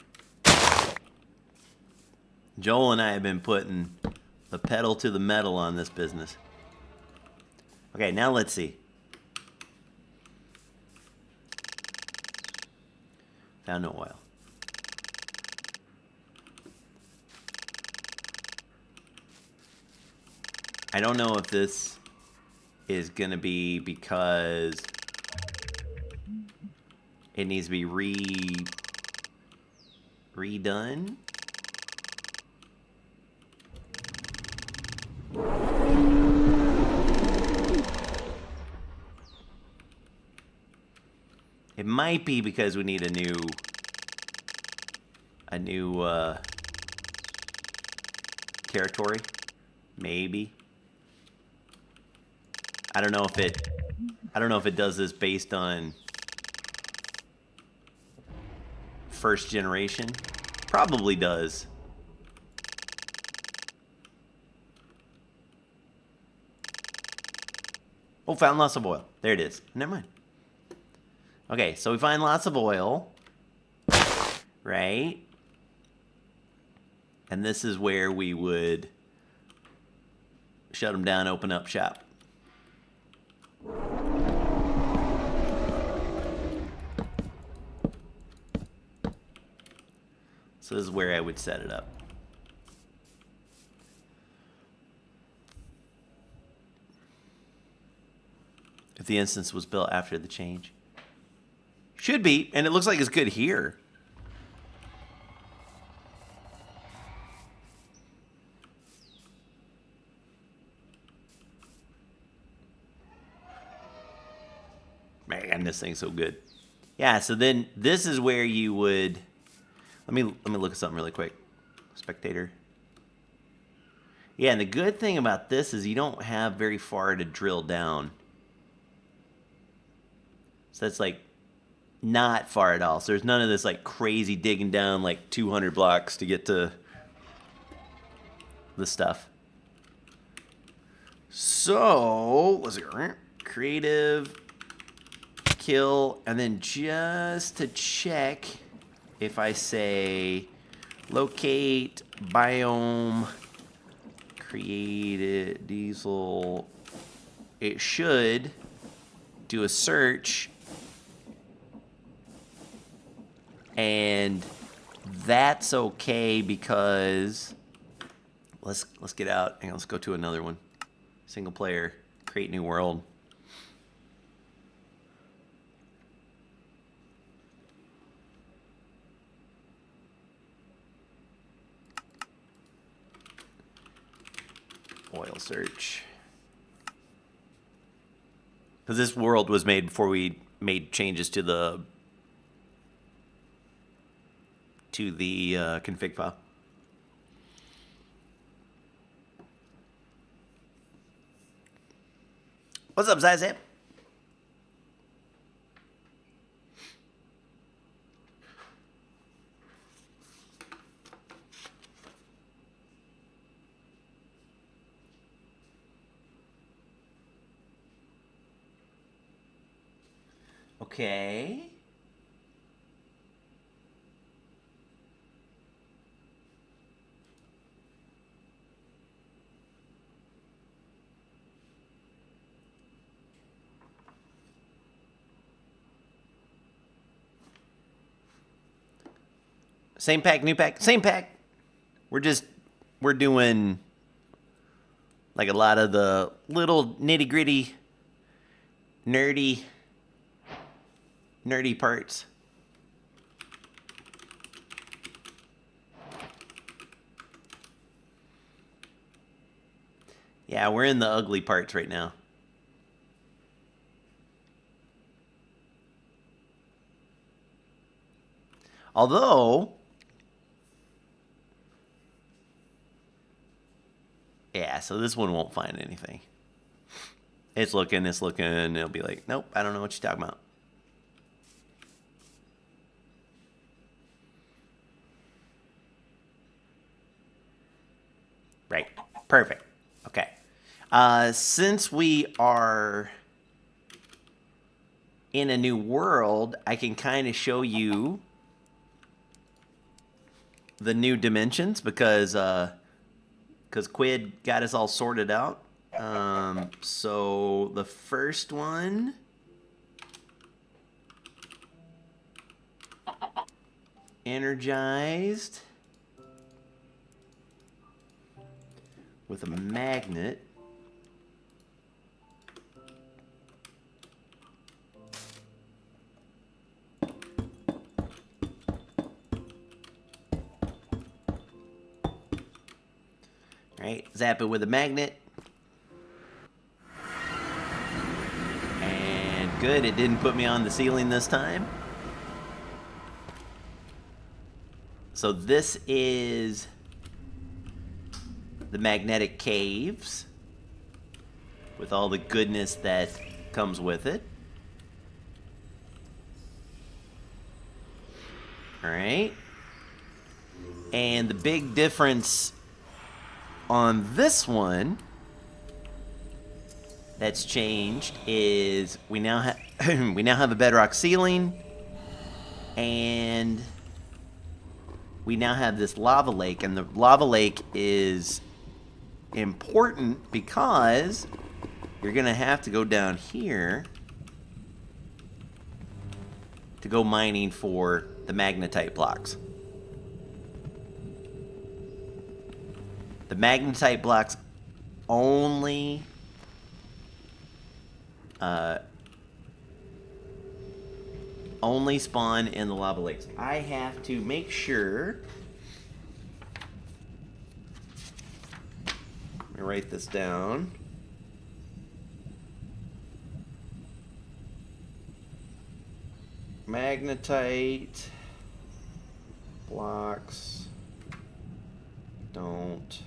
Joel and I have been putting the pedal to the metal on this business. Okay, now let's see. Found no oil. I don't know if this is going to be because it needs to be redone. It might be because we need a new territory. Maybe. I don't know if it does this based on first generation. Probably does. Oh, found lots of oil. There it is. Never mind. Okay, so we find lots of oil, right? And this is where we would shut them down, open up shop. So this is where I would set it up. If the instance was built after the change. Should be, and it looks like it's good here. Man, this thing's so good. Yeah, so then this is where you would... Let me look at something really quick. Spectator. Yeah, and the good thing about this is you don't have very far to drill down. So that's like not far at all. So there's none of this like crazy digging down like 200 blocks to get to the stuff. So let's see. Creative, kill, and then just to check, if I say locate biome created diesel, it should do a search. And that's okay because let's get out and let's go to another one. Single player, create new world. Oil search. Because this world was made before we made changes to the config file. What's up, Zizap? Okay. Same pack, new pack, same pack. We're doing like a lot of the little nitty gritty, nerdy parts. Yeah, we're in the ugly parts right now. Although, yeah, so this one won't find anything. It's looking, it'll be like, nope, I don't know what you're talking about. Right, perfect. Okay. Since we are in a new world, I can kind of show you the new dimensions because Quid got us all sorted out. So the first one, energized with a magnet. Right, zap it with a magnet. And good, it didn't put me on the ceiling this time. So this is the magnetic caves with all the goodness that comes with it. All right. And the big difference on this one that's changed is we now have we now have a bedrock ceiling, and we now have this lava lake, and the lava lake is important because you're gonna have to go down here to go mining for the magnetite blocks. The magnetite blocks only only spawn in the lava lakes. I have to make sure. Let me write this down. Magnetite blocks don't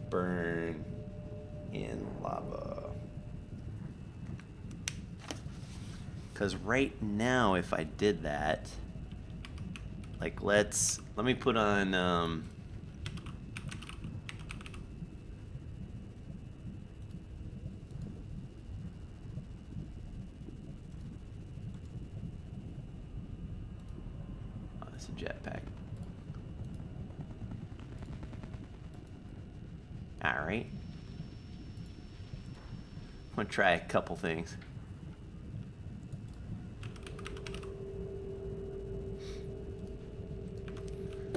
burn in lava. Because right now, if I did that, like let me put on no. Oh, it's a jetpack. All right. I'm gonna try a couple things.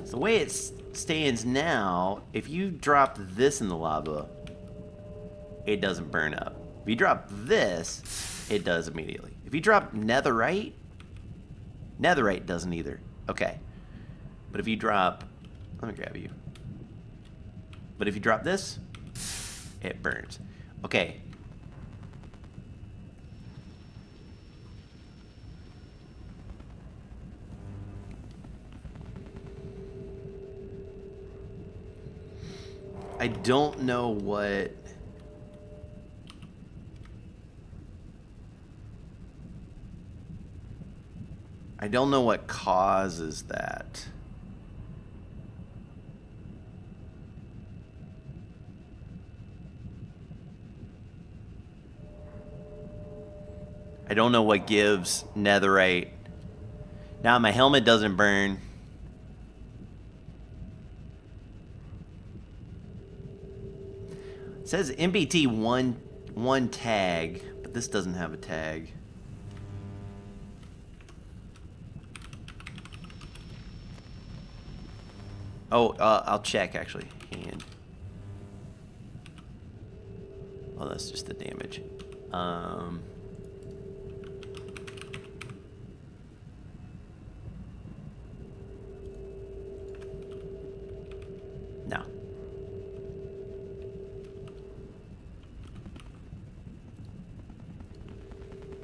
So the way it stands now, if you drop this in the lava, it doesn't burn up. If you drop this, it does immediately. If you drop netherite doesn't either. Okay. But if you drop, let me grab you. But if you drop this, it burns. Okay. I don't know what... I don't know what causes that. I don't know what gives netherite. Now my helmet doesn't burn. It says MBT one tag, but this doesn't have a tag. Oh, I'll check actually. Hand. Oh, that's just the damage. No.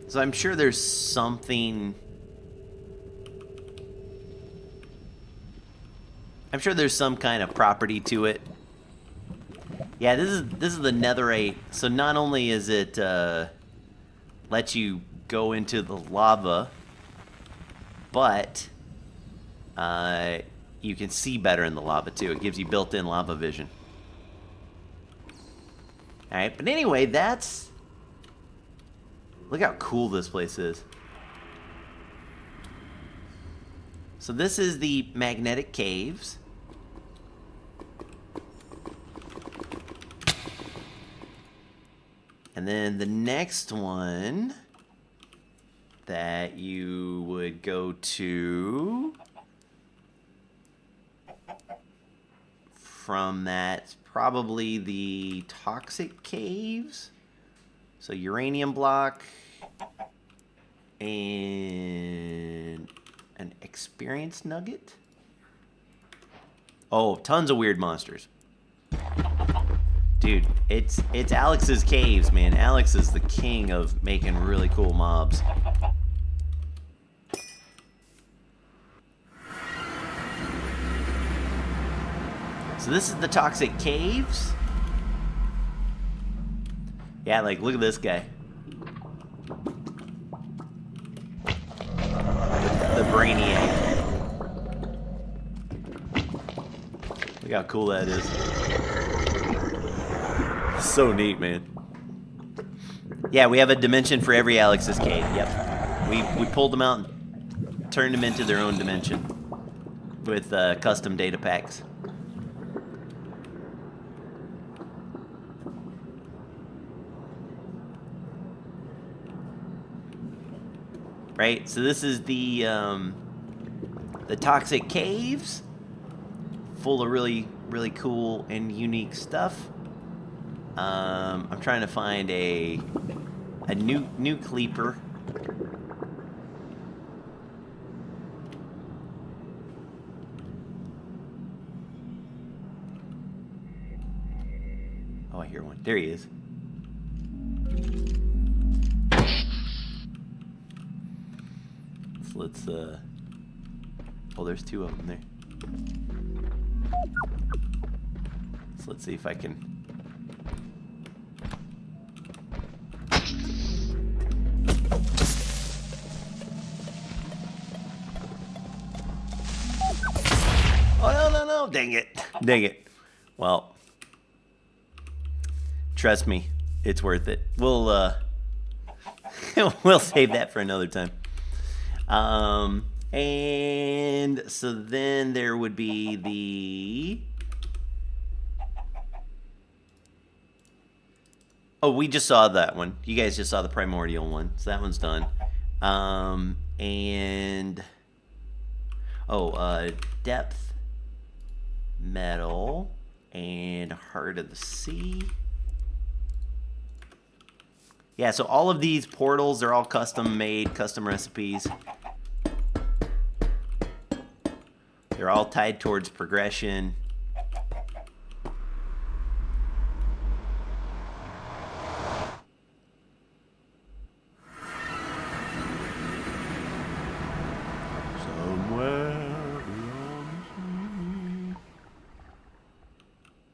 So I'm sure there's something I'm sure there's some kind of property to it. Yeah, this is the netherite. So not only is it let you go into the lava, but you can see better in the lava too. It gives you built-in lava vision. All right, but anyway, that's... Look how cool this place is. So this is the magnetic caves. And then the next one that you would go to from that's probably the toxic caves. So uranium block and an experience nugget. Oh, tons of weird monsters. Dude, it's Alex's caves, man. Alex is the king of making really cool mobs. So this is the toxic caves. Yeah, like, look at this guy. The Brainiac. Look how cool that is. So neat, man. Yeah, we have a dimension for every Alex's cave. Yep. We pulled them out and turned them into their own dimension with custom data packs. Right, so this is the toxic caves, full of really cool and unique stuff. I'm trying to find a new Cleaper. Oh, I hear one. There he is. Let's oh, there's two of them there. So let's see if I can. Oh, no, dang it. Well, trust me, it's worth it. We'll we'll save that for another time. And so then there would be the... Oh, we just saw that one. You guys just saw the primordial one. So that one's done. And... Oh, depth, metal, and heart of the sea. Yeah, so all of these portals, they're all custom made, custom recipes. They're all tied towards progression.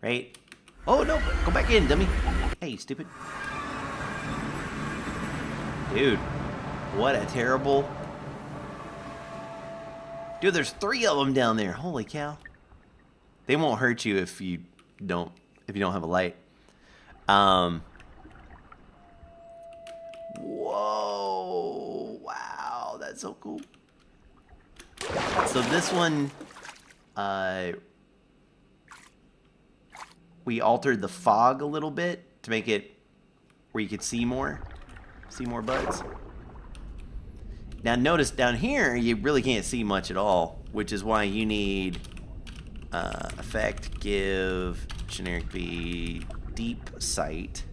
Right? Oh, no, go back in, dummy. Hey, stupid. Dude, what a terrible... Dude, there's 3 of them down there. Holy cow. They won't hurt you if you don't have a light. Whoa. Wow, that's so cool. So this one, we altered the fog a little bit to make it where you could see more buds. Now notice down here you really can't see much at all, which is why you need effect, give, generic V, deep sight.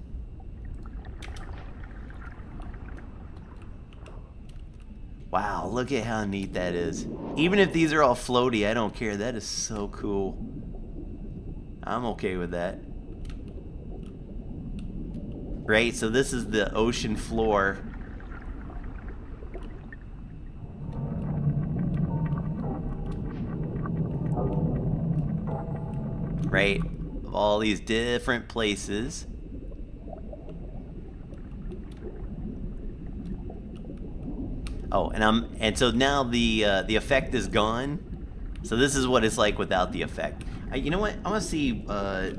Wow, look at how neat that is. Even if these are all floaty, I don't care. That is so cool. I'm okay with that. Right, so this is the ocean floor. right? Of all these different places. Oh, and so now the effect is gone. So this is what it's like without the effect. You know what? I want to see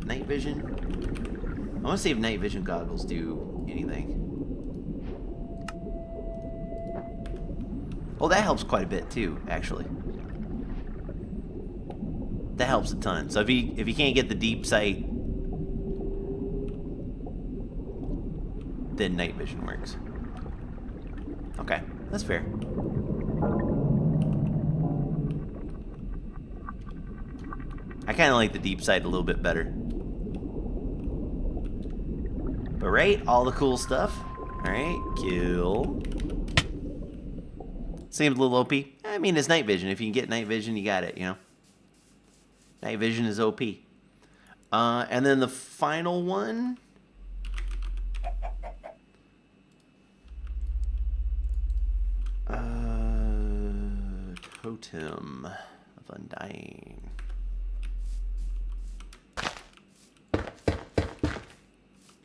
night vision. I want to see if night vision goggles do anything. Oh, that helps quite a bit too, actually. That helps a ton. So if you can't get the deep sight, then night vision works. Okay, that's fair. I kind of like the deep sight a little bit better. But right, all the cool stuff. All right, kill. Seems a little OP. I mean, it's night vision. If you can get night vision, you got it, you know. Night vision is OP. And then the final one. Totem of Undying.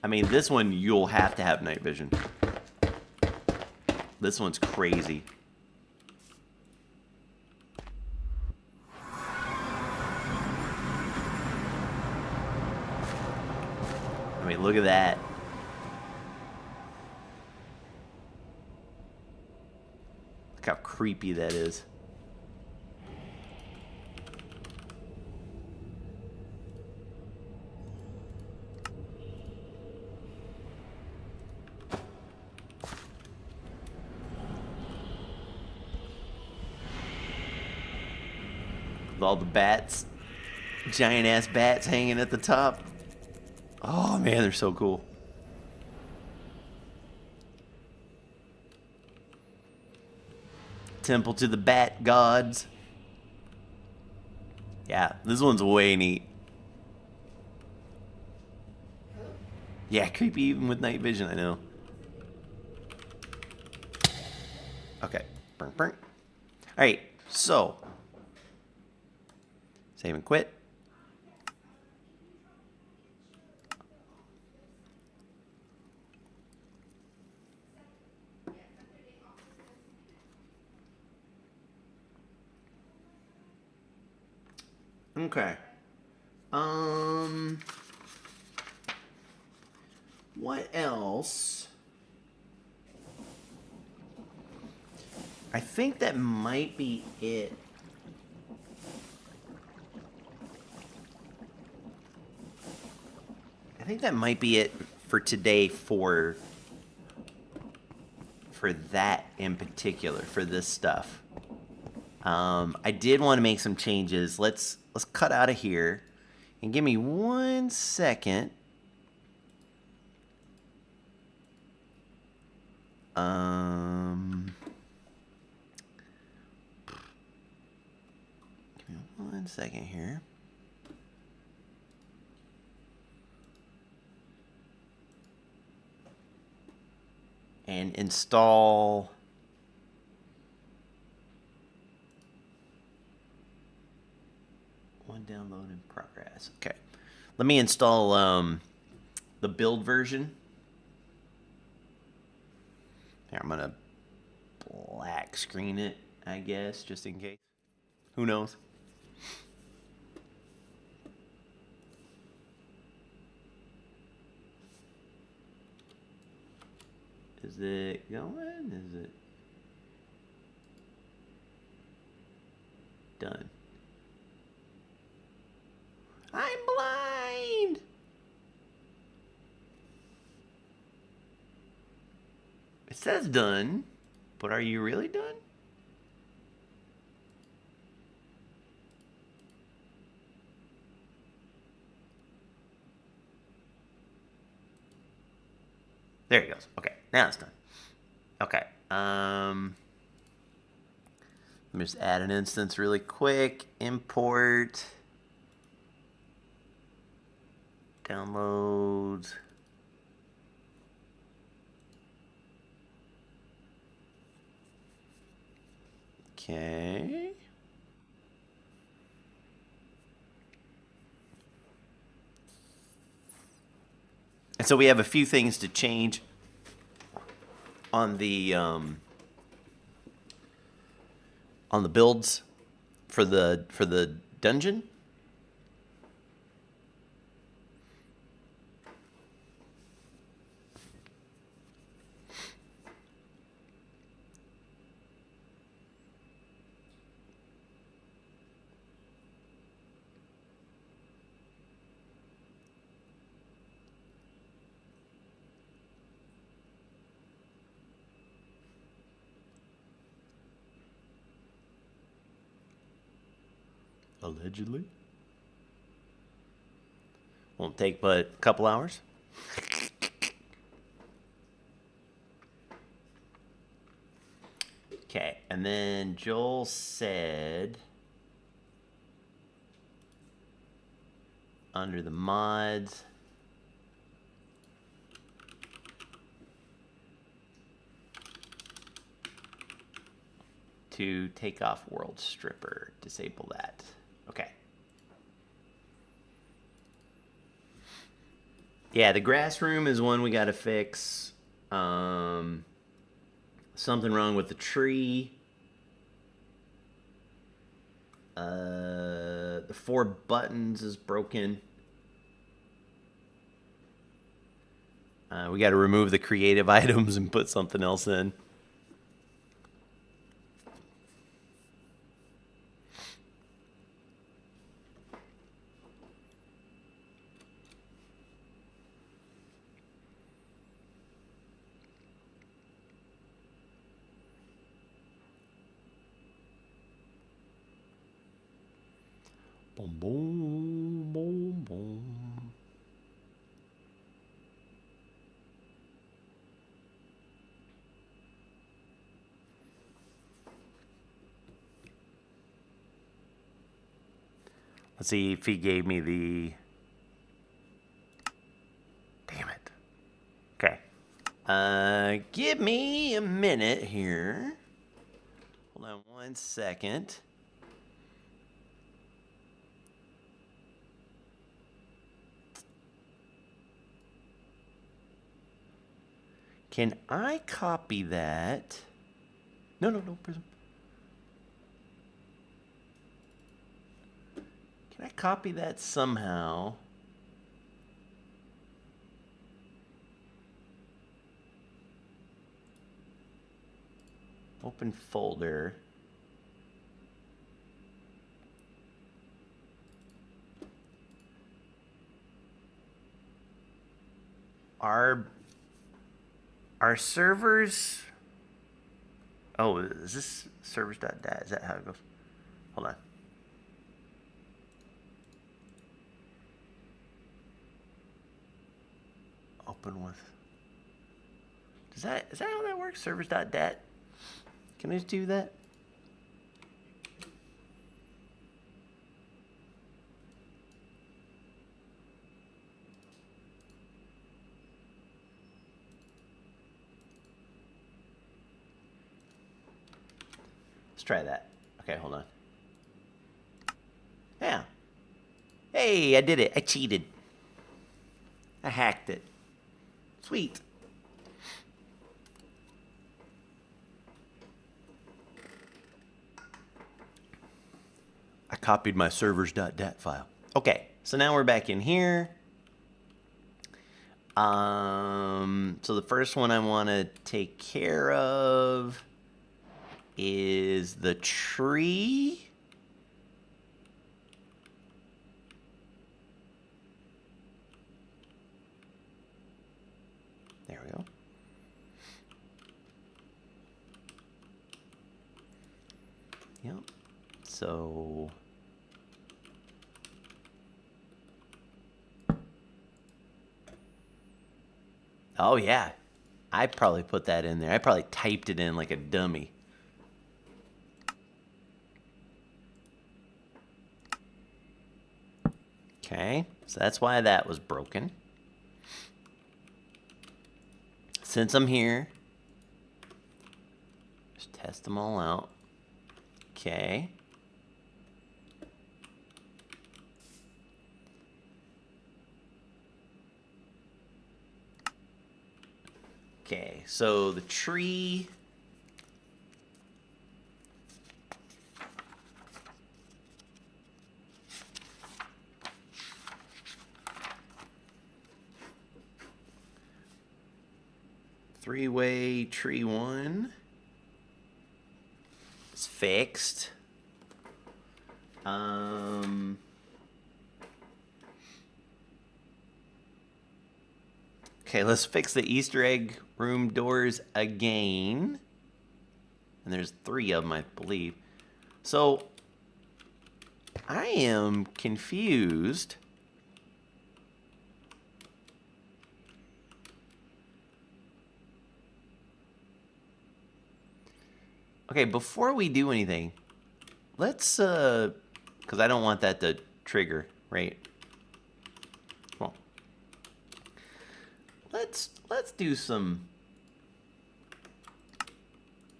I mean, this one you'll have to have night vision. This one's crazy. I mean, look at that. Look how creepy that is. With all the bats. Giant ass bats hanging at the top. Oh man, they're so cool. Temple to the bat gods. Yeah, this one's way neat. Yeah, creepy even with night vision, I know. Okay. Alright, so. Save and quit. Okay. What else? I think that might be it. I think that might be it for today for that in particular, for this stuff. I did want to make some changes. Let's cut out of here and give me 1 second. Give me 1 second here. And install one download in progress. Okay. Let me install the build version. Here, I'm gonna black screen it, I guess, just in case. Who knows? Is it going? Is it done? I'm blind! It says done, but are you really done? There it goes. Okay, now it's done. Okay. Let me just add an instance really quick. Import. Downloads. Okay. And so we have a few things to change on the builds for the dungeon. Allegedly. Won't take but a couple hours. Okay, and then Joel said under the mods to take off World Stripper, disable that. Okay. Yeah, the grass room is one we got to fix. Something wrong with the tree. The 4 buttons is broken. We got to remove the creative items and put something else in. Boom, boom, boom, boom. Let's see if he gave me the... Damn it. Okay. Give me a minute here. Hold on 1 second. Can I copy that? No, Prism. Can I copy that somehow? Open folder. Our servers... Oh, is this servers.dat? Is that how it goes? Hold on. Open with... Is that how that works? Servers.dat? Can I just do that? Let's try that. Okay, hold on. Yeah. Hey, I did it. I cheated. I hacked it. Sweet. I copied my servers.dat file. Okay, so now we're back in here. So the first one I want to take care of is the tree. There we go. Yep. So oh yeah, I probably put that in there. I probably typed it in like a dummy. Okay, so that's why that was broken. Since I'm here, just test them all out. Okay. Okay, so the tree. Three-way tree 1 is fixed. Okay, let's fix the Easter egg room doors again. And there's 3 of them, I believe. So, I am confused. Okay, before we do anything, let's, because I don't want that to trigger, right? Well, let's do some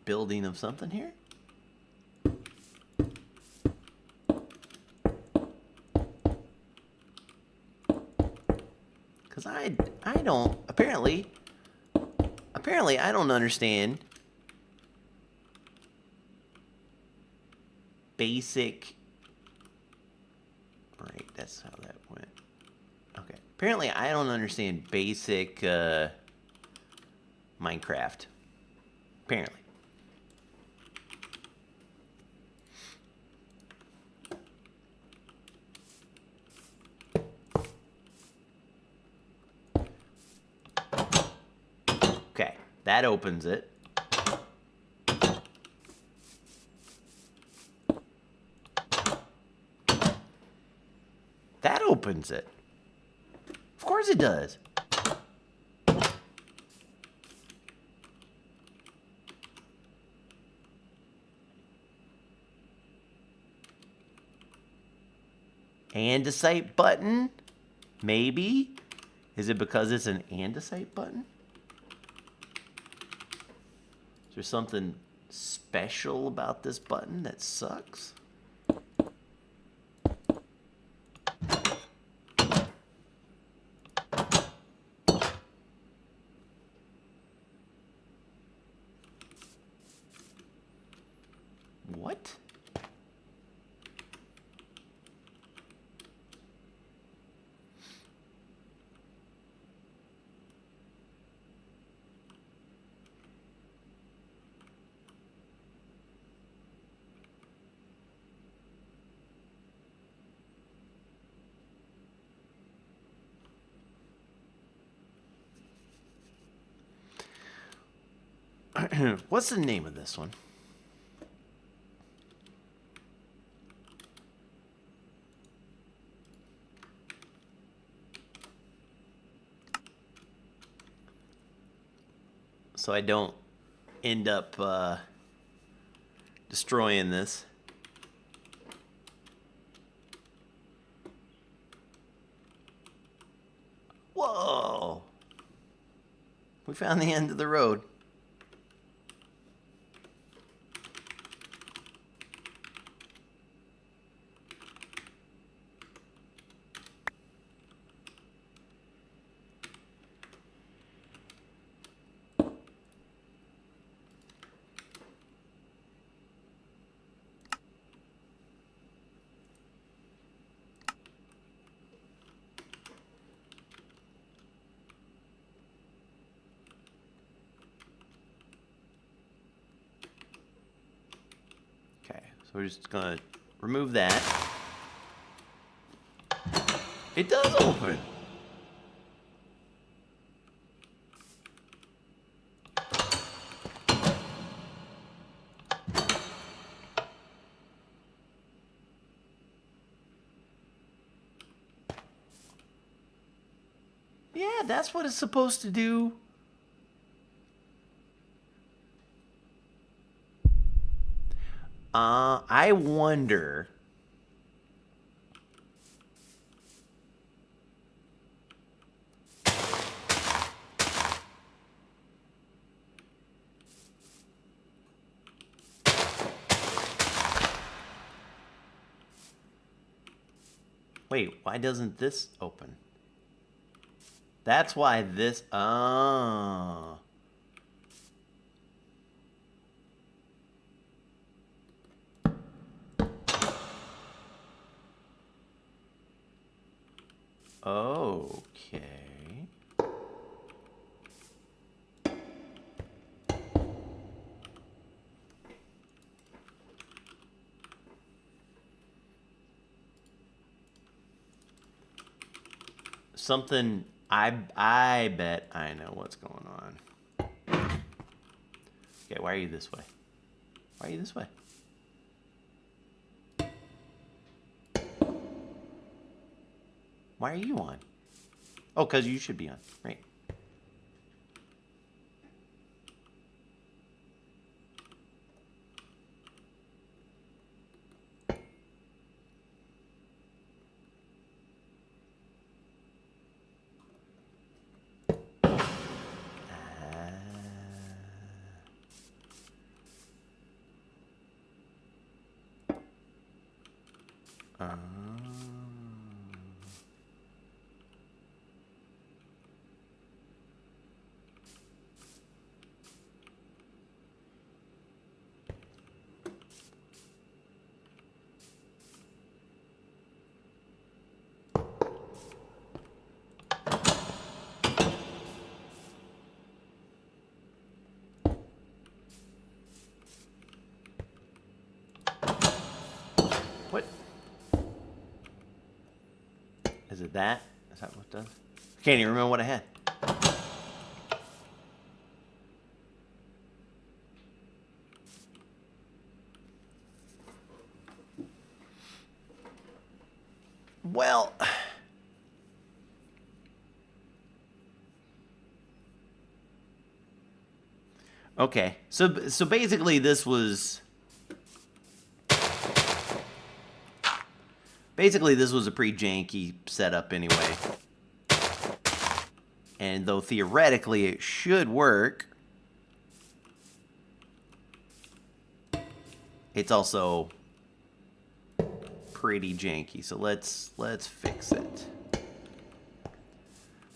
building of something here. Because I don't, apparently I don't understand basic, right, that's how that went. Okay, apparently I don't understand basic Minecraft, apparently. Okay, that opens it. That opens it. Of course it does. Andesite button? Maybe? Is it because it's an andesite button? Is there something special about this button that sucks? What? What's the name of this one? So I don't end up destroying this. Whoa! We found the end of the road. So we're just gonna remove that. It does open. Yeah, that's what it's supposed to do. I wonder. Wait, why doesn't this open? That's why this. Oh. Okay. Something I bet I know what's going on. Okay, why are you this way? Why are you this way? Why are you on? Oh, because you should be on. Right. What? Is it that? Is that what it does? I can't even remember what I had. Well, okay. So basically this was a pretty janky setup anyway. And though theoretically it should work, it's also pretty janky. So let's fix it.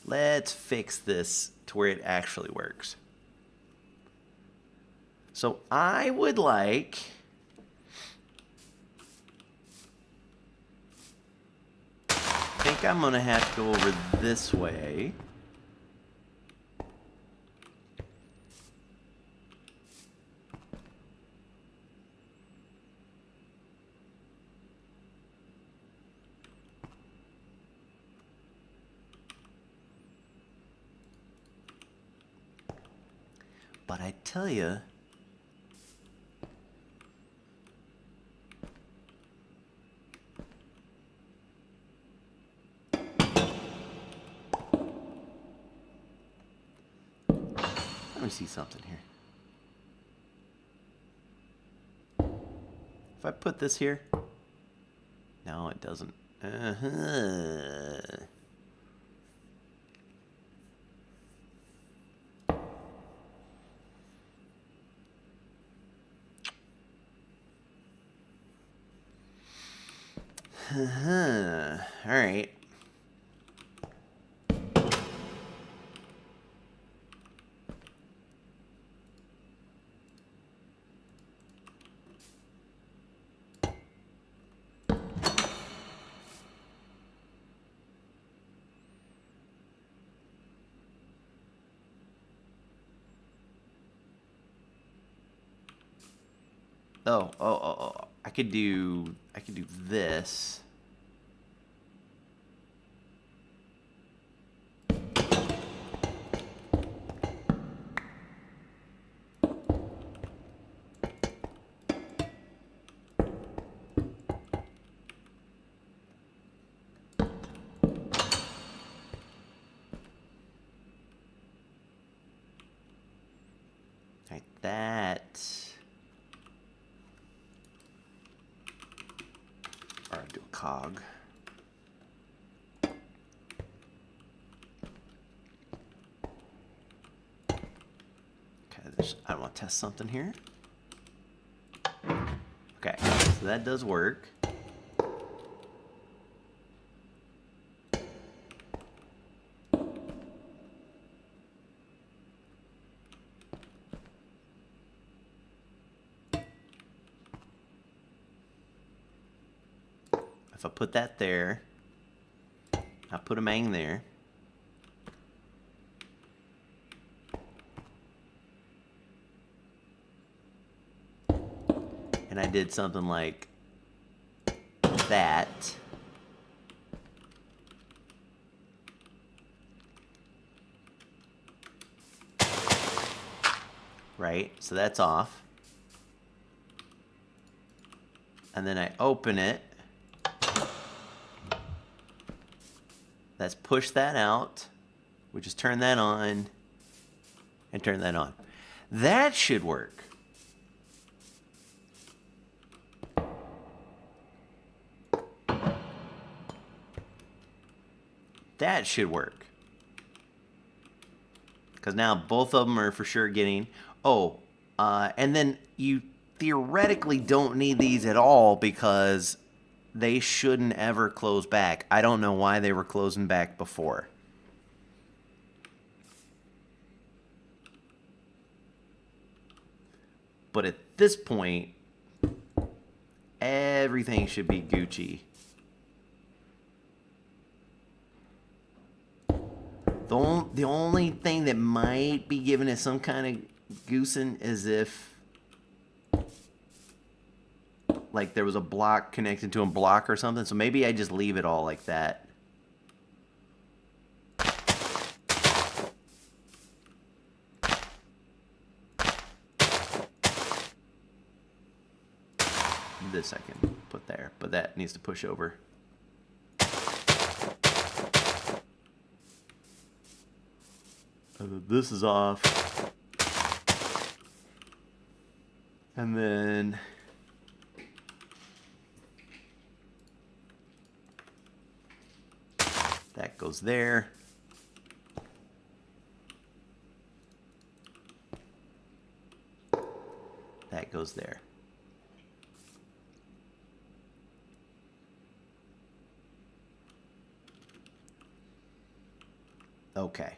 Let's fix this to where it actually works. So I would like I think I'm gonna have to go over this way. But I tell you, let me see something here. If I put this here, no, it doesn't. All right. Oh. I could do this. Like that. Or I'll do a cog. Okay, I want to test something here. Okay, so that does work. If I put that there, I put a mang there. And I did something like that. Right, so that's off. And then I open it. Let's push that out, which is turn that on and turn that on. That should work. That should work. Because now both of them are for sure getting... Oh, and then you theoretically don't need these at all because they shouldn't ever close back. I don't know why they were closing back before. But at this point, everything should be Gucci. The only thing that might be giving it some kind of goosing is if like there was a block connected to a block or something. So maybe I just leave it all like that. This I can put there, but that needs to push over. This is off. And then that goes there. That goes there. Okay.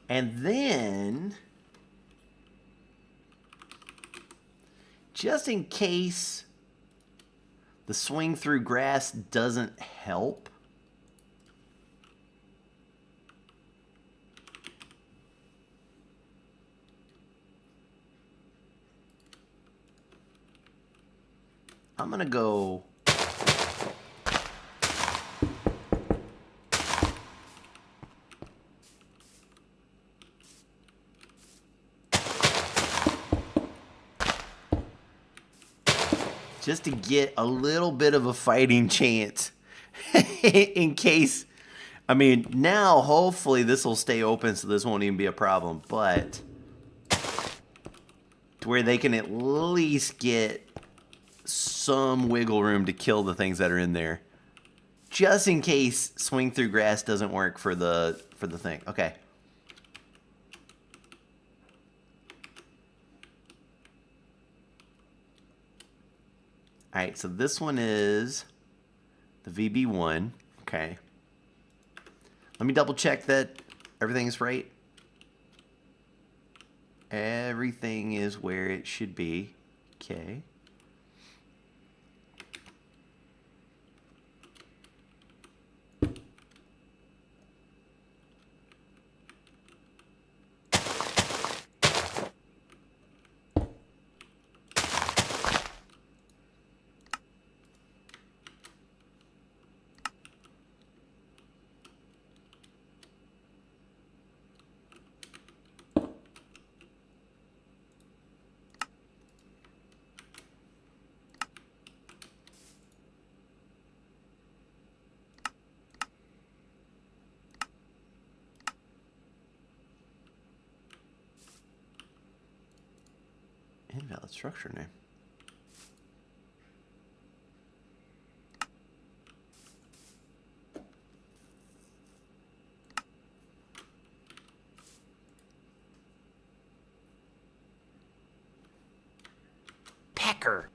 And then, just in case the swing through grass doesn't help, I'm going to go just to get a little bit of a fighting chance in case. I mean, now hopefully this will stay open so this won't even be a problem, but to where they can at least get some wiggle room to kill the things that are in there, just in case swing through grass doesn't work for the thing. Okay. All right, so this one is the VB1. Okay. Let me double check that everything is right. Everything is where it should be. Okay. Invalid structure name. Packer.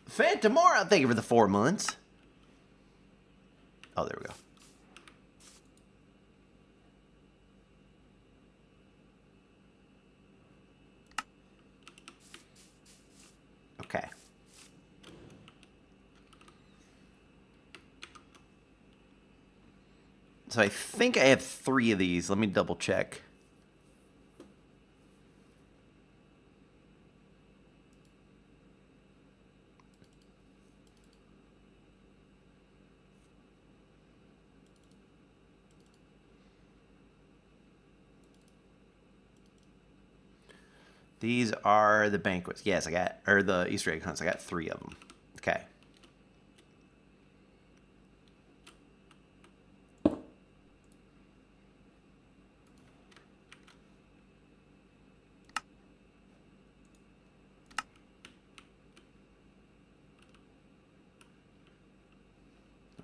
Phantomora, thank you for the 4 months. Oh, there we go. Okay. So I think I have 3 of these. Let me double check. These are the banquets. Yes, I got, or the Easter egg hunts. I got 3 of them. Okay. I'm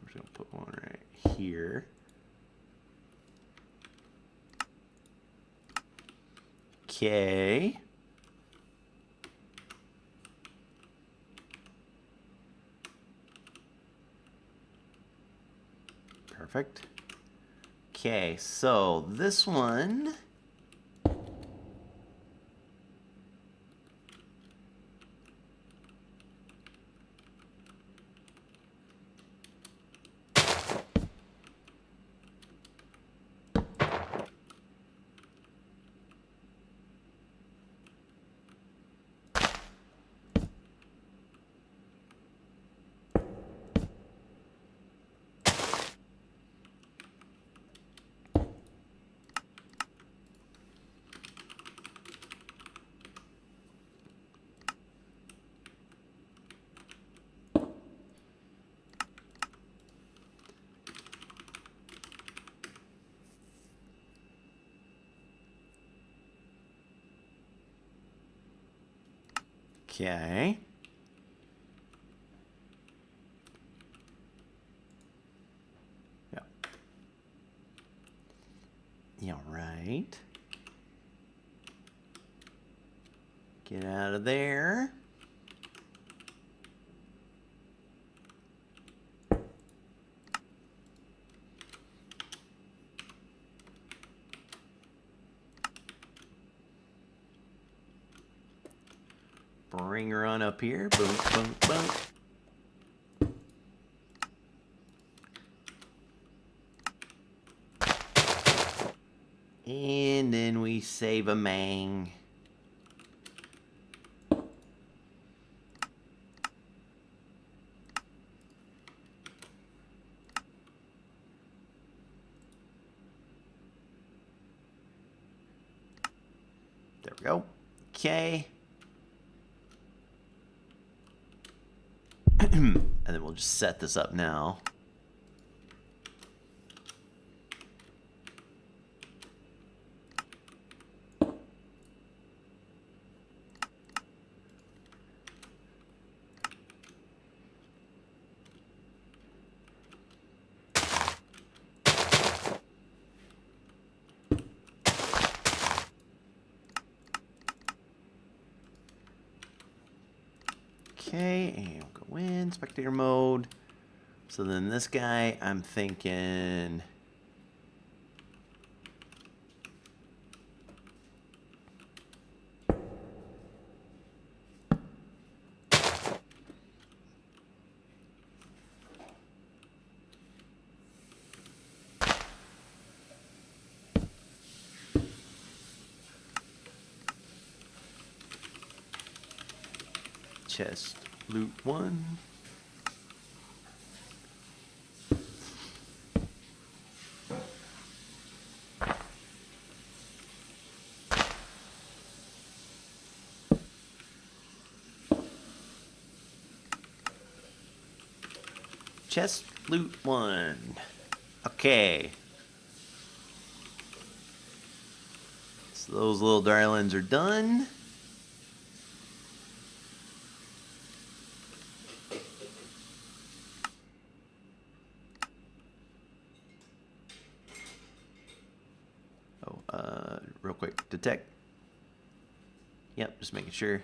just gonna put one right here. Okay. Perfect. Okay, so this one. Okay. Yeah. Yeah, right. Get out of there. Bring her on up here. Boom, boom, boom. And then we save a mang. There we go. Okay. And then we'll just set this up now. Okay, and we'll go in, spectator mode. So then this guy, I'm thinking... chest loot 1. Chest loot 1. Okay. So those little darlings are done. Real quick, detect. Yep, just making sure.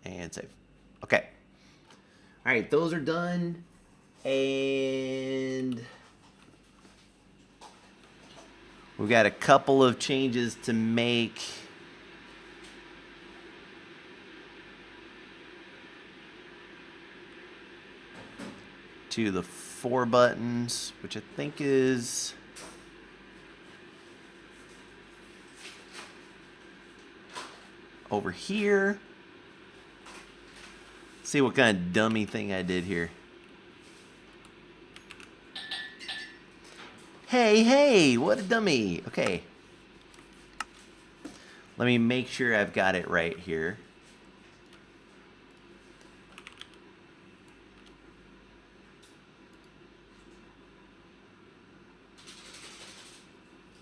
And save. Okay. All right, those are done. And we've got a couple of changes to make. To the 4 buttons, which I think is over here. See what kind of dummy thing I did here. Hey, what a dummy. Okay. Let me make sure I've got it right here.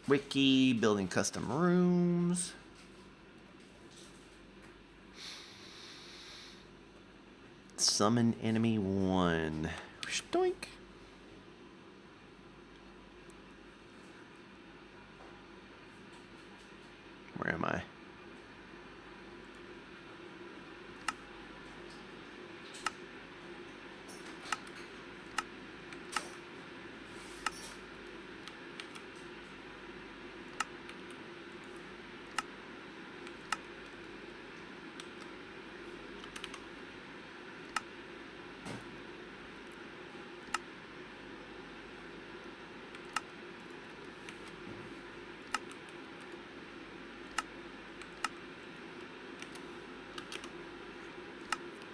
Wiki, building custom rooms. Summon enemy 1. Stoink. Where am I?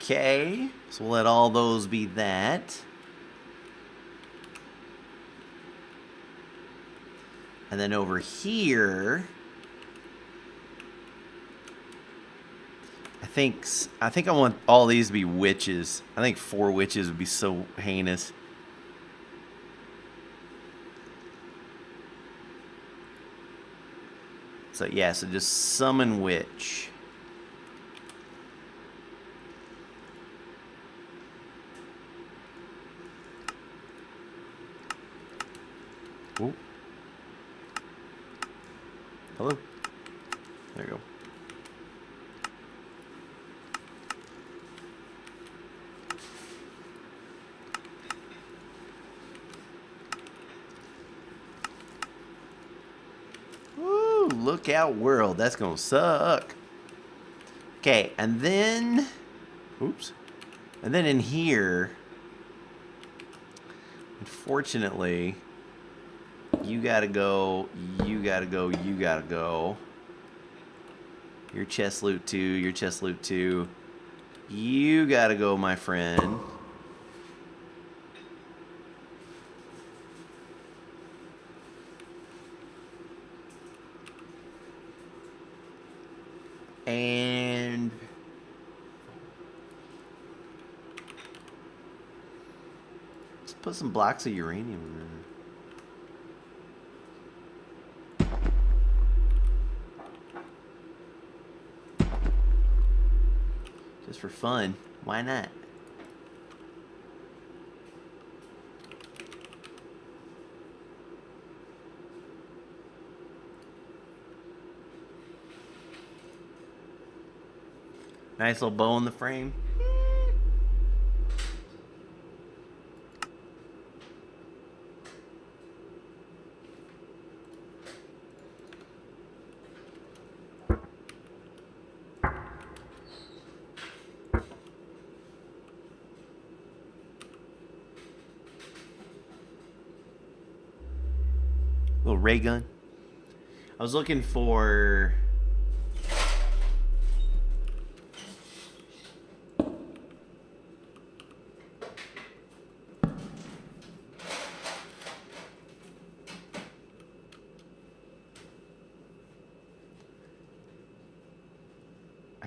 Okay, so we'll let all those be that. And then over here, I think I want all these to be witches. I think 4 witches would be so heinous. So yeah, so just summon witch. Ooh. Hello. There you go. Woo, look out world. That's gonna suck. Okay, and then oops. And then in here, unfortunately, you gotta go, you gotta go, you gotta go. Your chest loot 2, your chest loot 2. You gotta go, my friend. And let's put some blocks of uranium in there. Just for fun. Why not? Nice little bow in the frame. Little ray gun. I was looking for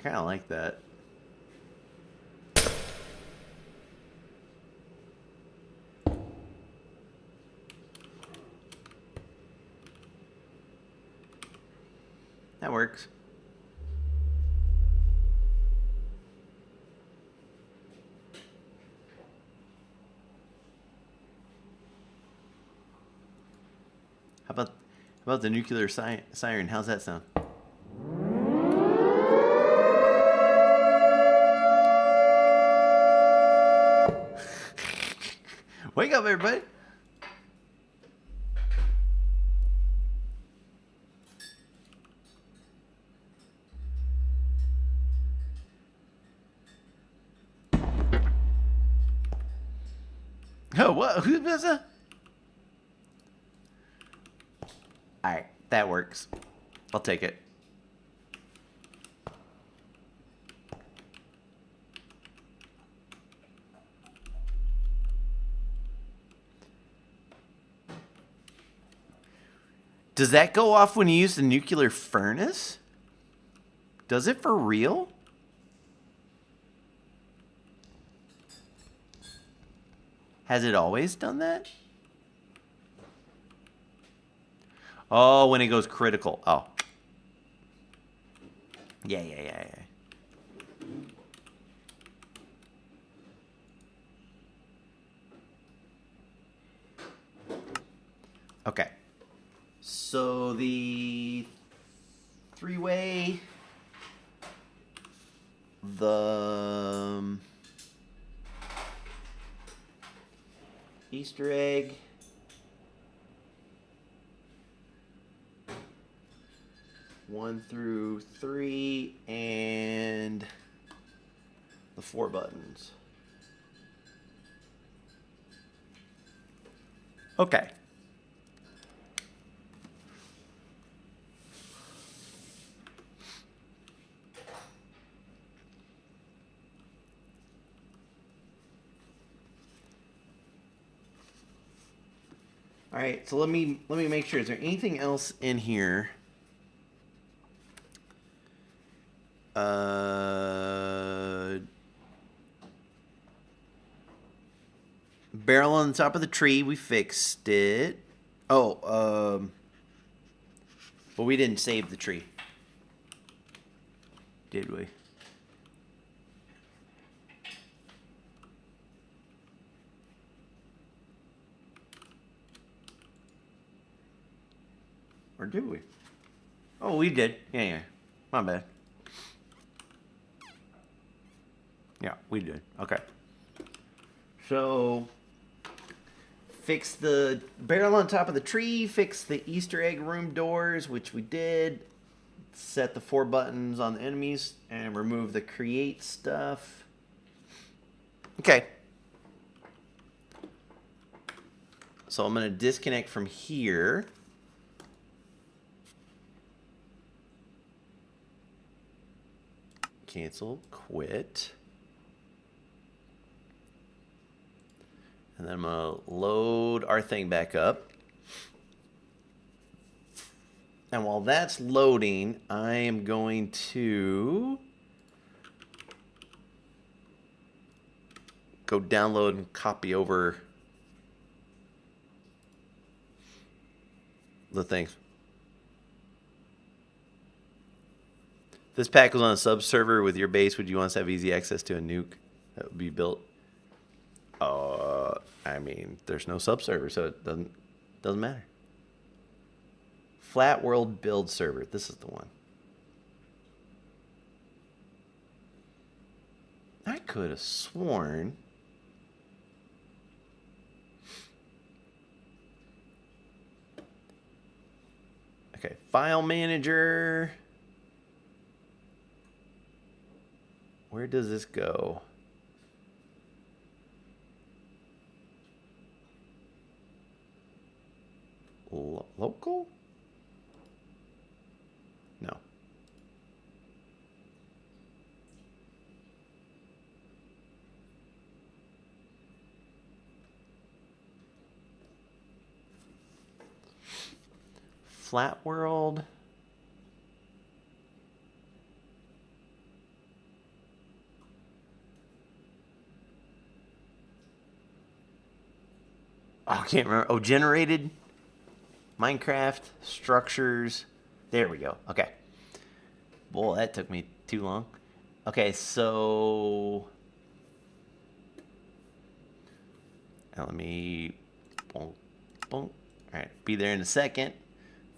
I kind of like that. That works. How about the nuclear siren? How's that sound? Wake up, everybody. Oh, what? Who does that? Alright, that works. I'll take it. Does that go off when you use the nuclear furnace? Does it for real? Has it always done that? Oh, when it goes critical. Oh. Yeah. Okay. So the three-way, the Easter egg, one through three, and the 4 buttons. Okay. All right, so let me make sure. Is there anything else in here? Barrel on the top of the tree, we fixed it. Oh, but we didn't save the tree, did we? Or did we? Oh, we did. Yeah. My bad. Yeah, we did. Okay. So, fix the barrel on top of the tree, fix the Easter egg room doors, which we did. Set the 4 buttons on the enemies, and remove the create stuff. Okay. So I'm going to disconnect from here. Cancel, quit. And then I'm going to load our thing back up. And while that's loading, I am going to go download and copy over the things. This pack was on a sub-server with your base. Would you want us to have easy access to a nuke that would be built? I mean, there's no sub-server, so it doesn't matter. Flat World Build Server. This is the one. I could have sworn. Okay, File Manager. Where does this go? Local? No. Flat World. Oh, I can't remember. Oh, generated. Minecraft, structures. There we go. Okay. Boy, that took me too long. Okay, so... Now let me... Boom, boom. All right, be there in a second.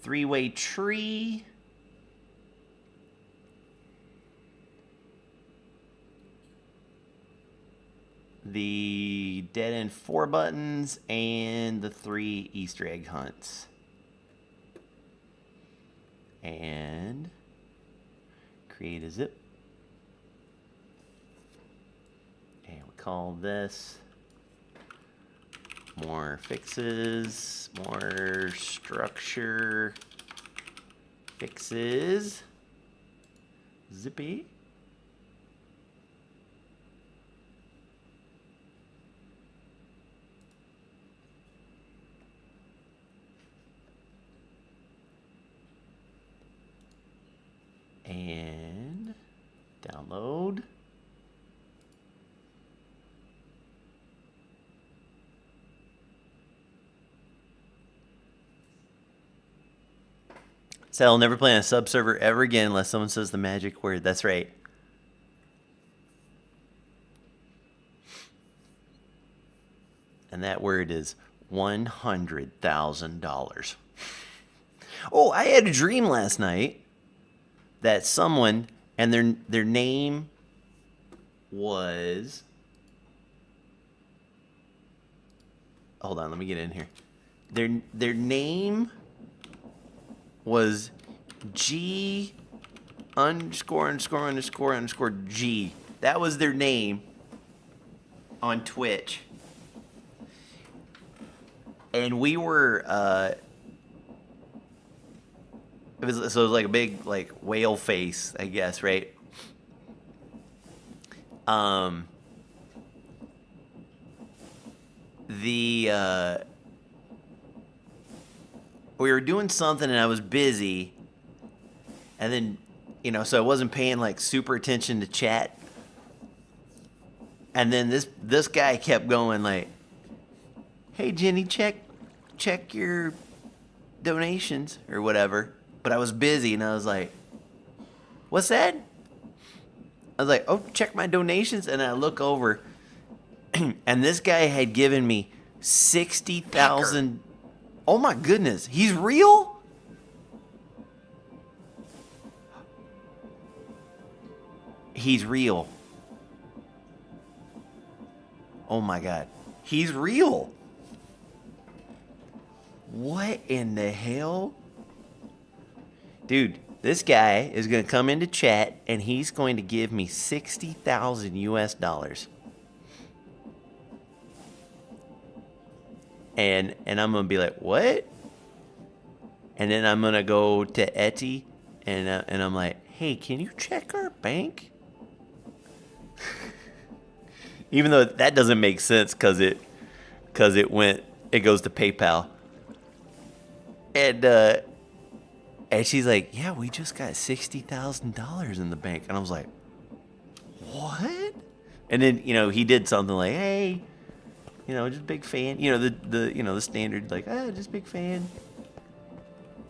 3-way tree. The dead end 4 buttons and the 3 Easter egg hunts. And create a zip. And we call this more fixes, more structure fixes, zippy. Download. So I'll never play on a sub server ever again unless someone says the magic word. That's right. And that word is $100,000. Oh, I had a dream last night that someone, and their name was, hold on, let me get in here. Their name was G ____ G. That was their name on Twitch. And we were, it was like a big like whale face, I guess, right? We were doing something and I was busy, and then, so I wasn't paying like super attention to chat. And then this guy kept going like, "Hey Jenny, check your donations," or whatever. But I was busy and I was like, "What's that?" I was like, "Oh, check my donations." And I look over and this guy had given me 60,000. Oh my goodness, he's real? He's real. Oh my God, he's real. What in the hell? Dude, this guy is going to come into chat and he's going to give me 60,000 US dollars. And I'm going to be like, "What?" And then I'm going to go to Etsy and I'm like, "Hey, can you check our bank?" Even though that doesn't make sense because it goes to PayPal. And she's like, "Yeah, we just got $60,000 in the bank." And I was like, "What?" And then, he did something like, "Hey, just big fan." The standard, like, just big fan.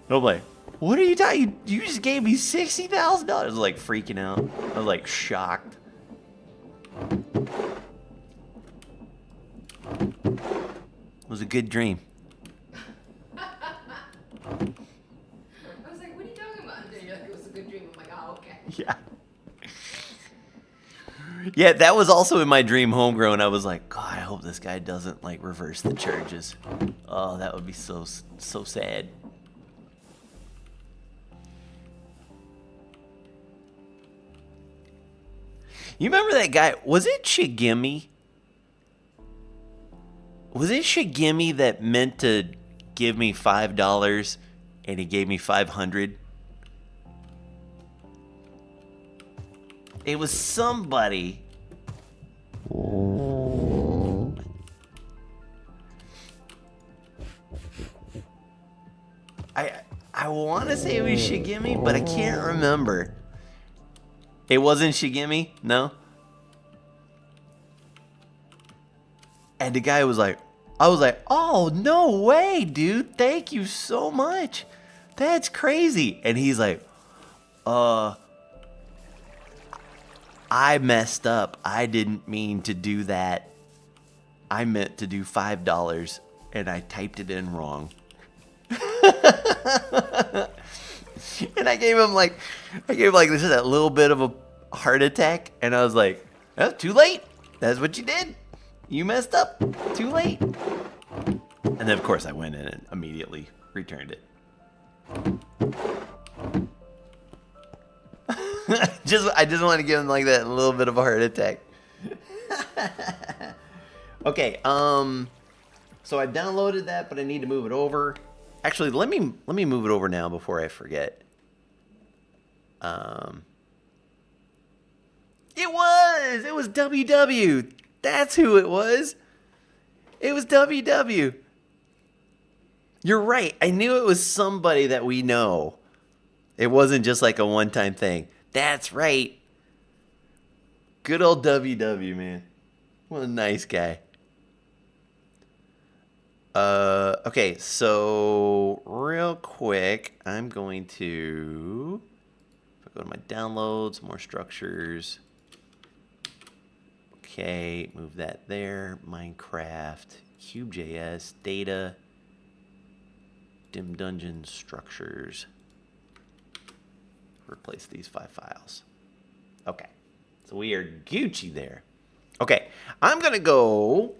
And I'm like, "What are you talking? You just gave me $60,000. I was like freaking out. I was like shocked. It was a good dream. I was like, "What are you talking about?" And then you're like, "It was a good dream." I'm like, "Oh, okay." Yeah. Yeah, that was also in my dream homegrown. I was like, "God, I hope this guy doesn't like reverse the charges." Oh, that would be so sad. You remember that guy? Was it Shigemi? Was it Shigemi that meant to give me $5 and he gave me 500? It was somebody. I want to say it was Shigemi, but I can't remember. It wasn't Shigemi? No? And the guy was like, I was like, "Oh, no way, dude. Thank you so much. That's crazy." And he's like, I messed up. I didn't mean to do that. I meant to do $5 and I typed it in wrong." And I gave him like this is that little bit of a heart attack, and I was like, "Oh, too late. That's what you did. You messed up. Too late." And then of course I went in and immediately returned it. I just want to give him like that little bit of a heart attack. Okay, so I downloaded that, but I need to move it over. Actually, let me move it over now before I forget. It was WW. That's who it was. It was WW. You're right. I knew it was somebody that we know. It wasn't just like a one-time thing. That's right. Good old WW, man. What a nice guy. Okay, so real quick, I'm going to go to my downloads, more structures. Okay, move that there. Minecraft, Cube.js, data, dim dungeon structures. Replace these 5 files. Okay, so we are Gucci there. Okay, I'm gonna go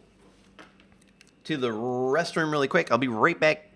to the restroom really quick. I'll be right back.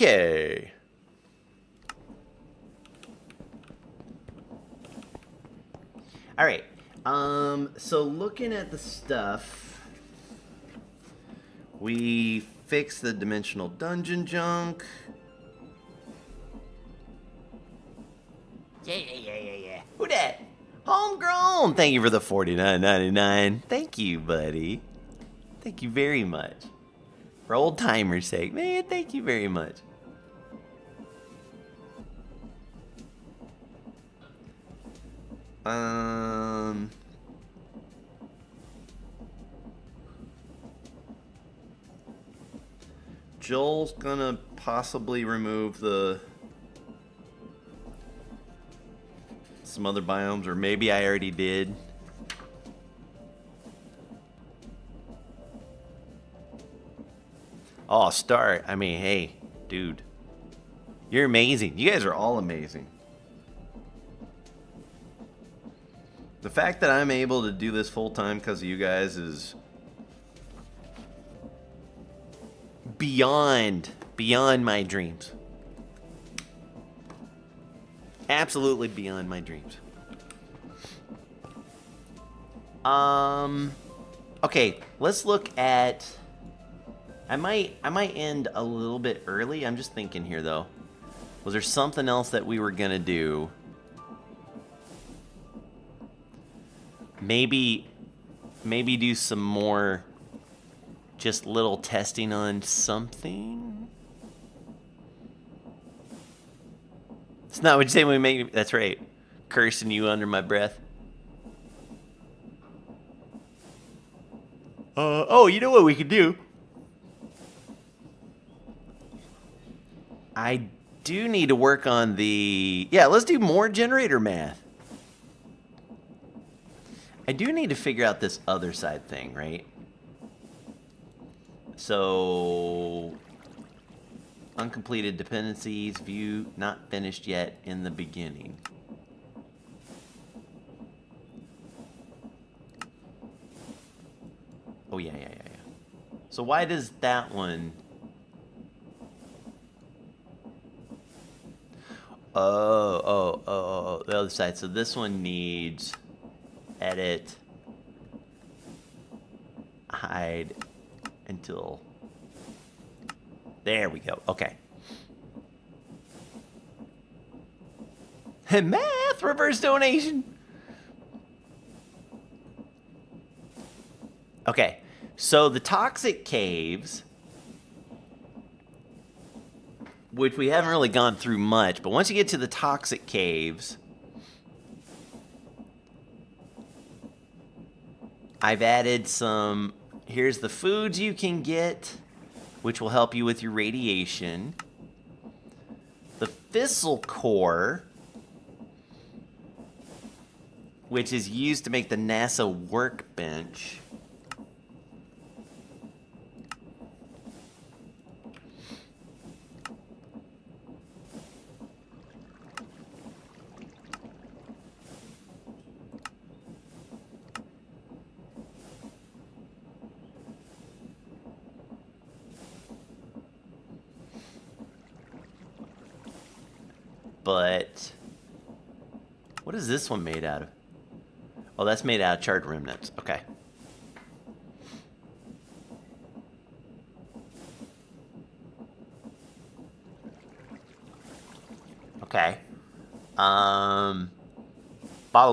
Okay. All right. So looking at the stuff, we fixed the dimensional dungeon junk. Yeah. Who dat? Homegrown. Thank you for the $49.99. Thank you, buddy. Thank you very much. For old timer's sake, man. Thank you very much. Joel's gonna possibly remove some other biomes, or maybe I already did. Oh, start. I mean, hey, dude. You're amazing. You guys are all amazing. The fact that I'm able to do this full time because of you guys is beyond my dreams. Absolutely beyond my dreams. Okay, let's look at. I might end a little bit early. I'm just thinking here though. Was there something else that we were gonna do? Maybe do some more just little testing on something. It's not what you say when we make. That's right. Cursing you under my breath. Oh, you know what we could do? I do need to work on the... Yeah, let's do more generator math. I do need to figure out this other side thing, right? So... Uncompleted dependencies, view not finished yet in the beginning. Oh, yeah. So why does that one... Oh, the other side. So this one needs edit, hide, until... There we go. Okay. Math reverse donation. Okay. So the toxic caves, which we haven't really gone through much, but once you get to the toxic caves, I've added some, here's the foods you can get, which will help you with your radiation. The fissile core, which is used to make the NASA workbench. But what is this one made out of? Oh, that's made out of charred remnants. Okay. Okay. Bottle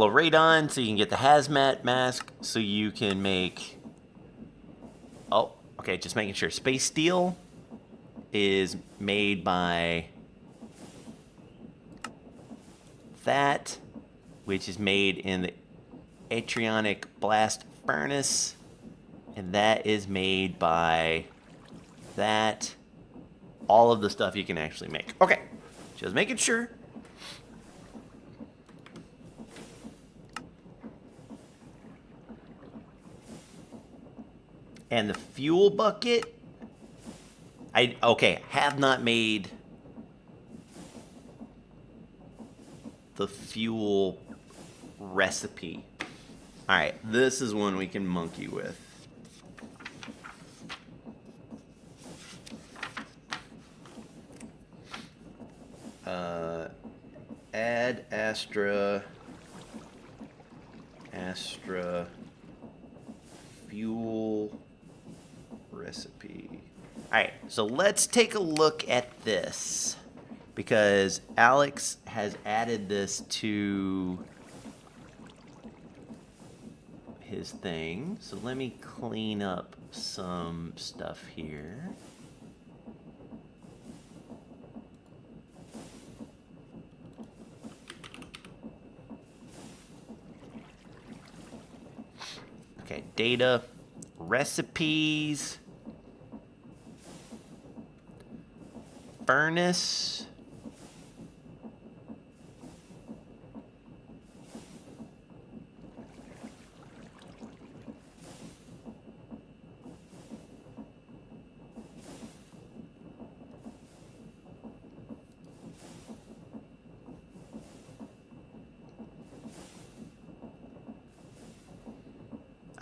of radon, so you can get the hazmat mask, so you can make... Oh, okay, just making sure. Space steel is made by that, which is made in the Atrionic blast furnace, and that is made by that. All of the stuff you can actually make. Okay, just making sure. And the fuel bucket, have not made the fuel recipe. All right, this is one we can monkey with. Add Astra fuel recipe. All right, so let's take a look at this, because Alex has added this to his thing. So let me clean up some stuff here. Okay, data, recipes, furnace.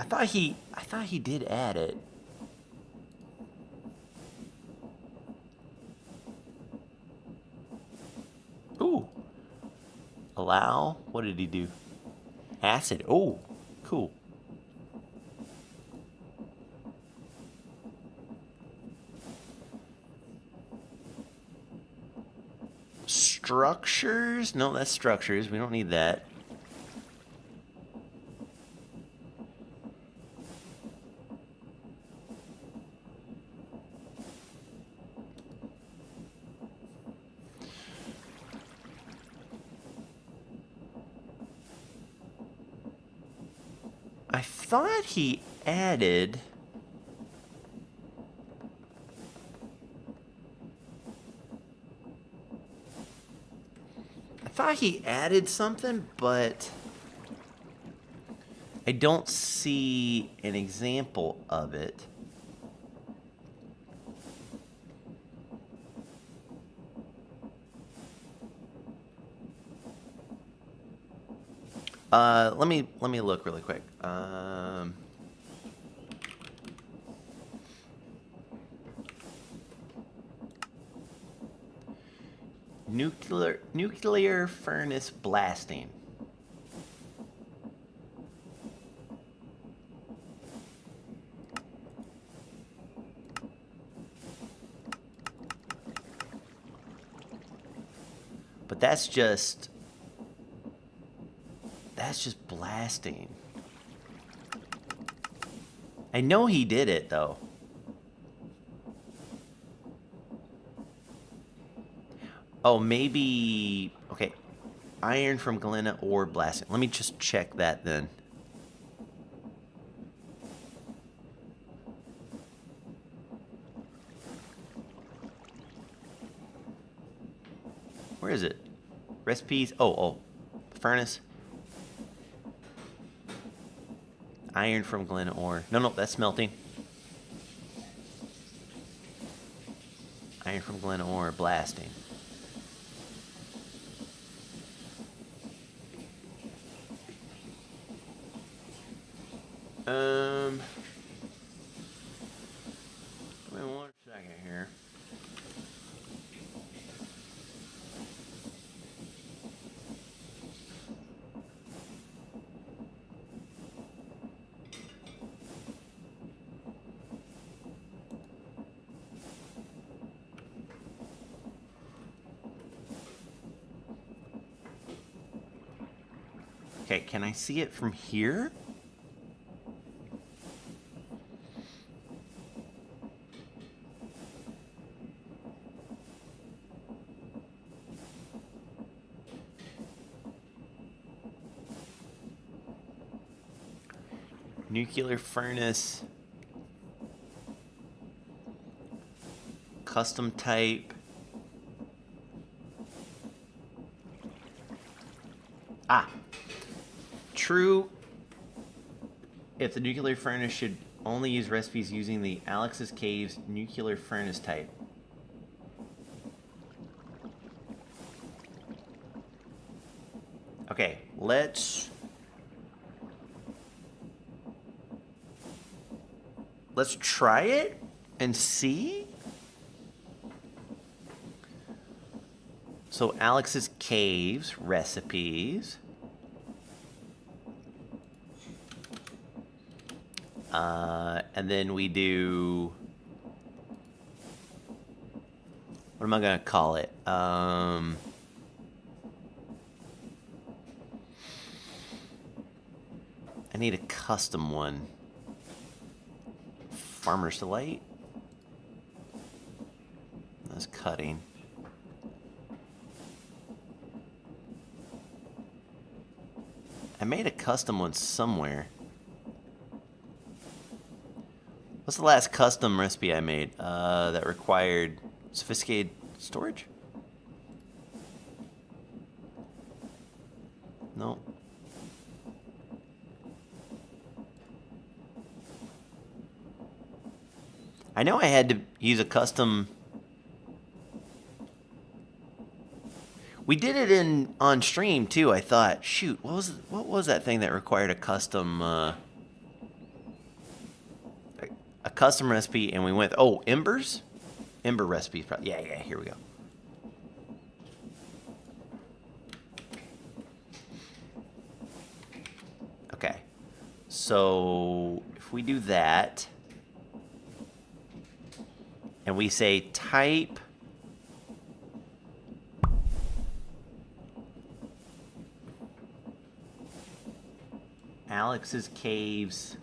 I thought he did add it. Ooh. Allow. What did he do? Acid. Oh, cool. Structures? No, that's structures. We don't need that. I thought he added... I thought he added something, but I don't see an example of it. Let me look really quick. Nuclear furnace blasting. But that's just blasting. I know he did it though. Oh, maybe, okay. Iron from Galena or blasting. Let me just check that then. Where is it? Recipes. Oh, furnace. Iron from Galena ore. No, that's smelting. Iron from Galena ore, blasting. Wait 1 second here. Okay, can I see it from here? Nuclear furnace. Custom type. Ah. True. If the nuclear furnace should only use recipes using the Alex's Caves nuclear furnace type. Okay, let's try it and see. So Alex's Caves recipes. And then we do, what am I gonna call it? I need a custom one. Farmer's Delight. That's cutting. I made a custom one somewhere. What's the last custom recipe I made that required sophisticated storage? No. I know I had to use a custom. We did it on stream too. I thought, shoot, what was that thing that required a custom a custom recipe? And we went, oh, Embers, Ember recipes. Yeah. Here we go. Okay, so if we do that, and we say type Alex's Caves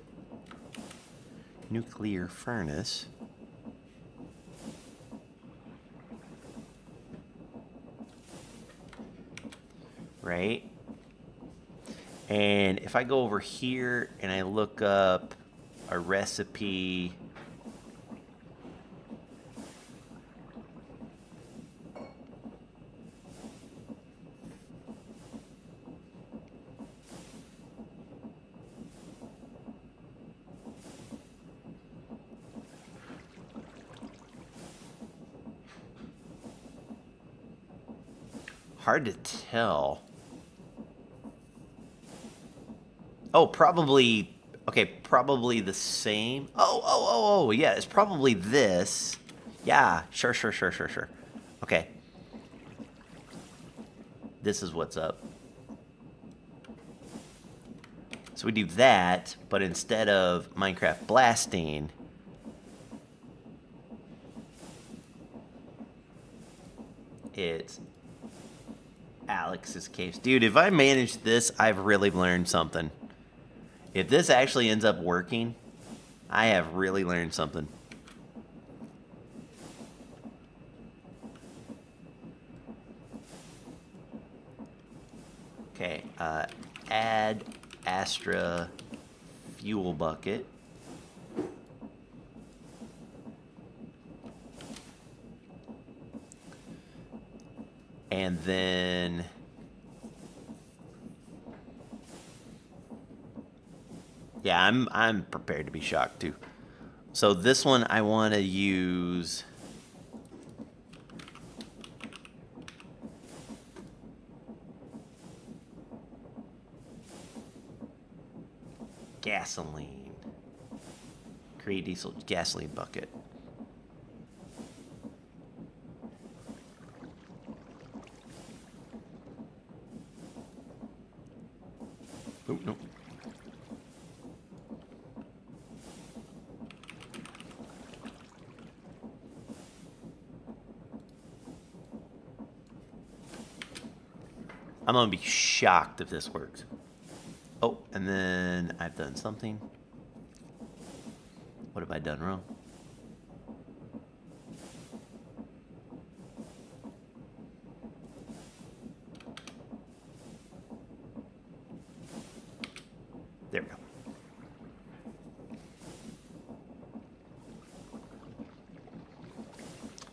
nuclear furnace, right? And if I go over here and I look up a recipe, hard to tell. Oh, probably, okay, probably the same. Oh, yeah, it's probably this. Yeah, sure. Okay. This is what's up. So we do that, but instead of Minecraft blasting, it's Alex's case. Dude, if I manage this, I've really learned something. If this actually ends up working, I have really learned something. Okay, add Astra fuel bucket. And then yeah, I'm prepared to be shocked too. So this one I want to use gasoline. Create diesel gasoline bucket. Oh, no. I'm gonna be shocked if this works. Oh, and then I've done something. What have I done wrong? There we go.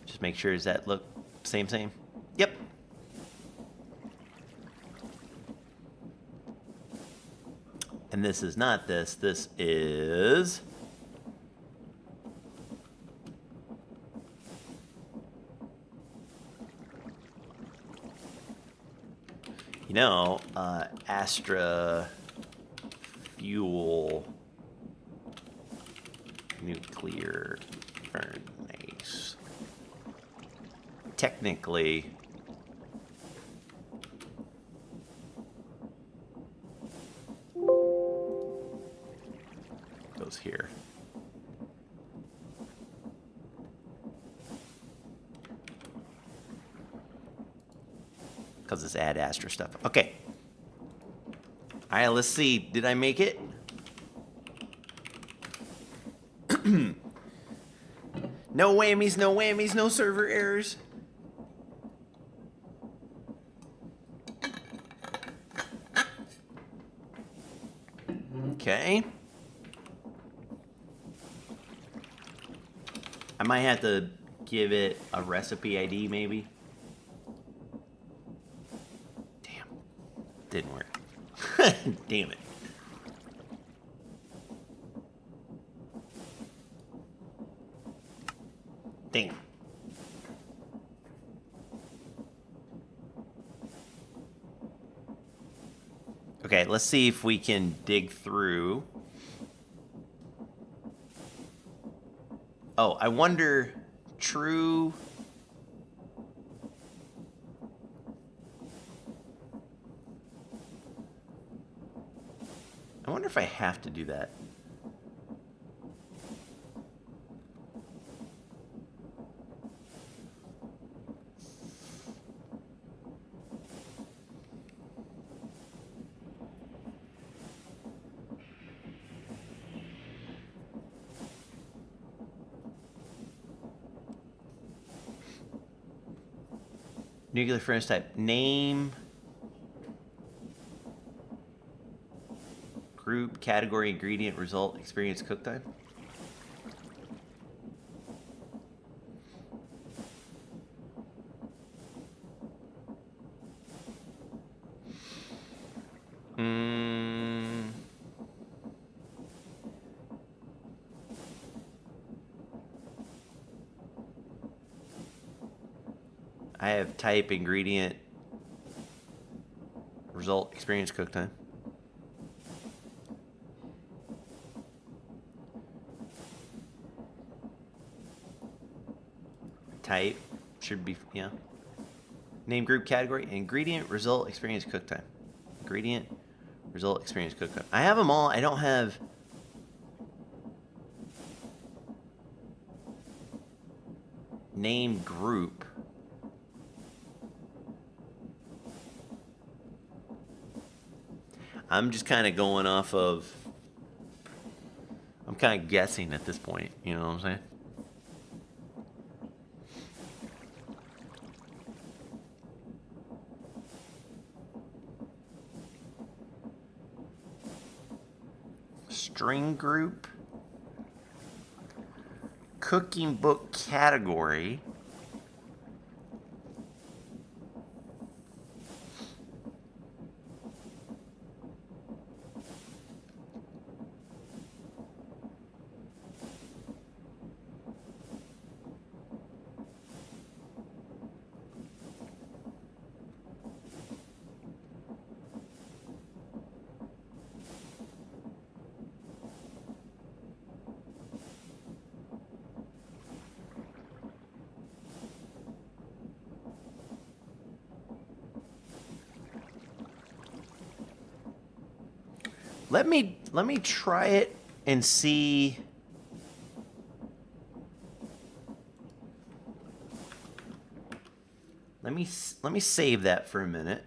Just make sure, does that look same? Yep. And this is not this. This is... You know, Astra fuel nuclear furnace. Technically, goes here. Because it's add Astra stuff. Okay. All right, let's see. Did I make it? No whammies, no whammies, no server errors. Okay. I might have to give it a recipe ID, maybe. Damn. Didn't work. Damn it. Damn. Okay, let's see if we can dig through. Oh, I wonder, true. I wonder if I have to do that. Nuclear furnace type. Name. Group, category, ingredient, result, experience, cook time. I have type, ingredient, result, experience, cook time. Type should be, yeah. Name, group, category, ingredient, result, experience, cook time. Ingredient, result, experience, cook time. I have them all. I don't have name, group. I'm just kind of going off of... I'm kind of guessing at this point, you know what I'm saying? String group. Cooking book category. Let me try it and see. Let me save that for a minute.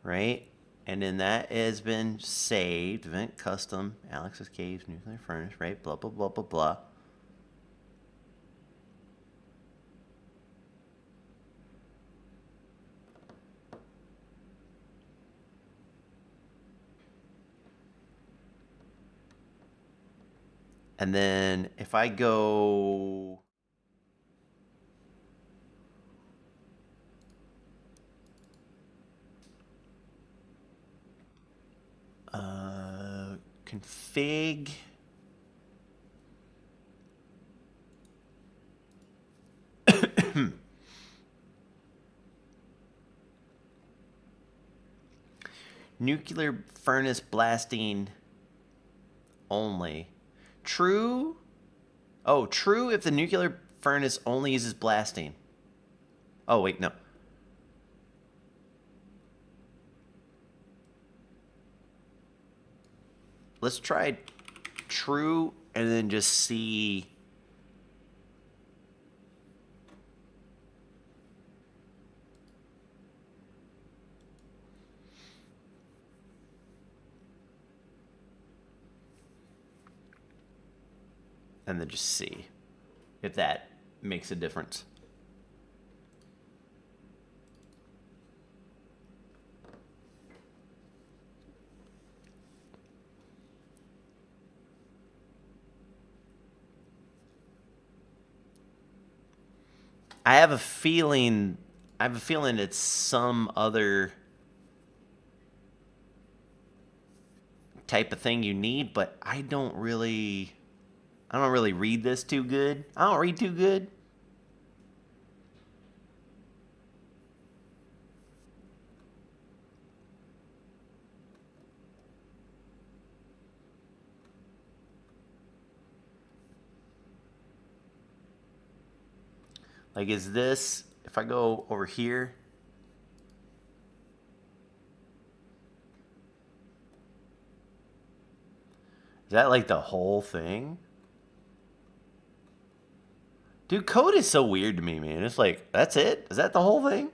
Right? And then that has been saved. Event custom, Alex's Caves, nuclear furnace, right? Blah blah blah blah blah. And then if I go... config... nuclear furnace blasting only. True. Oh, true if the nuclear furnace only uses blasting. Oh, wait, no. Let's try true and then just see. And then just see if that makes a difference. I have a feeling it's some other type of thing you need, but I don't really read this too good. I don't read too good. Like, is this, if I go over here, is that like the whole thing? Dude, code is so weird to me, man. It's like, that's it? Is that the whole thing?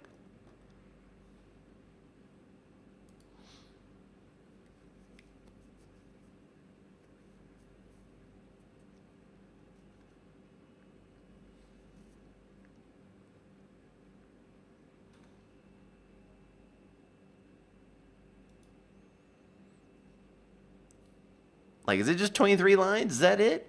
Like, is it just 23 lines? Is that it?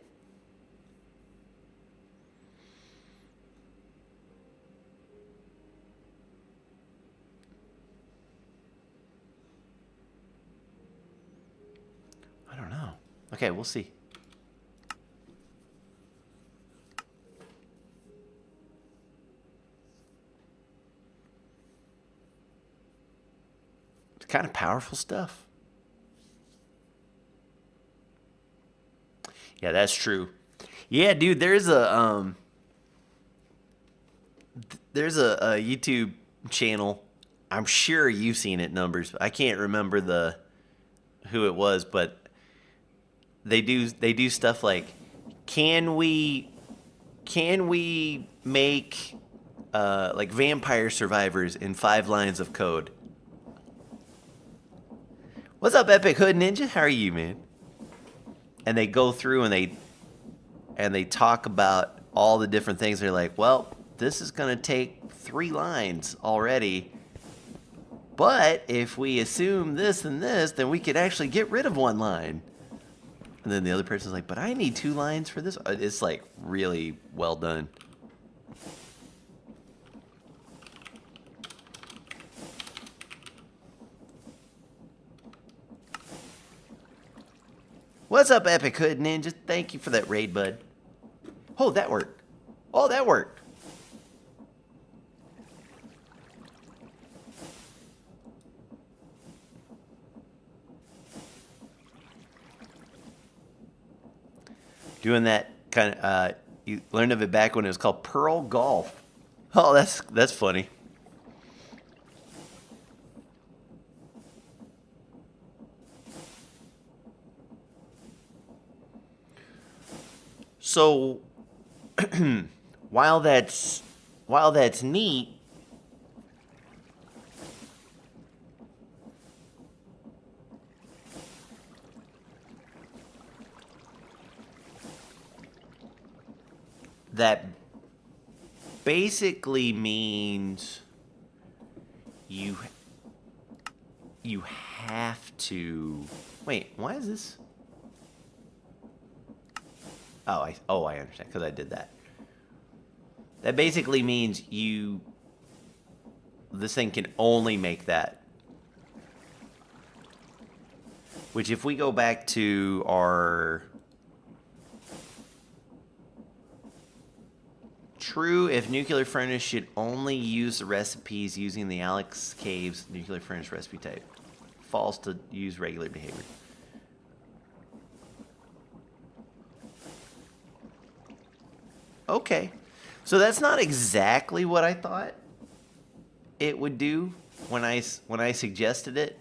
I don't know. Okay, we'll see. It's kind of powerful stuff. Yeah, that's true. Yeah, dude, there's a YouTube channel. I'm sure you've seen it, Numbers. I can't remember who it was, but they do stuff like, can we make like vampire survivors in 5 lines of code? What's up, Epic Hood Ninja? How are you, man? And they go through and they talk about all the different things. They're like, well, this is going to take 3 lines already. But if we assume this and this, then we could actually get rid of 1 line. And then the other person's like, but I need 2 lines for this. It's like really well done. What's up, Epic Hood Ninja? Thank you for that raid, bud. Oh, that worked. Oh, that worked. Doing that kind of, you learned of it back when it was called Pearl Golf. Oh, that's funny. So, while that's neat, that basically means you have to wait. Why is this? Oh, I understand, because I did that. That basically means this thing can only make that. Which, if we go back to our true, if nuclear furnace should only use the recipes using the Alex Caves nuclear furnace recipe type. False to use regular behavior. Okay, so that's not exactly what I thought it would do when I suggested it.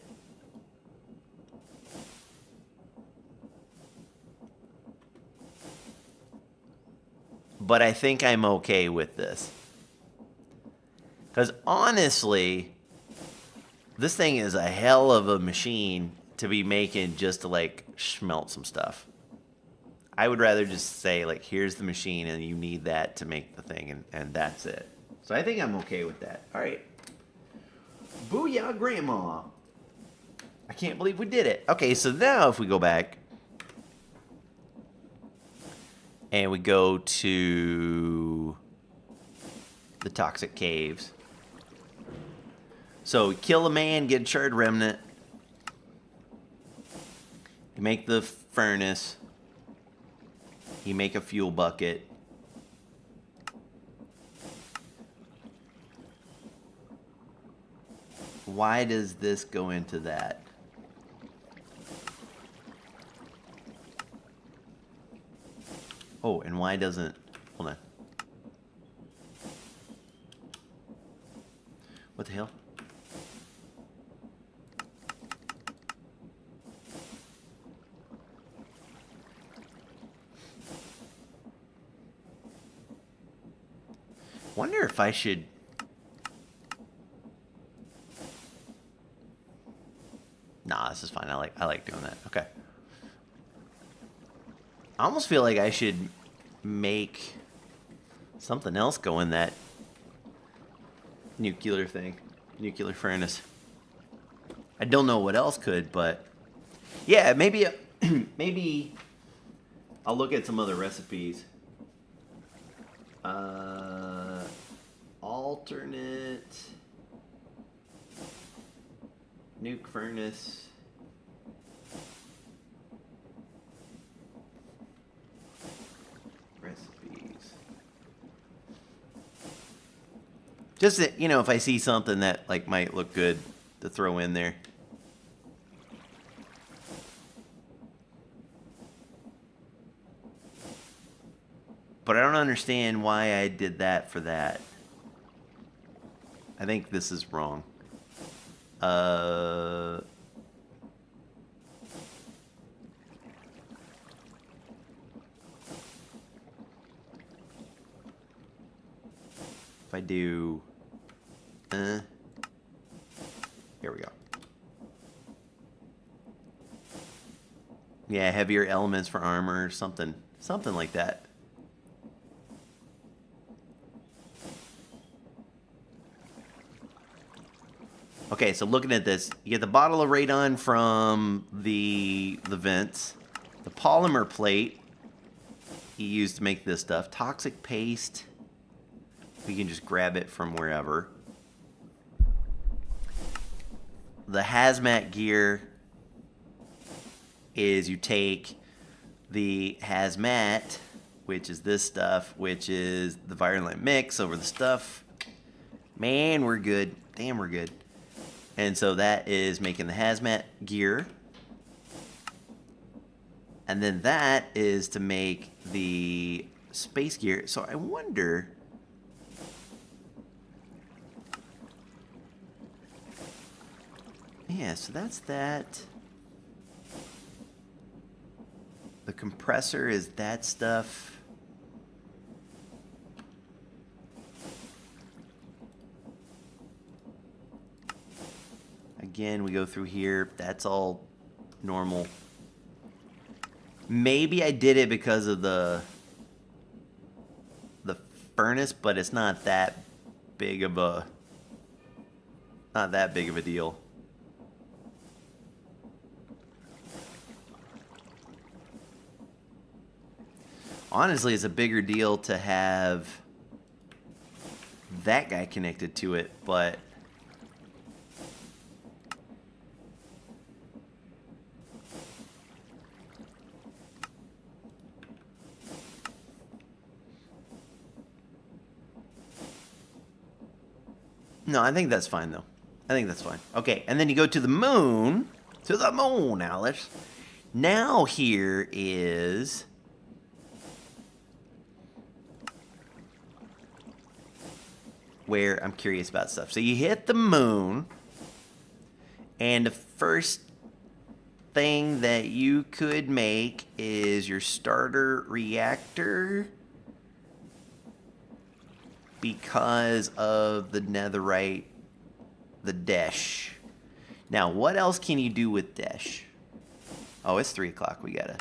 But I think I'm okay with this. Because honestly, this thing is a hell of a machine to be making just to like smelt some stuff. I would rather just say, like, here's the machine and you need that to make the thing, and that's it. So I think I'm okay with that. All right. Booyah, Grandma. I can't believe we did it. Okay, so now if we go back and we go to the Toxic Caves. So we kill a man, get a charred remnant. You make the furnace. You make a fuel bucket. Why does this go into that? Oh, and why doesn't... Hold on. What the hell? Wonder if I should... Nah, this is fine. I like doing that. Okay. I almost feel like I should make something else go in that nuclear thing. Nuclear furnace. I don't know what else could, but... Yeah, maybe... maybe... I'll look at some other recipes. Alternate nuke furnace. Recipes. Just that, you know, if I see something that like might look good to throw in there. But I don't understand why I did that for that. I think this is wrong. If I do... here we go. Yeah, heavier elements for armor, something like that. Okay, so looking at this, you get the bottle of radon from the vents, the polymer plate he used to make this stuff, toxic paste. We can just grab it from wherever. The hazmat gear is you take the hazmat, which is this stuff, which is the virulent mix over the stuff. Man, we're good. Damn, we're good. And so that is making the hazmat gear. And then that is to make the space gear. So I wonder... Yeah, so that's that. The compressor is that stuff. Again, we go through here. That's all normal. Maybe I did it because of the furnace, but it's not that big of a deal. Honestly, it's a bigger deal to have that guy connected to it, but no, I think that's fine, though. I think that's fine. Okay, and then you go to the moon. To the moon, Alice. Now here is... where I'm curious about stuff. So you hit the moon, and the first thing that you could make is your starter reactor because of the netherite, the dash. Now, what else can you do with dash? Oh, it's 3 o'clock. We gotta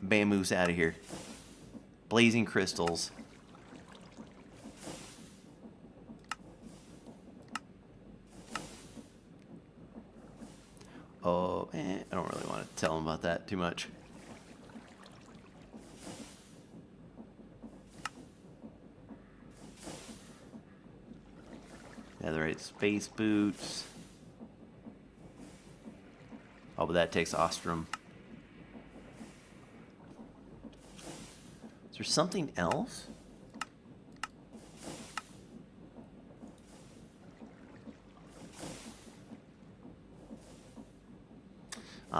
bamboos out of here. Blazing crystals. Oh, I don't really want to tell him about that too much. Netherite space boots. Oh, but that takes Ostrom. Is there something else?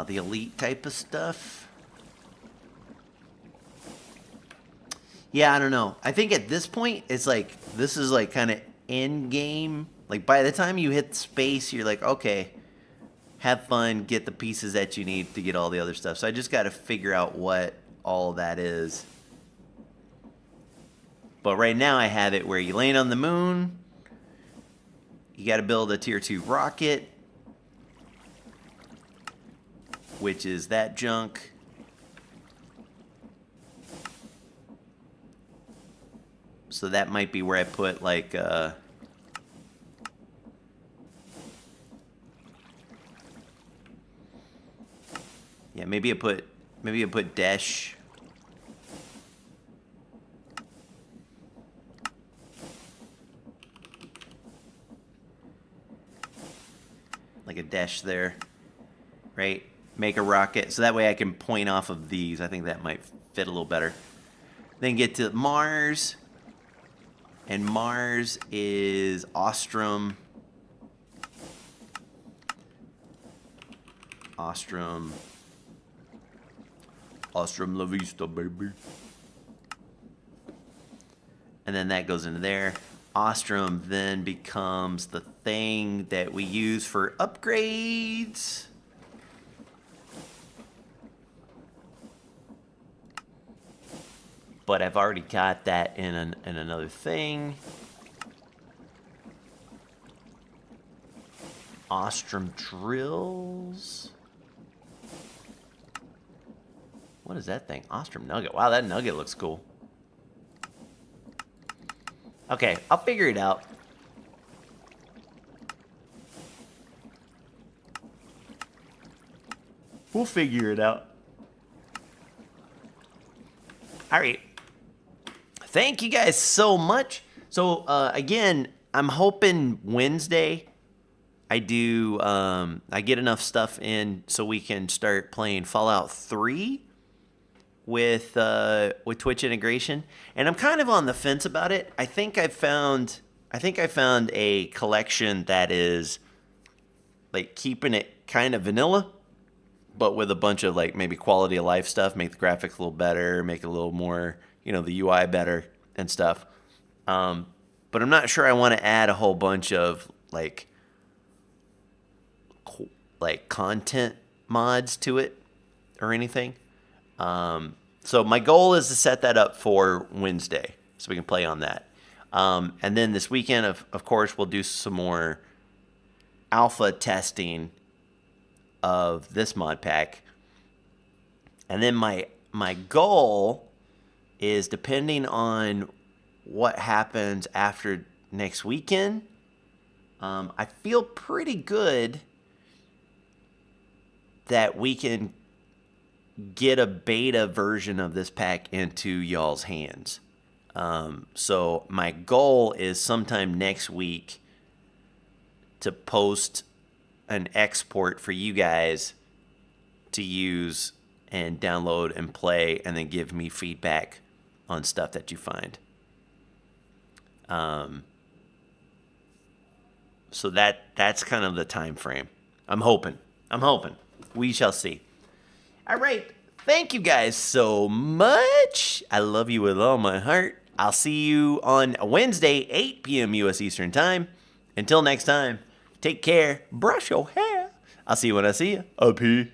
The elite type of stuff. Yeah, I don't know. I think at this point, it's like, this is like kind of end game. Like by the time you hit space, you're like, okay, have fun, get the pieces that you need to get all the other stuff. So I just got to figure out what all that is. But right now I have it where you land on the moon. You got to build a tier 2 rocket, which is that junk. So that might be where I put like yeah, maybe I put dash. Like a dash there, right? Make a rocket, so that way I can point off of these. I think that might fit a little better. Then get to Mars, and Mars is Ostrom. Ostrom La Vista, baby. And then that goes into there. Ostrom then becomes the thing that we use for upgrades. But I've already got that in another thing. Ostrom drills. What is that thing? Ostrom nugget. Wow, that nugget looks cool. Okay, I'll figure it out. We'll figure it out. All right. Thank you guys so much. So, again, I'm hoping Wednesday I get enough stuff in so we can start playing Fallout 3 with Twitch integration. And I'm kind of on the fence about it. I think I found a collection that is like keeping it kind of vanilla, but with a bunch of like maybe quality of life stuff, make the graphics a little better, make it a little more, the UI better and stuff. But I'm not sure I want to add a whole bunch of like content mods to it or anything. So my goal is to set that up for Wednesday so we can play on that. And then this weekend, of course, we'll do some more alpha testing of this mod pack. And then my goal is, depending on what happens after next weekend, I feel pretty good that we can get a beta version of this pack into y'all's hands. So my goal is sometime next week to post an export for you guys to use and download and play, and then give me feedback on stuff that you find. So that's kind of the time frame. I'm hoping. We shall see. All right. Thank you guys so much. I love you with all my heart. I'll see you on Wednesday, 8 p.m. U.S. Eastern Time. Until next time, take care. Brush your hair. I'll see you when I see you. Up here.